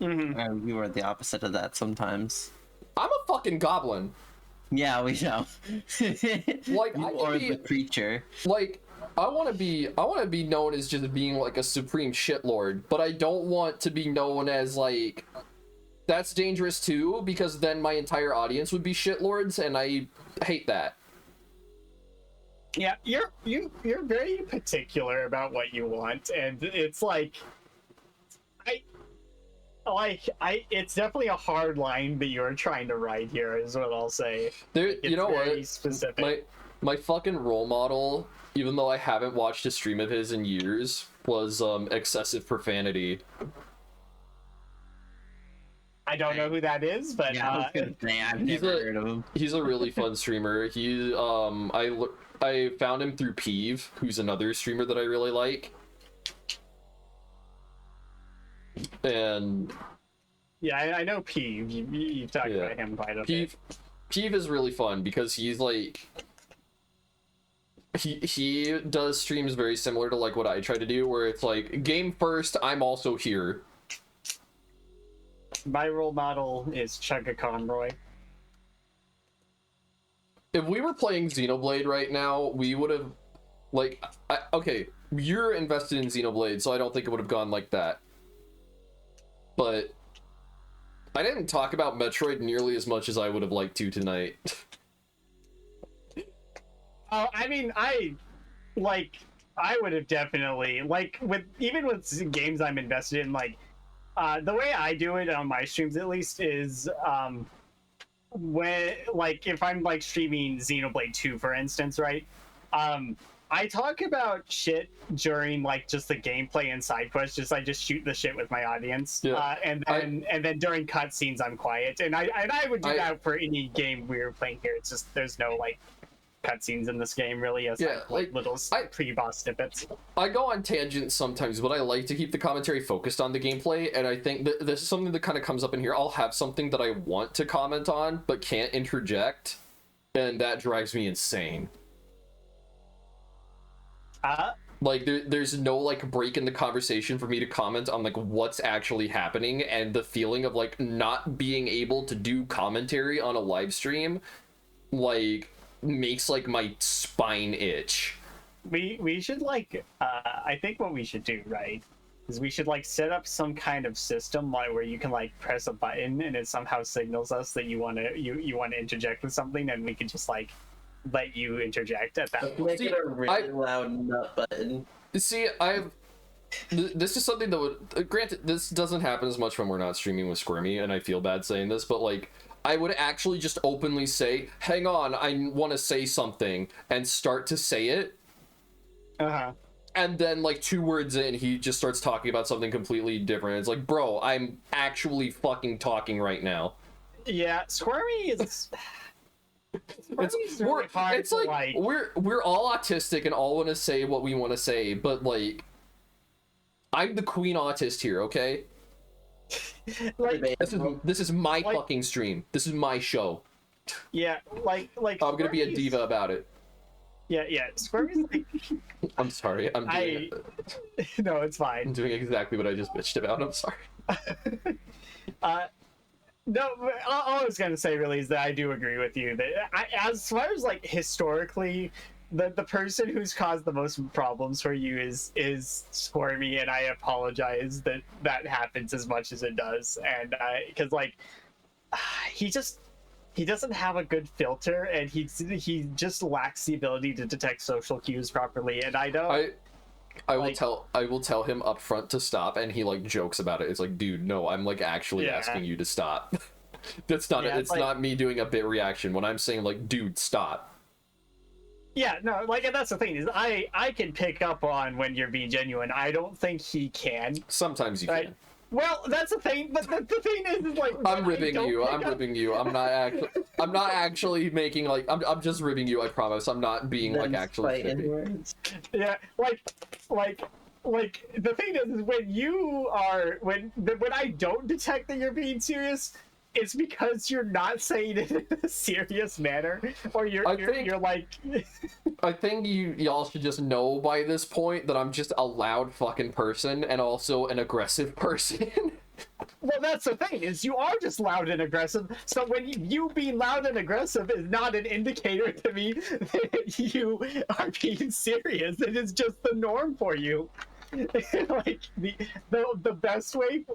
Mm-hmm. We were the opposite of that sometimes. I'm a fucking goblin. Yeah, we know. Like you are the creature. Like I want to be known as just being like a supreme shitlord, but I don't want to be known as like that's dangerous too because then my entire audience would be shitlords and I hate that. Yeah, you're very particular about what you want, and it's like it's definitely a hard line that you're trying to ride here, is what I'll say. You know very what? Specific. My fucking role model, even though I haven't watched a stream of his in years, was excessive profanity. I don't know who that is, but yeah, I was gonna say, I've never heard of him. He's a really fun streamer. I found him through Peeve, who's another streamer that I really like. And yeah, I know Peeve. You've talked about him quite a bit. Peeve is really fun because he's like he does streams very similar to like what I try to do, where it's like game first, I'm also here. My role model is Chugga Conroy. If we were playing Xenoblade right now, we would have like okay, you're invested in Xenoblade, so I don't think it would have gone like that. But I didn't talk about Metroid nearly as much as I would have liked to tonight. I mean, I would have definitely like with games I'm invested in, like the way I do it on my streams at least is when like if I'm like streaming Xenoblade 2 for instance, right? I talk about shit during like just the gameplay and side quests. I just shoot the shit with my audience, and then during cutscenes I'm quiet. And I would do that for any game we were playing here. It's just there's no like cutscenes in this game really, as like little pre-boss snippets. I go on tangents sometimes, but I like to keep the commentary focused on the gameplay. And I think that this is something that kind of comes up in here. I'll have something that I want to comment on but can't interject, and that drives me insane. Like there's no like break in the conversation for me to comment on like what's actually happening, and the feeling of like not being able to do commentary on a live stream like makes like my spine itch. We should like I think what we should do, right, is we should like set up some kind of system like where you can like press a button and it somehow signals us that you want to interject with something, and we can just like let you interject at that point. Make it a really loud nut button. See, this is something that would granted this doesn't happen as much when we're not streaming with Squirmy, and I feel bad saying this, but like I would actually just openly say, hang on, I want to say something, and start to say it. And then like 2 words in, he just starts talking about something completely different. It's like, bro, I'm actually fucking talking right now. Yeah, Squirmy is It's like we're all autistic and all want to say what we want to say, but like I'm the queen autist here, okay? like this is my fucking stream. This is my show. Yeah, like I'm gonna be a diva about it. Yeah. Squirmy's like I'm sorry. I'm doing No, it's fine. I'm doing exactly what I just bitched about. I'm sorry. No, but all I was gonna say really is that I do agree with you that as far as like historically, the person who's caused the most problems for you is Squirmy, and I apologize that that happens as much as it does, and because like he just he doesn't have a good filter, and he just lacks the ability to detect social cues properly, and I don't. I will tell him up front to stop, and he like jokes about it. It's like, dude, no, I'm like actually asking you to stop. That's not Yeah, it's like, not me doing a bit reaction when I'm saying like, dude, stop. Yeah, no, like, and that's the thing is I can pick up on when you're being genuine. I don't think he can. Sometimes you Right? can. Well, that's the thing, but the thing is like I'm when I ribbing don't you. pick I'm up- ribbing you. I'm not actually making like I'm just ribbing you, I promise. I'm not being like Then actually fight snippy. inwards. Yeah, like the thing is when you are when I don't detect that you're being serious, it's because you're not saying it in a serious manner, or you're like. I think y'all should just know by this point that I'm just a loud fucking person and also an aggressive person. Well, that's the thing is you are just loud and aggressive. So when you being loud and aggressive is not an indicator to me that you are being serious. It is just the norm for you. Like the best way,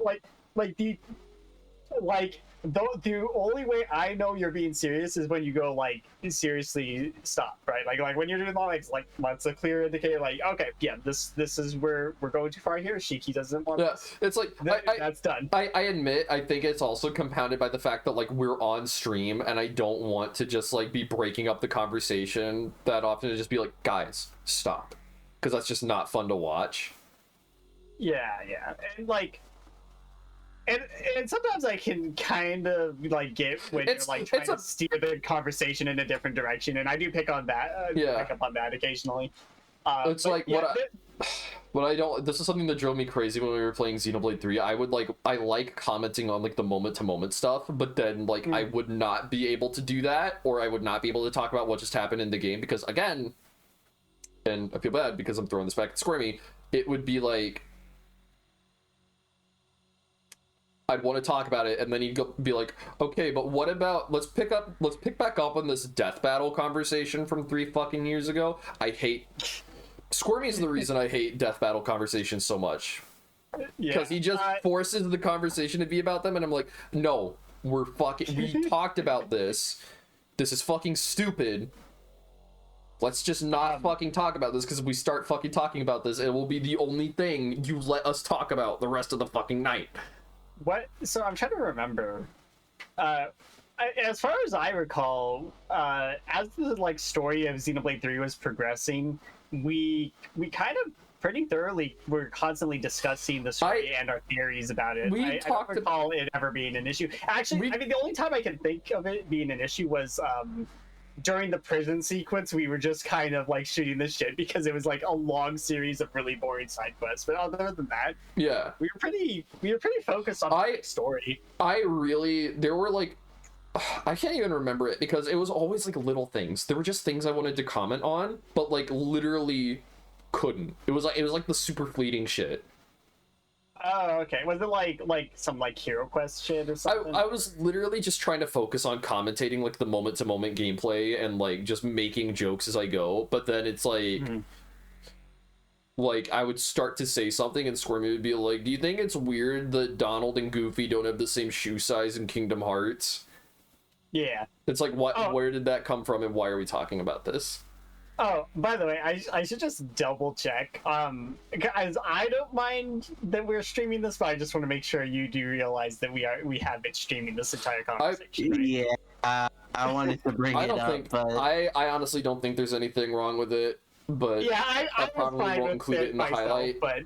the only way I know you're being serious is when you go like seriously stop, right? Like when you're doing like that's a clear indicator. Like okay, yeah, this is where we're going too far here. Shiki doesn't want Yeah, this. it's like That's done. I admit I think it's also compounded by the fact that like we're on stream and I don't want to just like be breaking up the conversation that often to just be like, guys, stop, because that's just not fun to watch. Yeah, and like, and sometimes I can kind of like get when you're like trying to steer the conversation in a different direction, and I do pick on that. Pick up on that occasionally. It's like what I don't. This is something that drove me crazy when we were playing Xenoblade 3. I like commenting on like the moment to moment stuff, but then like I would not be able to do that, or I would not be able to talk about what just happened in the game because again, and I feel bad because I'm throwing this back at Squirmy. It would be like. I'd want to talk about it, and then he'd be like, "Okay, but what about let's pick back up on this death battle conversation from 3 fucking years ago." I hate Squirmy's the reason I hate death battle conversations so much because he just forces the conversation to be about them, and I'm like, "No, we talked about this. This is fucking stupid. Let's just not fucking talk about this because if we start fucking talking about this, it will be the only thing you let us talk about the rest of the fucking night." So I'm trying to remember. As far as I recall, as the like story of Xenoblade 3 was progressing, we kind of pretty thoroughly were constantly discussing the story and our theories about it. I don't recall it ever being an issue. Actually, I mean, the only time I can think of it being an issue was during the prison sequence. We were just kind of like shooting the shit because it was like a long series of really boring side quests. But other than that, yeah, we were pretty focused on the story. There were like, I can't even remember it because it was always like little things. There were just things I wanted to comment on, but like literally couldn't. It was like the super fleeting shit. Oh, okay. Was it like some like Hero Quest shit or something? I was literally just trying to focus on commentating like the moment to moment gameplay and like just making jokes as I go. But then it's like, like I would start to say something and Squirmy would be like, "Do you think it's weird that Donald and Goofy don't have the same shoe size in Kingdom Hearts?" Yeah. It's like, what? Oh. Where did that come from, and why are we talking about this? Oh, by the way, I should just double check. Guys, I don't mind that we're streaming this, but I just want to make sure you do realize that we have been streaming this entire conversation. Right? Yeah, I wanted to bring it up, but I honestly don't think there's anything wrong with it. But yeah, I probably won't include it in the highlight. But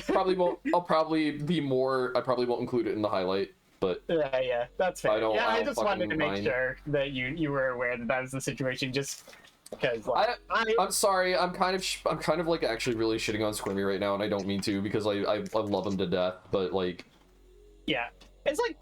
probably won't. I probably won't include it in the highlight. But yeah, that's fair. I just wanted to make mind. sure that you were aware that was the situation. Just because I'm sorry, I'm kind of like actually really shitting on Squirmy right now, and I don't mean to because I love him to death, but like, yeah, it's like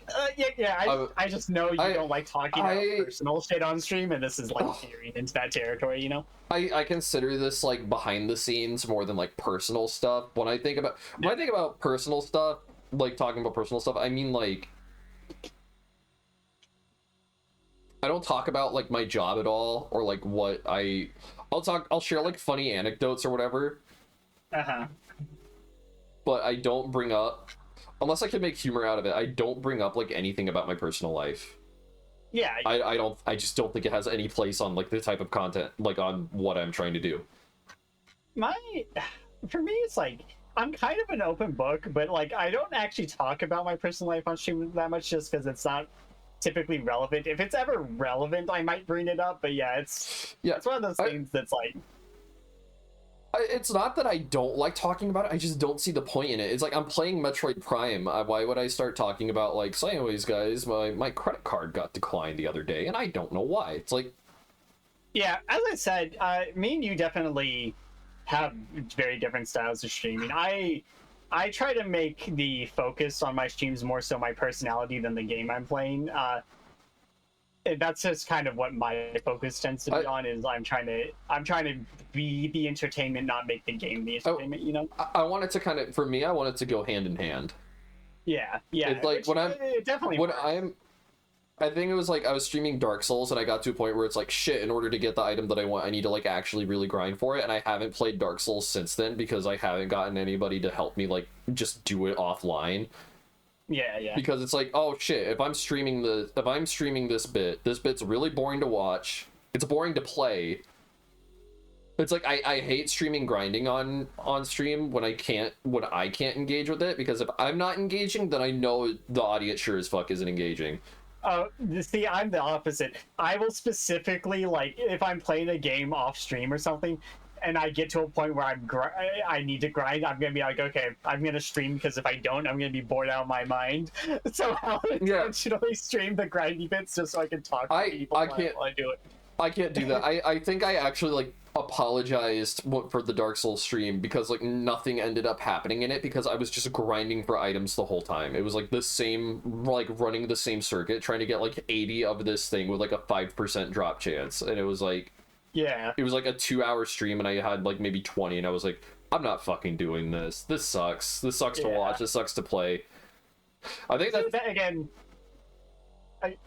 I just know you don't like talking about personal shit on stream, and this is like veering into that territory, you know. I consider this like behind the scenes more than like personal stuff. When I think about personal stuff, like talking about personal stuff, I mean like I don't talk about like my job at all, or like what I'll share like funny anecdotes or whatever, Uh-huh. but I don't bring up, unless I can make humor out of it, I don't bring up like anything about my personal life. Yeah. I just don't think it has any place on like the type of content, like on what I'm trying to do. For me, it's like I'm kind of an open book, but like I don't actually talk about my personal life on stream that much, just because it's not typically relevant. If it's ever relevant, I might bring it up. But yeah, it's one of those things that's like. It's not that I don't like talking about it, I just don't see the point in it. It's like I'm playing Metroid Prime. Why would I start talking about like, so anyways, guys, my credit card got declined the other day, and I don't know why. It's like, yeah, as I said, me and you definitely have very different styles of streaming. I try to make the focus on my streams more so my personality than the game I'm playing. That's just kind of what my focus tends to be on. Is I'm trying to be the entertainment, not make the game the entertainment. You know. I wanted to kind of, for me, I wanted to go hand in hand. Yeah. It's like I think it was like I was streaming Dark Souls and I got to a point where it's like, shit, in order to get the item that I want, I need to like actually really grind for it. And I haven't played Dark Souls since then because I haven't gotten anybody to help me like just do it offline. Yeah. Because it's like, oh shit, if I'm streaming this bit's really boring to watch. It's boring to play. It's like I hate streaming grinding on stream when I can't engage with it, because if I'm not engaging, then I know the audience sure as fuck isn't engaging. See, I'm the opposite. I will specifically, like, if I'm playing a game off stream or something, and I get to a point where I need to grind, I'm gonna be like, okay, I'm gonna stream, because if I don't, I'm gonna be bored out of my mind. So I'll intentionally stream the grindy bits just so I can talk to people while I do it. I can't do that. I think I actually like apologized for the Dark Souls stream because like nothing ended up happening in it because I was just grinding for items the whole time. It was like the same, like running the same circuit, trying to get like 80 of this thing with like a 5% drop chance, and it was like, yeah, it was like a 2-hour stream and I had like maybe 20, and I was like, I'm not fucking doing this. This sucks. This sucks to watch. This sucks to play. I think that again.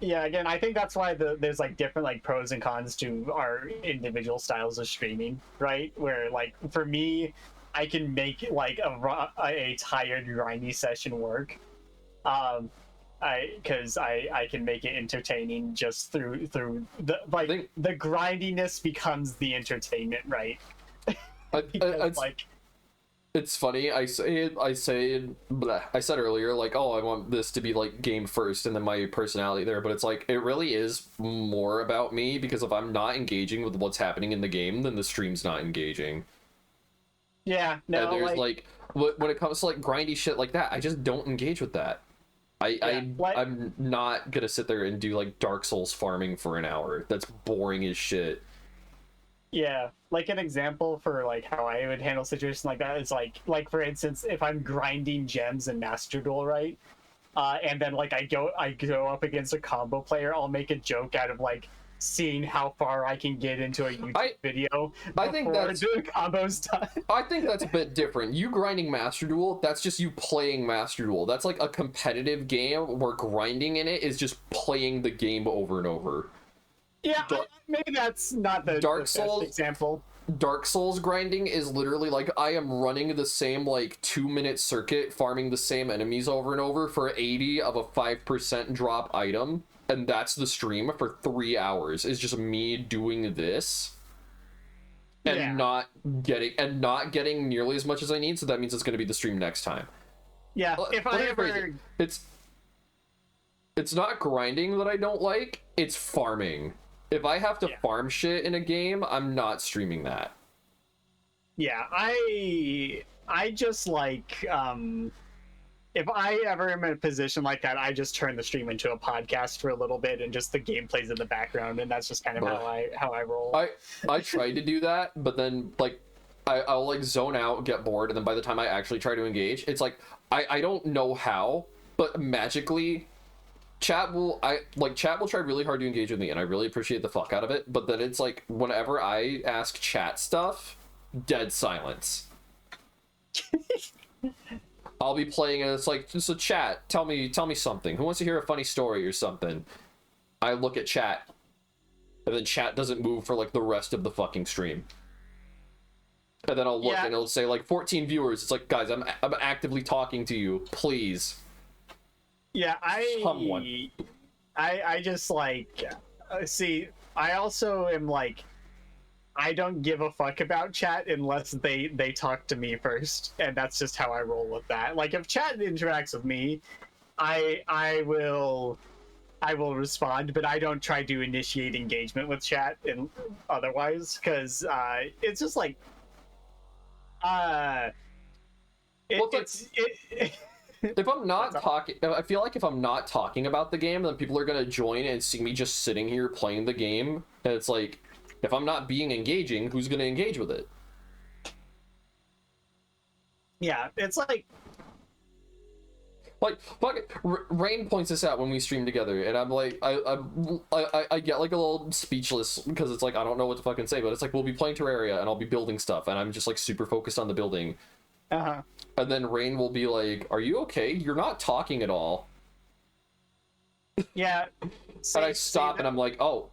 Again, I think that's why there's like different like pros and cons to our individual styles of streaming, right? Where like for me, I can make like a tired grindy session work, because I can make it entertaining just through the like the grindiness becomes the entertainment, right? Because, like. It's funny, I said earlier, like, oh, I want this to be, like, game first, and then my personality there, but it's like, it really is more about me, because if I'm not engaging with what's happening in the game, then the stream's not engaging. Yeah, no, and there's, like when it comes to, like, grindy shit like that, I just don't engage with that. I'm not gonna sit there and do, like, Dark Souls farming for an hour. That's boring as shit. Yeah, like an example for like how I would handle situations like that is like for instance, if I'm grinding gems in Master Duel, right? And then like I go up against a combo player, I'll make a joke out of like seeing how far I can get into a YouTube video before the combo's done. I think that's a bit different. You grinding Master Duel, that's just you playing Master Duel. That's like a competitive game where grinding in it is just playing the game over and over. Yeah, maybe that's not the best example. Dark Souls grinding is literally like I am running the same like 2-minute circuit, farming the same enemies over and over for 80 of a 5% drop item, and that's the stream for 3 hours. Is just me doing this and not getting nearly as much as I need. So that means it's going to be the stream next time. Yeah, if I ever, it's not grinding that I don't like. It's farming. If I have to farm shit in a game, I'm not streaming that. Yeah, I just like if I ever am in a position like that, I just turn the stream into a podcast for a little bit and just the game plays in the background, and that's just kind of how I roll. I tried to do that, but then like I'll like zone out, get bored, and then by the time I actually try to engage, it's like I don't know how, but magically chat will try really hard to engage with me, and I really appreciate the fuck out of it, but then it's like whenever I ask chat stuff, dead silence. I'll be playing and it's like, so chat, tell me something. Who wants to hear a funny story or something? I look at chat, and then chat doesn't move for like the rest of the fucking stream. And then I'll look and it'll say like 14 viewers. It's like, guys, I'm actively talking to you. Please. Yeah, Someone. I just like see. I also am like, I don't give a fuck about chat unless they talk to me first, and that's just how I roll with that. Like if chat interacts with me, I will respond, but I don't try to initiate engagement with chat and otherwise, because it's just like if I'm not talking, I feel like if I'm not talking about the game, then people are gonna join and see me just sitting here playing the game, and it's like, if I'm not being engaging, who's gonna engage with it? Yeah, it's like fuck it. Rain points this out when we stream together, and I'm like, I get like a little speechless because it's like I don't know what to fucking say, but it's like we'll be playing Terraria and I'll be building stuff, and I'm just like super focused on the building. And then Rain will be like, "Are you okay? You're not talking at all." Yeah. And I stop and I'm like, "Oh,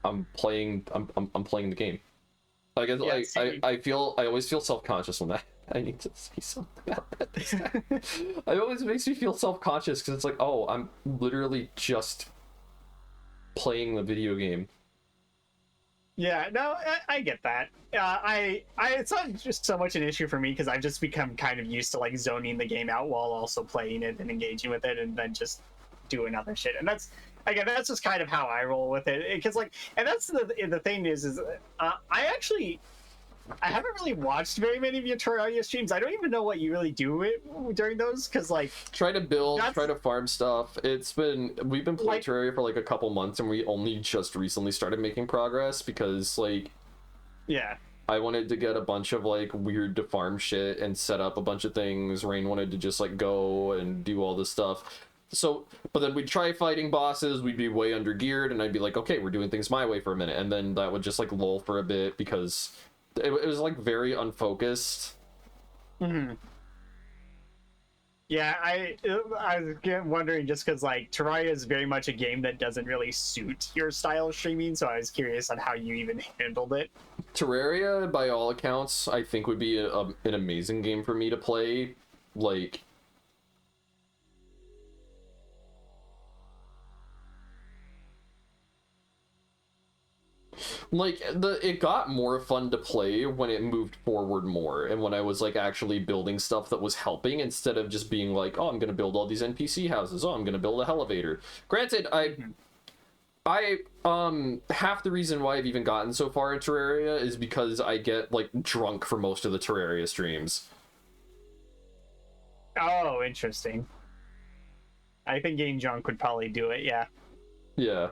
I'm playing the game." Like, I always feel self-conscious when that. I need to say something about that. It always makes me feel self-conscious because it's like, oh, I'm literally just playing the video game. Yeah, no, I get that. It's not just so much an issue for me because I've just become kind of used to like zoning the game out while also playing it and engaging with it, and then just doing other shit. And that's just kind of how I roll with it. Because like, and that's the thing is I haven't really watched very many of your Terraria streams. I don't even know what you really do during those, because like try to build, try to farm stuff. We've been playing like, Terraria for like a couple months, and we only just recently started making progress because like, yeah, I wanted to get a bunch of like weird to farm shit and set up a bunch of things. Rain wanted to just like go and do all this stuff. So, but then we'd try fighting bosses, we'd be way under geared, and I'd be like, okay, we're doing things my way for a minute, and then that would just like lull for a bit because it was like very unfocused. Yeah, I was wondering just because like Terraria is very much a game that doesn't really suit your style of streaming, so I was curious on how you even handled it. Terraria, by all accounts, I think would be an amazing game for me to play. It got more fun to play when it moved forward more, and when I was like actually building stuff that was helping instead of just being like, oh, I'm gonna build all these NPC houses, oh, I'm gonna build a elevator. Granted, I half the reason why I've even gotten so far in Terraria is because I get like drunk for most of the Terraria streams. Oh, interesting. I think getting drunk would probably do it, yeah. Yeah.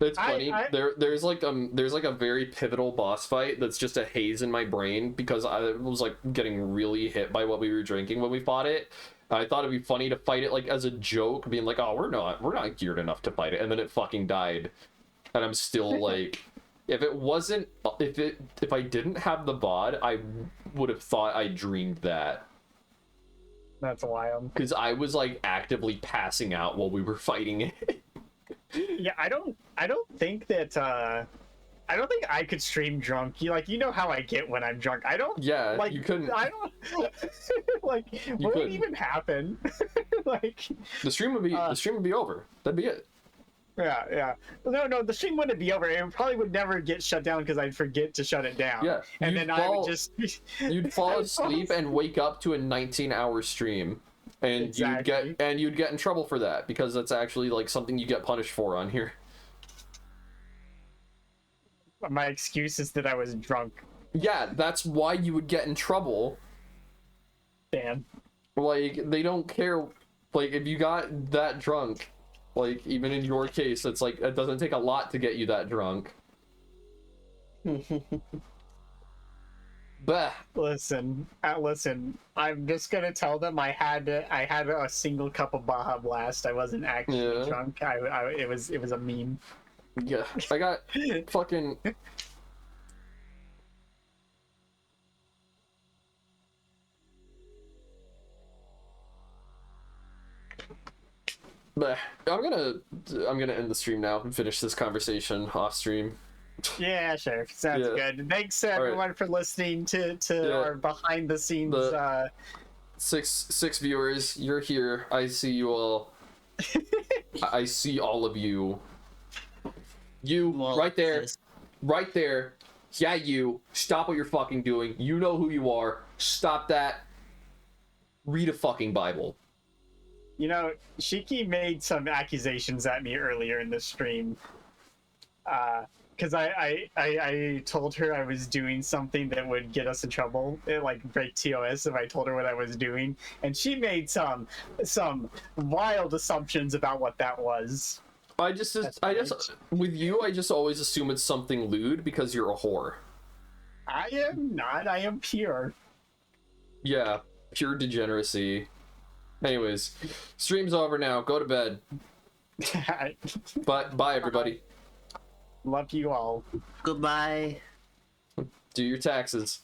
It's funny. There's like a very pivotal boss fight that's just a haze in my brain because I was like getting really hit by what we were drinking when we fought it. I thought it'd be funny to fight it like as a joke, being like, "Oh, we're not geared enough to fight it," and then it fucking died, and I'm still like, if I didn't have the VOD, I would have thought I dreamed that. That's wild. Because I was like actively passing out while we were fighting it. Yeah, I don't think that I don't think I could stream drunk. You know how I get when I'm drunk. I don't. Yeah, like you couldn't. I don't like. What would even happen? Like the stream would be over. That'd be it. Yeah. No, the stream wouldn't be over. It probably would never get shut down because I'd forget to shut it down. Yeah, and then I would just. You'd fall asleep and wake up to a 19-hour stream. And exactly. you'd get in trouble for that because that's actually like something you get punished for on here. My excuse is that I was drunk. Yeah, that's why you would get in trouble. Damn. Like, they don't care. Like, if you got that drunk, like, even in your case, it's like, it doesn't take a lot to get you that drunk. Bah. Listen. I'm just gonna tell them I had a single cup of Baja Blast. I wasn't actually drunk. It was a meme. Yeah, I got fucking. But I'm gonna end the stream now and finish this conversation off stream. Yeah, sure. Sounds Yeah. good. Thanks right. everyone for listening to our behind the scenes. Six viewers, you're here. I see you all. I see all of you. You Well, right there, yes. right there. Yeah, you. Stop what you're fucking doing. You know who you are. Stop that. Read a fucking Bible. You know, Shiki made some accusations at me earlier in the stream. Because I told her I was doing something that would get us in trouble, like break TOS if I told her what I was doing, and she made some wild assumptions about what that was. I just with you, I just always assume it's something lewd because you're a whore. I am not. I am pure. Yeah, pure degeneracy. Anyways, stream's over now. Go to bed. Bye everybody. Love you all. Goodbye. Do your taxes.